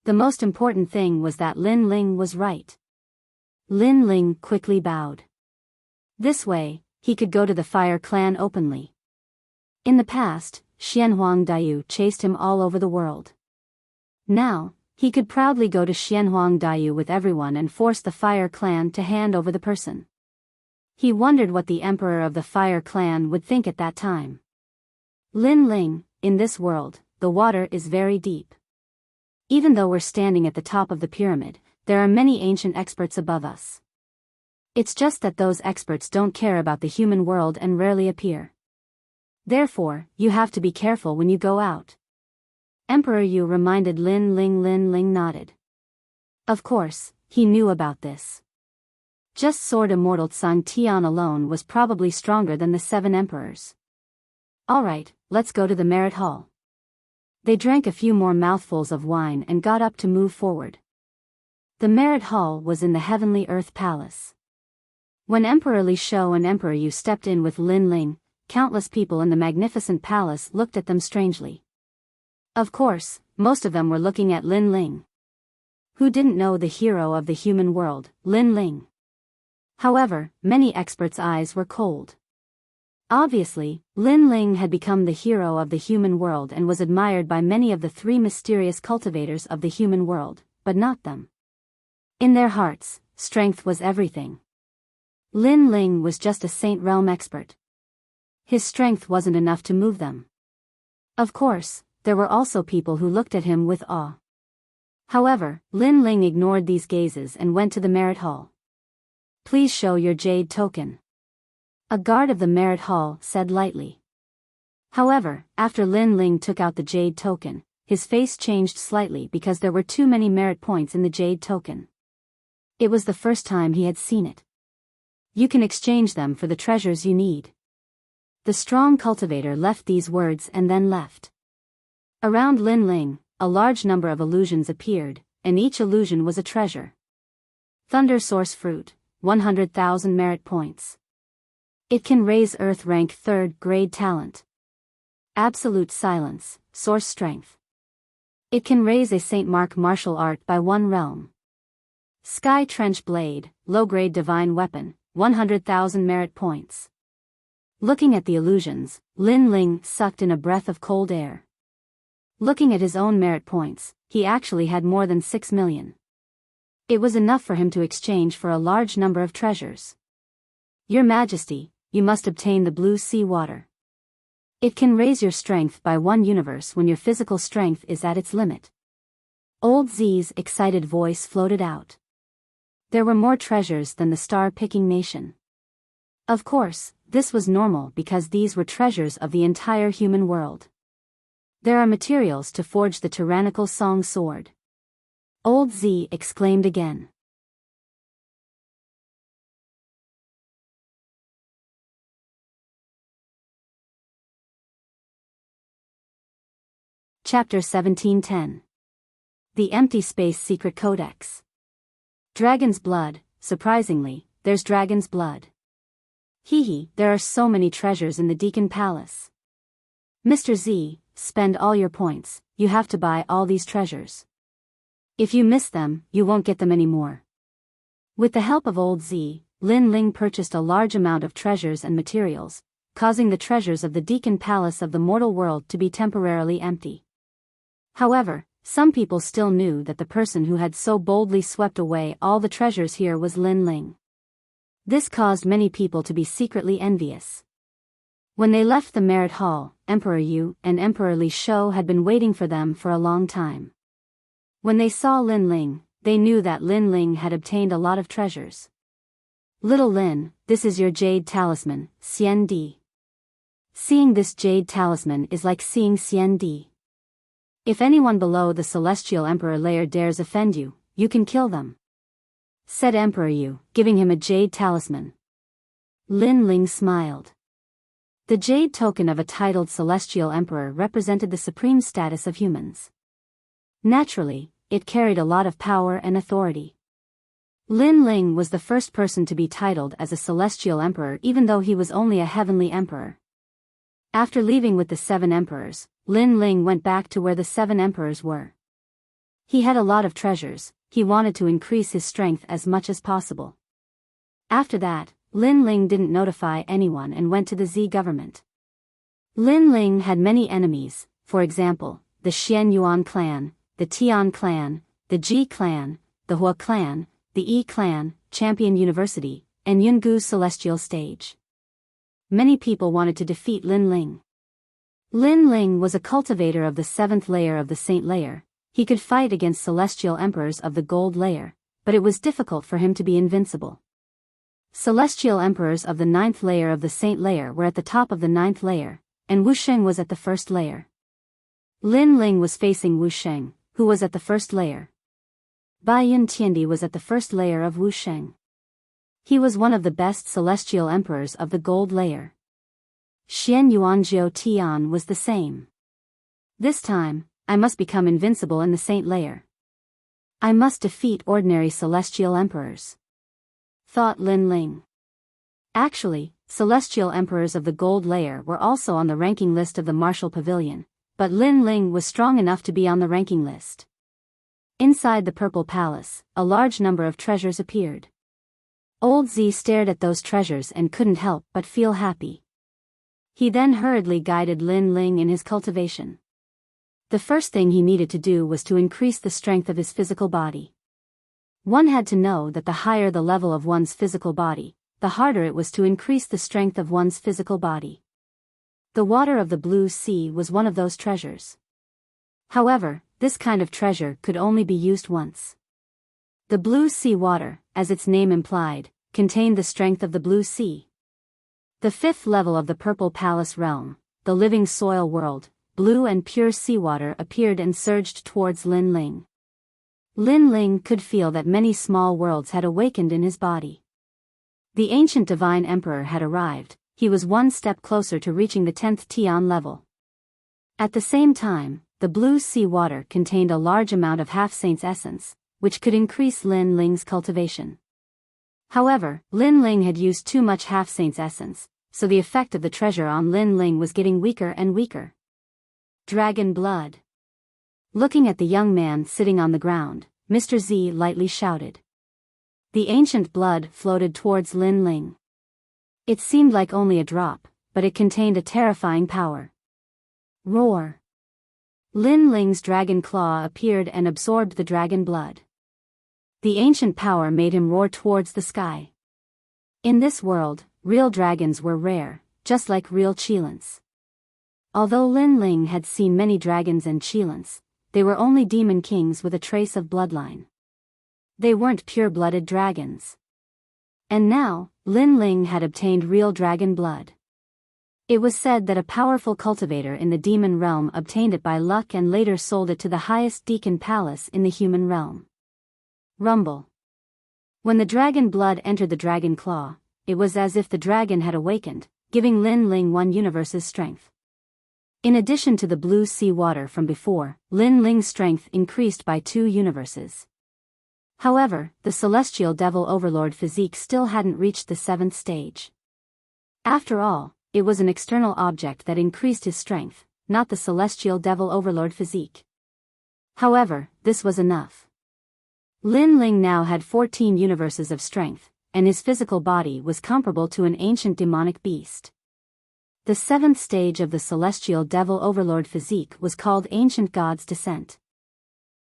The most important thing was that Lin Ling was right. Lin Ling quickly bowed. This way, he could go to the fire clan openly. In the past, Xianhuang Diyu chased him all over the world. Now, he could proudly go to Xianhuang Diyu with everyone and force the fire clan to hand over the person. He wondered what the emperor of the fire clan would think at that time. Lin Ling, in this world, the water is very deep. Even though we're standing at the top of the pyramid, there are many ancient experts above us. It's just that those experts don't care about the human world and rarely appear. Therefore, you have to be careful when you go out. Emperor Yu reminded Lin Ling. Lin Ling nodded. Of course, he knew about this. Just Sword Immortal Tsang Tian alone was probably stronger than the 7 emperors. Alright, let's go to the Merit Hall. They drank a few more mouthfuls of wine and got up to move forward. The Merit Hall was in the Heavenly Earth Palace. When Emperor Li Shou and Emperor Yu stepped in with Lin Ling, countless people in the magnificent palace looked at them strangely. Of course, most of them were looking at Lin Ling. Who didn't know the hero of the human world, Lin Ling? However, many experts' eyes were cold. Obviously, Lin Ling had become the hero of the human world and was admired by many of the three mysterious cultivators of the human world, but not them. In their hearts, strength was everything. Lin Ling was just a Saint Realm expert. His strength wasn't enough to move them. Of course, there were also people who looked at him with awe. However, Lin Ling ignored these gazes and went to the merit hall. Please show your jade token. A guard of the merit hall said lightly. However, after Lin Ling took out the jade token, his face changed slightly because there were too many merit points in the jade token. It was the first time he had seen it. You can exchange them for the treasures you need. The strong cultivator left these words and then left. Around Lin Ling, a large number of illusions appeared, and each illusion was a treasure. Thunder Source Fruit, 100,000 merit points. It can raise Earth rank 3rd grade talent. Absolute Silence, Source Strength. It can raise a Saint Mark martial art by 1 realm. Sky Trench Blade, low grade divine weapon, 100,000 merit points. Looking at the illusions, Lin Ling sucked in a breath of cold air. Looking at his own merit points, he actually had more than 6 million. It was enough for him to exchange for a large number of treasures. Your Majesty, you must obtain the blue sea water. It can raise your strength by 1 universe when your physical strength is at its limit. Old Z's excited voice floated out. There were more treasures than the star-picking nation. Of course, this was normal because these were treasures of the entire human world. There are materials to forge the tyrannical song sword. Old Z exclaimed again. Chapter 1710. The Empty Space Secret Codex. Dragon's blood, surprisingly, there's dragon's blood. Hee, there are so many treasures in the Deacon Palace. Mr. Z, spend all your points, you have to buy all these treasures. If you miss them, you won't get them anymore. With the help of Old Z, Lin Ling purchased a large amount of treasures and materials, causing the treasures of the Deacon Palace of the mortal world to be temporarily empty. However, some people still knew that the person who had so boldly swept away all the treasures here was Lin Ling. This caused many people to be secretly envious. When they left the merit hall, Emperor Yu and Emperor Li Shou had been waiting for them for a long time. When they saw Lin Ling, they knew that Lin Ling had obtained a lot of treasures. Little Lin, this is your jade talisman, Xian Di. Seeing this jade talisman is like seeing Xian Di. If anyone below the Celestial Emperor layer dares offend you, you can kill them, said Emperor Yu, giving him a jade talisman. Lin Ling smiled. The jade token of a titled Celestial Emperor represented the supreme status of humans. Naturally, it carried a lot of power and authority. Lin Ling was the first person to be titled as a Celestial Emperor even though he was only a Heavenly Emperor. After leaving with the 7 emperors, Lin Ling went back to where the 7 emperors were. He had a lot of treasures, he wanted to increase his strength as much as possible. After that, Lin Ling didn't notify anyone and went to the Z government. Lin Ling had many enemies, for example, the Xian Yuan clan, the Tian clan, the Ji clan, the Hua clan, the Yi clan, Champion University, and Yungu's Celestial Stage. Many people wanted to defeat Lin Ling. Lin Ling was a cultivator of the 7th layer of the Saint layer. He could fight against celestial emperors of the gold layer, but it was difficult for him to be invincible. Celestial emperors of the 9th layer of the Saint layer were at the top of the 9th layer, and Wusheng was at the 1st layer. Lin Ling was facing Wusheng, who was at the 1st layer. Baiyun Tiandi was at the 1st layer of Wusheng. He was one of the best celestial emperors of the gold layer. Xian Yuanjiu Tian was the same. This time, I must become invincible in the Saint layer. I must defeat ordinary celestial emperors, thought Lin Ling. Actually, celestial emperors of the gold layer were also on the ranking list of the martial pavilion, but Lin Ling was strong enough to be on the ranking list. Inside the purple palace, a large number of treasures appeared. Old Z stared at those treasures and couldn't help but feel happy. He then hurriedly guided Lin Ling in his cultivation. The first thing he needed to do was to increase the strength of his physical body. One had to know that the higher the level of one's physical body, the harder it was to increase the strength of one's physical body. The water of the blue sea was one of those treasures. However, this kind of treasure could only be used once. The blue sea water, as its name implied, contained the strength of the blue sea. The fifth level of the purple palace realm, the living soil world, blue and pure seawater appeared and surged towards Lin Ling. Lin Ling could feel that many small worlds had awakened in his body. The ancient divine emperor had arrived. He was one step closer to reaching the 10th Tian level. At the same time, the blue sea water contained a large amount of half-saint's essence, which could increase Lin Ling's cultivation. However, Lin Ling had used too much half-saint's essence, so the effect of the treasure on Lin Ling was getting weaker and weaker. Dragon blood. Looking at the young man sitting on the ground, Mr. Z lightly shouted. The ancient blood floated towards Lin Ling. It seemed like only a drop, but it contained a terrifying power. Roar. Lin Ling's dragon claw appeared and absorbed the dragon blood. The ancient power made him roar towards the sky. In this world, real dragons were rare, just like real Qilins. Although Lin Ling had seen many dragons and Qilins, they were only demon kings with a trace of bloodline. They weren't pure-blooded dragons. And now, Lin Ling had obtained real dragon blood. It was said that a powerful cultivator in the demon realm obtained it by luck and later sold it to the highest deacon palace in the human realm. Rumble. When the dragon blood entered the dragon claw, it was as if the dragon had awakened, giving Lin Ling one universe's strength. In addition to the blue sea water from before, Lin Ling's strength increased by 2 universes. However, the celestial devil overlord physique still hadn't reached the 7th stage. After all, it was an external object that increased his strength, not the celestial devil overlord physique. However, this was enough. Lin Ling now had 14 universes of strength, and his physical body was comparable to an ancient demonic beast. The 7th stage of the celestial devil overlord physique was called Ancient God's Descent.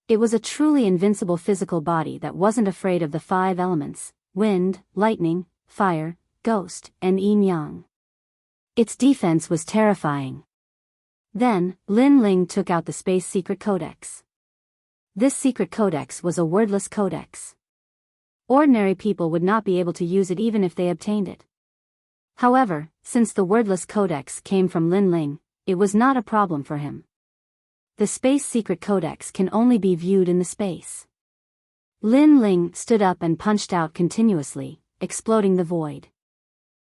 It was a truly invincible physical body that wasn't afraid of the 5 elements: wind, lightning, fire, ghost, and yin-yang. Its defense was terrifying. Then, Lin Ling took out the Space Secret Codex. This secret codex was a wordless codex. Ordinary people would not be able to use it even if they obtained it. However, since the wordless codex came from Lin Ling, it was not a problem for him. The Space Secret Codex can only be viewed in the space. Lin Ling stood up and punched out continuously, exploding the void.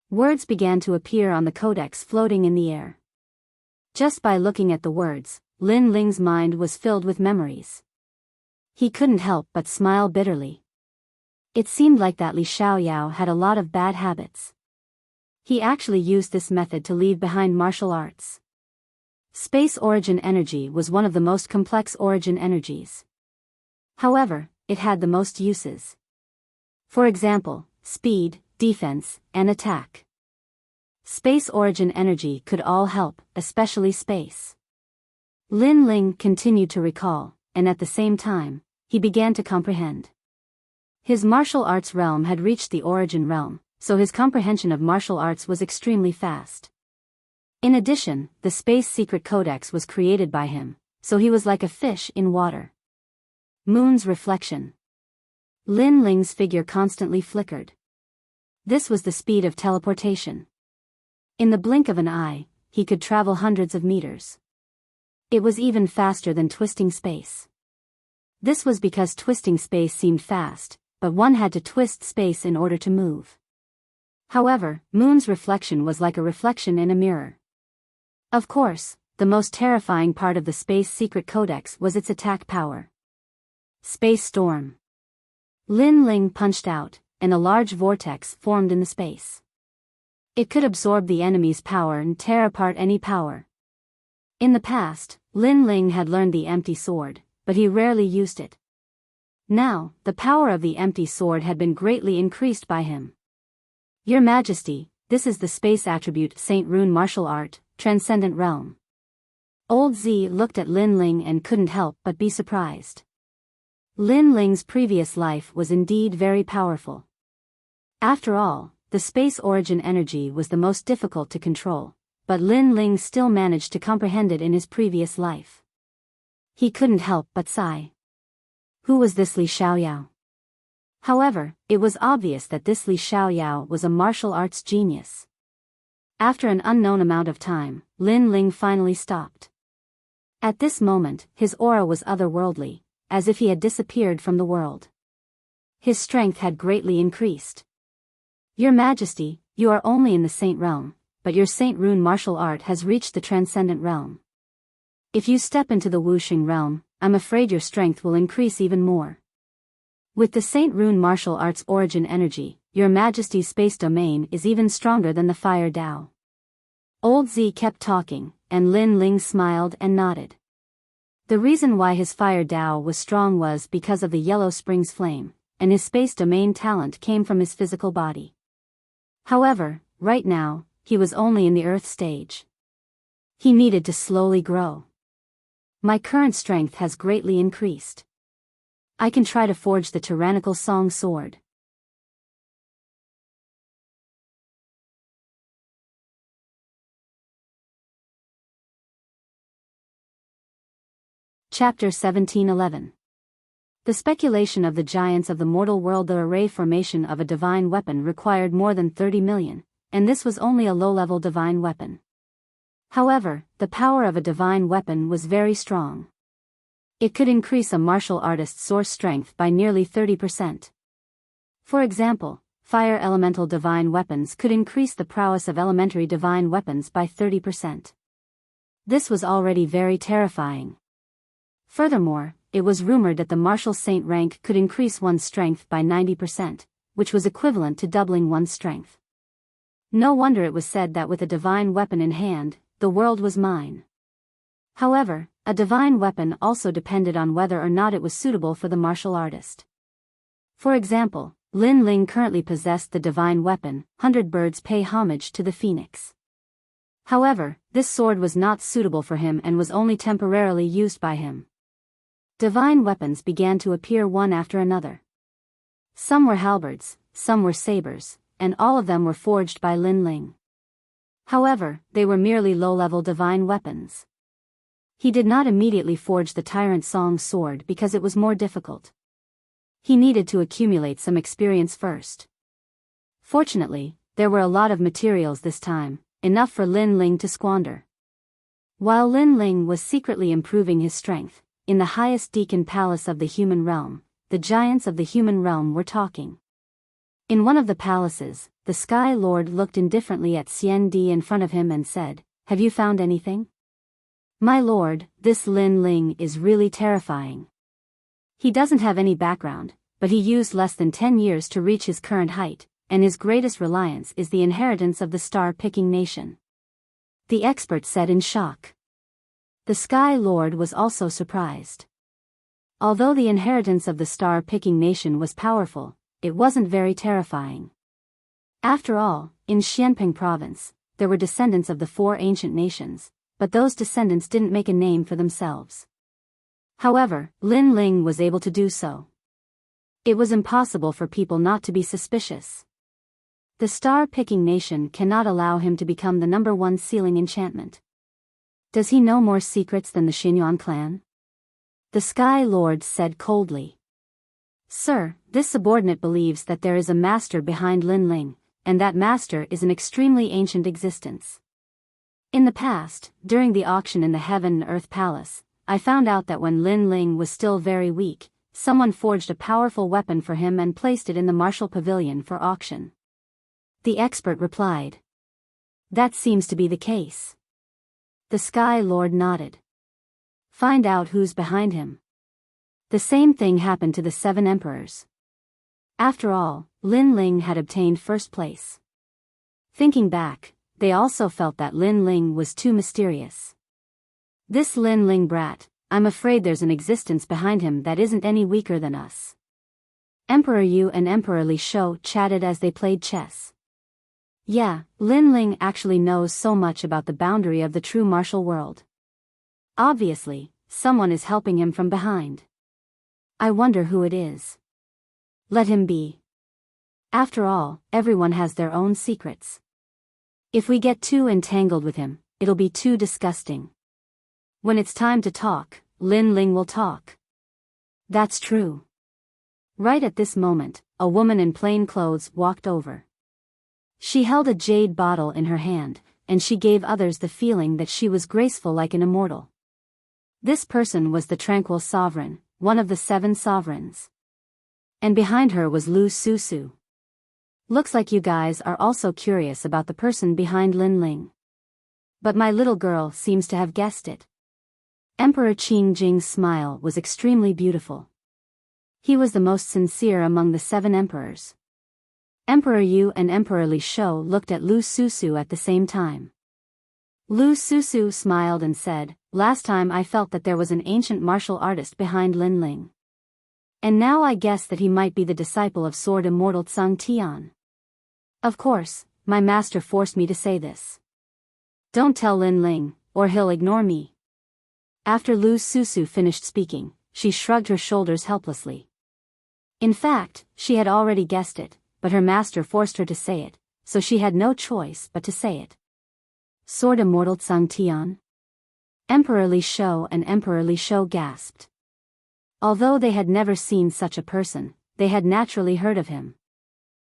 Words began to appear on the codex floating in the air. Just by looking at the words, Lin Ling's mind was filled with memories. He couldn't help but smile bitterly. It seemed like that Li Xiaoyao had a lot of bad habits. He actually used this method to leave behind martial arts. Space origin energy was one of the most complex origin energies. However, it had the most uses. For example, speed, defense, and attack. Space origin energy could all help, especially space. Lin Ling continued to recall, and at the same time, he began to comprehend. His martial arts realm had reached the origin realm, so his comprehension of martial arts was extremely fast. In addition, the Space Secret Codex was created by him, so he was like a fish in water. Moon's reflection. Lin Ling's figure constantly flickered. This was the speed of teleportation. In the blink of an eye, he could travel hundreds of meters. It was even faster than twisting space. This was because twisting space seemed fast, but one had to twist space in order to move. However, Moon's reflection was like a reflection in a mirror. Of course, the most terrifying part of the Space Secret Codex was its attack power. Space Storm. Lin Ling punched out, and a large vortex formed in the space. It could absorb the enemy's power and tear apart any power. In the past, Lin Ling had learned the empty sword, but he rarely used it. Now, the power of the empty sword had been greatly increased by him. Your Majesty, this is the space attribute Saint Rune martial art, Transcendent Realm. Old Z looked at Lin Ling and couldn't help but be surprised. Lin Ling's previous life was indeed very powerful. After all, the space origin energy was the most difficult to control, but Lin Ling still managed to comprehend it in his previous life. He couldn't help but sigh. Who was this Li Xiaoyao? However, it was obvious that this Li Xiaoyao was a martial arts genius. After an unknown amount of time, Lin Ling finally stopped. At this moment, his aura was otherworldly, as if he had disappeared from the world. His strength had greatly increased. Your Majesty, you are only in the Saint Realm, but your Saint Rune martial art has reached the Transcendent Realm. If you step into the Wuxia realm, I'm afraid your strength will increase even more. With the Saint Rune martial arts origin energy, your Majesty's space domain is even stronger than the Fire Dao. Old Z kept talking, and Lin Ling smiled and nodded. The reason why his Fire Dao was strong was because of the Yellow Springs flame, and his space domain talent came from his physical body. However, right now, he was only in the Earth stage. He needed to slowly grow. My current strength has greatly increased. I can try to forge the tyrannical song sword. Chapter 1711. The speculation of the giants of the mortal world. The array formation of a divine weapon required more than 30 million, and this was only a low-level divine weapon. However, the power of a divine weapon was very strong. It could increase a martial artist's source strength by nearly 30%. For example, fire elemental divine weapons could increase the prowess of elementary divine weapons by 30%. This was already very terrifying. Furthermore, it was rumored that the martial saint rank could increase one's strength by 90%, which was equivalent to doubling one's strength. No wonder it was said that with a divine weapon in hand, the world was mine. However, a divine weapon also depended on whether or not it was suitable for the martial artist. For example, Lin Ling currently possessed the divine weapon, 100 Birds Pay Homage to the Phoenix. However, this sword was not suitable for him and was only temporarily used by him. Divine weapons began to appear one after another. Some were halberds, some were sabers, and all of them were forged by Lin Ling. However, they were merely low-level divine weapons. He did not immediately forge the Tyrant Song sword because it was more difficult. He needed to accumulate some experience first. Fortunately, there were a lot of materials this time, enough for Lin Ling to squander. While Lin Ling was secretly improving his strength, in the highest Deacon Palace of the human realm, the giants of the human realm were talking. In one of the palaces, the Sky Lord looked indifferently at Xian Di in front of him and said, "Have you found anything?" "My lord, this Lin Ling is really terrifying. He doesn't have any background, but he used less than 10 years to reach his current height, and his greatest reliance is the inheritance of the star-picking nation," the expert said in shock. The Sky Lord was also surprised. Although the inheritance of the star-picking nation was powerful, it wasn't very terrifying. After all, in Xianping province, there were descendants of the 4 ancient nations, but those descendants didn't make a name for themselves. However, Lin Ling was able to do so. It was impossible for people not to be suspicious. The star-picking nation cannot allow him to become the #1 sealing enchantment. Does he know more secrets than the Xinyuan clan? The Sky Lord said coldly. Sir, this subordinate believes that there is a master behind Lin Ling, and that master is an extremely ancient existence. In the past, during the auction in the Heaven and Earth Palace, I found out that when Lin Ling was still very weak, someone forged a powerful weapon for him and placed it in the martial pavilion for auction. The expert replied. That seems to be the case. The Sky Lord nodded. Find out who's behind him. The same thing happened to the 7 emperors. After all, Lin Ling had obtained first place. Thinking back, they also felt that Lin Ling was too mysterious. This Lin Ling brat, I'm afraid there's an existence behind him that isn't any weaker than us. Emperor Yu and Emperor Li Shou chatted as they played chess. Yeah, Lin Ling actually knows so much about the boundary of the true martial world. Obviously, someone is helping him from behind. I wonder who it is. Let him be. After all, everyone has their own secrets. If we get too entangled with him, it'll be too disgusting. When it's time to talk, Lin Ling will talk. That's true. Right at this moment, a woman in plain clothes walked over. She held a jade bottle in her hand, and she gave others the feeling that she was graceful like an immortal. This person was the Tranquil Sovereign, one of the 7 sovereigns. And behind her was Lu Susu. Looks like you guys are also curious about the person behind Lin Ling. But my little girl seems to have guessed it. Emperor Qing Jing's smile was extremely beautiful. He was the most sincere among the 7 emperors. Emperor Yu and Emperor Li Shou looked at Lu Susu at the same time. Lu Susu smiled and said, "Last time I felt that there was an ancient martial artist behind Lin Ling. And now I guess that he might be the disciple of Sword Immortal Tsang Tian. Of course, my master forced me to say this. Don't tell Lin Ling, or he'll ignore me." After Lu Susu finished speaking, she shrugged her shoulders helplessly. In fact, she had already guessed it, but her master forced her to say it, so she had no choice but to say it. Sword Immortal Tsang Tian? Emperor Li Shou and Emperor Li Shou gasped. Although they had never seen such a person, they had naturally heard of him.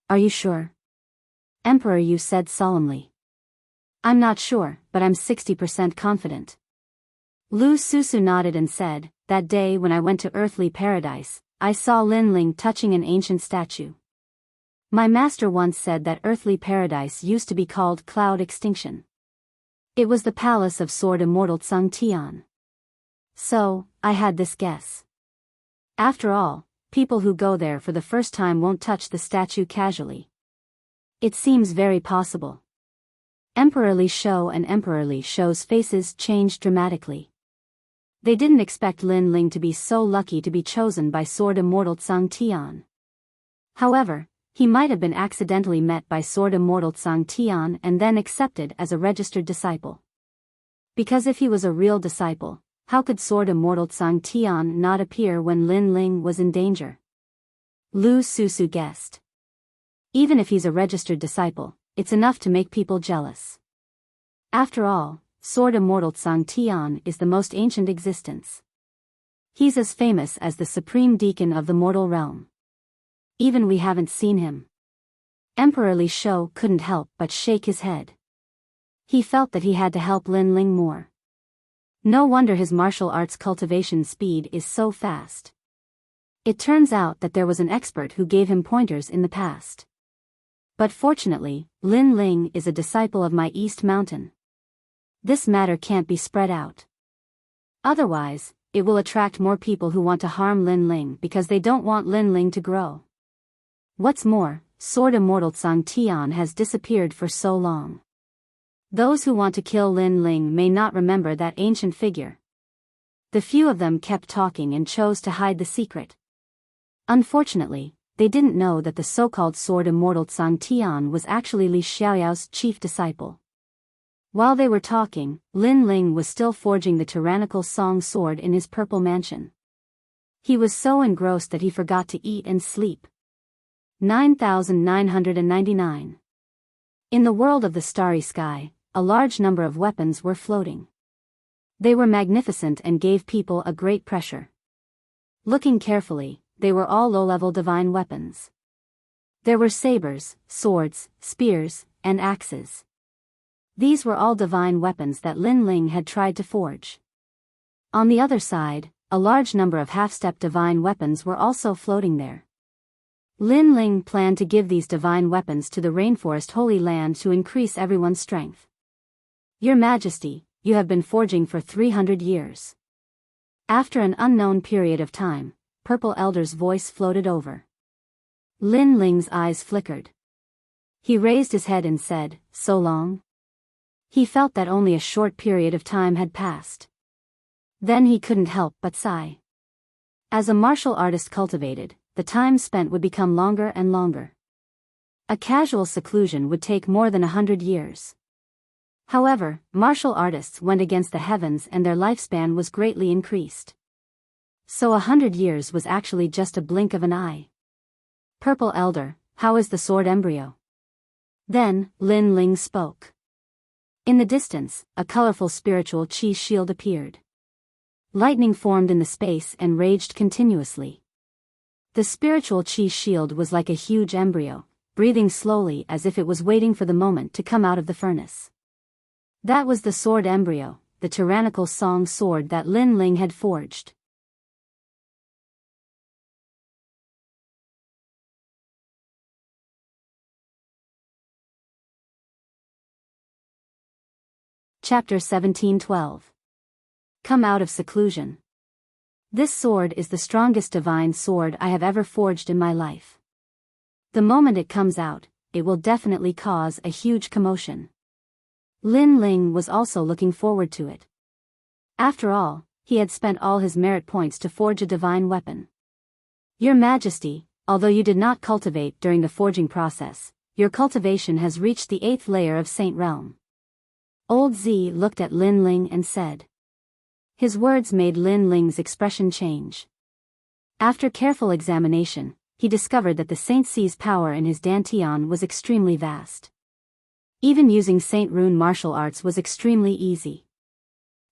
Are you sure? Emperor Yu said solemnly. I'm not sure, but I'm 60% confident. Lu Susu nodded and said, that day when I went to Earthly Paradise, I saw Lin Ling touching an ancient statue. My master once said that Earthly Paradise used to be called Cloud Extinction. It was the palace of Sword Immortal Tsang Tian. So, I had this guess. After all, people who go there for the first time won't touch the statue casually. It seems very possible. Emperor Li Shou and Emperor Li Shou's faces changed dramatically. They didn't expect Lin Ling to be so lucky to be chosen by Sword Immortal Tsang Tian. However, he might have been accidentally met by Sword Immortal Tsang Tian and then accepted as a registered disciple. Because if he was a real disciple, how could Sword Immortal Tsang Tian not appear when Lin Ling was in danger? Lu Susu guessed. Even if he's a registered disciple, it's enough to make people jealous. After all, Sword Immortal Tsang Tian is the most ancient existence. He's as famous as the Supreme Deacon of the mortal realm. Even we haven't seen him. Emperor Li Shou couldn't help but shake his head. He felt that he had to help Lin Ling more. No wonder his martial arts cultivation speed is so fast. It turns out that there was an expert who gave him pointers in the past. But fortunately, Lin Ling is a disciple of my East Mountain. This matter can't be spread out. Otherwise, it will attract more people who want to harm Lin Ling because they don't want Lin Ling to grow. What's more, Sword Immortal Tsang Tian has disappeared for so long. Those who want to kill Lin Ling may not remember that ancient figure. The few of them kept talking and chose to hide the secret. Unfortunately, they didn't know that the so-called Sword Immortal Tsang Tian was actually Li Xiaoyao's chief disciple. While they were talking, Lin Ling was still forging the tyrannical Song sword in his purple mansion. He was so engrossed that he forgot to eat and sleep. 9,999. In the world of the starry sky, a large number of weapons were floating. They were magnificent and gave people a great pressure. Looking carefully, they were all low-level divine weapons. There were sabers, swords, spears, and axes. These were all divine weapons that Lin Ling had tried to forge. On the other side, a large number of half-step divine weapons were also floating there. Lin Ling planned to give these divine weapons to the Rainforest Holy Land to increase everyone's strength. Your Majesty, you have been forging for 300 years. After an unknown period of time, Purple Elder's voice floated over. Lin Ling's eyes flickered. He raised his head and said, "So long?" He felt that only a short period of time had passed. Then he couldn't help but sigh. As a martial artist cultivated, the time spent would become longer and longer. A casual seclusion would take more than 100 years. However, martial artists went against the heavens and their lifespan was greatly increased. So 100 years was actually just a blink of an eye. "Purple Elder, how is the sword embryo?" Then, Lin Ling spoke. In the distance, a colorful spiritual chi shield appeared. Lightning formed in the space and raged continuously. The spiritual chi shield was like a huge embryo, breathing slowly as if it was waiting for the moment to come out of the furnace. That was the sword embryo, the tyrannical song sword that Lin Ling had forged. Chapter 17:12. Come out of seclusion. This sword is the strongest divine sword I have ever forged in my life. The moment it comes out, it will definitely cause a huge commotion. Lin Ling was also looking forward to it. After all, he had spent all his merit points to forge a divine weapon. Your Majesty, although you did not cultivate during the forging process, your cultivation has reached the 8th layer of Saint Realm. Old Z looked at Lin Ling and said. His words made Lin Ling's expression change. After careful examination, he discovered that the Saint C's power in his dantian was extremely vast. Even using Saint Rune martial arts was extremely easy.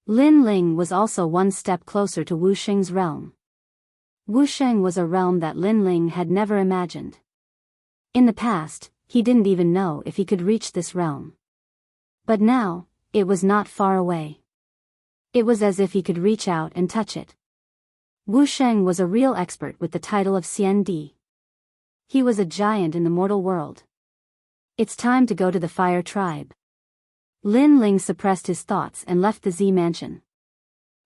Lin Ling was also one step closer to Wu Sheng's realm. Wu Sheng was a realm that Lin Ling had never imagined. In the past, he didn't even know if he could reach this realm. But now, it was not far away. It was as if he could reach out and touch it. Wu Sheng was a real expert with the title of Xian Di. He was a giant in the mortal world. It's time to go to the Fire Tribe. Lin Ling suppressed his thoughts and left the Z mansion.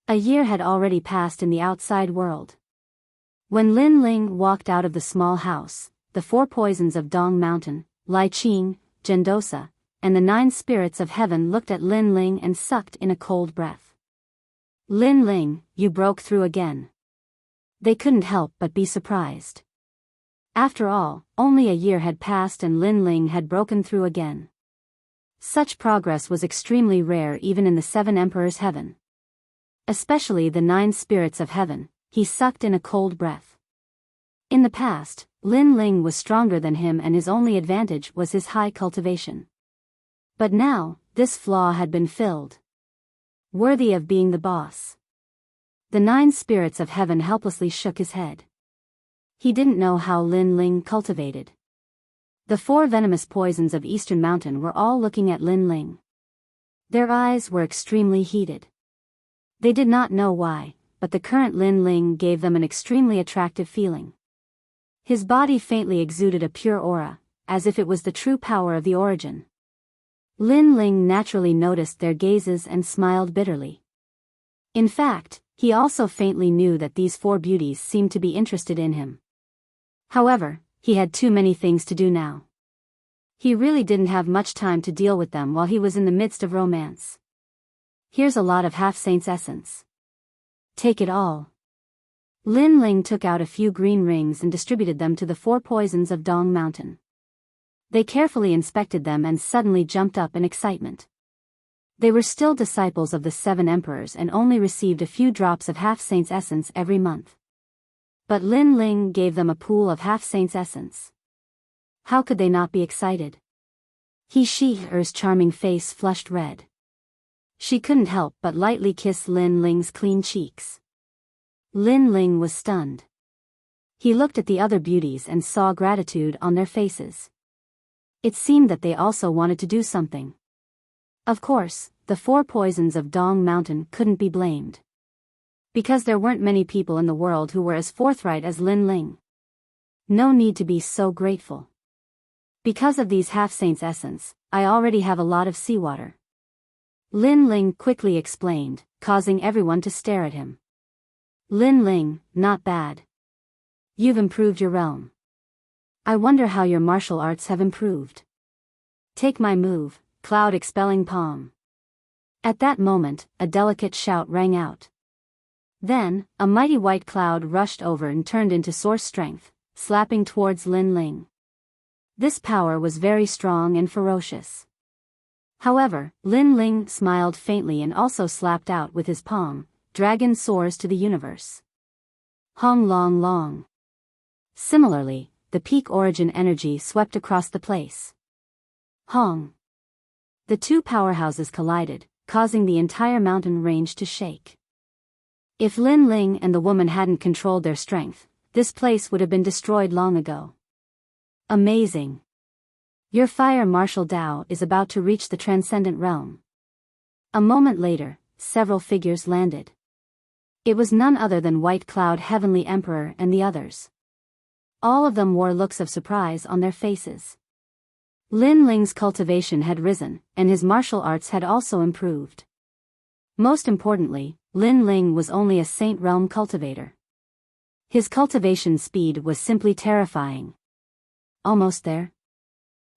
A year had already passed in the outside world. When Lin Ling walked out of the small house, the 4 poisons of Dong Mountain, Lai Qing, Gendosa, and the 9 spirits of heaven looked at Lin Ling and sucked in a cold breath. Lin Ling, you broke through again. They couldn't help but be surprised. After all, only a year had passed and Lin Ling had broken through again. Such progress was extremely rare even in the 7 emperors' heaven. Especially the 9 spirits of heaven, he sucked in a cold breath. In the past, Lin Ling was stronger than him and his only advantage was his high cultivation. But now, this flaw had been filled. Worthy of being the boss. The 9 spirits of heaven helplessly shook his head. He didn't know how Lin Ling cultivated. The 4 venomous poisons of Eastern Mountain were all looking at Lin Ling. Their eyes were extremely heated. They did not know why, but the current Lin Ling gave them an extremely attractive feeling. His body faintly exuded a pure aura, as if it was the true power of the origin. Lin Ling naturally noticed their gazes and smiled bitterly. In fact, he also faintly knew that these 4 beauties seemed to be interested in him. However, he had too many things to do now. He really didn't have much time to deal with them while he was in the midst of romance. Here's a lot of half-saint's essence. Take it all. Lin Ling took out a few green rings and distributed them to the 4 poisons of Dong Mountain. They carefully inspected them and suddenly jumped up in excitement. They were still disciples of the 7 emperors and only received a few drops of half-saint's essence every month. But Lin Ling gave them a pool of half-saint's essence. How could they not be excited? He-She-Er's charming face flushed red. She couldn't help but lightly kiss Lin Ling's clean cheeks. Lin Ling was stunned. He looked at the other beauties and saw gratitude on their faces. It seemed that they also wanted to do something. Of course, the 4 poisons of Dong Mountain couldn't be blamed. Because there weren't many people in the world who were as forthright as Lin Ling. No need to be so grateful. Because of these half-saint's essence, I already have a lot of seawater. Lin Ling quickly explained, causing everyone to stare at him. Lin Ling, not bad. You've improved your realm. I wonder how your martial arts have improved. Take my move, cloud expelling palm. At that moment, a delicate shout rang out. Then, a mighty white cloud rushed over and turned into source strength, slapping towards Lin Ling. This power was very strong and ferocious. However, Lin Ling smiled faintly and also slapped out with his palm. Dragon soars to the universe. Hong long long. Similarly, the peak origin energy swept across the place. Hong. The two powerhouses collided, causing the entire mountain range to shake. If Lin Ling and the woman hadn't controlled their strength, this place would have been destroyed long ago. Amazing. Your fire martial Dao is about to reach the transcendent realm. A moment later, several figures landed. It was none other than White Cloud Heavenly Emperor and the others. All of them wore looks of surprise on their faces. Lin Ling's cultivation had risen, and his martial arts had also improved. Most importantly, Lin Ling was only a Saint Realm cultivator. His cultivation speed was simply terrifying. Almost there?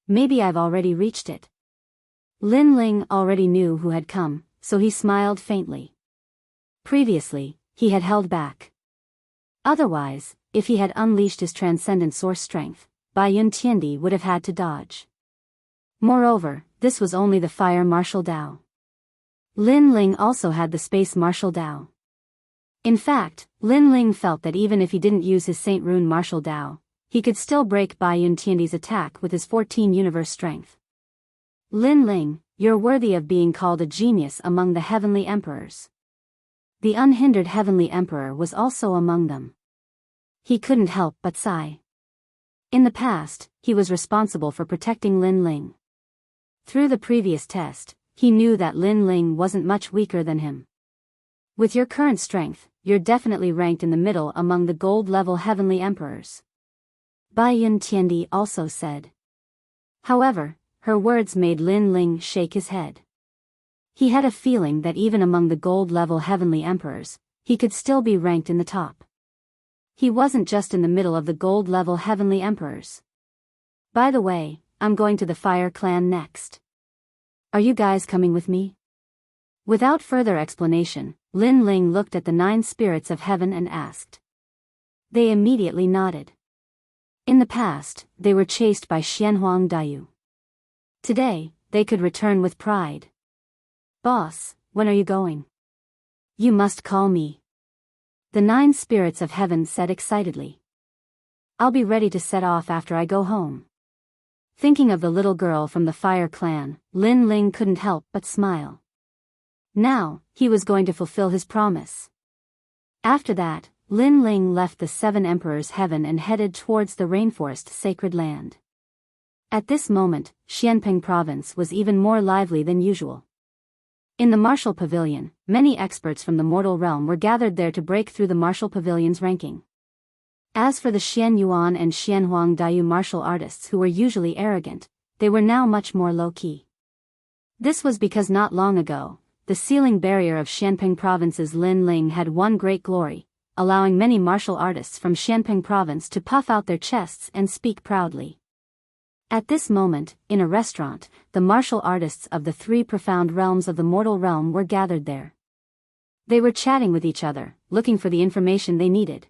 Maybe I've already reached it. Lin Ling already knew who had come, so he smiled faintly. Previously, he had held back. Otherwise, if he had unleashed his transcendent source strength, Bai Yun Tiandi would have had to dodge. Moreover, this was only the fire martial Dao. Lin Ling also had the space martial Dao. In fact, Lin Ling felt that even if he didn't use his Saint Rune martial Dao, he could still break Bai Yun Tiandi's attack with his 14 universe strength. Lin Ling, you're worthy of being called a genius among the heavenly emperors. The unhindered heavenly emperor was also among them. He couldn't help but sigh. In the past, he was responsible for protecting Lin Ling. Through the previous test, he knew that Lin Ling wasn't much weaker than him. With your current strength, you're definitely ranked in the middle among the gold-level heavenly emperors. Bai Yun Tiandi also said. However, her words made Lin Ling shake his head. He had a feeling that even among the gold-level heavenly emperors, he could still be ranked in the top. He wasn't just in the middle of the gold-level heavenly emperors. By the way, I'm going to the Fire Clan next. Are you guys coming with me? Without further explanation, Lin Ling looked at the 9 spirits of heaven and asked. They immediately nodded. In the past, they were chased by Xianhuang Dayu. Today, they could return with pride. Boss, when are you going? You must call me. The 9 spirits of heaven said excitedly. I'll be ready to set off after I go home. Thinking of the little girl from the Fire Clan, Lin Ling couldn't help but smile. Now, he was going to fulfill his promise. After that, Lin Ling left the 7 emperors' heaven and headed towards the rainforest sacred land. At this moment, Xianping province was even more lively than usual. In the Martial Pavilion, many experts from the mortal realm were gathered there to break through the Martial Pavilion's ranking. As for the Xian Yuan and Xianhuang Dayu martial artists who were usually arrogant, they were now much more low-key. This was because not long ago, the sealing barrier of Xianping province's Lin Ling had won great glory, allowing many martial artists from Xianping province to puff out their chests and speak proudly. At this moment, in a restaurant, the martial artists of the 3 profound realms of the mortal realm were gathered there. They were chatting with each other, looking for the information they needed.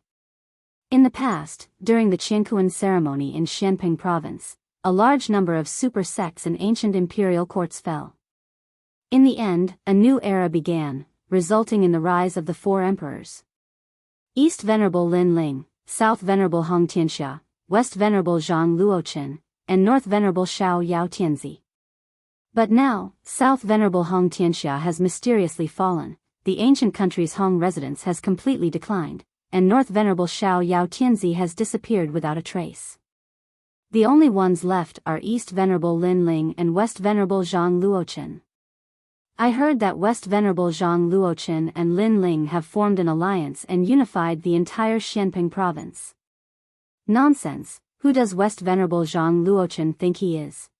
In the past, during the Qiankuan ceremony in Xianping province, a large number of super sects and ancient imperial courts fell. In the end, a new era began, resulting in the rise of the 4 emperors. East Venerable Lin Ling, South Venerable Hong Tianxia, West Venerable Zhang Luochen, and North Venerable Shao Yao Tianzi. But now, South Venerable Hong Tianxia has mysteriously fallen, the ancient country's Hong residence has completely declined, and North Venerable Shao Yao Tianzi has disappeared without a trace. The only ones left are East Venerable Lin Ling and West Venerable Zhang Luochen. I heard that West Venerable Zhang Luochen and Lin Ling have formed an alliance and unified the entire Xianping province. Nonsense. Who does West Venerable Zhang Luochen think he is?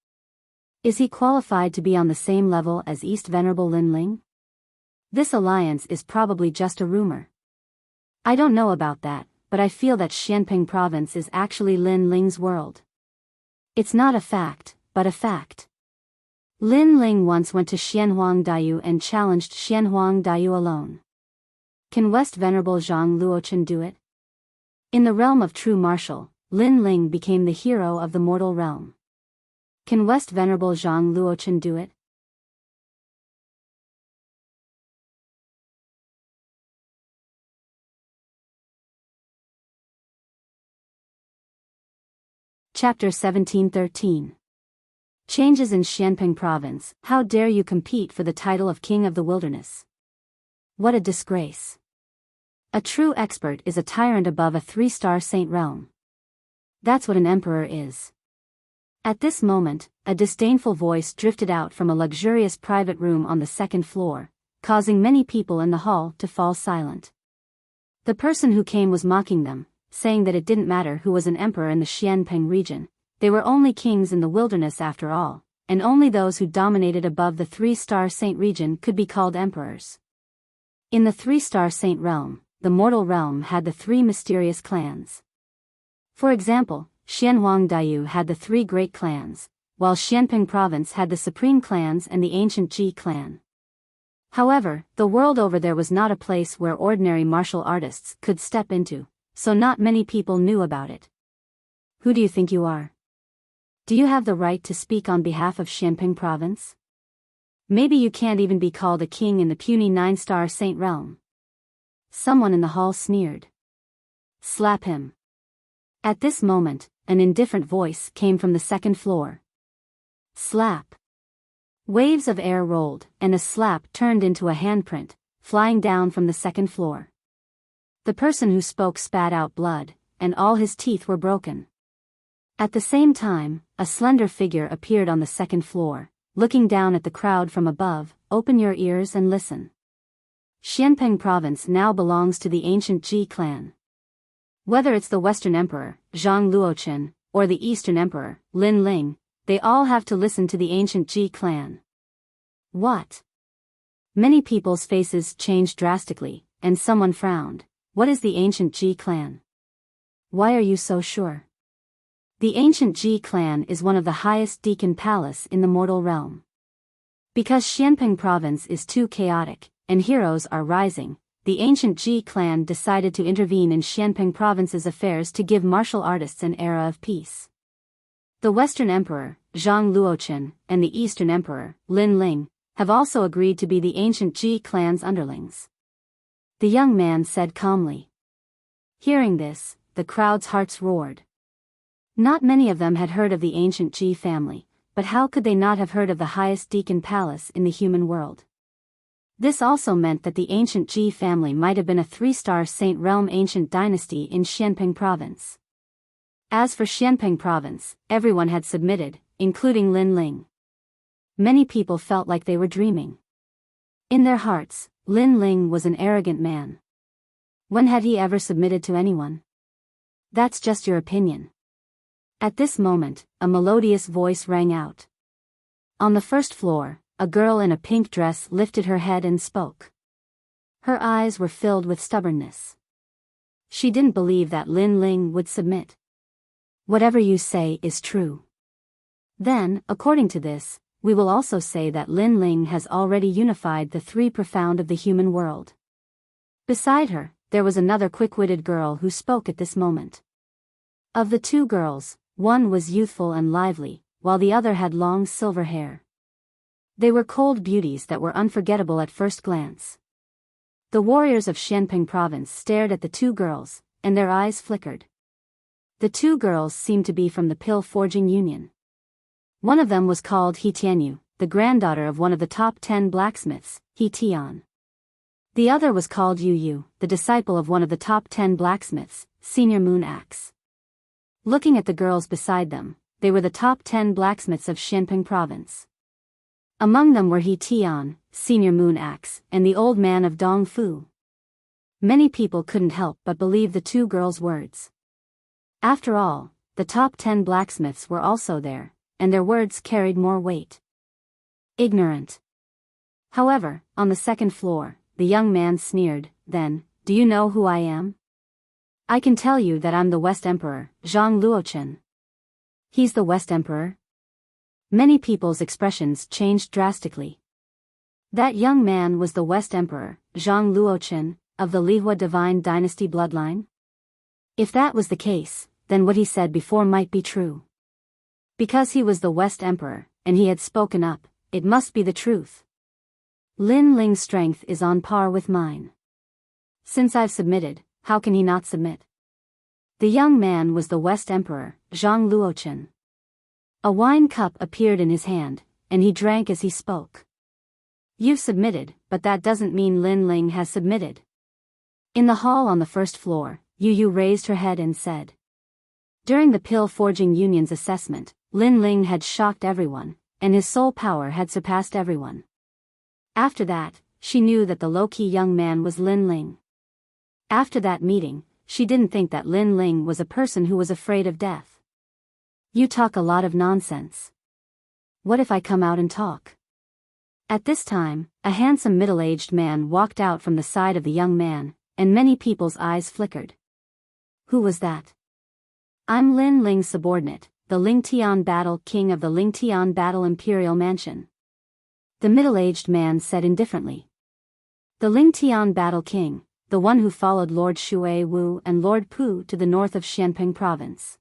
Is he qualified to be on the same level as East Venerable Lin Ling? This alliance is probably just a rumor. I don't know about that, but I feel that Xianping province is actually Lin Ling's world. It's not a fact, but a fact. Lin Ling once went to Xianhuang Daiyu and challenged Xianhuang Daiyu alone. Can West Venerable Zhang Luochen do it? In the realm of true martial, Lin Ling became the hero of the mortal realm. Can West Venerable Zhang Luochen do it? Chapter 1713. Changes in Xianping Province. How dare you compete for the title of King of the Wilderness? What a disgrace. A true expert is a tyrant above a 3-star saint realm. That's what an emperor is. At this moment, a disdainful voice drifted out from a luxurious private room on the 2nd floor, causing many people in the hall to fall silent. The person who came was mocking them, saying that it didn't matter who was an emperor in the Xianping region, they were only kings in the wilderness after all, and only those who dominated above the 3-star saint region could be called emperors. In the 3-star saint realm, the mortal realm had the 3 mysterious clans. For example, Xianhuang Daiyu had the 3 great clans, while Xianping Province had the supreme clans and the ancient Ji clan. However, the world over there was not a place where ordinary martial artists could step into, so not many people knew about it. Who do you think you are? Do you have the right to speak on behalf of Xianping Province? Maybe you can't even be called a king in the puny 9-star saint realm. Someone in the hall sneered. Slap him. At this moment, an indifferent voice came from the 2nd floor. Slap. Waves of air rolled, and a slap turned into a handprint, flying down from the 2nd floor. The person who spoke spat out blood, and all his teeth were broken. At the same time, a slender figure appeared on the 2nd floor, looking down at the crowd from above. Open your ears and listen. Xianping Province now belongs to the ancient Ji clan. Whether it's the Western Emperor, Zhang Luochen, or the Eastern Emperor, Lin Ling, they all have to listen to the ancient Ji clan. What? Many people's faces changed drastically, and someone frowned. What is the ancient Ji clan? Why are you so sure? The ancient Ji clan is one of the highest deacon palace in the mortal realm. Because Xianping Province is too chaotic, and heroes are rising, the ancient Ji clan decided to intervene in Xianping Province's affairs to give martial artists an era of peace. The Western Emperor, Zhang Luochen, and the Eastern Emperor, Lin Ling, have also agreed to be the ancient Ji clan's underlings. The young man said calmly. Hearing this, the crowd's hearts roared. Not many of them had heard of the ancient Ji family, but how could they not have heard of the highest deacon palace in the human world? This also meant that the ancient Ji family might have been a 3-star saint realm ancient dynasty in Xianping Province. As for Xianping Province, everyone had submitted, including Lin Ling. Many people felt like they were dreaming. In their hearts, Lin Ling was an arrogant man. When had he ever submitted to anyone? That's just your opinion. At this moment, a melodious voice rang out. On the 1st floor, a girl in a pink dress lifted her head and spoke. Her eyes were filled with stubbornness. She didn't believe that Lin Ling would submit. Whatever you say is true. Then, according to this, we will also say that Lin Ling has already unified the 3 profound of the human world. Beside her, there was another quick-witted girl who spoke at this moment. Of the 2 girls, one was youthful and lively, while the other had long silver hair. They were cold beauties that were unforgettable at first glance. The warriors of Xianping Province stared at the 2 girls, and their eyes flickered. The 2 girls seemed to be from the pill forging union. One of them was called He Tianyu, the granddaughter of one of the top 10 blacksmiths, He Tian. The other was called Yu Yu, the disciple of one of the top 10 blacksmiths, Senior Moon Axe. Looking at the girls beside them, they were the top 10 blacksmiths of Xianping Province. Among them were He Tian, Senior Moon Axe, and the old man of Dong Fu. Many people couldn't help but believe the 2 girls' words. After all, the top 10 blacksmiths were also there, and their words carried more weight. Ignorant. However, on the 2nd floor, the young man sneered. Then, do you know who I am? I can tell you that I'm the West Emperor, Zhang Luochen. He's the West Emperor? Many people's expressions changed drastically. That young man was the West Emperor, Zhang Luochen, of the Lihua Divine Dynasty bloodline? If that was the case, then what he said before might be true. Because he was the West Emperor, and he had spoken up, it must be the truth. Lin Ling's strength is on par with mine. Since I've submitted, how can he not submit? The young man was the West Emperor, Zhang Luochen. A wine cup appeared in his hand, and he drank as he spoke. You've submitted, but that doesn't mean Lin Ling has submitted. In the hall on the first floor, Yu raised her head and said. During the Pill Forging Union's assessment, Lin Ling had shocked everyone, and his soul power had surpassed everyone. After that, she knew that the low-key young man was Lin Ling. After that meeting, she didn't think that Lin Ling was a person who was afraid of death. You talk a lot of nonsense. What if I come out and talk? At this time, a handsome middle-aged man walked out from the side of the young man, and many people's eyes flickered. Who was that? I'm Lin Ling's subordinate, the Lingtian Battle King of the Lingtian Battle Imperial Mansion. The middle-aged man said indifferently. The Lingtian Battle King, the one who followed Lord Shui Wu and Lord Pu to the north of Xianping province.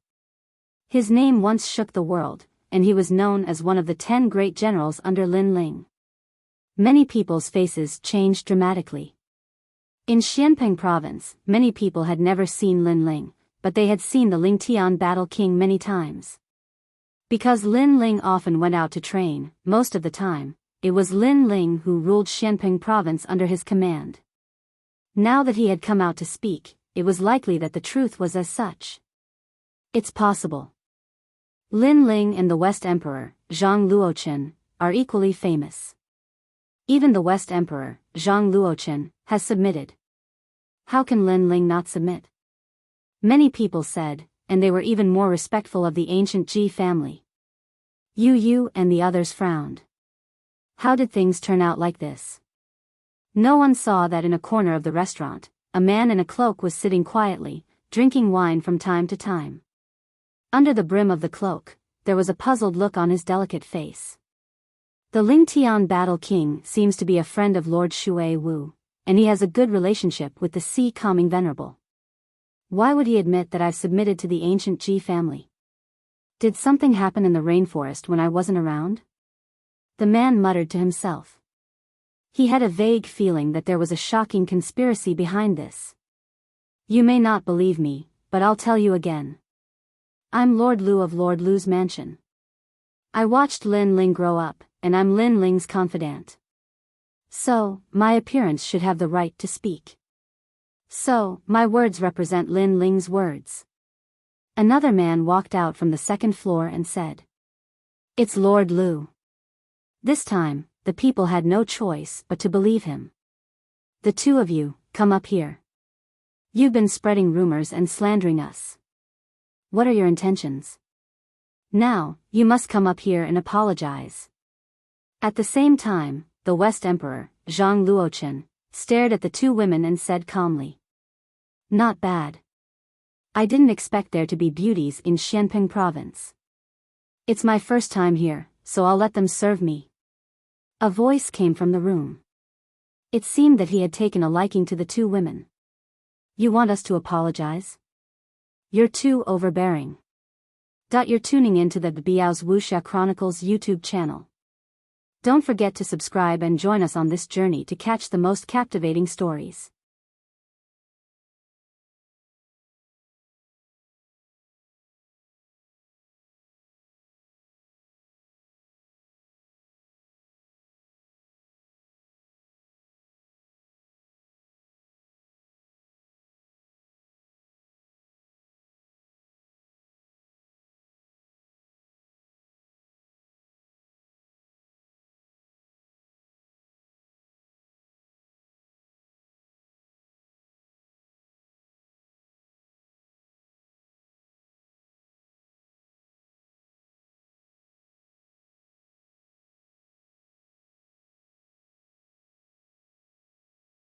His name once shook the world, and he was known as one of the 10 great generals under Lin Ling. Many people's faces changed dramatically. In Xianping province, many people had never seen Lin Ling, but they had seen the Lingtian Battle King many times. Because Lin Ling often went out to train, most of the time, it was Lin Ling who ruled Xianping province under his command. Now that he had come out to speak, it was likely that the truth was as such. It's possible. Lin Ling and the West Emperor, Zhang Luochen, are equally famous. Even the West Emperor, Zhang Luochen, has submitted. How can Lin Ling not submit? Many people said, and they were even more respectful of the ancient Ji family. Yu and the others frowned. How did things turn out like this? No one saw that in a corner of the restaurant, a man in a cloak was sitting quietly, drinking wine from time to time. Under the brim of the cloak, there was a puzzled look on his delicate face. The Lingtian Battle King seems to be a friend of Lord Shui Wu, and he has a good relationship with the Sea-Calming Venerable. Why would he admit that I've submitted to the ancient Ji family? Did something happen in the rainforest when I wasn't around? The man muttered to himself. He had a vague feeling that there was a shocking conspiracy behind this. You may not believe me, but I'll tell you again. I'm Lord Lu of Lord Lu's mansion. I watched Lin Ling grow up, and I'm Lin Ling's confidant. So, my appearance should have the right to speak. So, my words represent Lin Ling's words. Another man walked out from the second floor and said. It's Lord Lu. This time, the people had no choice but to believe him. The two of you, come up here. You've been spreading rumors and slandering us. What are your intentions? Now, you must come up here and apologize. At the same time, the West Emperor, Zhang Luochen, stared at the two women and said calmly. Not bad. I didn't expect there to be beauties in Xianping province. It's my first time here, so I'll let them serve me. A voice came from the room. It seemed that he had taken a liking to the two women. You want us to apologize? You're too overbearing. You're tuning in to the Biyao's Wuxia Chronicles YouTube channel. Don't forget to subscribe and join us on this journey to catch the most captivating stories.